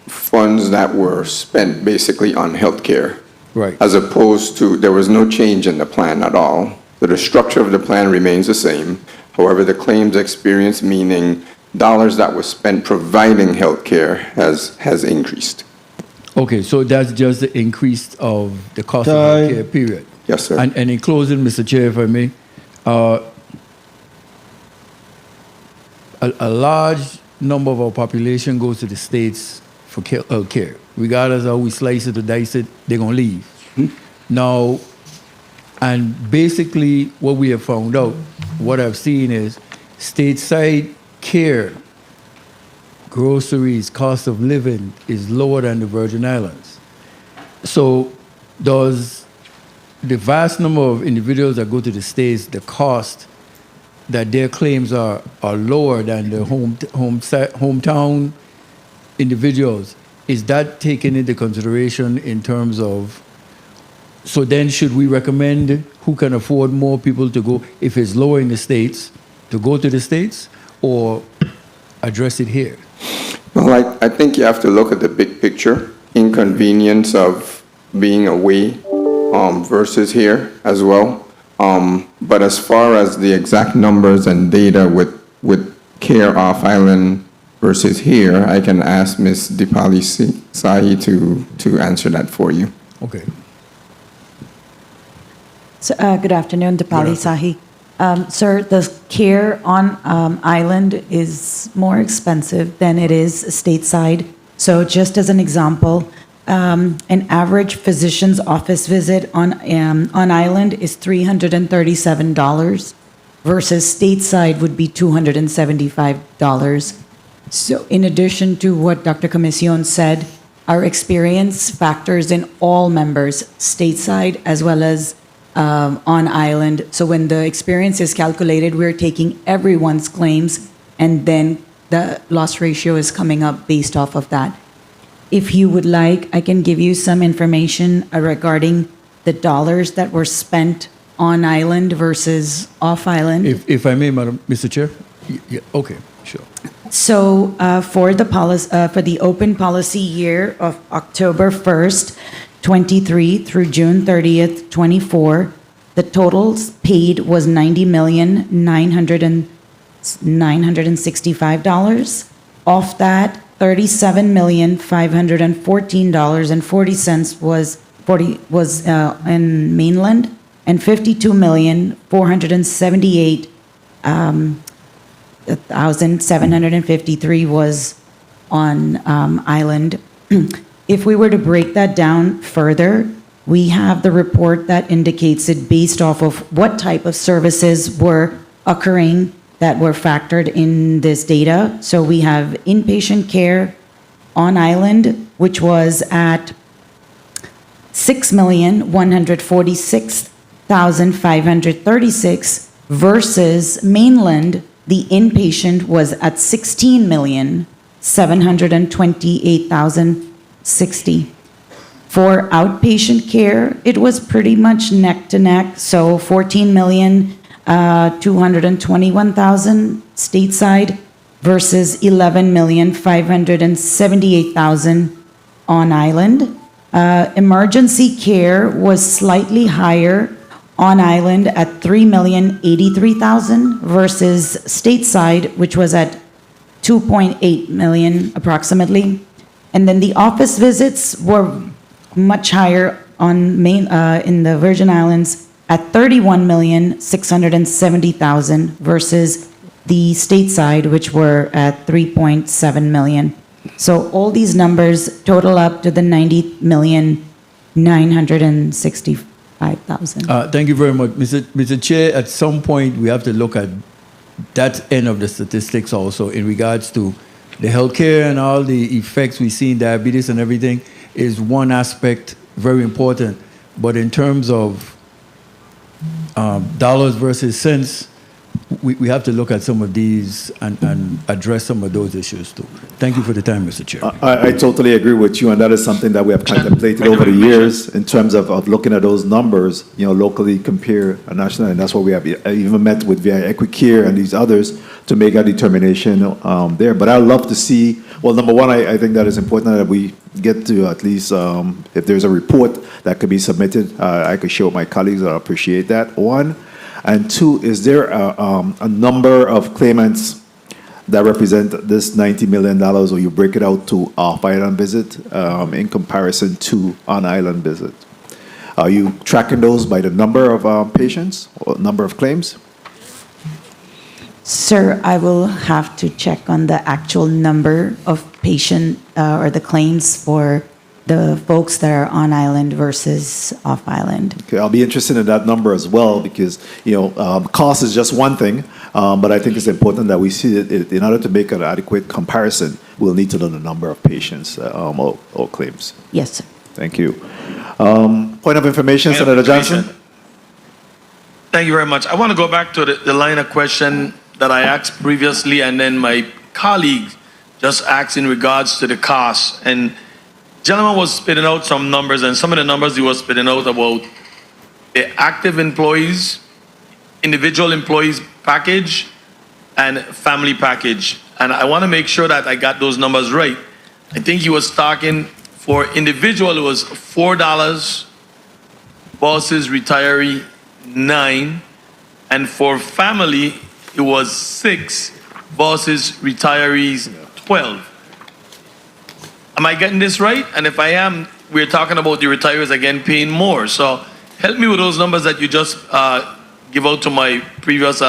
funds that were spent basically on healthcare. Right. As opposed to, there was no change in the plan at all. So the structure of the plan remains the same. However, the claims experience meaning dollars that were spent providing healthcare has increased. Okay, so that's just the increase of the cost of healthcare, period. Yes, sir. And in closing, Mr. Chair, if I may, a large number of our population goes to the States for care. Regardless of how we slice it or dice it, they're going to leave. Now, and basically what we have found out, what I've seen is stateside care, groceries, cost of living is lower than the Virgin Islands. So does the vast number of individuals that go to the States, the cost that their claims are lower than the hometown individuals, is that taken into consideration in terms of, so then should we recommend who can afford more people to go, if it's lower in the States, to go to the States, or address it here? Well, I think you have to look at the big picture, inconvenience of being away versus here as well. But as far as the exact numbers and data with care off island versus here, I can ask Ms. Dipali Sahi to answer that for you. Okay. So, good afternoon, Dipali Sahi. Sir, the care on island is more expensive than it is stateside. So just as an example, an average physician's office visit on island is $337 versus stateside would be $275. So in addition to what Dr. Comisión said, our experience factors in all members, stateside as well as on island. So when the experience is calculated, we're taking everyone's claims, and then the loss ratio is coming up based off of that. If you would like, I can give you some information regarding the dollars that were spent on island versus off island. If I may, Madam, Mr. Chair? Yeah, okay, sure. So for the open policy year of October 1st, 23 through June 30th, 24, the totals paid was $90,965. Off that, $37,514.40 was in mainland, and $52,478,753 was on island. If we were to break that down further, we have the report that indicates it based off of what type of services were occurring that were factored in this data. So we have inpatient care on island, which was at $6,146,536 versus mainland, the inpatient was at $16,728,060. For outpatient care, it was pretty much neck to neck, so $14,221,000 stateside versus $11,578,000 on island. Emergency care was slightly higher on island at $3,083,000 versus stateside, which was at $2.8 million approximately. And then the office visits were much higher on in the Virgin Islands at $31,670,000 versus the stateside, which were at $3.7 million. So all these numbers total up to the $90,965,000. Thank you very much. Mr. Chair, at some point we have to look at that end of the statistics also in regards to the healthcare and all the effects we see in diabetes and everything is one aspect very important. But in terms of dollars versus cents, we have to look at some of these and address some of those issues too. Thank you for the time, Mr. Chair. I totally agree with you, and that is something that we have contemplated over the years in terms of looking at those numbers, locally compare nationally, and that's what we have even met with VI Equicare and these others to make a determination there. But I'd love to see, well, number one, I think that is important that we get to at least, if there's a report that could be submitted, I could share with my colleagues, I appreciate that, one. And two, is there a number of claimants that represent this $90 million, or you break it out to off-island visit in comparison to on-island visit? Are you tracking those by the number of patients or number of claims? Sir, I will have to check on the actual number of patient or the claims for the folks that are on island versus off island. Okay, I'll be interested in that number as well because, cost is just one thing, but I think it's important that we see that in order to make an adequate comparison, we'll need to know the number of patients or claims. Yes, sir. Thank you. Point of information, Senator Johnson. Thank you very much. I want to go back to the line of question that I asked previously, and then my colleague just asked in regards to the cost. And gentleman was spitting out some numbers, and some of the numbers he was spitting out about the active employees, individual employees package, and family package. And I want to make sure that I got those numbers right. I think he was talking for individual, it was $4, bosses, retiree, 9, and for family, it was 6, bosses, retirees, 12. Am I getting this right? And if I am, we're talking about the retirees again paying more. So help me with those numbers that you just give out to my previous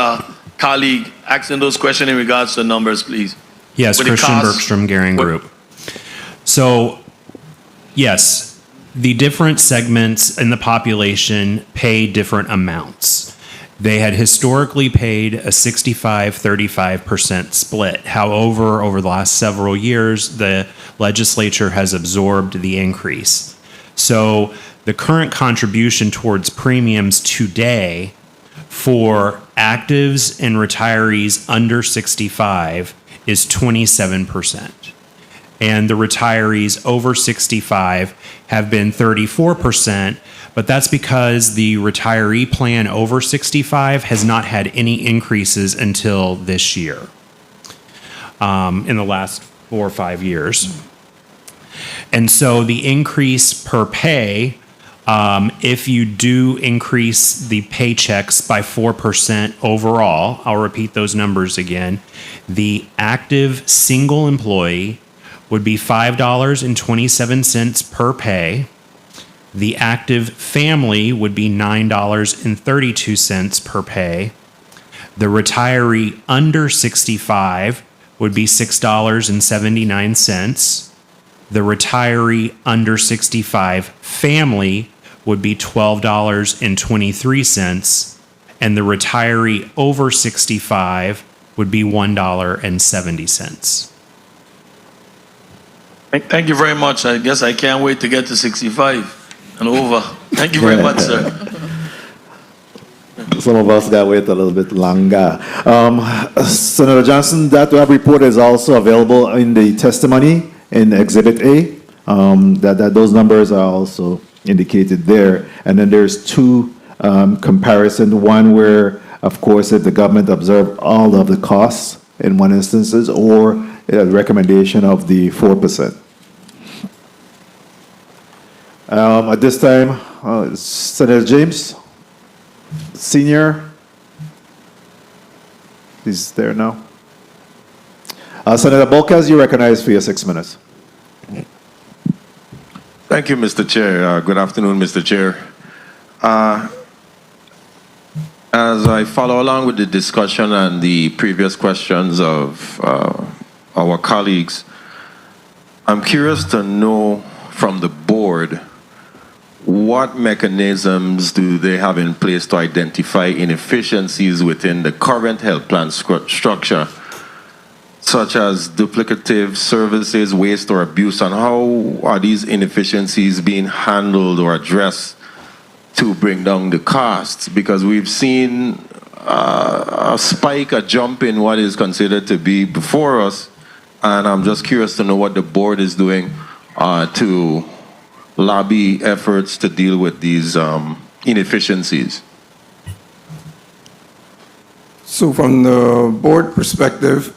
colleague asking those questions in regards to numbers, please. Yes, With the Christian cost- Bergstrom, Garing Group. So, yes, the different segments in the population pay different amounts. They had historically paid a 65-35% split. However, over the last several years, the legislature has absorbed the increase. So the current contribution towards premiums today for actives and retirees under 65 is 27%. And the retirees over 65 have been 34%, but that's because the retiree plan over 65 has not had any increases until this year, in the last 4 or 5 years. And so the increase per pay, if you do increase the paychecks by 4% overall, I'll repeat those numbers again, the active single employee would be $5.27 per pay. The active family would be $9.32 per pay. The retiree under 65 would be $6.79. The retiree under 65 family would be $12.23. And the retiree over 65 would be $1.70. Thank you very much. I guess I can't wait to get to 65 and over. Thank you very much, sir. Some of us got to wait a little bit longer. Senator Johnson, that report is also available in the testimony in Exhibit A. Those numbers are also indicated there. And then there's two comparisons. One where, of course, if the government observed all of the costs in one instances, or a recommendation of the 4%. At this time, Senator James, Senior, he's there now. Senator Bolkes, you recognize for your 6 minutes. Thank you, Mr. Chair. Good afternoon, Mr. Chair. As I follow along with the discussion and the previous questions of our colleagues, I'm curious to know from the board what mechanisms do they have in place to identify inefficiencies within the current health plan structure, such as duplicative services, waste, or abuse, and how are these inefficiencies being handled or addressed to bring down the costs? Because we've seen a spike, a jump in what is considered to be before us, and I'm just curious to know what the board is doing to lobby efforts to deal with these inefficiencies. So from the board perspective,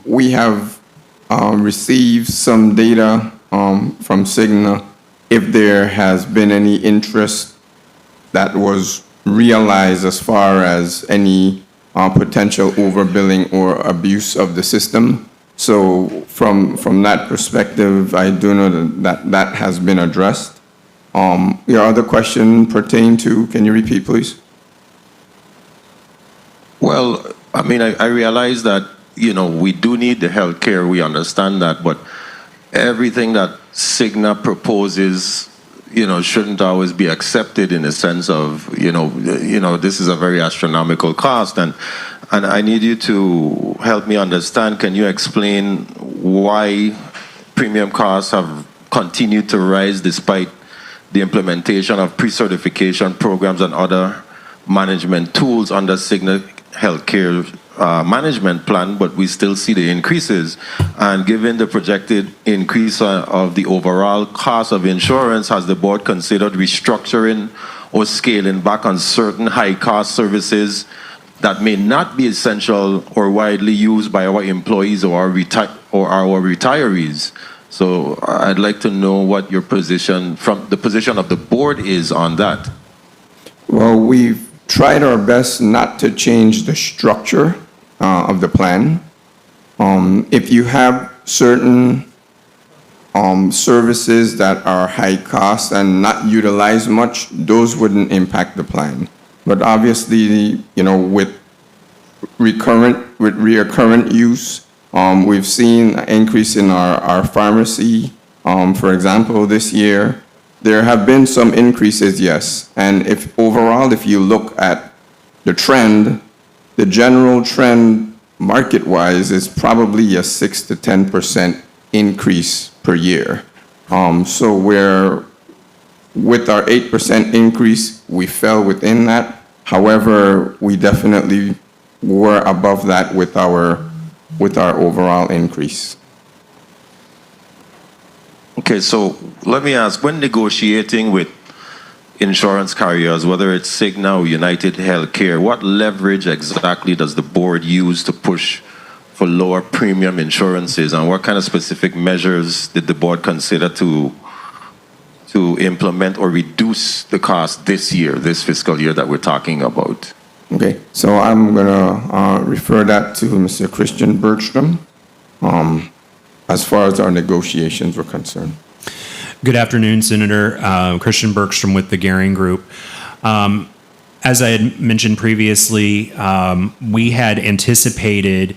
we have received some data from Cigna if there has been any interest that was realized as far as any potential overbilling or abuse of the system. So from that perspective, I do know that has been addressed. Your other question pertained to, can you repeat, please? Well, I mean, I realize that, we do need the health care, we understand that, but everything that Cigna proposes, shouldn't always be accepted in the sense of, this is a very astronomical cost. And I need you to help me understand, can you explain why premium costs have continued to rise despite the implementation of pre-certification programs and other management tools under Cigna Healthcare management plan, but we still see the increases. And given the projected increase of the overall cost of insurance, has the board considered restructuring or scaling back on certain high-cost services that may not be essential or widely used by our employees or our retirees? So I'd like to know what your position, from the position of the board, is on that. Well, we've tried our best not to change the structure of the plan. If you have certain services that are high cost and not utilized much, those wouldn't impact the plan. But obviously, you know, with recurrent use, we've seen an increase in our pharmacy. For example, this year, there have been some increases, yes. And if overall, if you look at the trend, the general trend market-wise is probably a 6 to 10% increase per year. So with our 8% increase, we fell within that. However, we definitely were above that with our overall increase. Okay, so let me ask, when negotiating with insurance carriers, whether it's Cigna or United Healthcare, what leverage exactly does the board use to push for lower premium insurances, and what kind of specific measures did the board consider to implement or reduce the cost this year, this fiscal year that we're talking about? Okay, so I'm gonna refer that to Mr. Christian Bergstrom, as far as our negotiations were concerned. Good afternoon, Senator. Christian Bergstrom with the Gehring Group. As I had mentioned previously, we had anticipated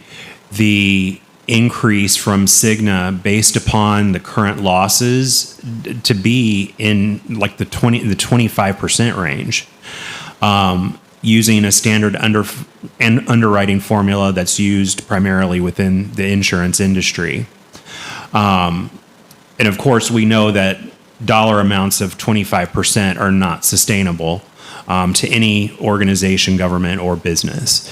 the increase from Cigna based upon the current losses to be in like the 25% range, using a standard underwriting formula that's used primarily within the insurance industry. And of course, we know that dollar amounts of 25% are not sustainable to any organization, government, or business.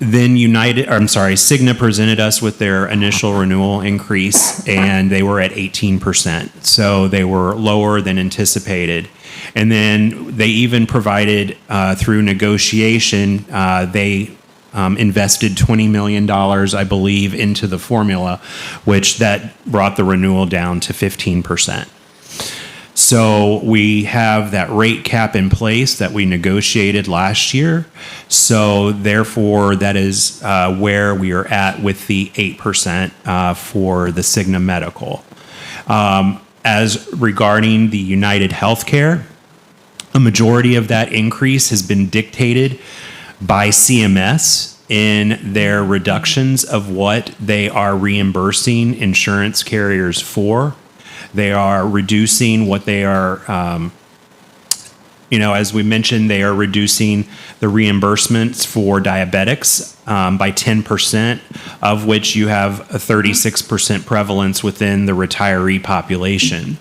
Then Cigna presented us with their initial renewal increase, and they were at 18%. So they were lower than anticipated. And then they even provided, through negotiation, they invested $20 million, I believe, into the formula, which that brought the renewal down to 15%. So we have that rate cap in place that we negotiated last year. So therefore, that is where we are at with the 8% for the Cigna Medical. As regarding the United Healthcare, a majority of that increase has been dictated by CMS in their reductions of what they are reimbursing insurance carriers for. They are reducing what they are, as we mentioned, they are reducing the reimbursements for diabetics by 10%, of which you have a 36% prevalence within the retiree population.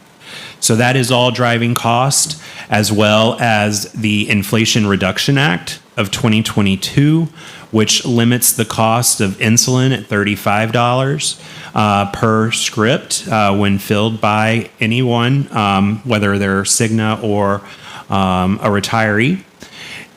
So that is all driving cost, as well as the Inflation Reduction Act of 2022, which limits the cost of insulin at $35 per script when filled by anyone, whether they're Cigna or a retiree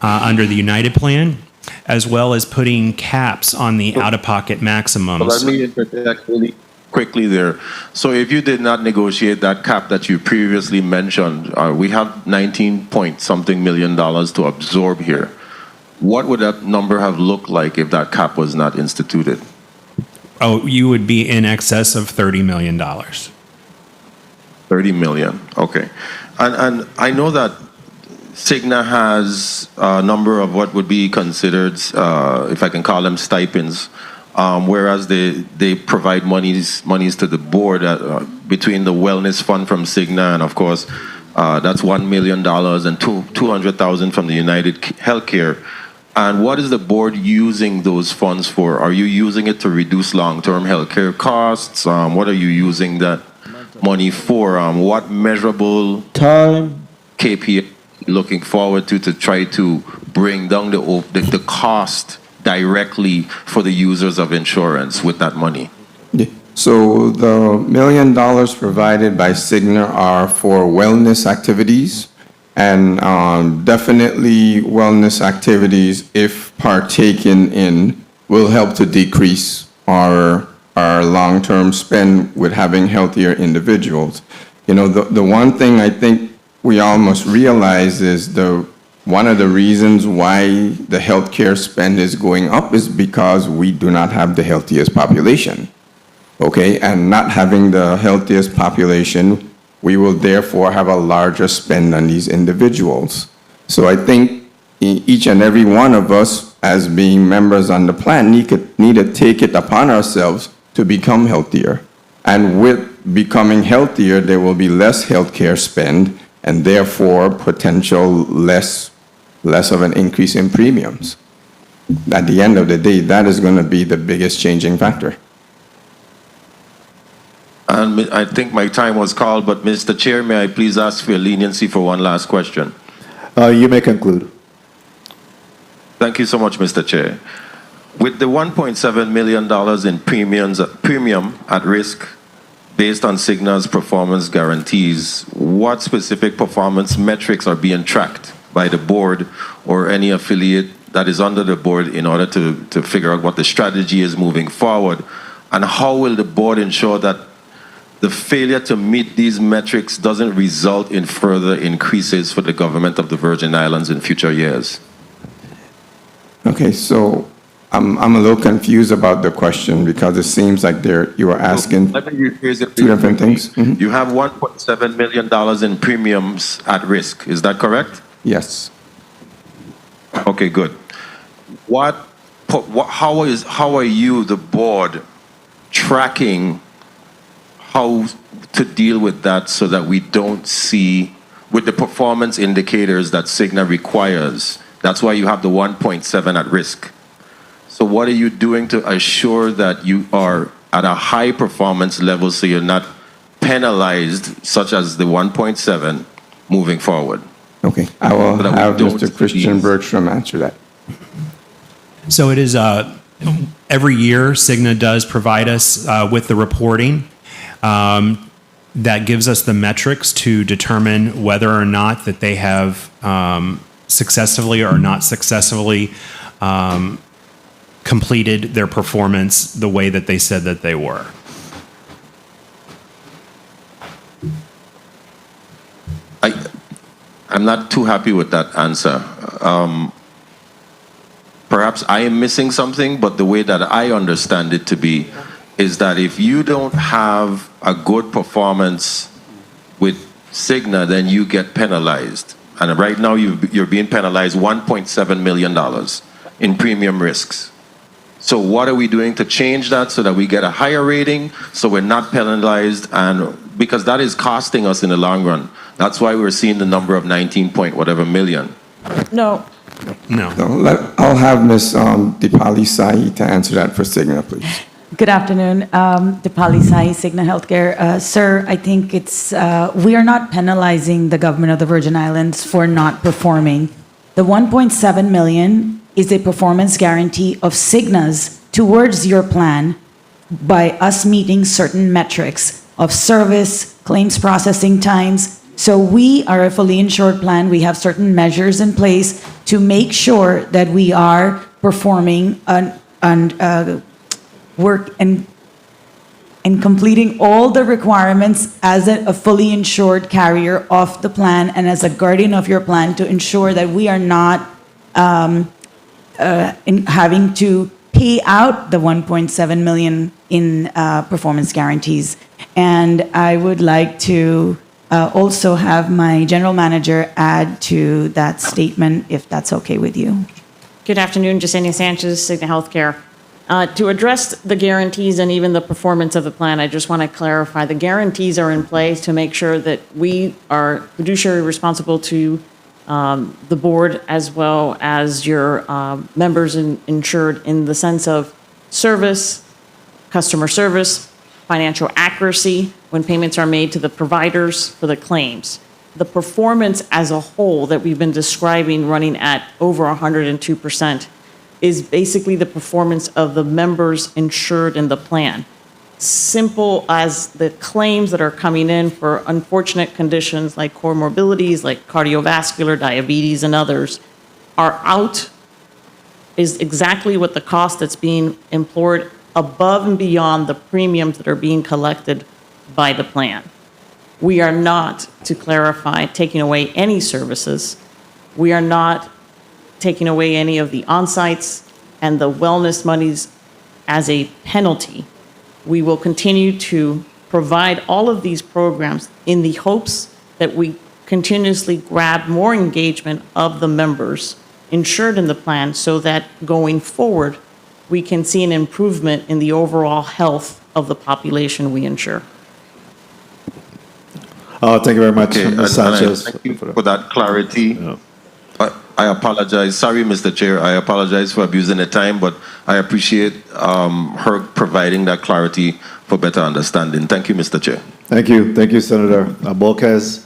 under the United plan, as well as putting caps on the out-of-pocket maximums. Let me interject really quickly there. So if you did not negotiate that cap that you previously mentioned, we have 19 point something million dollars to absorb here. What would that number have looked like if that cap was not instituted? Oh, you would be in excess of $30 million. 30 million, okay. And I know that Cigna has a number of what would be considered, if I can call them stipends, whereas they provide monies to the board between the wellness fund from Cigna, and of course, that's $1 million and $200,000 from the United Healthcare. And what is the board using those funds for? Are you using it to reduce long-term healthcare costs? What are you using that money for? What measurable KPI looking forward to try to bring down the cost directly for the users of insurance with that money? Yeah. So the $1 million provided by Cigna are for wellness activities, and definitely wellness activities, if partaken in, will help to decrease our long-term spend with having healthier individuals. You know, the one thing I think we all must realize is one of the reasons why the healthcare spend is going up is because we do not have the healthiest population. Okay, and not having the healthiest population, we will therefore have a larger spend on these individuals. So I think each and every one of us, as being members on the plan, need to take it upon ourselves to become healthier. And with becoming healthier, there will be less healthcare spend, and therefore potential less of an increase in premiums. At the end of the day, that is going to be the biggest changing factor. And I think my time was called, but Mr. Chair, may I please ask for your leniency for one last question? You may conclude. Thank you so much, Mr. Chair. With the $1.7 million in premium at risk based on Cigna's performance guarantees, what specific performance metrics are being tracked by the board or any affiliate that is under the board in order to figure out what the strategy is moving forward? And how will the board ensure that the failure to meet these metrics doesn't result in further increases for the government of the Virgin Islands in future years? Okay, so I'm a little confused about the question because it seems like you are asking two different things. Mm-hmm. You have $1.7 million in premiums at risk. Is that correct? Yes. Okay, good. How are you, the board, tracking how to deal with that so that we don't see, with the performance indicators that Cigna requires? That's why you have the 1.7 at risk. So what are you doing to assure that you are at a high performance level so you're not penalized, such as the 1.7, moving forward? Okay, I will have Mr. Christian Bergstrom answer that. So it is every year Cigna does provide us with the reporting that gives us the metrics to determine whether or not that they have successfully or not successfully completed their performance the way that they said that they were. I'm not too happy with that answer. Perhaps I am missing something, but the way that I understand it to be is that if you don't have a good performance with Cigna, then you get penalized. And right now you're being penalized $1.7 million in premium risks. So what are we doing to change that so that we get a higher rating, so we're not penalized, and because that is costing us in the long run. That's why we're seeing the number of 19 point whatever million. No. I'll have Ms. Dipali Sahi to answer that for Cigna, please. Good afternoon, Dipali Sahi, Cigna Healthcare. Sir, I think we are not penalizing the government of the Virgin Islands for not performing. The 1.7 million is a performance guarantee of Cigna's towards your plan by us meeting certain metrics of service, claims processing times. So we are a fully insured plan. We have certain measures in place to make sure that we are performing and work and completing all the requirements as a fully insured carrier of the plan and as a guardian of your plan to ensure that we are not having to pay out the 1.7 million in performance guarantees. And I would like to also have my general manager add to that statement, if that's okay with you. Good afternoon, Jasenia Sanchez, Cigna Healthcare. To address the guarantees and even the performance of the plan, I just want to clarify the guarantees are in place to make sure that we are fiduciary responsible to the board as well as your members insured in the sense of service, customer service, financial accuracy when payments are made to the providers for the claims. The performance as a whole that we've been describing running at over 102%, is basically the performance of the members insured in the plan. Simple as the claims that are coming in for unfortunate conditions like comorbidities, like cardiovascular, diabetes, and others, are out is exactly what the cost that's being employed above and beyond the premiums that are being collected by the plan. We are not, to clarify, taking away any services. We are not taking away any of the on-sites and the wellness monies as a penalty. We will continue to provide all of these programs in the hopes that we continuously grab more engagement of the members insured in the plan so that going forward, we can see an improvement in the overall health of the population we insure. Thank you very much, Ms. Sanchez. Thank you for that clarity. I apologize. Sorry, Mr. Chair. I apologize for abusing the time, but I appreciate her providing that clarity for better understanding. Thank you, Mr. Chair. Thank you. Thank you, Senator Bolquez.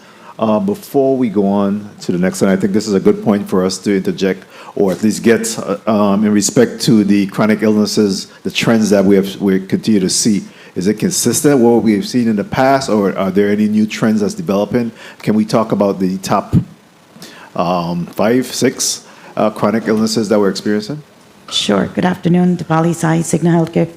Before we go on to the next one, I think this is a good point for us to interject or at least get in respect to the chronic illnesses, the trends that we continue to see. Is it consistent with what we've seen in the past, or are there any new trends that's developing? Can we talk about the top 5, 6 chronic illnesses that we're experiencing? Sure. Good afternoon, Dipali Sai, Cigna Healthcare.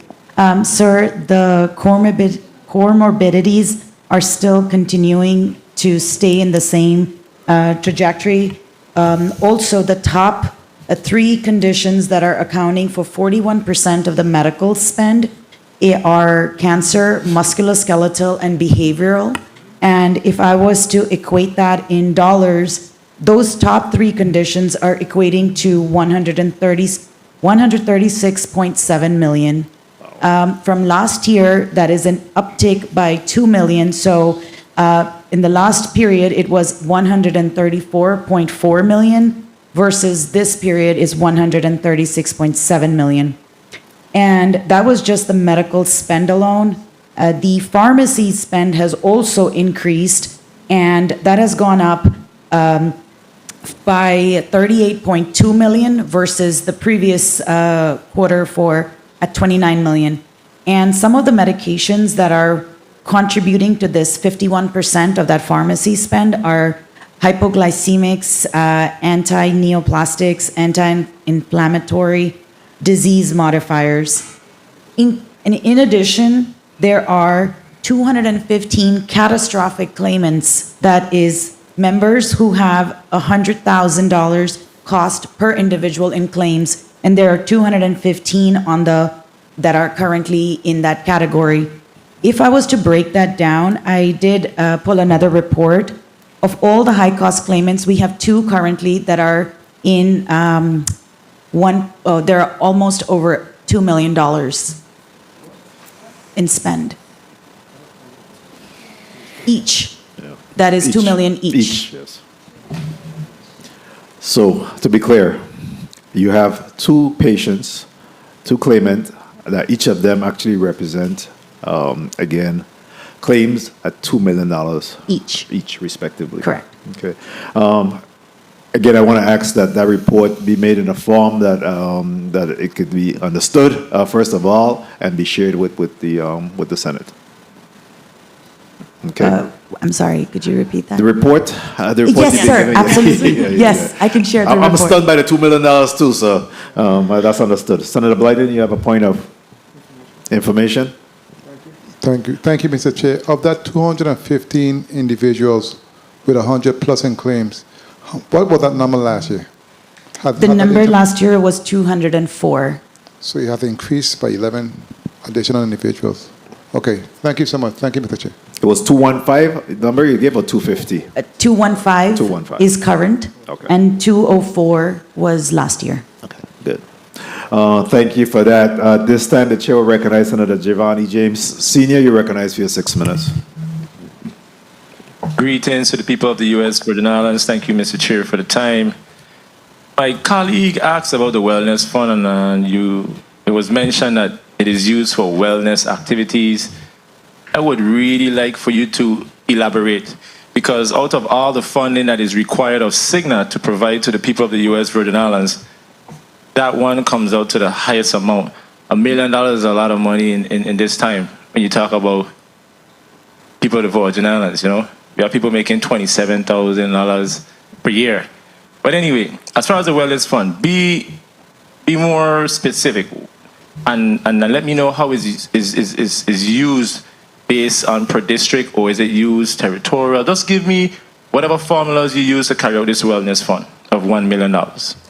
Sir, the comorbidities are still continuing to stay in the same trajectory. Also, the top 3 conditions that are accounting for 41% of the medical spend are cancer, musculoskeletal, and behavioral. And if I was to equate that in dollars, those top 3 conditions are equating to $136.7 million. From last year, that is an uptick by $2 million. So in the last period, it was $134.4 million versus this period is $136.7 million. And that was just the medical spend alone. The pharmacy spend has also increased, and that has gone up by $38.2 million versus the previous quarter at $29 million. And some of the medications that are contributing to this 51% of that pharmacy spend are hypoglycemics, anti-neoplastics, anti-inflammatory, disease modifiers. In addition, there are 215 catastrophic claimants, that is members who have $100,000 cost per individual in claims, and there are 215 that are currently in that category. If I was to break that down, I did pull another report. Of all the high-cost claimants, we have 2 currently that are in they're almost over $2 million in spend. Each. Yeah. That is $2 million each. Yes. So, to be clear, you have 2 patients, 2 claimants, that each of them actually represent, again, claims at $2 million each, respectively. Correct. Okay. Again, I want to ask that report be made in a form that it could be understood, first of all, and be shared with the Senate. Okay. I'm sorry, could you repeat that? The report. Yes, sir, absolutely. Yes, I can share the report. I'm stunned by the $2 million too, so that's understood. Senator Blyden, you have a point of information? Thank you, Mr. Chair. Of that 215 individuals with 100 plus in claims, what was that number last year? The number last year was 204. So you have increased by 11 additional individuals. Okay, thank you so much. Thank you, Mr. Chair. It was 215, the number you gave, or 250? 215 is current, okay. And 204 was last year. Okay, good. Thank you for that. This time, the chair will recognize Senator Giovanni James Sr. You're recognized for your 6 minutes. Greetings to the people of the U.S. Virgin Islands. Thank you, Mr. Chair, for the time. My colleague asked about the wellness fund, and it was mentioned that it is used for wellness activities. I would really like for you to elaborate, because out of all the funding that is required of Cigna to provide to the people of the U.S. Virgin Islands, that one comes out to the highest amount. $1 million is a lot of money in this time when you talk about people of the Virgin Islands, you know. We have people making $27,000 per year. But anyway, as far as the wellness fund, be more specific and let me know how is used based on per district, or is it used territorial? Just give me whatever formulas you use to carry out this wellness fund of $1 million.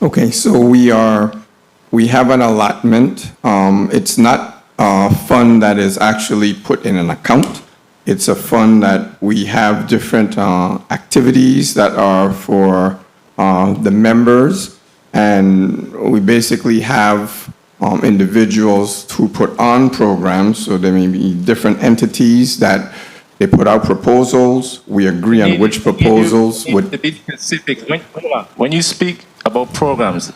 Okay, so we have an allotment. It's not a fund that is actually put in an account. It's a fund that we have different activities that are for the members, and we basically have individuals who put on programs. So there may be different entities that they put out proposals. We agree on which proposals would. To be specific, when you speak about programs,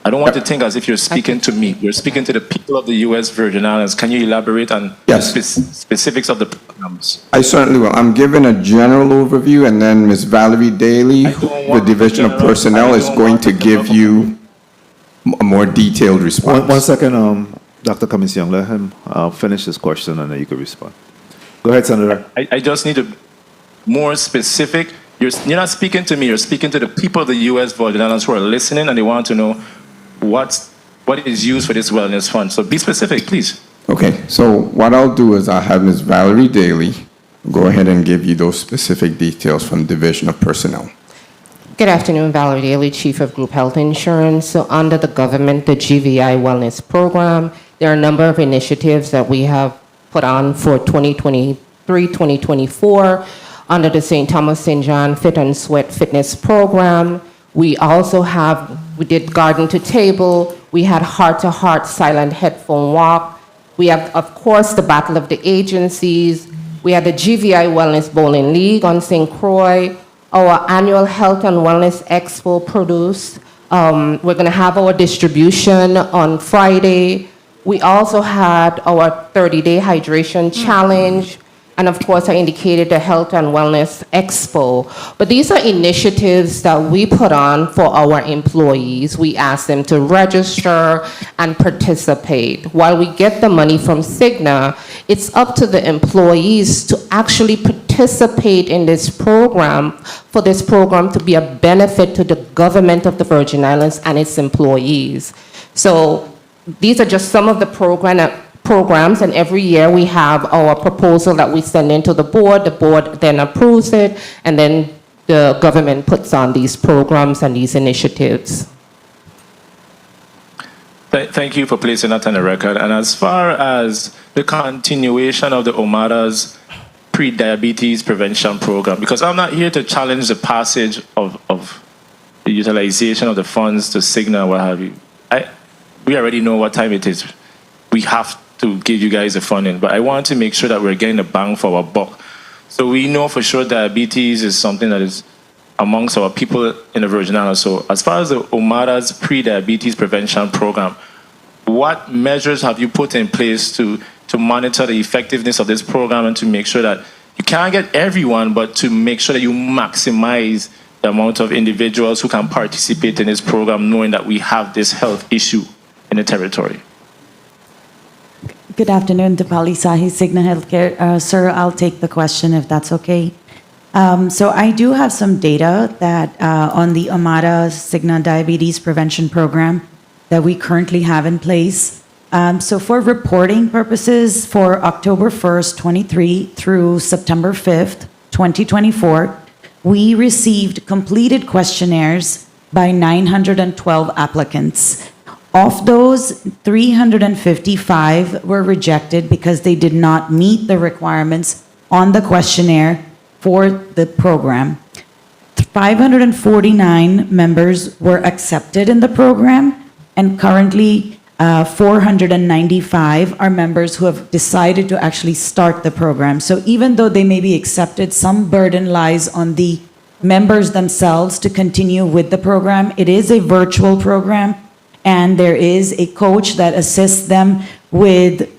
I don't want to think as if you're speaking to me. You're speaking to the people of the U.S. Virgin Islands. Can you elaborate on specifics of the programs? I certainly will. I'm giving a general overview, and then Ms. Valerie Daly, the Division of Personnel, is going to give you a more detailed response. One second, Dr. Commission, let him finish his question, and then you can respond. Go ahead, Senator. I just need to more specific. You're not speaking to me. You're speaking to the people of the U.S. Virgin Islands who are listening, and they want to know what is used for this wellness fund. So be specific, please. Okay, so what I'll do is I'll have Ms. Valerie Daly go ahead and give you those specific details from Division of Personnel. Good afternoon, Valerie Daly, Chief of Group Health Insurance. So under the government, the GVI Wellness Program, there are a number of initiatives that we have put on for 2023, 2024 under the St. Thomas St. John Fit and Sweat Fitness Program. We also we did Garden to Table. We had Heart to Heart Silent Headphone Walk. We have, of course, the Battle of the Agencies. We had the GVI Wellness Bowling League on St. Croix. Our annual Health and Wellness Expo produced. We're going to have our distribution on Friday. We also had our 30-day hydration challenge. And of course, I indicated the Health and Wellness Expo. But these are initiatives that we put on for our employees. We ask them to register and participate. While we get the money from Cigna, it's up to the employees to actually participate in this program, for this program to be a benefit to the government of the Virgin Islands and its employees. So these are just some of the programs, and every year we have our proposal that we send into the board then approves it, and then the government puts on these programs and these initiatives. Thank you for placing that on the record. And as far as the continuation of the OMADA's pre-diabetes prevention program, because I'm not here to challenge the passage of the utilization of the funds to Cigna, what have you. We already know what time it is. We have to give you guys the funding, but I want to make sure that we're getting the bang for our buck. So we know for sure diabetes is something that is amongst our people in the Virgin Islands. So as far as the OMADA's pre-diabetes prevention program, what measures have you put in place to monitor the effectiveness of this program and to make sure that you can't get everyone, but to make sure that you maximize the amount of individuals who can participate in this program, knowing that we have this health issue in the territory? Good afternoon, Dipali Sahi, Cigna Healthcare. Sir, I'll take the question if that's okay. So I do have some data that on the OMADA Cigna Diabetes Prevention Program that we currently have in place. So for reporting purposes, for October 1st, 23 through September 5th, 2024, we received completed questionnaires by 912 applicants. Of those, 355 were rejected because they did not meet the requirements on the questionnaire for the program. 549 members were accepted in the program, and currently 495 are members who have decided to actually start the program. So even though they may be accepted, some burden lies on the members themselves to continue with the program. It is a virtual program, and there is a coach that assists them with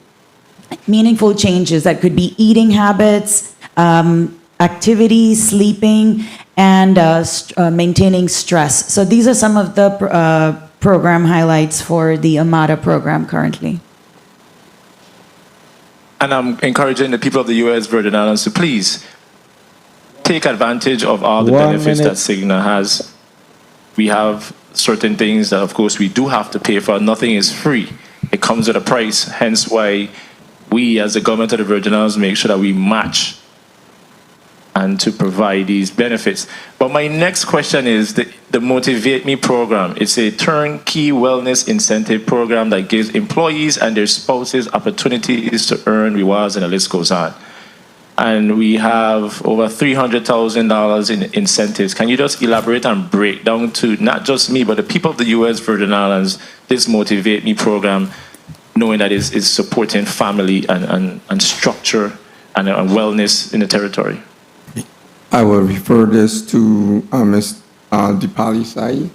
meaningful changes that could be eating habits, activity, sleeping, and maintaining stress. So these are some of the program highlights for the Amada program currently. And I'm encouraging the people of the U.S. Virgin Islands to please take advantage of all the benefits that Cigna has. We have certain things that, of course, we do have to pay for. Nothing is free. It comes with a price, hence why we, as the government of the Virgin Islands, make sure that we match and to provide these benefits. But my next question is the Motivate Me program. It's a turnkey wellness incentive program that gives employees and their spouses opportunities to earn rewards, and the list goes on. And we have over $300,000 in incentives. Can you just elaborate and break down to not just me, but the people of the U.S. Virgin Islands, this Motivate Me program, knowing that it's supporting family and structure and wellness in the territory? I will refer this to Ms. Dipali Sahi.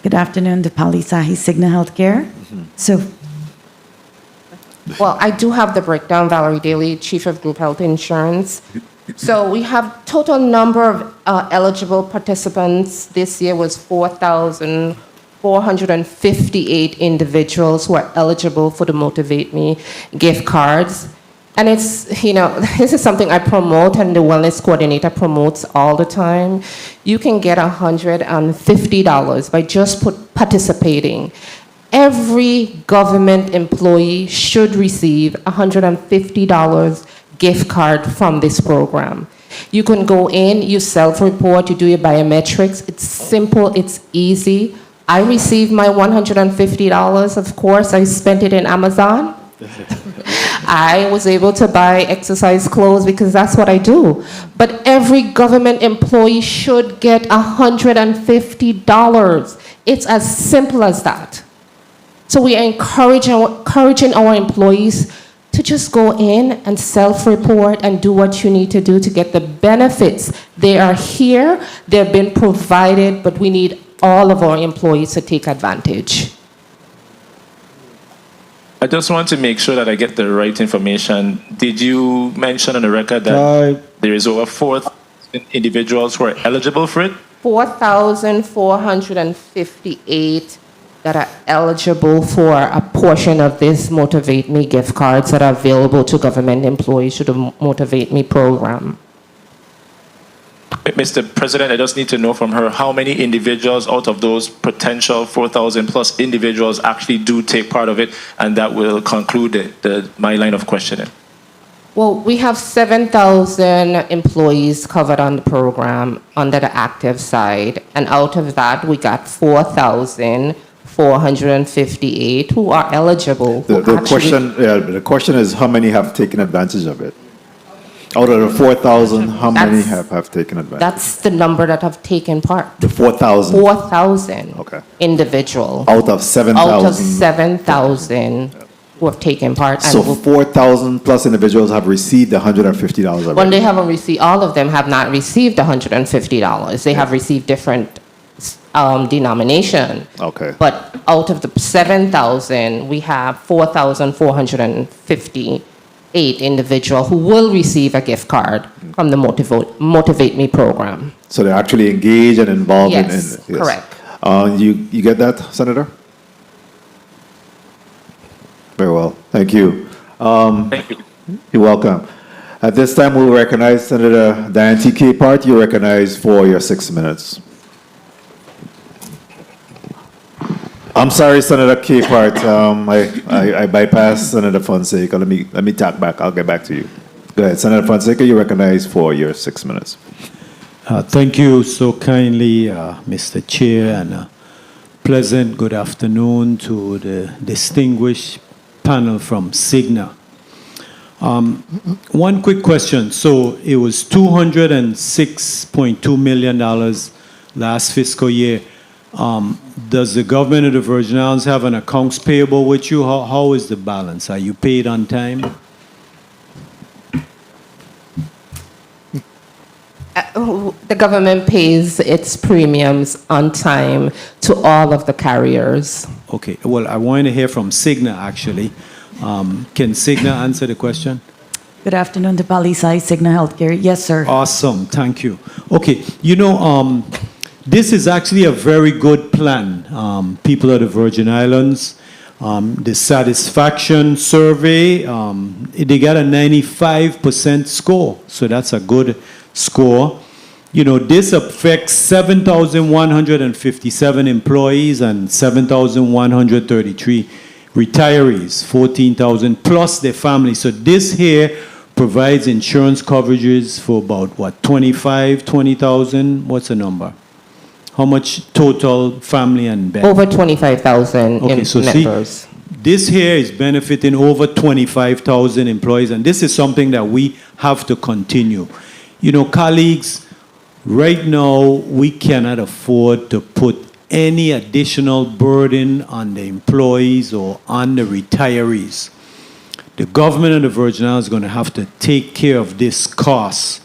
Good afternoon, Dipali Sahi, Cigna Healthcare. So, Well, I do have the breakdown, Valerie Daly, Chief of Group Health Insurance. So we have total number of eligible participants this year was 4,458 individuals who are eligible for the Motivate Me gift cards. And it's, this is something I promote and the wellness coordinator promotes all the time. You can get $150 by just participating. Every government employee should receive $150 gift card from this program. You can go in, you self-report, you do your biometrics. It's simple, it's easy. I received my $150. Of course, I spent it in Amazon. I was able to buy exercise clothes because that's what I do. But every government employee should get $150. It's as simple as that. So we are encouraging our employees to just go in and self-report and do what you need to do to get the benefits. They are here, they've been provided, but we need all of our employees to take advantage. I just want to make sure that I get the right information. Did you mention on the record that there is over 4,000 individuals who are eligible for it? 4,458 that are eligible for a portion of this Motivate Me gift cards that are available to government employees through the Motivate Me program. Mr. President, I just need to know from her how many individuals out of those potential 4,000 plus individuals actually do take part of it, and that will conclude my line of questioning. Well, we have 7,000 employees covered on the program under the active side, and out of that, we got 4,458 who are eligible. The question is how many have taken advantage of it? Out of the 4,000, how many have taken advantage? That's the number that have taken part. The 4,000? 4,000 individual. Out of 7,000? Out of 7,000 who have taken part. So 4,000 plus individuals have received $150 already? When they haven't received, all of them have not received $150. They have received different denomination. Okay. But out of the 7,000, we have 4,458 individuals who will receive a gift card from the Motivate Me program. So they're actually engaged and involved in it. Yes, correct. You get that, Senator? Very well. Thank you. Thank you. You're welcome. At this time, we'll recognize Senator Diane T. Capehart. You're recognized for your 6 minutes. I'm sorry, Senator Capehart. I bypassed Senator Fonseca. Let me talk back. I'll get back to you. Go ahead, Senator Fonseca. You're recognized for your 6 minutes. Thank you so kindly, Mr. Chair, and pleasant good afternoon to the distinguished panel from Cigna. One quick question. So it was $206.2 million last fiscal year. Does the government of the Virgin Islands have an accounts payable with you? How is the balance? Are you paid on time? The government pays its premiums on time to all of the carriers. Okay. Well, I want to hear from Cigna, actually. Can Cigna answer the question? good afternoon, Dipali Sahi, Cigna Healthcare. Yes, sir. Awesome. Thank you. Okay. This is actually a very good plan. People of the Virgin Islands, the satisfaction survey, they got a 95% score. So that's a good score. You know, this affects 7,157 employees and 7,133 retirees, 14,000 plus their families. So this here provides insurance coverages for about, what, 20,000? What's the number? How much total family and benefit? Over 25,000 Okay, so members. see, this here is benefiting over 25,000 employees, and this is something that we have to continue. You know, colleagues, right now, we cannot afford to put any additional burden on the employees or on the retirees. The government of the Virgin Islands is going to have to take care of this cost.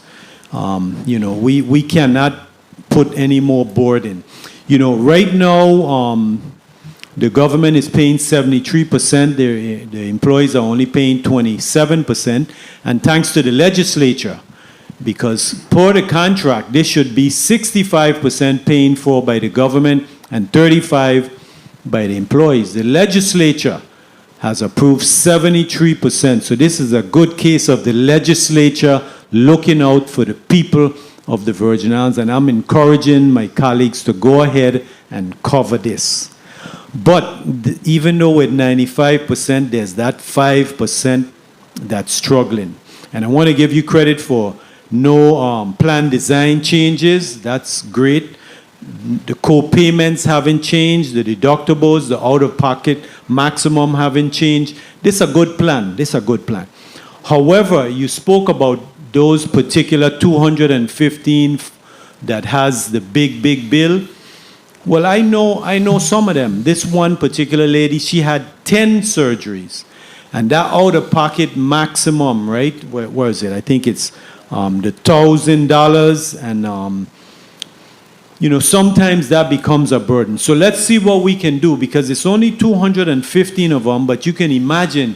You know, we cannot put any more burden. You know, right now, the government is paying 73%, the employees are only paying 27%, and thanks to the legislature, because per the contract, this should be 65% paying for by the government and 35% by the employees. The legislature has approved 73%, so this is a good case of the legislature looking out for the people of the Virgin Islands, and I'm encouraging my colleagues to go ahead and cover this. But even though with 95%, there's that 5% that's struggling. And I want to give you credit for no plan design changes. That's great. The co-payments haven't changed. The deductibles, the out-of-pocket maximum haven't changed. This is a good plan. This is a good plan. However, you spoke about those particular 215 that has the big bill. Well, I know some of them. This one particular lady, she had 10 surgeries. And that out-of-pocket maximum, right? Where is it? I think it's the $1,000. And, you know, sometimes that becomes a burden. So let's see what we can do, because it's only 215 of them, but you can imagine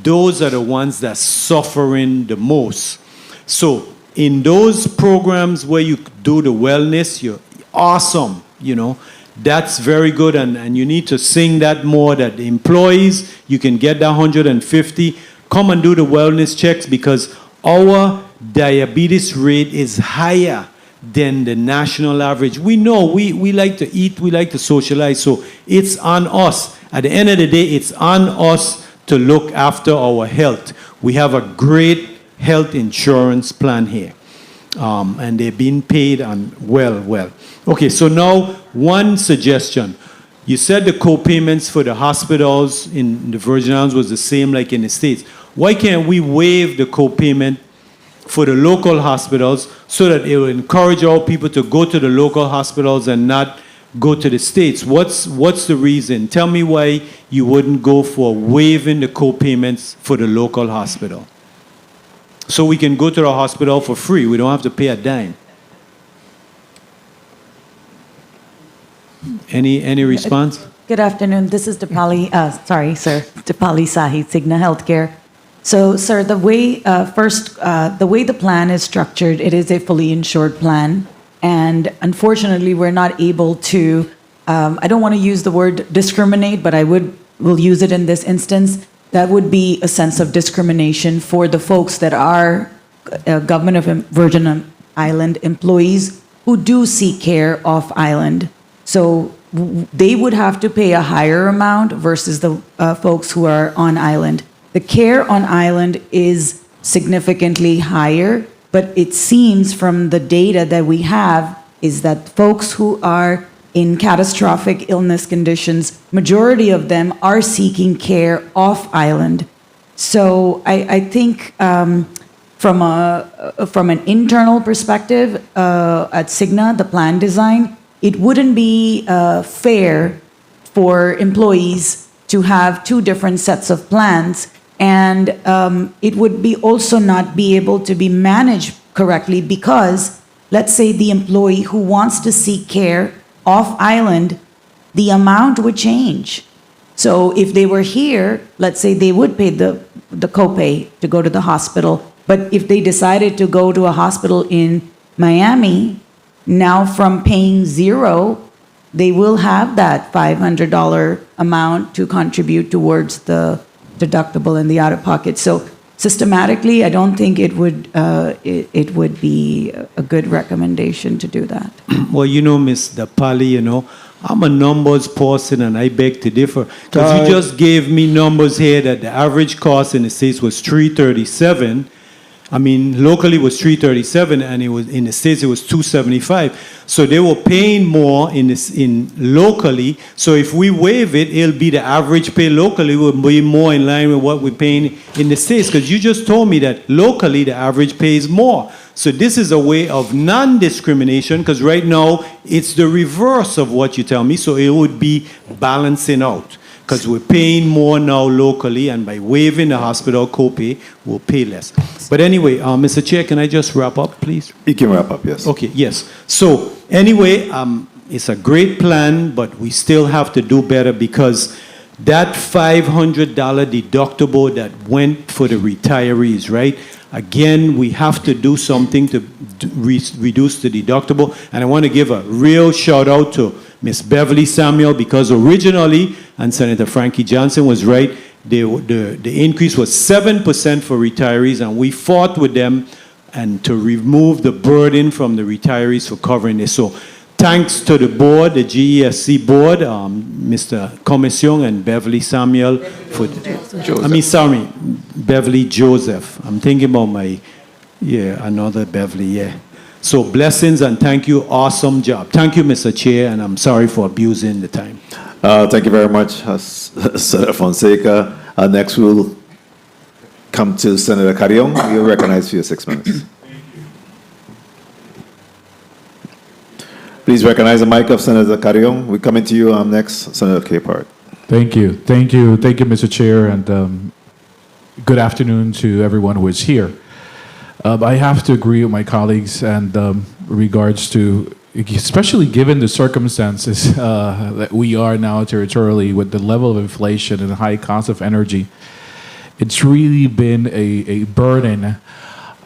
those are the ones that's suffering the most. So in those programs where you do the wellness, you're awesome, you know. That's very good, and you need to sing that more, that the employees, you can get that 150. Come and do the wellness checks, because our diabetes rate is higher than the national average. We know we like to eat, we like to socialize, so it's on us. At the end of the day, it's on us to look after our health. We have a great health insurance plan here, and they're being paid on well. Okay, so now one suggestion. You said the co-payments for the hospitals in the Virgin Islands was the same like in the States. Why can't we waive the co-payment for the local hospitals so that it will encourage our people to go to the local hospitals and not go to the States? What's the reason? Tell me why you wouldn't go for waiving the co-payments for the local hospital. So we can go to the hospital for free. We don't have to pay a dime. Any response? Good afternoon. This is Dipali Sahi, Cigna Healthcare. So, sir, the way the plan is structured, it is a fully insured plan, and unfortunately, we're not able to. I don't want to use the word discriminate, but will use it in this instance. That would be a sense of discrimination for the folks that are government of Virgin Island employees who do seek care off island. So they would have to pay a higher amount versus the folks who are on island. The care on island is significantly higher, but it seems from the data that we have is that folks who are in catastrophic illness conditions, majority of them are seeking care off island. So I think from an internal perspective at Cigna, the plan design, it wouldn't be fair for employees to have two different sets of plans, and it would be also not be able to be managed correctly, because let's say the employee who wants to seek care off island, the amount would change. So if they were here, let's say they would pay the copay to go to the hospital, but if they decided to go to a hospital in Miami, Now from paying zero, they will have that $500 amount to contribute towards the deductible and the out-of-pocket. So systematically, I don't think it would be a good recommendation to do that. Well, Ms. Dapali, I'm a numbers person and I beg to differ. Because you just gave me numbers here that the average cost in the States was $337. I mean, locally it was $337 and it was in the States it was $275. So they were paying more in locally. So if we waive it, it'll be the average pay locally will be more in line with what we're paying in the States. Because you just told me that locally the average pay is more. So this is a way of non-discrimination, because right now it's the reverse of what you tell me. So it would be balancing out, because we're paying more now locally, and by waiving the hospital copay, we'll pay less. But anyway, Mr. Chair, can I just wrap up, please? You can wrap up, yes. Okay, yes. So anyway, it's a great plan, but we still have to do better, because that $500 deductible that went for the retirees, right? Again, we have to do something to reduce the deductible. And I want to give a real shout out to Ms. Beverly Samuel, because originally, and Senator Frankie Johnson was right, the increase was 7% for retirees, and we fought with them and to remove the burden from the retirees for covering this. So thanks to the board, the GESC board, Mr. Commission and Beverly Samuel for, Beverly Joseph. I'm thinking about another Beverly, yeah. So blessings and thank you, awesome job. Thank you, Mr. Chair, and I'm sorry for abusing the time. Thank you very much, Senator Fonseca. Next, we'll come to Senator Carrion. You're recognized for your 6 minutes. Please recognize the mic of Senator Carrion. We're coming to you next, Senator Capehart. Thank you, Mr. Chair, and good afternoon to everyone who is here. I have to agree with my colleagues and regards to, especially given the circumstances that we are now territorially with the level of inflation and the high cost of energy, it's really been a burden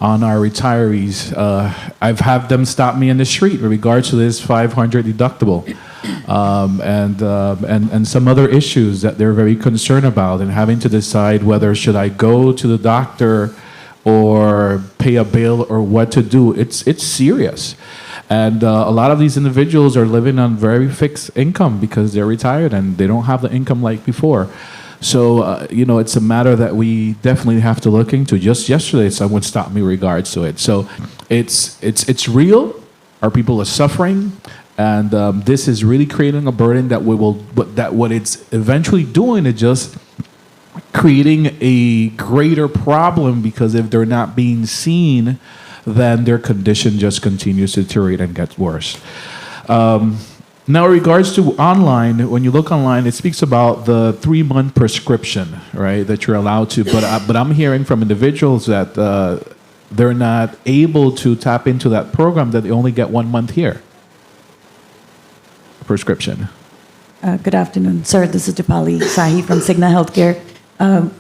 on our retirees. I've had them stop me in the street with regards to this $500 deductible and some other issues that they're very concerned about, and having to decide whether should I go to the doctor or pay a bill or what to do. It's serious. And a lot of these individuals are living on very fixed income because they're retired and they don't have the income like before. So, it's a matter that we definitely have to look into. Just yesterday, someone stopped me in regards to it. So it's real. Our people are suffering. And this is really creating a burden that what it's eventually doing is just creating a greater problem, because if they're not being seen, then their condition just continues to deteriorate and gets worse. Now, in regards to online, when you look online, it speaks about the 3-month prescription, right, that you're allowed to. But I'm hearing from individuals that they're not able to tap into that program, that they only get 1 month here. Prescription. Good afternoon, sir. This is Dipali Sahi from Cigna Healthcare.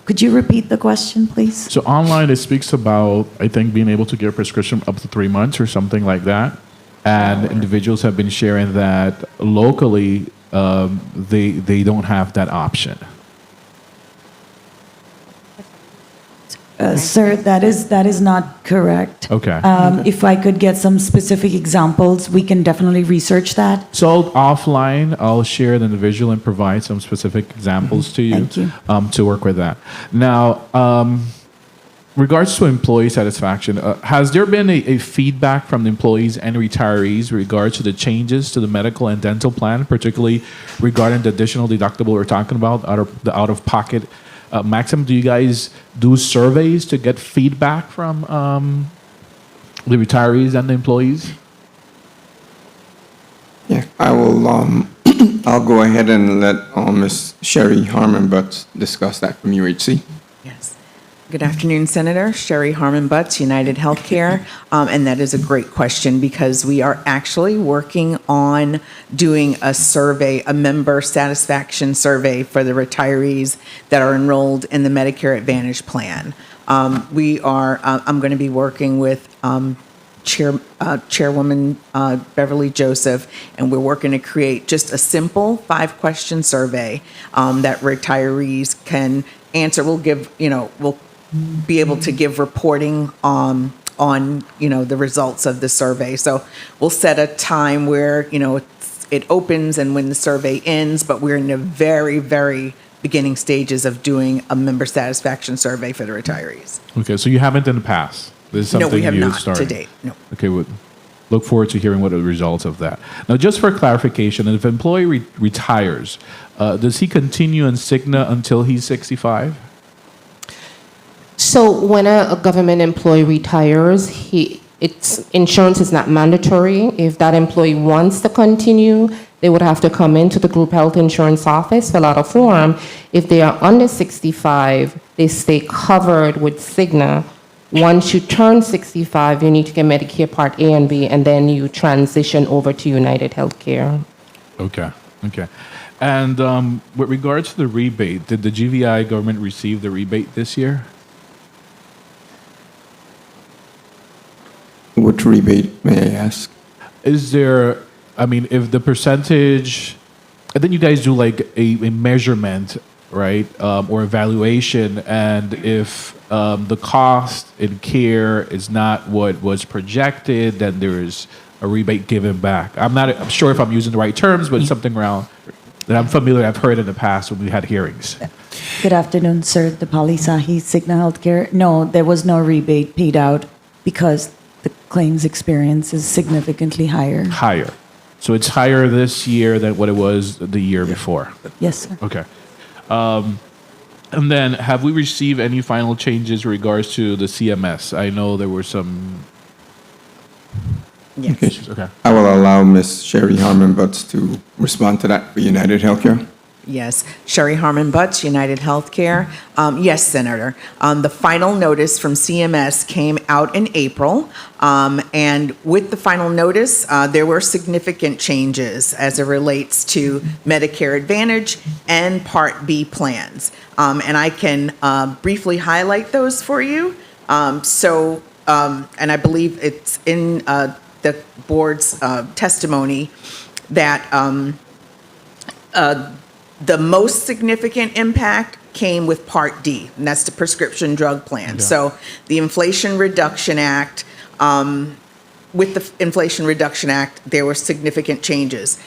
Could you repeat the question, please? So online, it speaks about, I think, being able to get a prescription up to 3 months or something like that. And individuals have been sharing that locally, they don't have that option. Sir, that is not correct. Okay. If I could get some specific examples, we can definitely research that. So offline, I'll share the individual and provide some specific examples to you, Thank you. To work with that. Now, regards to employee satisfaction, has there been a feedback from the employees and retirees with regards to the changes to the medical and dental plan, particularly regarding the additional deductible we're talking about, the out-of-pocket maximum? Do you guys do surveys to get feedback from the retirees and the employees? Yeah, I will. I'll go ahead and let Ms. Sherry Harmon Butts discuss that from UHC. Yes. Good afternoon, Senator. Sherry Harmon Butts, United Healthcare. And that is a great question, because we are actually working on doing a survey, a member satisfaction survey for the retirees that are enrolled in the Medicare Advantage plan. I'm going to be working with Chairwoman Beverly Joseph, and we're working to create just a simple 5-question survey that retirees can answer. We'll be able to give reporting on the results of the survey. So we'll set a time where it opens and when the survey ends, but we're in the very, very beginning stages of doing a member satisfaction survey for the retirees. Okay, so you haven't in the past. This is something No, we have you not started. to date. No. Okay, well, look forward to hearing what are the results of that. Now, just for clarification, if an employee retires, does he continue in Cigna until he's 65? So when a government employee retires, insurance is not mandatory. If that employee wants to continue, they would have to come into the group health insurance office, fill out a form. If they are under 65, they stay covered with Cigna. Once you turn 65, you need to get Medicare Part A and B, and then you transition over to United Healthcare. Okay. And with regards to the rebate, did the GVI government receive the rebate this year? What rebate, may I ask? Is there, if the percentage, and then you guys do like a measurement, right, or evaluation, and if the cost in care is not what was projected, then there is a rebate given back. I'm sure if I'm using the right terms, but something around that I'm familiar, I've heard in the past when we had hearings. Good afternoon, sir. Dipali Sahi, Cigna Healthcare. No, there was no rebate paid out because the claims experience is significantly higher. Higher. So it's higher this year than what it was the year before. Yes, sir. Okay. And then have we received any final changes in regards to the CMS? I know there were some Yes. issues. Okay. I will allow Ms. Sherry Harmon Butts to respond to that for United Healthcare. Yes, Sherry Harmon Butts, United Healthcare. Yes, Senator. The final notice from CMS came out in April, and with the final notice, there were significant changes as it relates to Medicare Advantage and Part B plans. And I can briefly highlight those for you. And I believe it's in the board's testimony that the most significant impact came with Part D, and that's the prescription drug plan. Yeah. So the Inflation Reduction Act, with the Inflation Reduction Act, there were significant changes.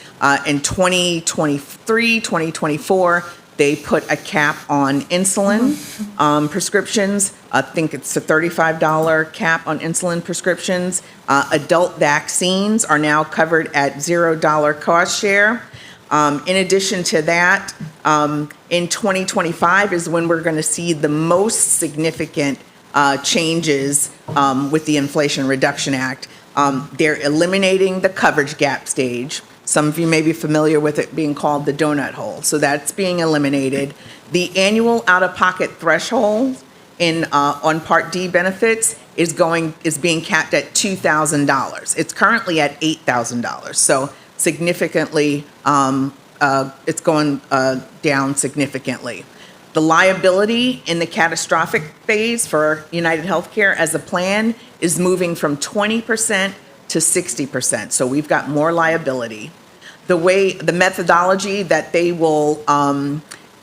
In 2023, 2024, they put a cap on insulin prescriptions. I think it's a $35 cap on insulin prescriptions. Adult vaccines are now covered at $0 cost share. In addition to that, in 2025 is when we're going to see the most significant changes with the Inflation Reduction Act. They're eliminating the coverage gap stage. Some of you may be familiar with it being called the donut hole. So that's being eliminated. The annual out-of-pocket threshold on Part D benefits is being capped at $2,000. It's currently at $8,000. So significantly, it's going down significantly. The liability in the catastrophic phase for United Healthcare as a plan is moving from 20% to 60%. So we've got more liability. The methodology that they will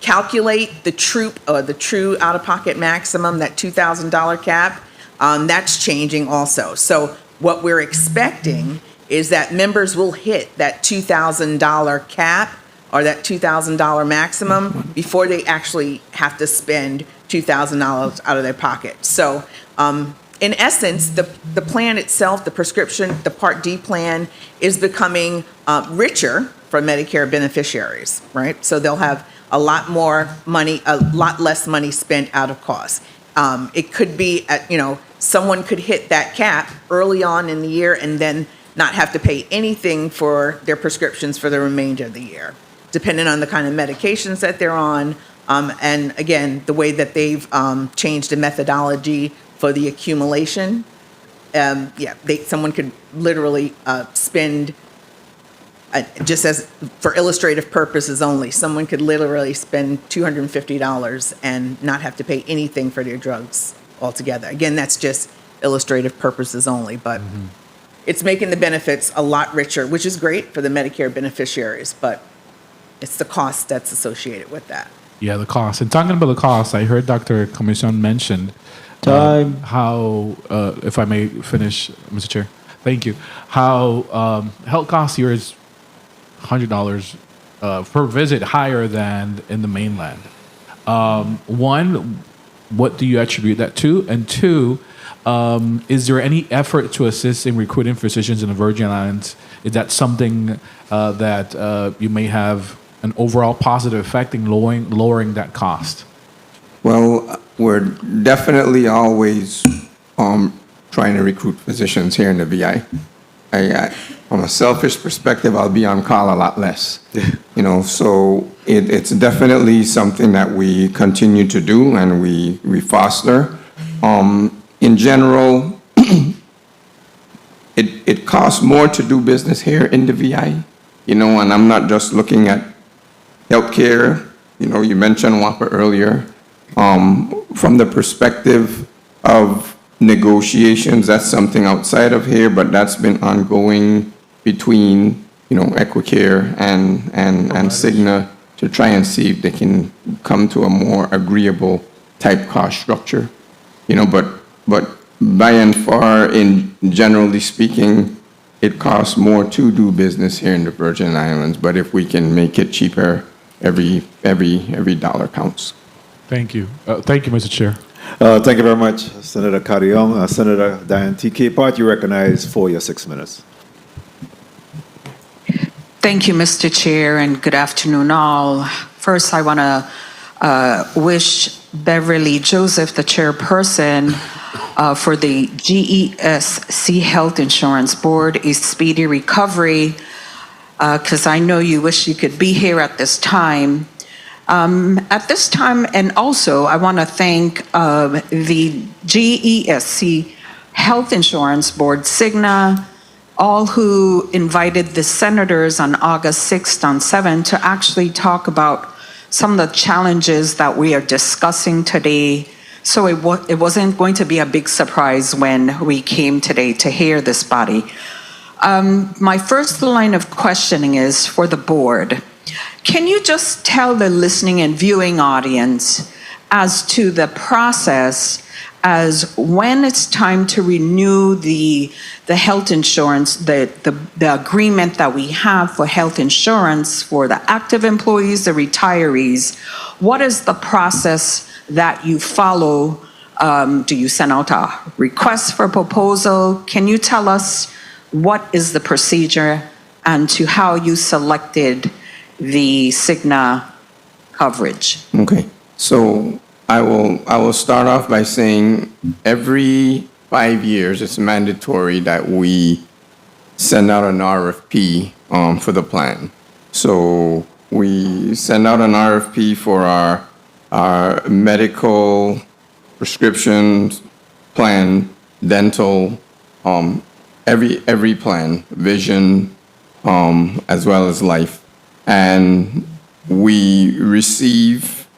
calculate the true out-of-pocket maximum, that $2,000 cap, that's changing also. So what we're expecting is that members will hit that $2,000 cap or that $2,000 maximum before they actually have to spend $2,000 out of their pocket. So in essence, the plan itself, the prescription, the Part D plan is becoming richer for Medicare beneficiaries, right? So they'll have a lot more money, a lot less money spent out of cost. It could be, someone could hit that cap early on in the year and then not have to pay anything for their prescriptions for the remainder of the year, depending on the kind of medications that they're on. And again, the way that they've changed the methodology for the accumulation. Someone could literally spend, just as for illustrative purposes only, someone could literally spend $250 and not have to pay anything for their drugs altogether. Again, that's just illustrative purposes only, but it's making the benefits a lot richer, which is great for the Medicare beneficiaries, but it's the cost that's associated with that. Yeah, the cost. And talking about the cost, I heard Dr. Commission mentioned how, if I may finish, Mr. Chair, thank you, how health cost here is $100 per visit higher than in the mainland. One, what do you attribute that to? And two, is there any effort to assist in recruiting physicians in the Virgin Islands? Is that something that you may have an overall positive effect in lowering that cost? Well, we're definitely always trying to recruit physicians here in the VI. From a selfish perspective, I'll be on call a lot less. So it's definitely something that we continue to do and we foster. In general, it costs more to do business here in the VI, and I'm not just looking at healthcare. You mentioned WAPA earlier. From the perspective of negotiations, that's something outside of here, but that's been ongoing between, Equicare and Cigna to try and see if they can come to a more agreeable type cost structure. But by and far, in generally speaking, it costs more to do business here in the Virgin Islands. But if we can make it cheaper, every dollar counts. Thank you. Thank you, Mr. Chair. Thank you very much, Senator Carrion. Senator Diane T. Capehart, you recognize for your 6 minutes. Thank you, Mr. Chair, and good afternoon, all. First, I want to wish Beverly Joseph, the chairperson for the GESC Health Insurance Board, a speedy recovery, because I know you wish you could be here at this time. At this time, and also I want to thank the GESC Health Insurance Board, Cigna, all who invited the senators on August 6th and 7th to actually talk about some of the challenges that we are discussing today. So it wasn't going to be a big surprise when we came today to hear this body. My first line of questioning is for the board. Can you just tell the listening and viewing audience as to the process as when it's time to renew the health insurance, the agreement that we have for health insurance for the active employees, the retirees? What is the process that you follow? Do you send out a request for proposal? Can you tell us what is the procedure and to how you selected the Cigna coverage? Okay, so I will start off by saying every 5 years it's mandatory that we send out an RFP for the plan. So we send out an RFP for our medical, prescriptions, plan, dental, every plan, vision, as well as life. And we receive,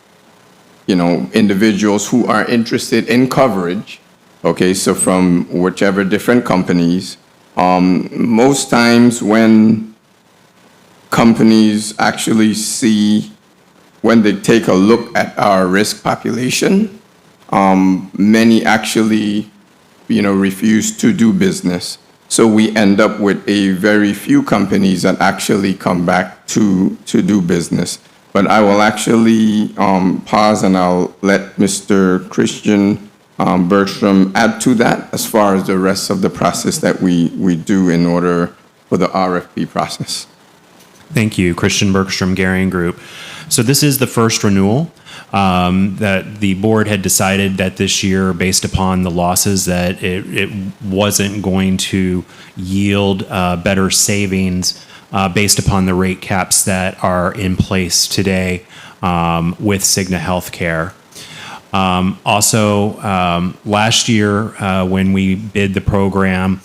individuals who are interested in coverage, okay, so from whichever different companies. Most times when companies actually see, when they take a look at our risk population, many actually, refuse to do business. So we end up with a very few companies that actually come back to do business. But I will actually pause and I'll let Mr. Christian Bergstrom add to that as far as the rest of the process that we do in order for the RFP process. Thank you, Christian Bergstrom, Garion Group. So this is the first renewal that the board had decided that this year, based upon the losses, that it wasn't going to yield better savings based upon the rate caps that are in place today with Cigna Healthcare. Also, last year when we bid the program,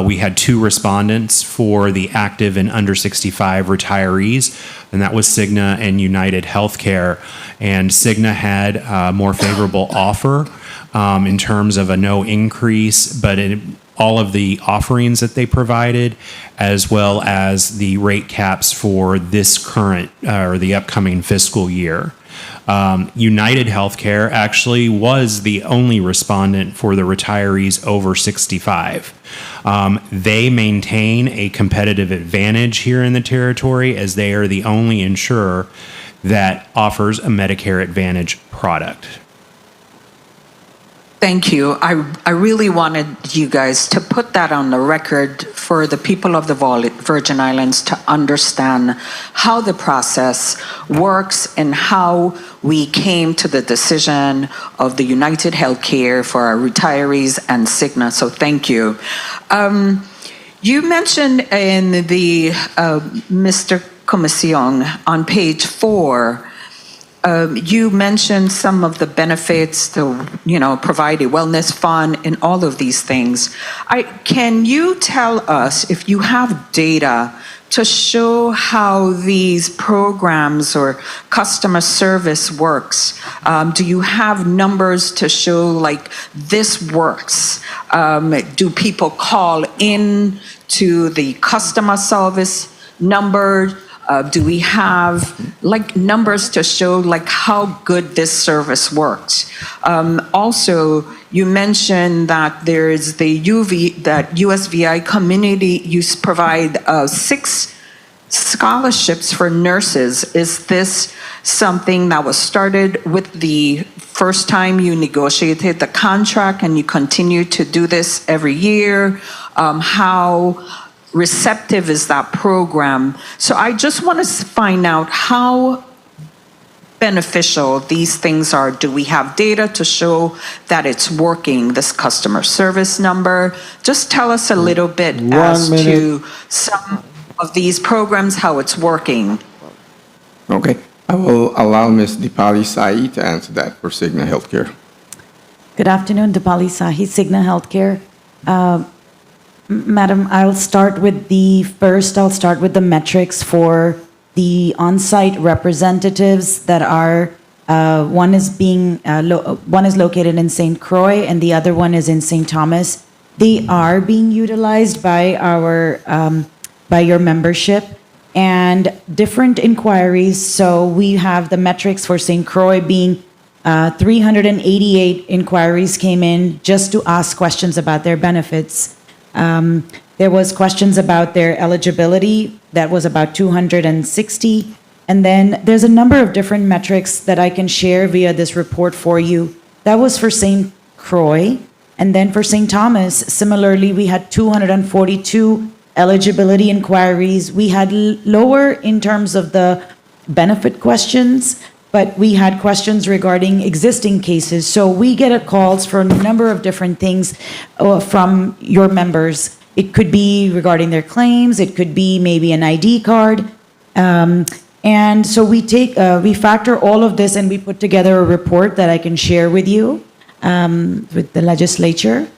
we had 2 respondents for the active and under 65 retirees, and that was Cigna and United Healthcare. And Cigna had a more favorable offer in terms of a no increase, but all of the offerings that they provided, as well as the rate caps for this current or the upcoming fiscal year. United Healthcare actually was the only respondent for the retirees over 65. They maintain a competitive advantage here in the territory as they are the only insurer that offers a Medicare Advantage product. Thank you. I really wanted you guys to put that on the record for the people of the Virgin Islands to understand how the process works and how we came to the decision of the United Healthcare for our retirees and Cigna. So thank you. You mentioned in the Mr. Comisión on page 4. You mentioned some of the benefits to, provide a wellness fund and all of these things. Can you tell us if you have data to show how these programs or customer service works? Do you have numbers to show like this works? Do people call in to the customer service number? Do we have numbers to show how good this service works? Also, you mentioned that there is the USVI community provide 6 scholarships for nurses. Is this something that was started with the first time you negotiated the contract and you continue to do this every year? How receptive is that program? So I just want to find out how beneficial these things are. Do we have data to show that it's working, this customer service number? Just tell us a little bit as to some of these programs, how it's working. Okay. I will allow Ms. Dipali Sai to answer that for Cigna Healthcare. Good afternoon, Dipali Sahi, Cigna Healthcare. Madam, I'll start with the metrics for the on-site representatives that are, one is located in St. Croix and the other one is in St. Thomas. They are being utilized by by your membership and different inquiries. So we have the metrics for St. Croix being 388 inquiries came in just to ask questions about their benefits. There was questions about their eligibility. That was about 260. And then there's a number of different metrics that I can share via this report for you. That was for St. Croix. And then for St. Thomas, similarly, we had 242 eligibility inquiries. We had lower in terms of the benefit questions, but we had questions regarding existing cases. So we get calls for a number of different things from your members. It could be regarding their claims. It could be maybe an ID card. And so we factor all of this and we put together a report that I can share with you, with the legislature.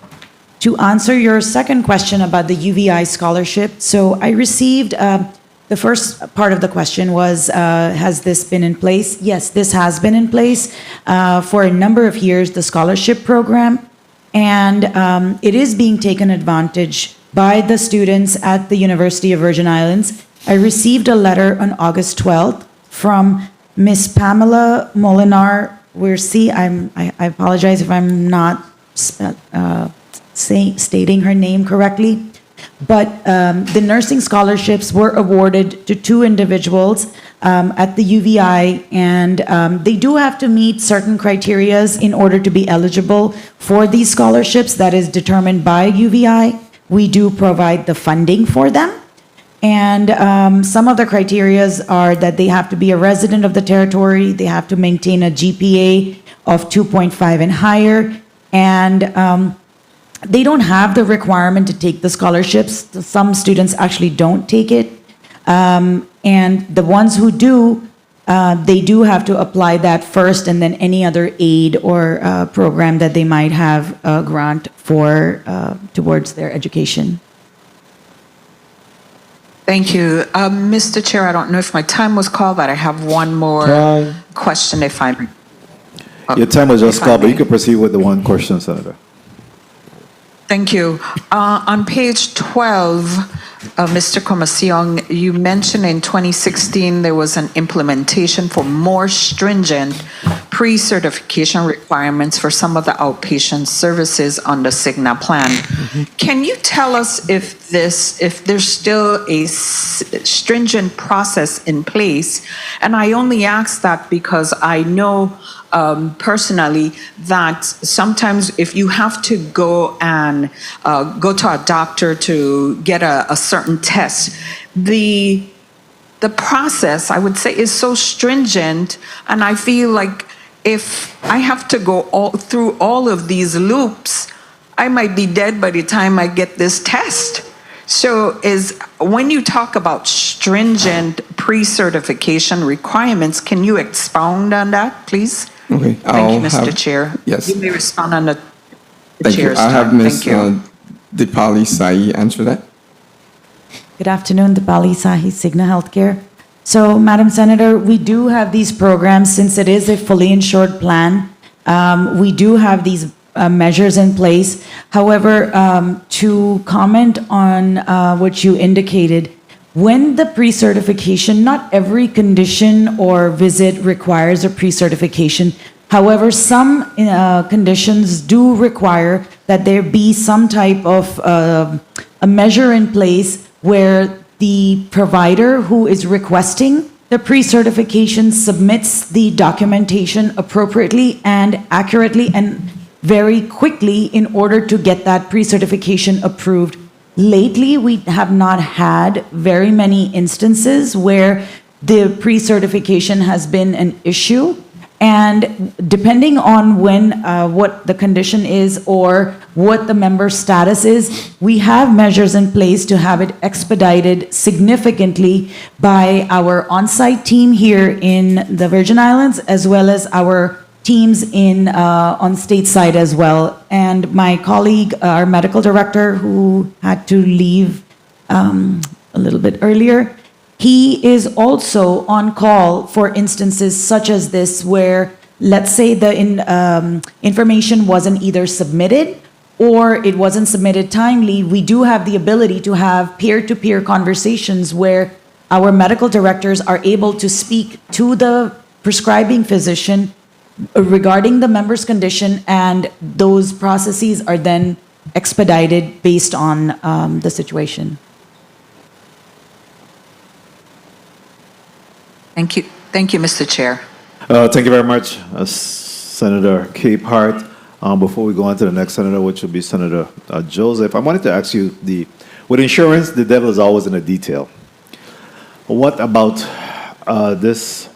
To answer your second question about the UVI scholarship, so I received, the first part of the question was, has this been in place? Yes, this has been in place for a number of years, the scholarship program, and it is being taken advantage by the students at the University of Virgin Islands. I received a letter on August 12th from Miss Pamela Molinar. I apologize if I'm not stating her name correctly, but the nursing scholarships were awarded to 2 individuals at the UVI, and they do have to meet certain criterias in order to be eligible for these scholarships that is determined by UVI. We do provide the funding for them, and some of the criterias are that they have to be a resident of the territory, they have to maintain a GPA of 2.5 and higher, and they don't have the requirement to take the scholarships. Some students actually don't take it. And the ones who do, they do have to apply that first, and then any other aid or program that they might have a grant for towards their education. Thank you. Mr. Chair, I don't know if my time was called, but I have one more question if I may. Your time was just called, but you can proceed with the one question, Senator. Thank you. On page 12, Mr. Comasiong, you mentioned in 2016 there was an implementation for more stringent pre-certification requirements for some of the outpatient services on the Cigna plan. Can you tell us if there's still a stringent process in place? And I only ask that because I know personally that sometimes if you have to go and go to a doctor to get a certain test, the process, I would say, is so stringent, and I feel like if I have to go through all of these loops, I might be dead by the time I get this test. So when you talk about stringent pre-certification requirements, can you expound on that, please? Okay. Thank you, Mr. Chair. Yes. You may respond on the Thank you. chair's I'll have time. Ms. Thank you. Dipali Sai answer that. Good afternoon, Dipali Sahi, Cigna Healthcare. So, Madam Senator, we do have these programs since it is a fully insured plan. We do have these measures in place. However, to comment on what you indicated, when the pre-certification, not every condition or visit requires a pre-certification. However, some conditions do require that there be some type of a measure in place where the provider who is requesting the pre-certification submits the documentation appropriately and accurately and very quickly in order to get that pre-certification approved. Lately, we have not had very many instances where the pre-certification has been an issue. And depending on what the condition is or what the member's status is, we have measures in place to have it expedited significantly by our on-site team here in the Virgin Islands, as well as our teams on stateside as well. And my colleague, our medical director, who had to leave a little bit earlier, he is also on call for instances such as this where, let's say, the information wasn't either submitted or it wasn't submitted timely. We do have the ability to have peer-to-peer conversations where our medical directors are able to speak to the prescribing physician regarding the member's condition, and those processes are then expedited based on the situation. Thank you. Thank you, Mr. Chair. Thank you very much, Senator Capehart. Before we go on to the next senator, which will be Senator Joseph, I wanted to ask you, with insurance, the devil is always in the detail. What about this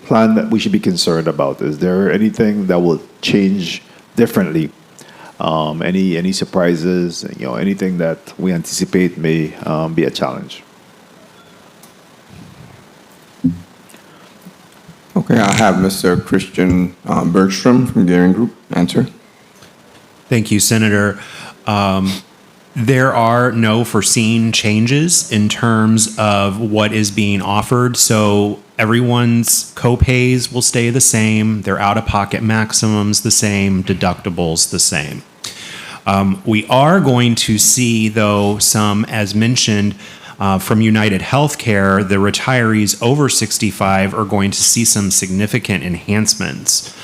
plan that we should be concerned about? Is there anything that will change differently? Any surprises? Anything that we anticipate may be a challenge? Okay, I'll have Mr. Christian Bergstrom from Gearing Group answer. Thank you, Senator. There are no foreseen changes in terms of what is being offered. So everyone's co-pays will stay the same. Their out-of-pocket maximums the same. Deductibles the same. We are going to see, though, some, as mentioned, from United Healthcare, the retirees over 65 are going to see some significant enhancements.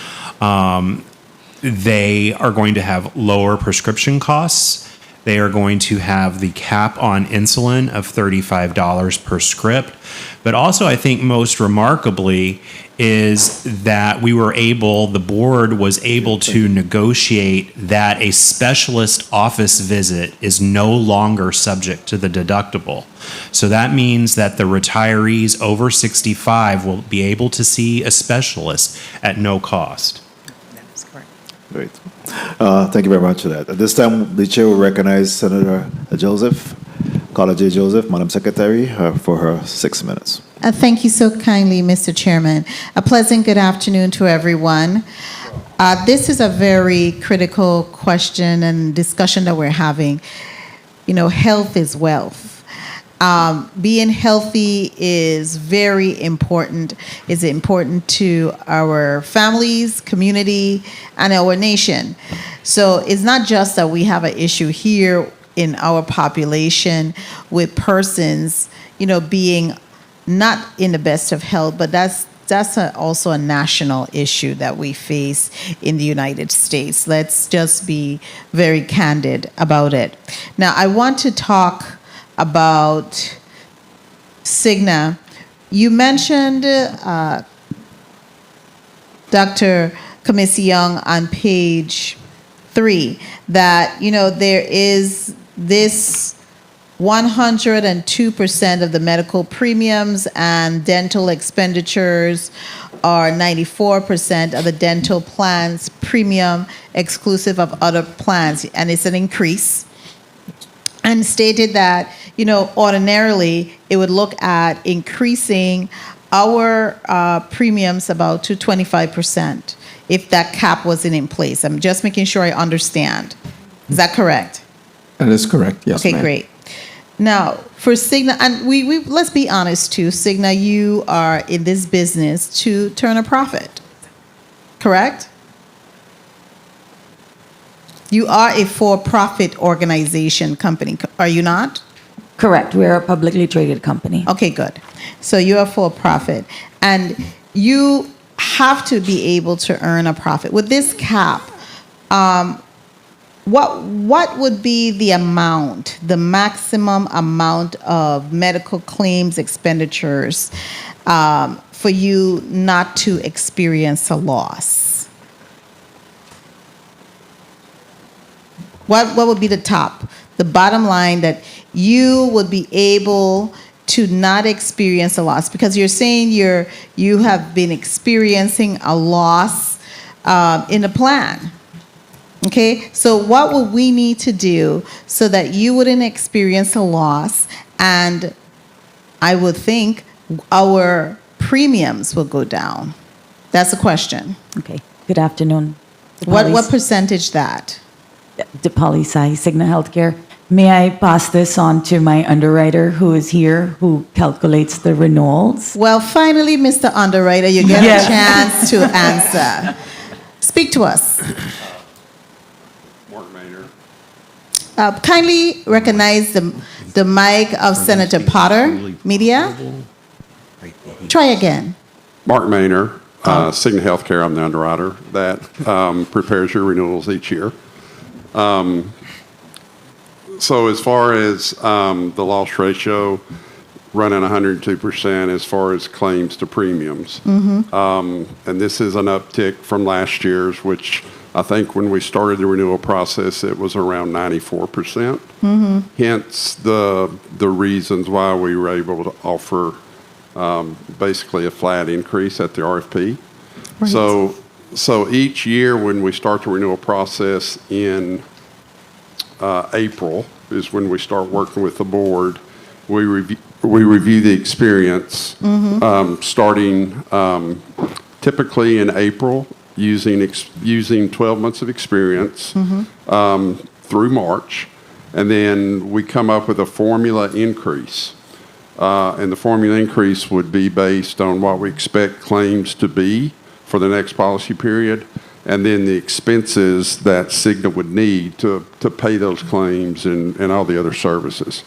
They are going to have lower prescription costs. They are going to have the cap on insulin of $35 per script. But also, I think most remarkably is that the board was able to negotiate that a specialist office visit is no longer subject to the deductible. So that means that the retirees over 65 will be able to see a specialist at no cost. That's correct. Great. Thank you very much for that. At this time, the chair will recognize Senator Joseph, Carla J. Joseph, Madam Secretary, for her 6 minutes. Thank you so kindly, Mr. Chairman. A pleasant good afternoon to everyone. This is a very critical question and discussion that we're having. Health is wealth. Being healthy is very important. It's important to our families, community, and our nation. So it's not just that we have an issue here in our population with persons, being not in the best of health, but that's also a national issue that we face in the United States. Let's just be very candid about it. Now, I want to talk about Cigna. You mentioned, Dr. Kamisi Young, on page 3, that, there is this 102% of the medical premiums and dental expenditures are 94% of the dental plans premium exclusive of other plans, and it's an increase. And stated that, ordinarily it would look at increasing our premiums about to 25% if that cap wasn't in place. I'm just making sure I understand. Is that correct? That is correct, yes, Okay, ma'am. great. Now, for Cigna, and we let's be honest too, Cigna, you are in this business to turn a profit, correct? You are a for-profit organization company, are you not? Correct. We're a publicly traded company. Okay, good. So you're a for-profit, and you have to be able to earn a profit. With this cap, what would be the amount, the maximum amount of medical claims expenditures for you not to experience a loss? What would be the top, the bottom line that you would be able to not experience a loss? Because you're saying you have been experiencing a loss in the plan. Okay, so what would we need to do so that you wouldn't experience a loss, and I would think our premiums will go down? That's the question. Okay. Good afternoon. What percentage that? DePauli Sai, Cigna Healthcare. May I pass this on to my underwriter who is here, who calculates the renewals? Well, finally, Mr. Underwriter, you get Yes. a chance to answer. Speak to us. Kindly recognize the mic of Senator Potter, media. Try again. Mark Maynor, Cigna Healthcare, I'm the underwriter that prepares your renewals each year. So as far as the loss ratio, running 102% as far as claims to premiums. And this is an uptick from last year's, which I think when we started the renewal process, it was around 94%. Hence the reasons why we were able to offer basically a flat increase at the RFP. Right. So each year when we start the renewal process in April is when we start working with the board. We review the experience starting typically in April using 12 months of experience through March, and then we come up with a formula increase. And the formula increase would be based on what we expect claims to be for the next policy period, and then the expenses that Cigna would need to pay those claims and all the other services.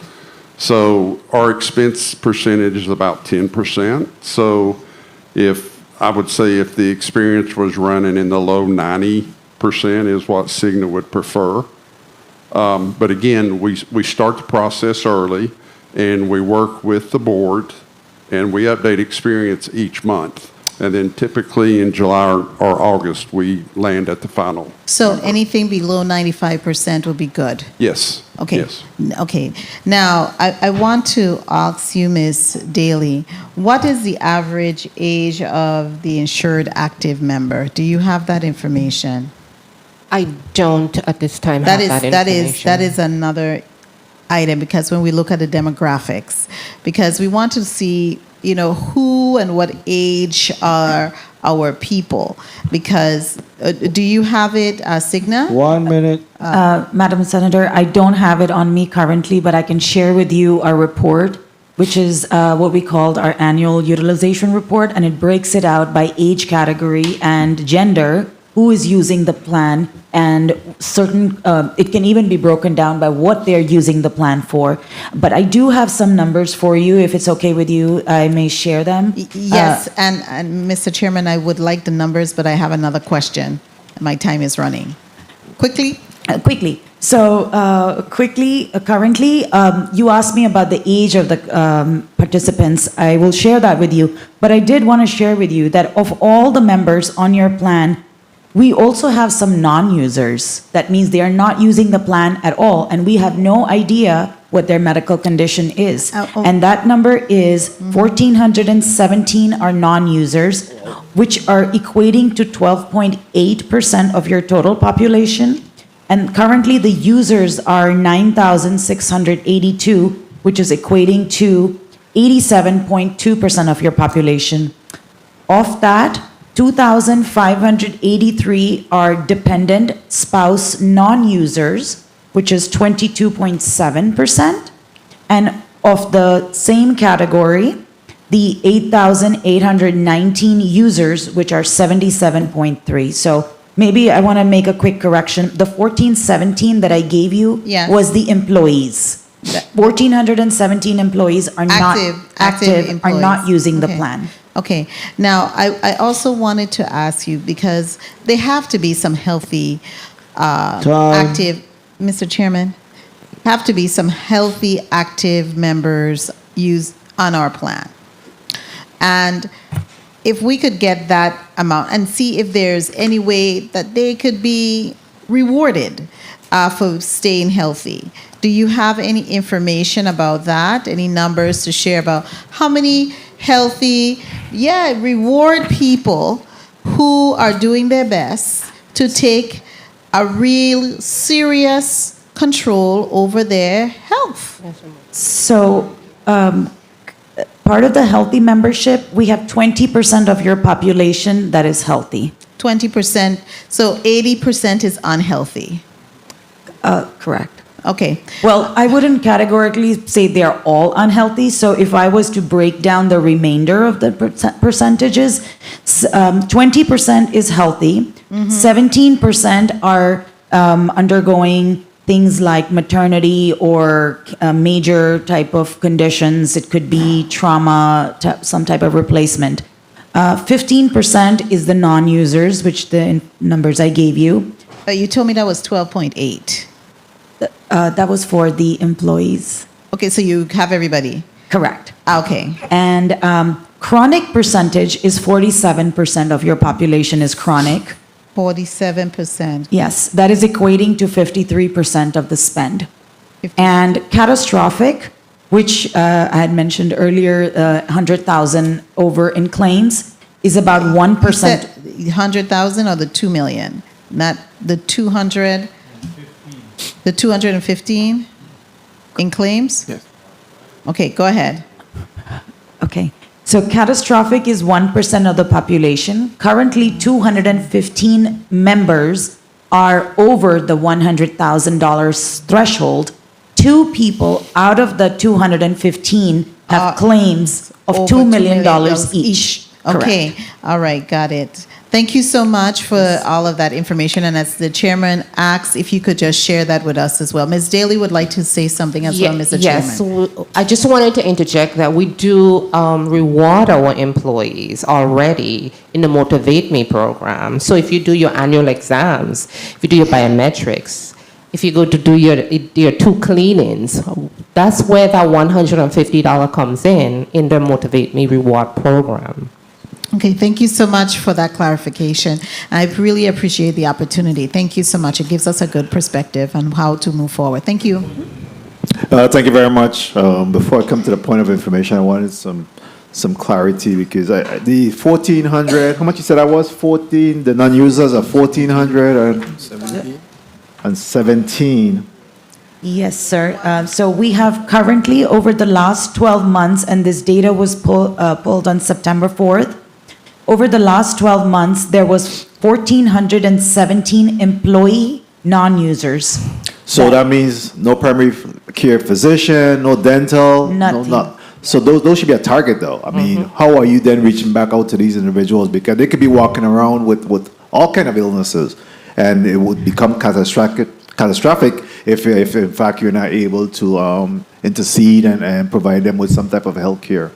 So our expense percentage is about 10%. So I would say if the experience was running in the low 90% is what Cigna would prefer. But again, we start the process early, and we work with the board, and we update experience each month. And then typically in July or August, we land at the final. So anything below 95% would be good? Yes. Okay. Yes. Okay. Now, I want to ask you, Ms. Daly, what is the average age of the insured active member? Do you have that information? I don't at this time have that information. That is another item, because when we look at the demographics, because we want to see, who and what age are our people? Because, do you have it, Signa? 1 minute. Madam Senator, I don't have it on me currently, but I can share with you our report, which is what we called our annual utilization report, and it breaks it out by age category and gender, who is using the plan, and it can even be broken down by what they're using the plan for. But I do have some numbers for you. If it's okay with you, I may share them. Yes, and Mr. Chairman, I would like the numbers, but I have another question. My time is running. Quickly? Quickly. So, currently, you asked me about the age of the participants. I will share that with you. But I did want to share with you that of all the members on your plan, we also have some non-users. That means they are not using the plan at all, and we have no idea what their medical condition is. And that number is 1,417 are non-users, which are equating to 12.8% of your total population. And currently, the users are 9,682, which is equating to 87.2% of your population. Of that, 2,583 are dependent spouse non-users, which is 22.7%. And of the same category, the 8,819 users, which are 77.3. So maybe I want to make a quick correction. The 1,417 that I gave you was the employees. 1,417 employees are not active, are not using the plan. Okay. Now, I also wanted to ask you, because there have to be some healthy, active, Mr. Chairman, have to be some healthy, active members used on our plan. And if we could get that amount and see if there's any way that they could be rewarded for staying healthy. Do you have any information about that? Any numbers to share about how many healthy, reward people who are doing their best to take a real serious control over their health? So, part of the healthy membership, we have 20% of your population that is healthy. 20%. So 80% is unhealthy. Correct. Okay. Well, I wouldn't categorically say they're all unhealthy. So if I was to break down the remainder of the percentages, 20% is healthy, 17% are undergoing things like maternity or major type of conditions. It could be trauma, some type of replacement. 15% is the non-users, which the numbers I gave you. You told me that was 12.8. That was for the employees. Okay, so you have everybody. Correct. Okay. And chronic percentage is 47% of your population is chronic. 47%. Yes, that is equating to 53% of the spend. And catastrophic, which I had mentioned earlier, 100,000 over in claims, is about 1%. 100,000 or the 2 million? Not the 200, the 215 in claims? Yes. Okay, go ahead. Okay. So catastrophic is 1% of the population. Currently, 215 members are over the $100,000 threshold. 2 people out of the 215 have claims of $2 million each. Okay, all right, got it. Thank you so much for all of that information. And as the chairman asks, if you could just share that with us as well. Ms. Daly would like to say something as well, Mr. Yes, Chairman. I just wanted to interject that we do reward our employees already in the Motivate Me program. So if you do your annual exams, if you do your biometrics, if you go to do your 2 cleanings, that's where that $150 comes in the Motivate Me reward program. Okay, thank you so much for that clarification. I really appreciate the opportunity. Thank you so much. It gives us a good perspective on how to move forward. Thank you. Thank you very much. Before I come to the point of information, I wanted some clarity because the 1,400, how much you said I was? 14, the non-users are 1,417. Yes, sir. So we have currently, over the last 12 months, and this data was pulled on September 4th, Over the last 12 months, there was 1,417 employee non-users. So that means no primary care physician, no dental, Nothing. So those should be a target, though. I mean, how are you then reaching back out to these individuals? Because they could be walking around with all kind of illnesses, and it would become catastrophic if in fact you're not able to intercede and provide them with some type of health care.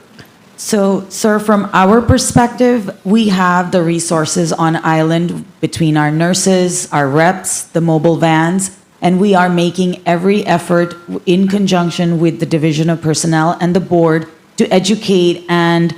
So, sir, from our perspective, we have the resources on island between our nurses, our reps, the mobile vans, and we are making every effort in conjunction with the Division of Personnel and the board to educate and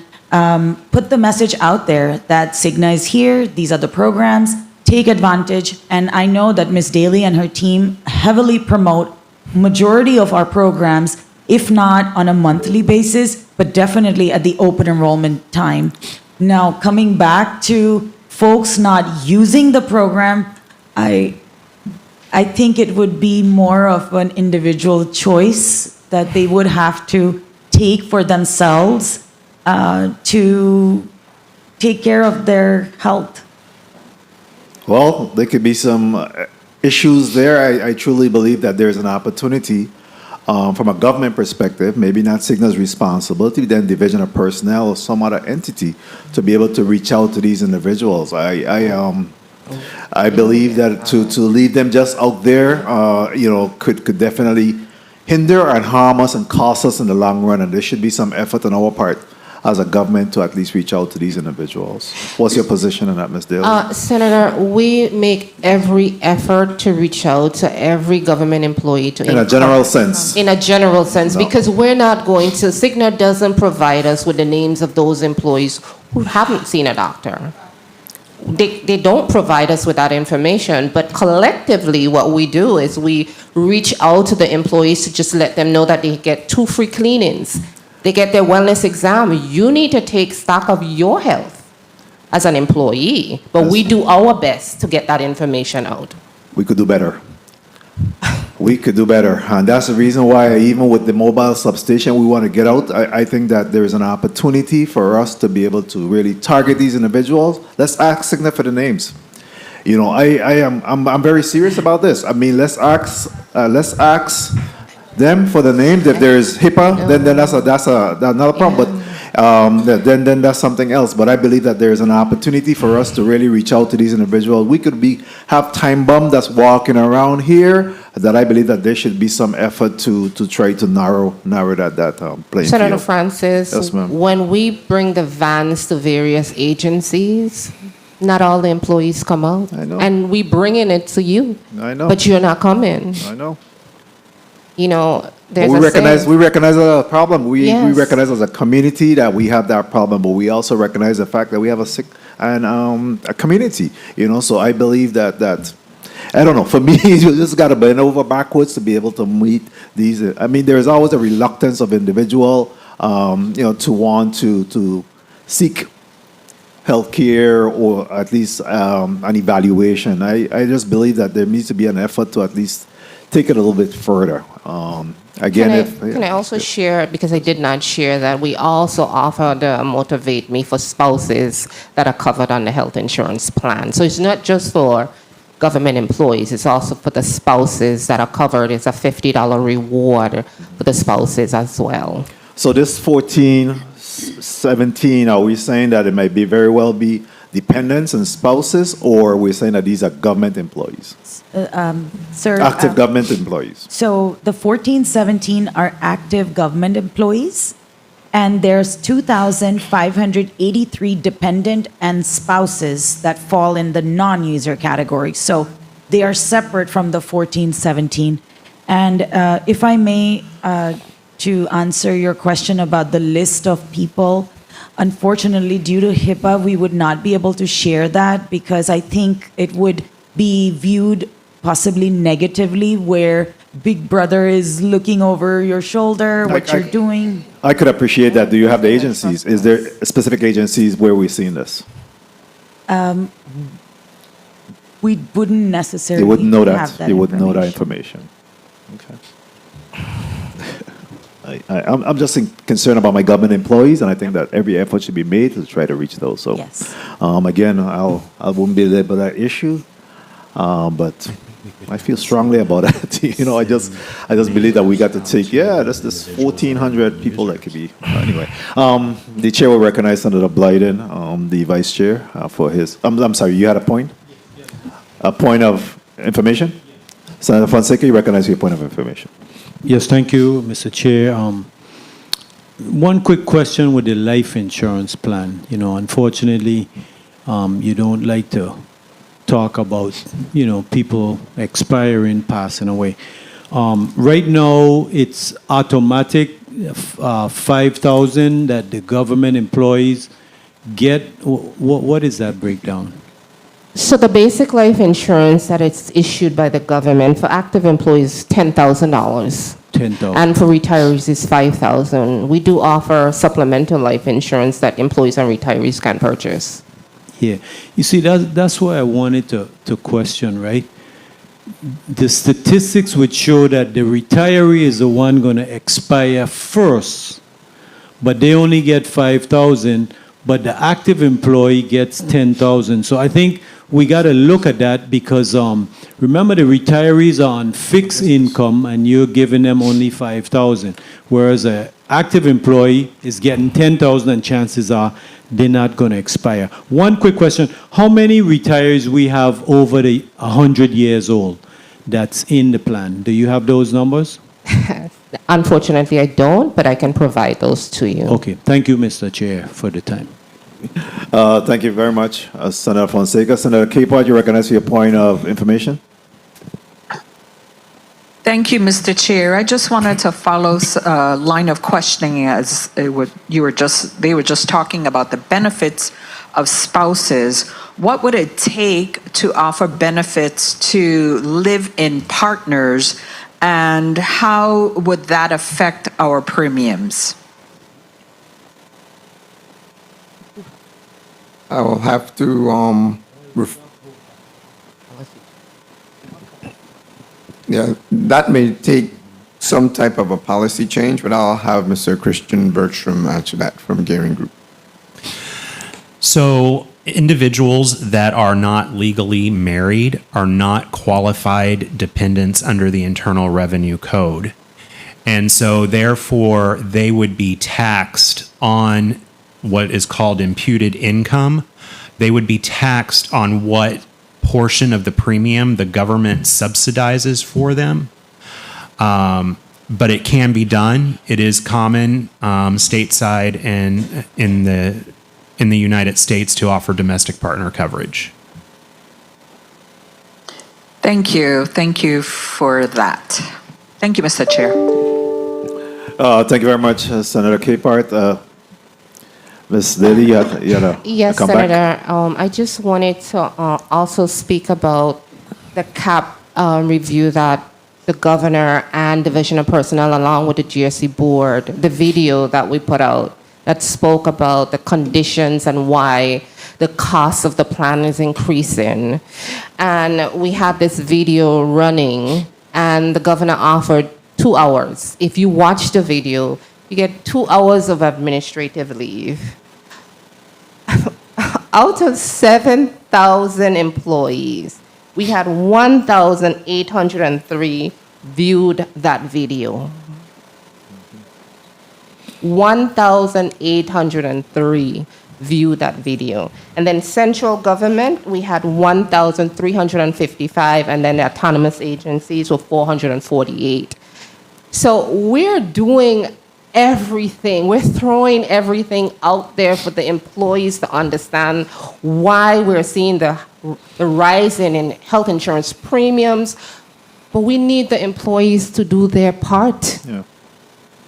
put the message out there that Cigna is here, these are the programs, take advantage. And I know that Ms. Daly and her team heavily promote majority of our programs, if not on a monthly basis, but definitely at the open enrollment time. Now, coming back to folks not using the program, I think it would be more of an individual choice that they would have to take for themselves to take care of their health. Well, there could be some issues there. I truly believe that there's an opportunity from a government perspective, maybe not Cigna's responsibility, then Division of Personnel or some other entity to be able to reach out to these individuals. I believe that to leave them just out there, could definitely hinder and harm us and cost us in the long run. And there should be some effort on our part as a government to at least reach out to these individuals. What's your position on that, Ms. Daly? Senator, we make every effort to reach out to every government employee to In a general sense. In a general sense, No. because we're not going to, Cigna doesn't provide us with the names of those employees who haven't seen a doctor. They don't provide us with that information, but collectively what we do is we reach out to the employees to just let them know that they get 2 free cleanings. They get their wellness exam. You need to take stock of your health as an employee, but we do our best to get that information out. We could do better. We could do better. And that's the reason why even with the mobile substation we want to get out, I think that there's an opportunity for us to be able to really target these individuals. Let's ask Cigna for the names. I'm very serious about this. I mean, let's ask them for the names. If there's HIPAA, then that's another problem. But then that's something else. But I believe that there's an opportunity for us to really reach out to these individuals. We could have time bomb that's walking around here. That I believe that there should be some effort to try to narrow that playing Senator field. Francis, Yes, ma'am. when we bring the vans to various agencies, not all the employees come out. I know. And we bringing it to you. I know. But you're not coming. I know. There's we a recognize saying- we recognize a problem. We Yes. recognize as a community that we have that problem, but we also recognize the fact that we have a community. So I believe that I don't know. For me, you just got to bend over backwards to be able to meet these. I mean, there is always a reluctance of individual, to want to seek health care or at least an evaluation. I just believe that there needs to be an effort to at least take it a little bit further. Can I also share, because I did not share that, we also offer the Motivate Me for spouses that are covered on the health insurance plan. So it's not just for government employees, it's also for the spouses that are covered. It's a $50 reward for the spouses as well. So this 1417, are we saying that it might be very well be dependents and spouses, or we're saying that these are government employees? Sir. Active government employees. So the 1417 are active government employees, and there's 2,583 dependent and spouses that fall in the non-user category. So they are separate from the 1417. And if I may, to answer your question about the list of people, unfortunately, due to HIPAA, we would not be able to share that because I think it would be viewed possibly negatively, where Big Brother is looking over your shoulder, what you're doing. I could appreciate that. Do you have the agencies? Is there specific agencies where we're seeing this? We wouldn't necessarily They wouldn't know have that. They wouldn't know that information. Okay. I'm just concerned about my government employees, and I think that every effort should be made to try to reach those. So, again, I won't be there about that issue, but I feel strongly about it. I just believe that we got to take. That's this 1,400 people that could be anyway. The chair will recognize Senator Blyden, the vice chair, for his. I'm sorry, you had a point. A point of information. Senator Fonseca, you recognize your point of information. Yes, thank you, Mr. Chair. One quick question with the life insurance plan. Unfortunately, you don't like to talk about, people expiring, passing away. Right now, it's automatic, 5,000 that the government employees get. What is that breakdown? So the basic life insurance that is issued by the government for active employees, $10,000. $10,000. And for retirees is $5,000. We do offer supplemental life insurance that employees and retirees can purchase. Yeah. You see, that's why I wanted to question, right? The statistics would show that the retiree is the one going to expire first, but they only get 5,000, but the active employee gets 10,000. So I think we got to look at that because remember the retirees are on fixed income and you're giving them only 5,000, whereas an active employee is getting 10,000 and chances are they're not going to expire. One quick question: how many retirees we have over the 100 years old that's in the plan? Do you have those numbers? Unfortunately, I don't, but I can provide those to you. Okay. Thank you, Mr. Chair, for the time. Thank you very much, Senator Fonseca. Senator Capehart, you recognize your point of information? Thank you, Mr. Chair. I just wanted to follow a line of questioning as they were just talking about the benefits of spouses. What would it take to offer benefits to live-in partners, and how would that affect our premiums? I will have to, that may take some type of a policy change, but I'll have Mr. Christian Bertram answer that from Gearing Group. So individuals that are not legally married are not qualified dependents under the Internal Revenue Code. And so therefore they would be taxed on what is called imputed income. They would be taxed on what portion of the premium the government subsidizes for them. But it can be done. It is common stateside and in the United States to offer domestic partner coverage. Thank you. Thank you for that. Thank you, Mr. Chair. Thank you very much, Senator Capehart. Ms. Lilly, you had Yes, come Senator. back? I just wanted to also speak about the CAP review that the governor and Division of Personnel, along with the GSC board, the video that we put out that spoke about the conditions and why the cost of the plan is increasing. And we had this video running, and the governor offered 2 hours. If you watch the video, you get 2 hours of administrative leave. Out of 7,000 employees, we had 1,803 viewed that video. 1,803 viewed that video. And then central government, we had 1,355, and then the autonomous agencies were 448. So we're doing everything. We're throwing everything out there for the employees to understand why we're seeing the rise in health insurance premiums. But we need the employees to do their part. Yeah.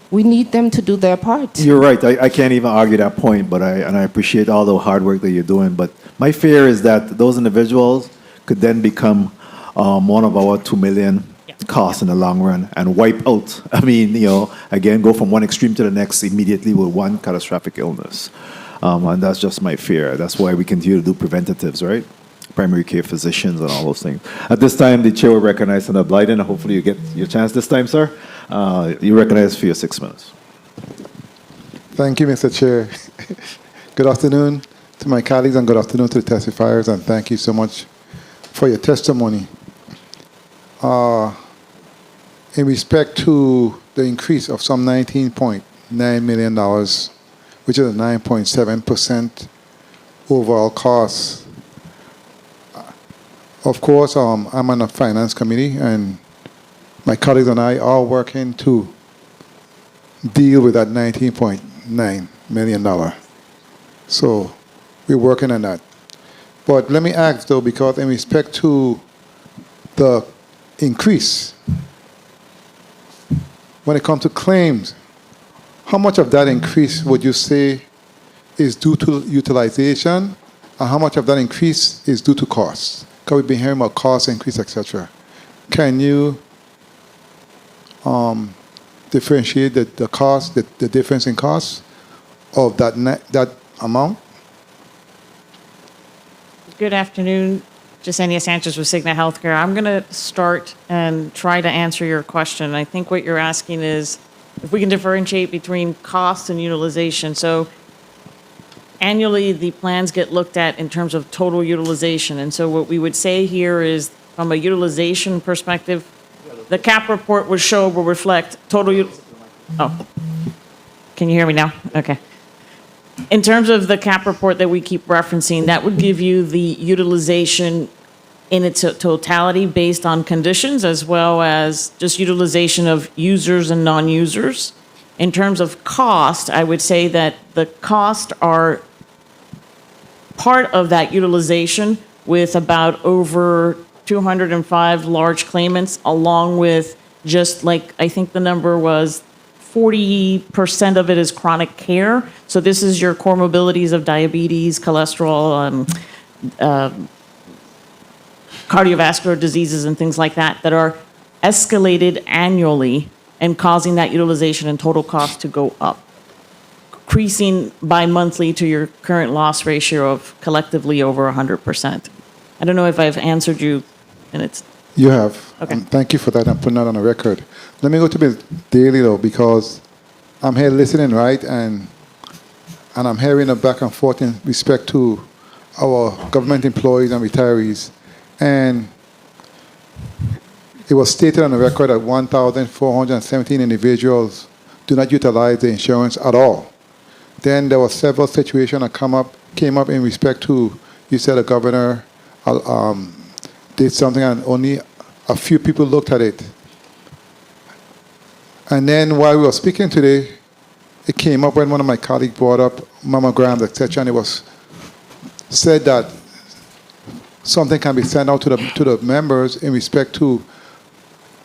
We need them to do their part. You're right. I can't even argue that point, but I appreciate all the hard work that you're doing. But my fear is that those individuals could then become one of our 2 million costs in the long run and wipe out. Again, go from one extreme to the next immediately with one catastrophic illness. And that's just my fear. That's why we continue to do preventatives, right? primary care physicians and all those things. At this time, the chair will recognize Senator Blyden, and hopefully you get your chance this time, sir. You recognize for your 6 minutes. Thank you, Mr. Chair. Good afternoon to my colleagues and good afternoon to the testifiers, and thank you so much for your testimony. In respect to the increase of some $19.9 million, which is a 9.7% overall cost. Of course, I'm on the finance committee, and my colleagues and I are working to deal with that $19.9 million. So we're working on that. But let me ask, though, because in respect to the increase, when it comes to claims, how much of that increase would you say is due to utilization, and how much of that increase is due to costs? Because we've been hearing about cost increase, etc. Can you differentiate the cost, the difference in cost of that amount? Good afternoon. Jasenia Sanchez with Cigna Healthcare. I'm going to start and try to answer your question. I think what you're asking is if we can differentiate between cost and utilization. So annually, the plans get looked at in terms of total utilization. And so what we would say here is from a utilization perspective, the CAP report will reflect total. Oh, can you hear me now? Okay. In terms of the CAP report that we keep referencing, that would give you the utilization in its totality based on conditions as well as just utilization of users and non-users. In terms of cost, I would say that the costs are part of that utilization with about over 205 large claimants, along with just like, I think the number was 40% of it is chronic care. So this is your comorbidities of diabetes, cholesterol, cardiovascular diseases and things like that that are escalated annually and causing that utilization and total cost to go up, increasing bi-monthly to your current loss ratio of collectively over 100%. I don't know if I've answered you, and it's... You have. Okay. Thank you for that and putting that on the record. Let me go to Ms. Daly, though, because I'm here listening, right, and I'm hearing a back and forth in respect to our government employees and retirees. And it was stated on the record that 1,417 individuals do not utilize the insurance at all. Then there were several situations that came up in respect to, you said the governor did something and only a few people looked at it. And then while we were speaking today, it came up when one of my colleagues brought up mammograms, etc., and it was said that something can be sent out to the members in respect to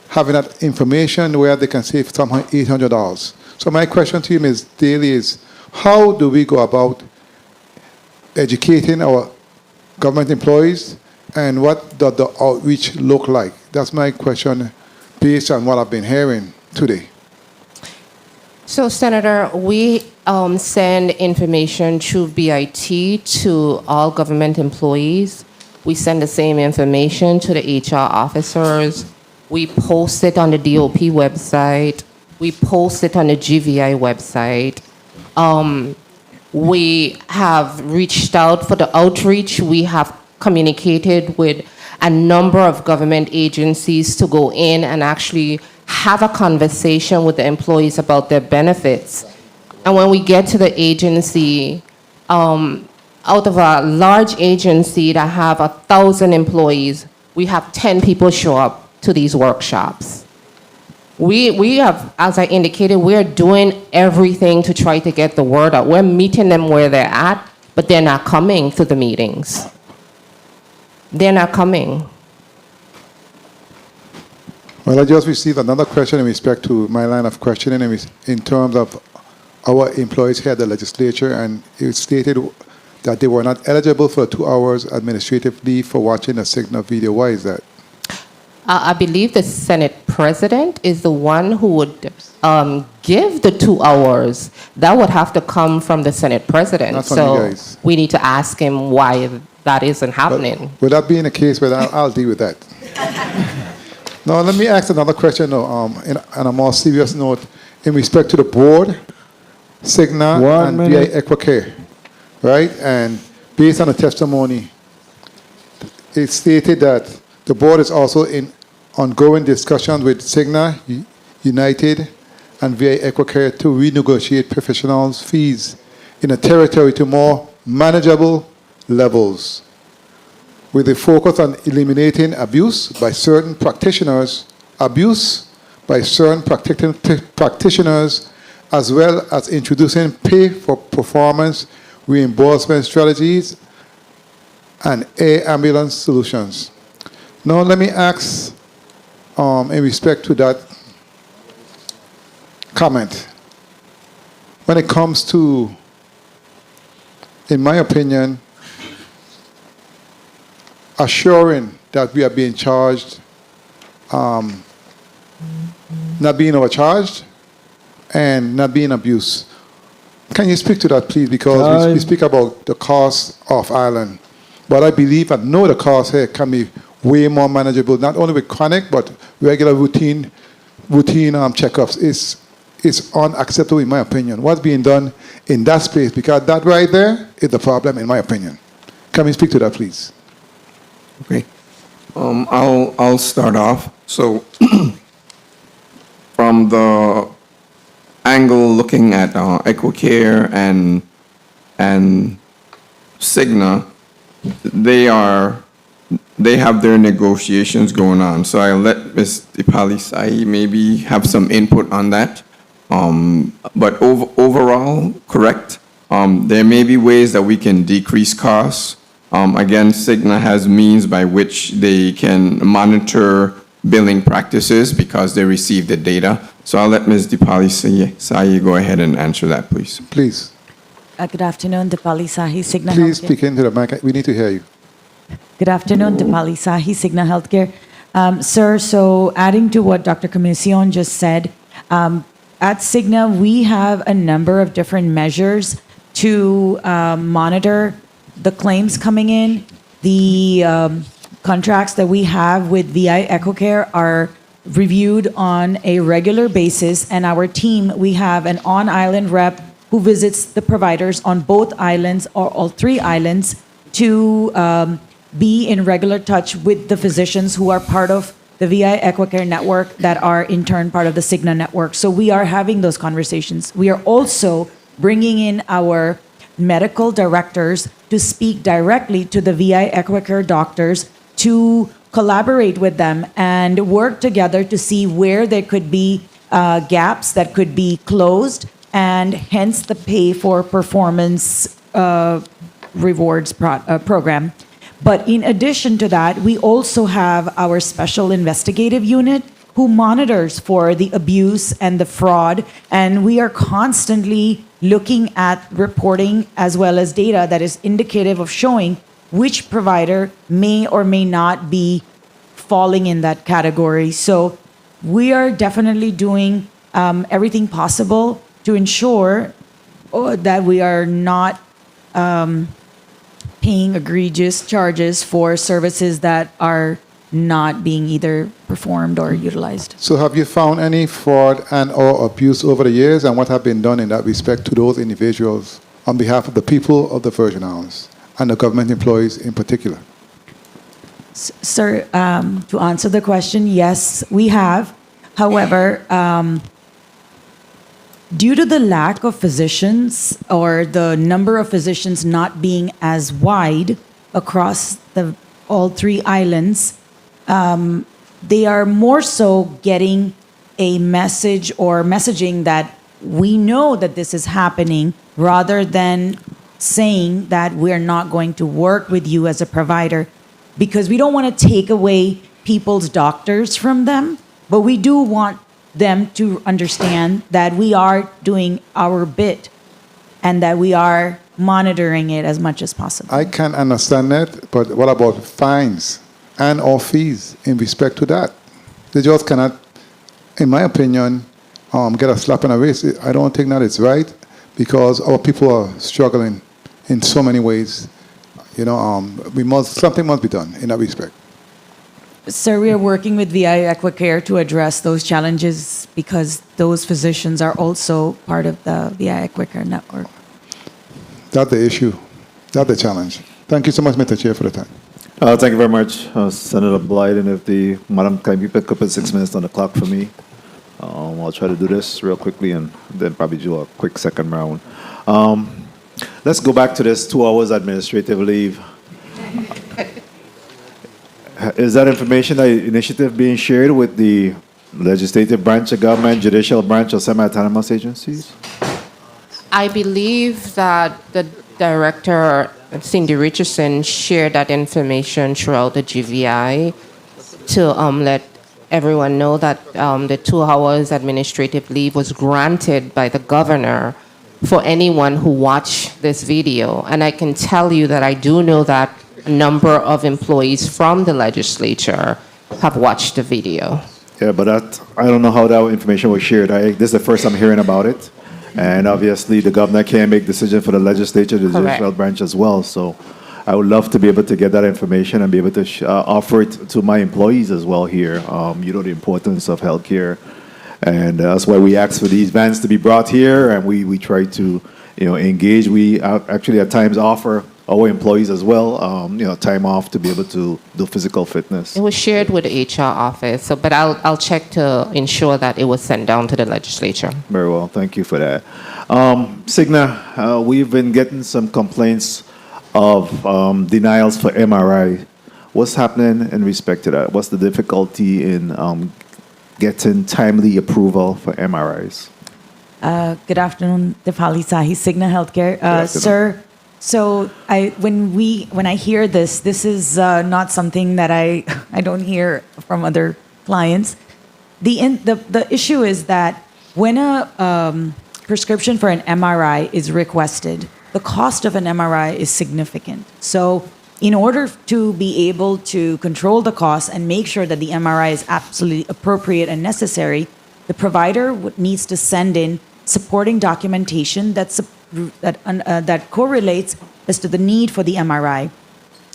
having that information where they can save somehow $800. So my question to you, Ms. Daly, is how do we go about educating our government employees, and what does the outreach look like? That's my question based on what I've been hearing today. So, Senator, we send information through BIT to all government employees. We send the same information to the HR officers. We post it on the DOP website. We post it on the GVI website. We have reached out for the outreach. We have communicated with a number of government agencies to go in and actually have a conversation with the employees about their benefits. And when we get to the agency, out of a large agency that have 1,000 employees, we have 10 people show up to these workshops. We have, as I indicated, we're doing everything to try to get the word out. We're meeting them where they're at, but they're not coming to the meetings. They're not coming. Well, I just received another question in respect to my line of questioning in terms of our employees here at the legislature, and it stated that they were not eligible for 2 hours administrative leave for watching a Cigna video. Why is that? I believe the Senate president is the one who would give the 2 hours. That would have to come from the Senate president. Not from you guys. We need to ask him why that isn't happening. With that being the case, I'll deal with that. Now, let me ask another question, on a more serious note, in respect to the board, Cigna, and VA Equicare, right? And based on the testimony, it stated that the board is also in ongoing discussions with Cigna, United, and VA Equicare to renegotiate professionals' fees in a territory to more manageable levels, with a focus on eliminating abuse by certain practitioners, as well as introducing pay for performance reimbursement strategies and air ambulance solutions. Now let me ask, in respect to that comment, when it comes to, in my opinion, assuring that we are being charged, not being overcharged, and not being abused. Can you speak to that, please? Because we speak about the cost of Ireland, but I believe and know the cost here can be way more manageable, not only with chronic, but regular routine checkups. It's unacceptable, in my opinion, what's being done in that space, because that right there is the problem, in my opinion. Can we speak to that, please? Okay. I'll start off. So, from the angle looking at Equicare and Cigna, they have their negotiations going on. So I'll let Ms. Dipali-Sahi maybe have some input on that. But overall, correct. There may be ways that we can decrease costs. Again, Cigna has means by which they can monitor billing practices because they receive the data. So I'll let Ms. Dipali-Sahi go ahead and answer that, please. Please. Good afternoon, Dipali-Sahi, Cigna Please Healthcare. speak into the mic. We need to hear you. Good afternoon, Dipali-Sahi, Cigna Healthcare. Sir, so adding to what Dr. Commission just said, at Cigna, we have a number of different measures to monitor the claims coming in. The contracts that we have with VI Equicare are reviewed on a regular basis, and our team, we have an on-island rep who visits the providers on both islands or all three islands to be in regular touch with the physicians who are part of the VI Equicare network that are in turn part of the Cigna network. So we are having those conversations. We are also bringing in our medical directors to speak directly to the VI Equicare doctors to collaborate with them and work together to see where there could be gaps that could be closed, and hence the pay for performance rewards program. But in addition to that, we also have our special investigative unit who monitors for the abuse and the fraud, and we are constantly looking at reporting as well as data that is indicative of showing which provider may or may not be falling in that category. So we are definitely doing everything possible to ensure that we are not paying egregious charges for services that are not being either performed or utilized. So have you found any fraud and or abuse over the years, and what have been done in that respect to those individuals on behalf of the people of the Virgin Islands and the government employees in particular? Sir, to answer the question, yes, we have. However, due to the lack of physicians or the number of physicians not being as wide across all three islands, they are more so getting a message or messaging that we know that this is happening, rather than saying that we're not going to work with you as a provider, because we don't want to take away people's doctors from them, but we do want them to understand that we are doing our bit and that we are monitoring it as much as possible. I can understand that, but what about fines and or fees in respect to that? They just cannot, in my opinion, get a slap on the wrist. I don't think that it's right, because our people are struggling in so many ways. Something must be done in that respect. Sir, we are working with VI Equicare to address those challenges because those physicians are also part of the VI Equicare network. That's the issue. That's the challenge. Thank you so much, Mr. Chair, for the time. Thank you very much, Senator Blythe. And if the Madam can you pick up at 6 minutes on the clock for me? I'll try to do this real quickly and then probably do a quick second round. Let's go back to this 2 hours administrative leave. Is that information, that initiative being shared with the legislative branch of government, judicial branch, or semi-autonomous agencies? I believe that the director, Cindy Richardson, shared that information throughout the GVI to let everyone know that the 2 hours administrative leave was granted by the governor for anyone who watched this video. And I can tell you that I do know that a number of employees from the legislature have watched the video. Yeah, but I don't know how that information was shared. This is the first I'm hearing about it. And obviously, the governor can't make decisions for the legislature, the judicial branch as well. So I would love to be able to get that information and be able to offer it to my employees as well here. The importance of healthcare. And that's why we ask for these vans to be brought here, and we try to, engage. We actually at times offer our employees as well, time off to be able to do physical fitness. It was shared with the HR office, but I'll check to ensure that it was sent down to the legislature. Very well, thank you for that. Signa, we've been getting some complaints of denials for MRI. What's happening in respect to that? What's the difficulty in getting timely approval for MRIs? Good afternoon, Dipali Sahi, Cigna Healthcare. Sir, so when I hear this is not something that I don't hear from other clients. The issue is that when a prescription for an MRI is requested, the cost of an MRI is significant. So in order to be able to control the cost and make sure that the MRI is absolutely appropriate and necessary, the provider needs to send in supporting documentation that correlates as to the need for the MRI.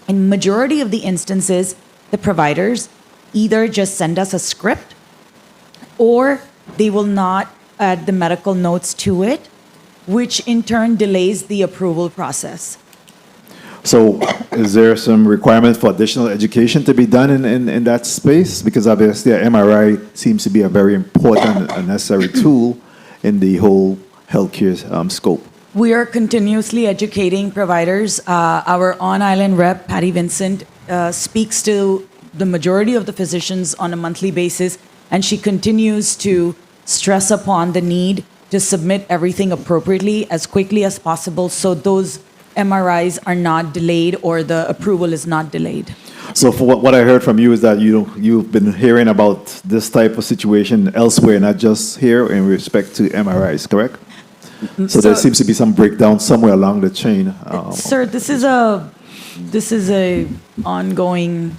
In majority of the instances, the providers either just send us a script or they will not add the medical notes to it, which in turn delays the approval process. So is there some requirement for additional education to be done in that space? Because obviously an MRI seems to be a very important and necessary tool in the whole healthcare scope. We are continuously educating providers. Our on-island rep, Patty Vincent, speaks to the majority of the physicians on a monthly basis, and she continues to stress upon the need to submit everything appropriately as quickly as possible so those MRIs are not delayed or the approval is not delayed. So for what I heard from you is that you've been hearing about this type of situation elsewhere, not just here in respect to MRIs, correct? So there seems to be some breakdown somewhere along the chain. Sir, this is a ongoing.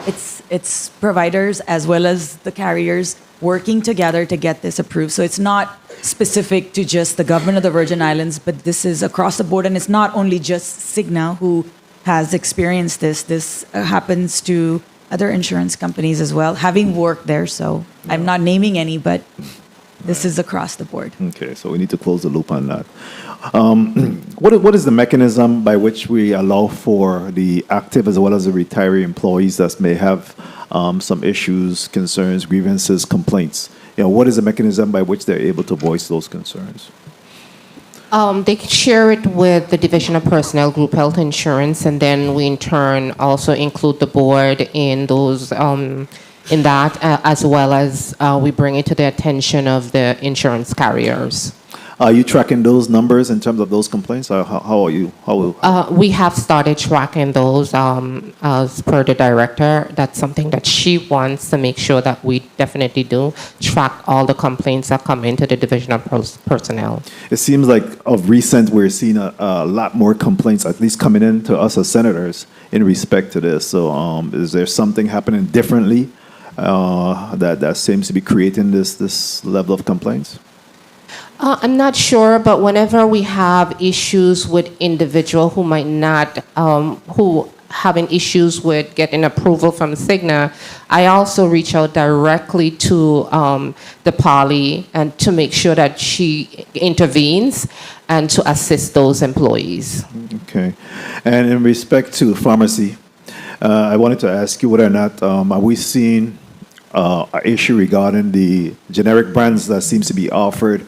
It's providers as well as the carriers working together to get this approved. So it's not specific to just the government of the Virgin Islands, but this is across the board, and it's not only just Cigna who has experienced this. This happens to other insurance companies as well, having worked there. So I'm not naming any, but this is across the board. Okay, so we need to close the loop on that. What is the mechanism by which we allow for the active as well as the retiree employees that may have some issues, concerns, grievances, complaints? What is the mechanism by which they're able to voice those concerns? They share it with the Division of Personnel Group Health Insurance, and then we in turn also include the board in those in that, as well as we bring it to the attention of the insurance carriers. Are you tracking those numbers in terms of those complaints? Or how are you? We have started tracking those as per the director. That's something that she wants to make sure that we definitely do, track all the complaints that come into the Division of Personnel. It seems like of recent we're seeing a lot more complaints, at least coming in to us as senators in respect to this. So is there something happening differently that seems to be creating this level of complaints? I'm not sure, but whenever we have issues with individual who might not, who having issues with getting approval from Cigna, I also reach out directly to the poly and to make sure that she intervenes and to assist those employees. Okay. And in respect to pharmacy, I wanted to ask you whether or not are we seeing an issue regarding the generic brands that seems to be offered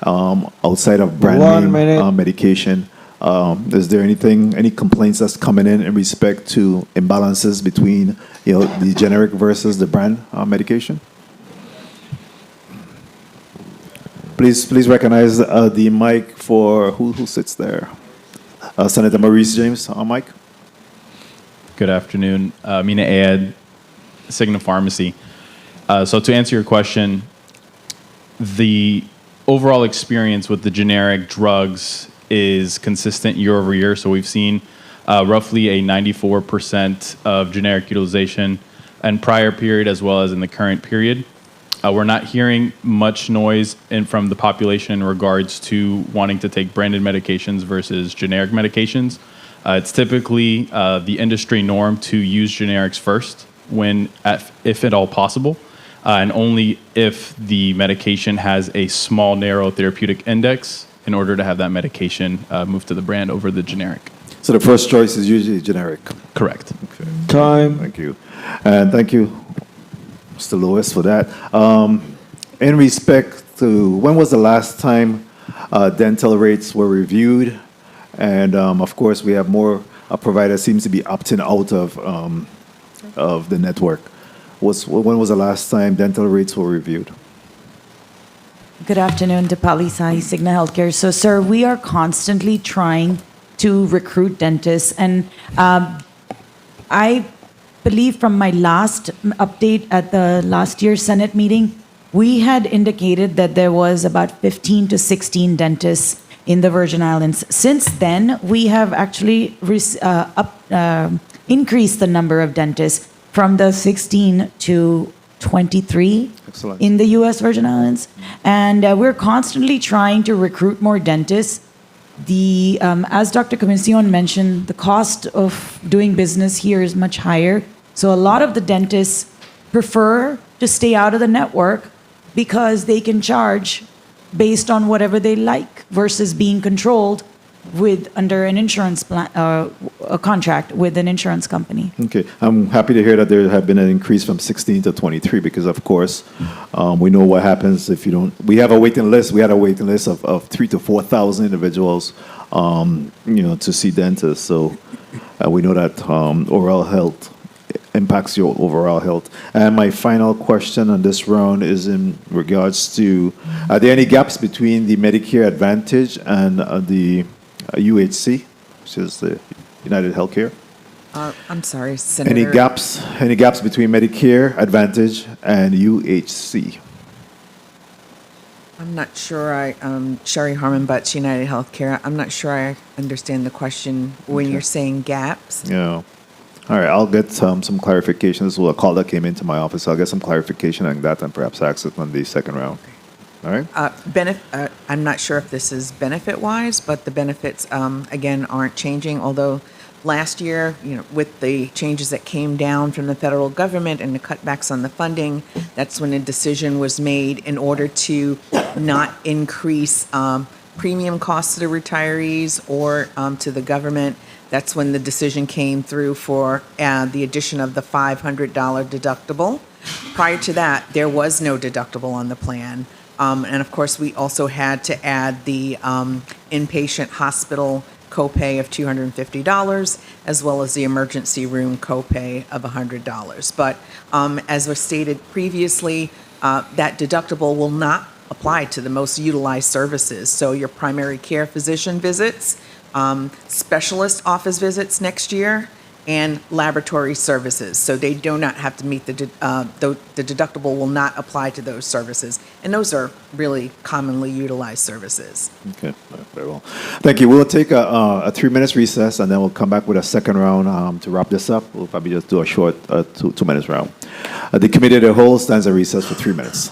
outside of brand name medication. Is there any complaints that's coming in respect to imbalances between the generic versus the brand medication? Please recognize the mic for who sits there. Senator Maurice James on mic. Good afternoon. Mina Ayad, Cigna Pharmacy. So to answer your question, the overall experience with the generic drugs is consistent year over year. So we've seen roughly a 94% of generic utilization in prior period as well as in the current period. We're not hearing much noise from the population in regards to wanting to take branded medications versus generic medications. It's typically the industry norm to use generics first if at all possible. And only if the medication has a small, narrow therapeutic index in order to have that medication move to the brand over the generic. So the first choice is usually generic? Correct. Okay. Time. Thank you. And thank you, Mr. Lewis, for that. In respect to, when was the last time dental rates were reviewed? And of course, we have more providers seems to be opting out of the network. When was the last time dental rates were reviewed? Good afternoon, Dipali Sahi, Cigna Healthcare. So, sir, we are constantly trying to recruit dentists. And I believe from my last update at the last year's Senate meeting, we had indicated that there was about 15 to 16 dentists in the Virgin Islands. Since then, we have actually increased the number of dentists from the 16 to 23 Excellent. in the U.S. Virgin Islands. And we're constantly trying to recruit more dentists. As Dr. Comisión mentioned, the cost of doing business here is much higher. So a lot of the dentists prefer to stay out of the network because they can charge based on whatever they like versus being controlled under an insurance plan, a contract with an insurance company. Okay, I'm happy to hear that there have been an increase from 16 to 23 because, of course, we know what happens if you don't. We have a waiting list. We had a waiting list of 3,000 to 4,000 individuals, to see dentists. So we know that oral health impacts your overall health. And my final question on this round is in regards to: are there any gaps between the Medicare Advantage and the UHC, which is the United Healthcare? I'm sorry, Senator. Any gaps between Medicare Advantage and UHC? I'm not sure. Sherry Harmon Butts, United Healthcare. I'm not sure I understand the question when you're saying gaps. Yeah. All right, I'll get some clarification. This was a call that came into my office. I'll get some clarification on that and perhaps ask it on the second round. All right. I'm not sure if this is benefit-wise, but the benefits, again, aren't changing. Although last year, with the changes that came down from the federal government and the cutbacks on the funding, that's when a decision was made in order to not increase premium costs to the retirees or to the government. That's when the decision came through for the addition of the $500 deductible. Prior to that, there was no deductible on the plan. And of course, we also had to add the inpatient hospital copay of $250, as well as the emergency room copay of $100. But as was stated previously, that deductible will not apply to the most utilized services. So your primary care physician visits, specialist office visits next year, and laboratory services. So they do not have to meet the deductible will not apply to those services. And those are really commonly utilized services. Okay, very well. Thank you. We'll take a 3 minutes recess and then we'll come back with a second round to wrap this up. We'll probably just do a short 2 minutes round. The committee of the whole stands at recess for 3 minutes.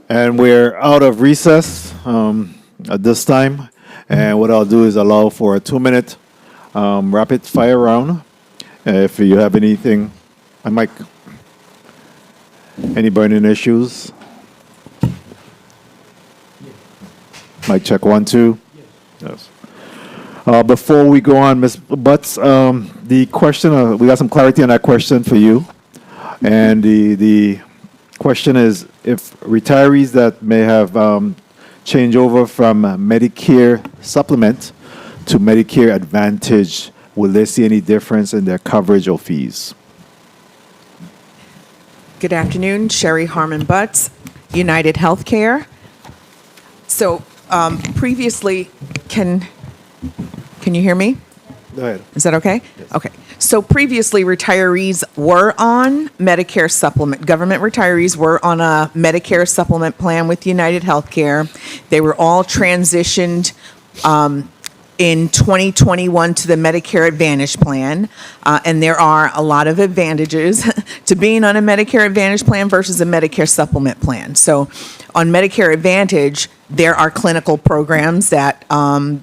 And we're out of recess at this time. And what I'll do is allow for a 2-minute rapid fire round. If you have anything, Mike, any burning issues? Mic check 1, 2. Yes. Before we go on, Ms. Butts, the question, we got some clarity on that question for you. And the question is, if retirees that may have changed over from Medicare Supplement to Medicare Advantage, will they see any difference in their coverage or fees? Good afternoon, Sherry Harmon Butts, United Healthcare. So previously, can you hear me? Go ahead. Is that okay? Yes. Okay. So previously, retirees were on Medicare Supplement. Government retirees were on a Medicare Supplement plan with United Healthcare. They were all transitioned in 2021 to the Medicare Advantage plan. And there are a lot of advantages to being on a Medicare Advantage plan versus a Medicare Supplement plan. So on Medicare Advantage, there are clinical programs that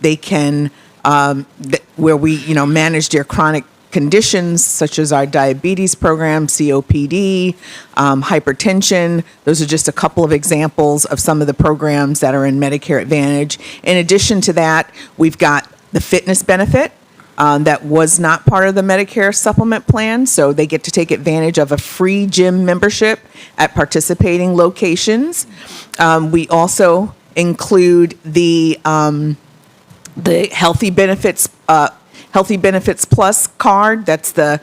they can, where we, manage their chronic conditions such as our diabetes program, COPD, hypertension. Those are just a couple of examples of some of the programs that are in Medicare Advantage. In addition to that, we've got the fitness benefit that was not part of the Medicare Supplement plan, so they get to take advantage of a free gym membership at participating locations. We also include the Healthy Benefits Plus card. That's the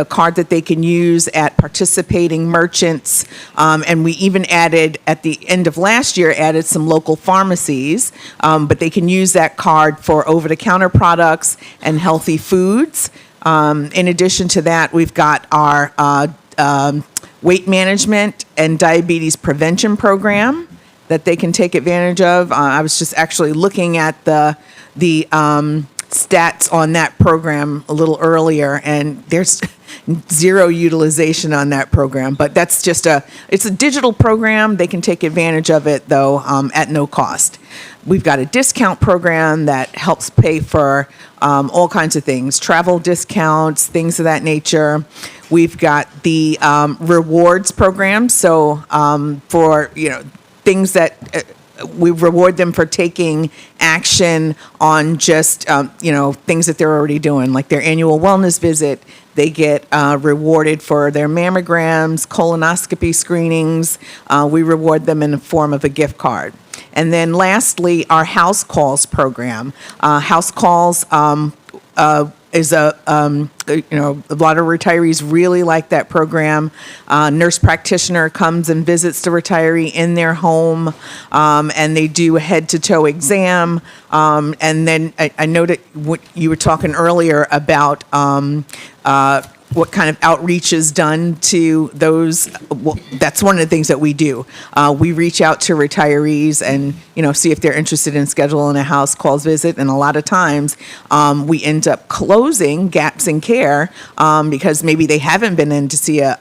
card that they can use at participating merchants. And we even added, at the end of last year, added some local pharmacies. But they can use that card for over-the-counter products and healthy foods. In addition to that, we've got our weight management and diabetes prevention program that they can take advantage of. I was just actually looking at the stats on that program a little earlier, and there's zero utilization on that program. But that's just it's a digital program. They can take advantage of it, though, at no cost. We've got a discount program that helps pay for all kinds of things, travel discounts, things of that nature. We've got the rewards program. So for, things that we reward them for taking action on just, things that they're already doing, like their annual wellness visit. They get rewarded for their mammograms, colonoscopy screenings. We reward them in the form of a gift card. And then lastly, our house calls program. House calls, is a lot of retirees really like that program. Nurse practitioner comes and visits the retiree in their home, and they do a head-to-toe exam. And then I know that what you were talking earlier about what kind of outreach is done to those. Well, that's one of the things that we do. We reach out to retirees and see if they're interested in scheduling a house calls visit. And a lot of times we end up closing gaps in care because maybe they haven't been in to see a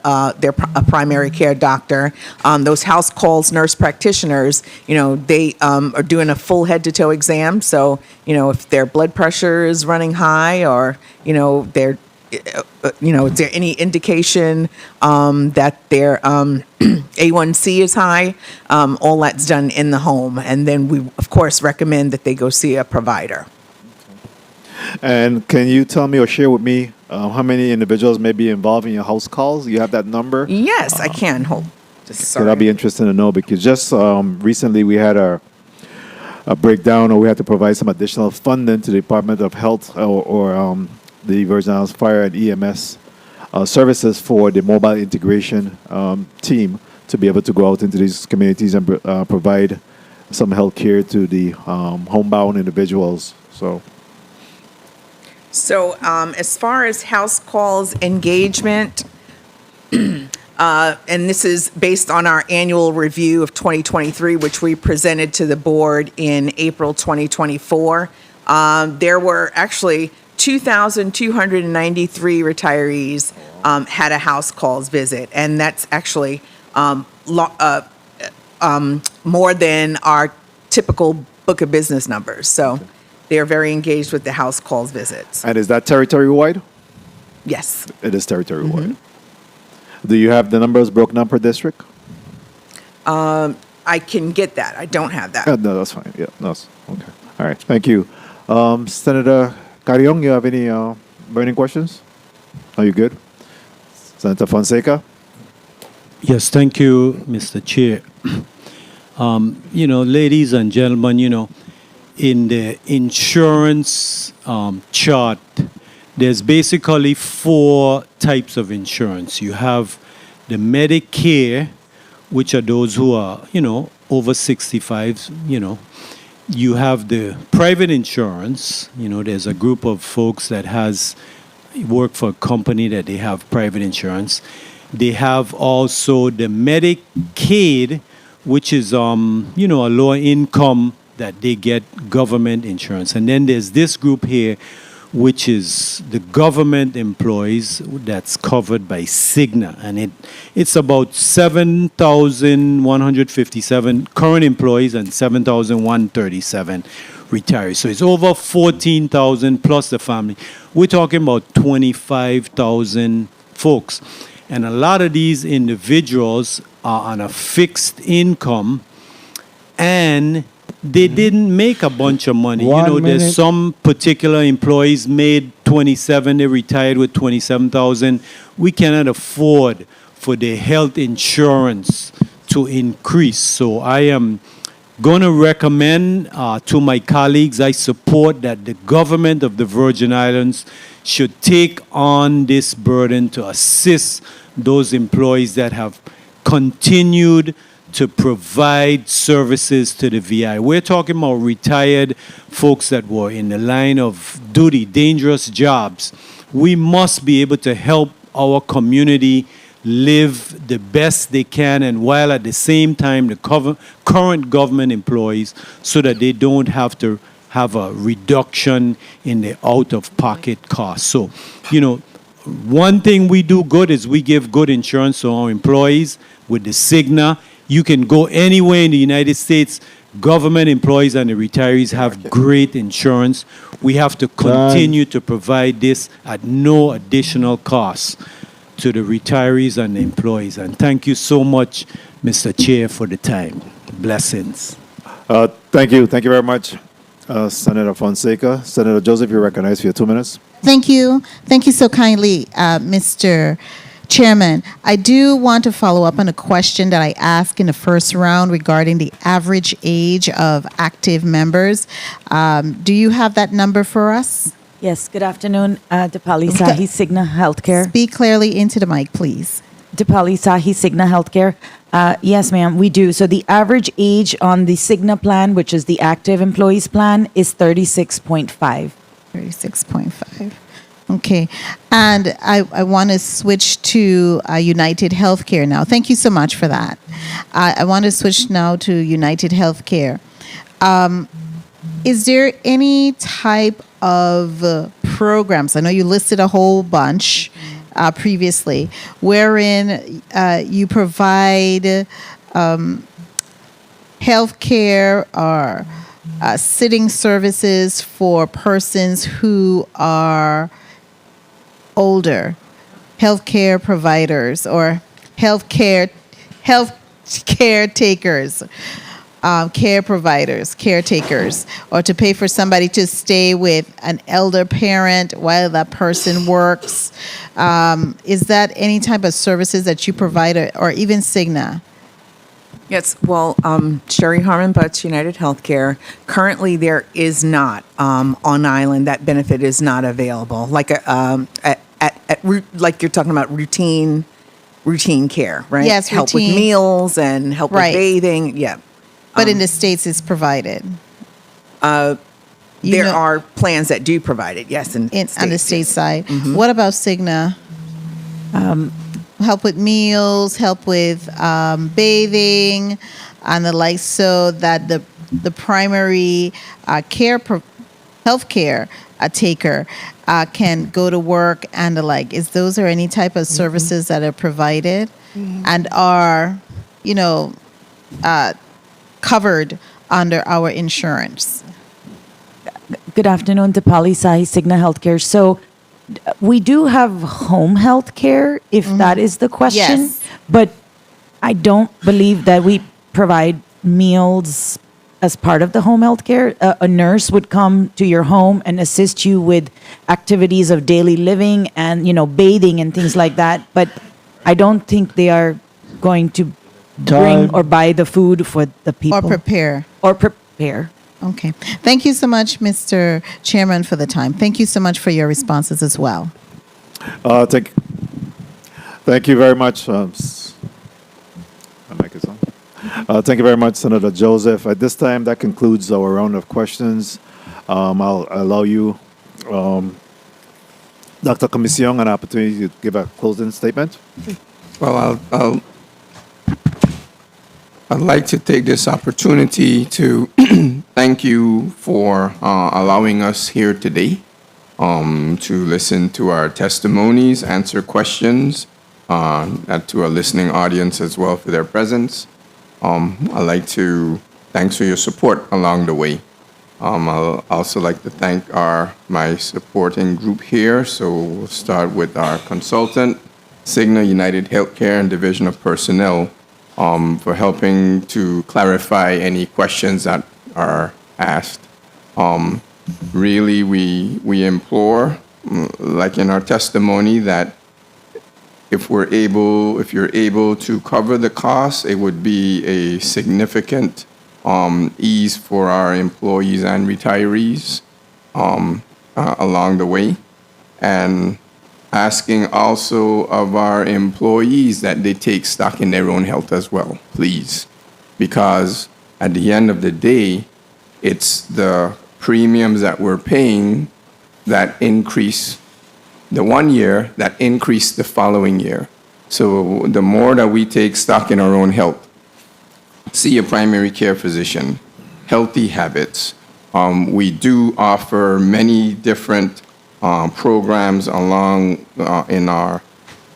primary care doctor. Those house calls nurse practitioners, they are doing a full head to toe exam. So if their blood pressure is running high or they're is there any indication that their A1C is high? All that's done in the home. And then we, of course, recommend that they go see a provider. And can you tell me or share with me how many individuals may be involved in your house calls? You have that number? Yes, I can. Hold. That'll be interesting to know because just recently we had a breakdown or we had to provide some additional funding to the Department of Health or the Virgin Islands Fire and EMS services for the mobile integration team to be able to go out into these communities and provide some health care to the homebound individuals. So as far as house calls engagement, and this is based on our annual review of 2023, which we presented to the board in April 2024, there were actually 2,293 retirees had a house calls visit, and that's actually more than our typical book of business numbers. So they're very engaged with the house calls visits. And is that territory-wide? Yes. It is territory-wide. Do you have the numbers broken down per district? I can get that. I don't have that. No, that's fine. Yeah, that's okay. All right, thank you. Senator Carrion, you have any burning questions? Are you good? Senator Fonseca? Yes, thank you, Mr. Chair. Ladies and gentlemen, in the insurance chart, there's basically 4 types of insurance. You have the Medicare, which are those who are, over 65, You have the private insurance. There's a group of folks that work for a company that they have private insurance. They have also the Medicaid, which is, a lower income that they get government insurance. And then there's this group here, which is the government employees that's covered by Cigna. And it's about 7,157 current employees and 7,137 retirees. So it's over 14,000 plus the family. We're talking about 25,000 folks. And a lot of these individuals are on a fixed income and they didn't make a bunch of money. There's some particular employees made 27, they retired with 27,000. We cannot afford for their health insurance to increase. So I am going to recommend to my colleagues, I support that the government of the Virgin Islands should take on this burden to assist those employees that have continued to provide services to the VI. We're talking about retired folks that were in the line of duty, dangerous jobs. We must be able to help our community live the best they can, and while at the same time the current government employees, so that they don't have to have a reduction in the out-of-pocket costs. So, one thing we do good is we give good insurance to our employees with the Cigna. You can go anywhere in the United States. Government employees and the retirees have great insurance. We have to continue to provide this at no additional cost to the retirees and the employees. And thank you so much, Mr. Chair, for the time. Blessings. Thank you. Thank you very much, Senator Fonseca. Senator Joseph, you're recognized for your 2 minutes. Thank you. Thank you so kindly, Mr. Chairman. I do want to follow up on a question that I asked in the first round regarding the average age of active members. Do you have that number for us? Yes, good afternoon, Dipali Sahi, Cigna Healthcare. Speak clearly into the mic, please. Dipali Sahi, Cigna Healthcare. Yes, ma'am, we do. So the average age on the Cigna plan, which is the active employees plan, is 36.5. 36.5. Okay. And I want to switch to United Healthcare now. Thank you so much for that. I want to switch now to United Healthcare. Is there any type of programs? I know you listed a whole bunch previously, wherein you provide healthcare or sitting services for persons who are older, healthcare providers or healthcare takers. Care providers, caretakers, or to pay for somebody to stay with an elder parent while that person works. Is that any type of services that you provide, or even Cigna? Yes, well, Sherry Harmon Butts, United Healthcare. Currently, there is not on island, that benefit is not available. Like like you're talking about routine care, right? Yes, help routine. with meals and help Right. with bathing. Yeah. But in the States, it's provided. There are plans that do provide it, yes. On the state side. Mhm. What about Cigna? Help with meals, help with bathing, and the like, so that the primary healthcare taker can go to work and the like. Is those or any type of services that are provided and are, covered under our insurance? Good afternoon, Dipali Sahi, Cigna Healthcare. So we do have home health care, if that is the question. Yes. But I don't believe that we provide meals as part of the home health care. A nurse would come to your home and assist you with activities of daily living and, bathing and things like that. But I don't think they are going to bring or buy the food for the people. Or prepare. Okay. Thank you so much, Mr. Chairman, for the time. Thank you so much for your responses as well. Thank you very much. My mic is on. Thank you very much, Senator Joseph. At this time, that concludes our round of questions. I'll allow you, Dr. Comisión, an opportunity to give a closing statement. Well, I'd like to take this opportunity to thank you for allowing us here today to listen to our testimonies, answer questions, and to our listening audience as well for their presence. I'd like to thanks for your support along the way. I'll also like to thank my supporting group here. So we'll start with our consultant, Cigna United Healthcare and Division of Personnel, for helping to clarify any questions that are asked. Really, we implore, like in our testimony, that if you're able to cover the costs, it would be a significant ease for our employees and retirees along the way. And asking also of our employees that they take stock in their own health as well, please. Because at the end of the day, it's the premiums that we're paying that increase the one year, that increase the following year. So the more that we take stock in our own health, see a primary care physician, healthy habits. We do offer many different programs along in our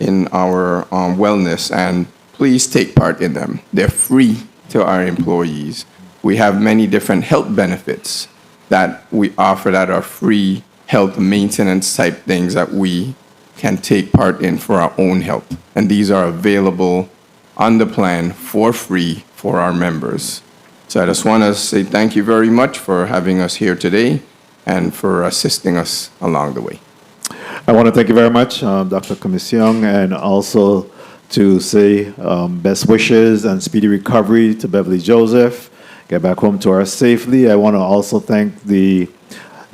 wellness, and please take part in them. They're free to our employees. We have many different health benefits that we offer that are free health maintenance type things that we can take part in for our own health. And these are available on the plan for free for our members. So I just want to say thank you very much for having us here today and for assisting us along the way. I want to thank you very much, Dr. Comisión, and also to say best wishes and speedy recovery to Beverly Joseph. Get back home to her safely. I want to also thank the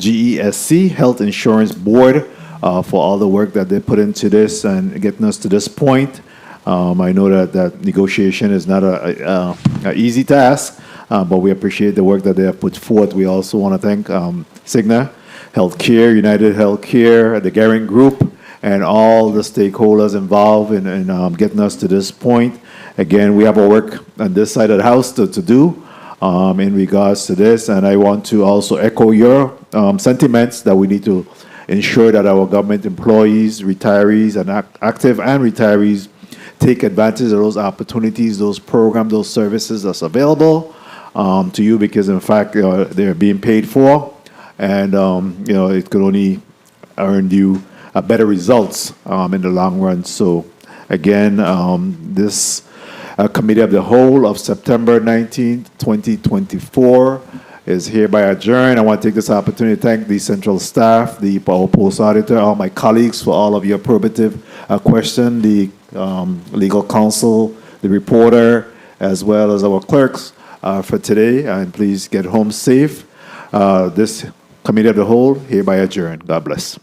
GESC, Health Insurance Board, for all the work that they put into this and getting us to this point. I know that negotiation is not a easy task, but we appreciate the work that they have put forth. We also want to thank Cigna Healthcare, United Healthcare, the Garing Group, and all the stakeholders involved in getting us to this point. Again, we have our work on this side of the house to do in regards to this, and I want to also echo your sentiments that we need to ensure that our government employees, retirees, and active and retirees take advantage of those opportunities, those programs, those services that's available to you, because in fact they're being paid for, and it could only earn you better results in the long run. So again, this Committee of the Whole of September 19th, 2024 is hereby adjourned. I want to take this opportunity to thank the central staff, the post auditor, all my colleagues for all of your probative questions, the legal counsel, the reporter, as well as our clerks for today. And please get home safe. This Committee of the Whole hereby adjourned. God bless.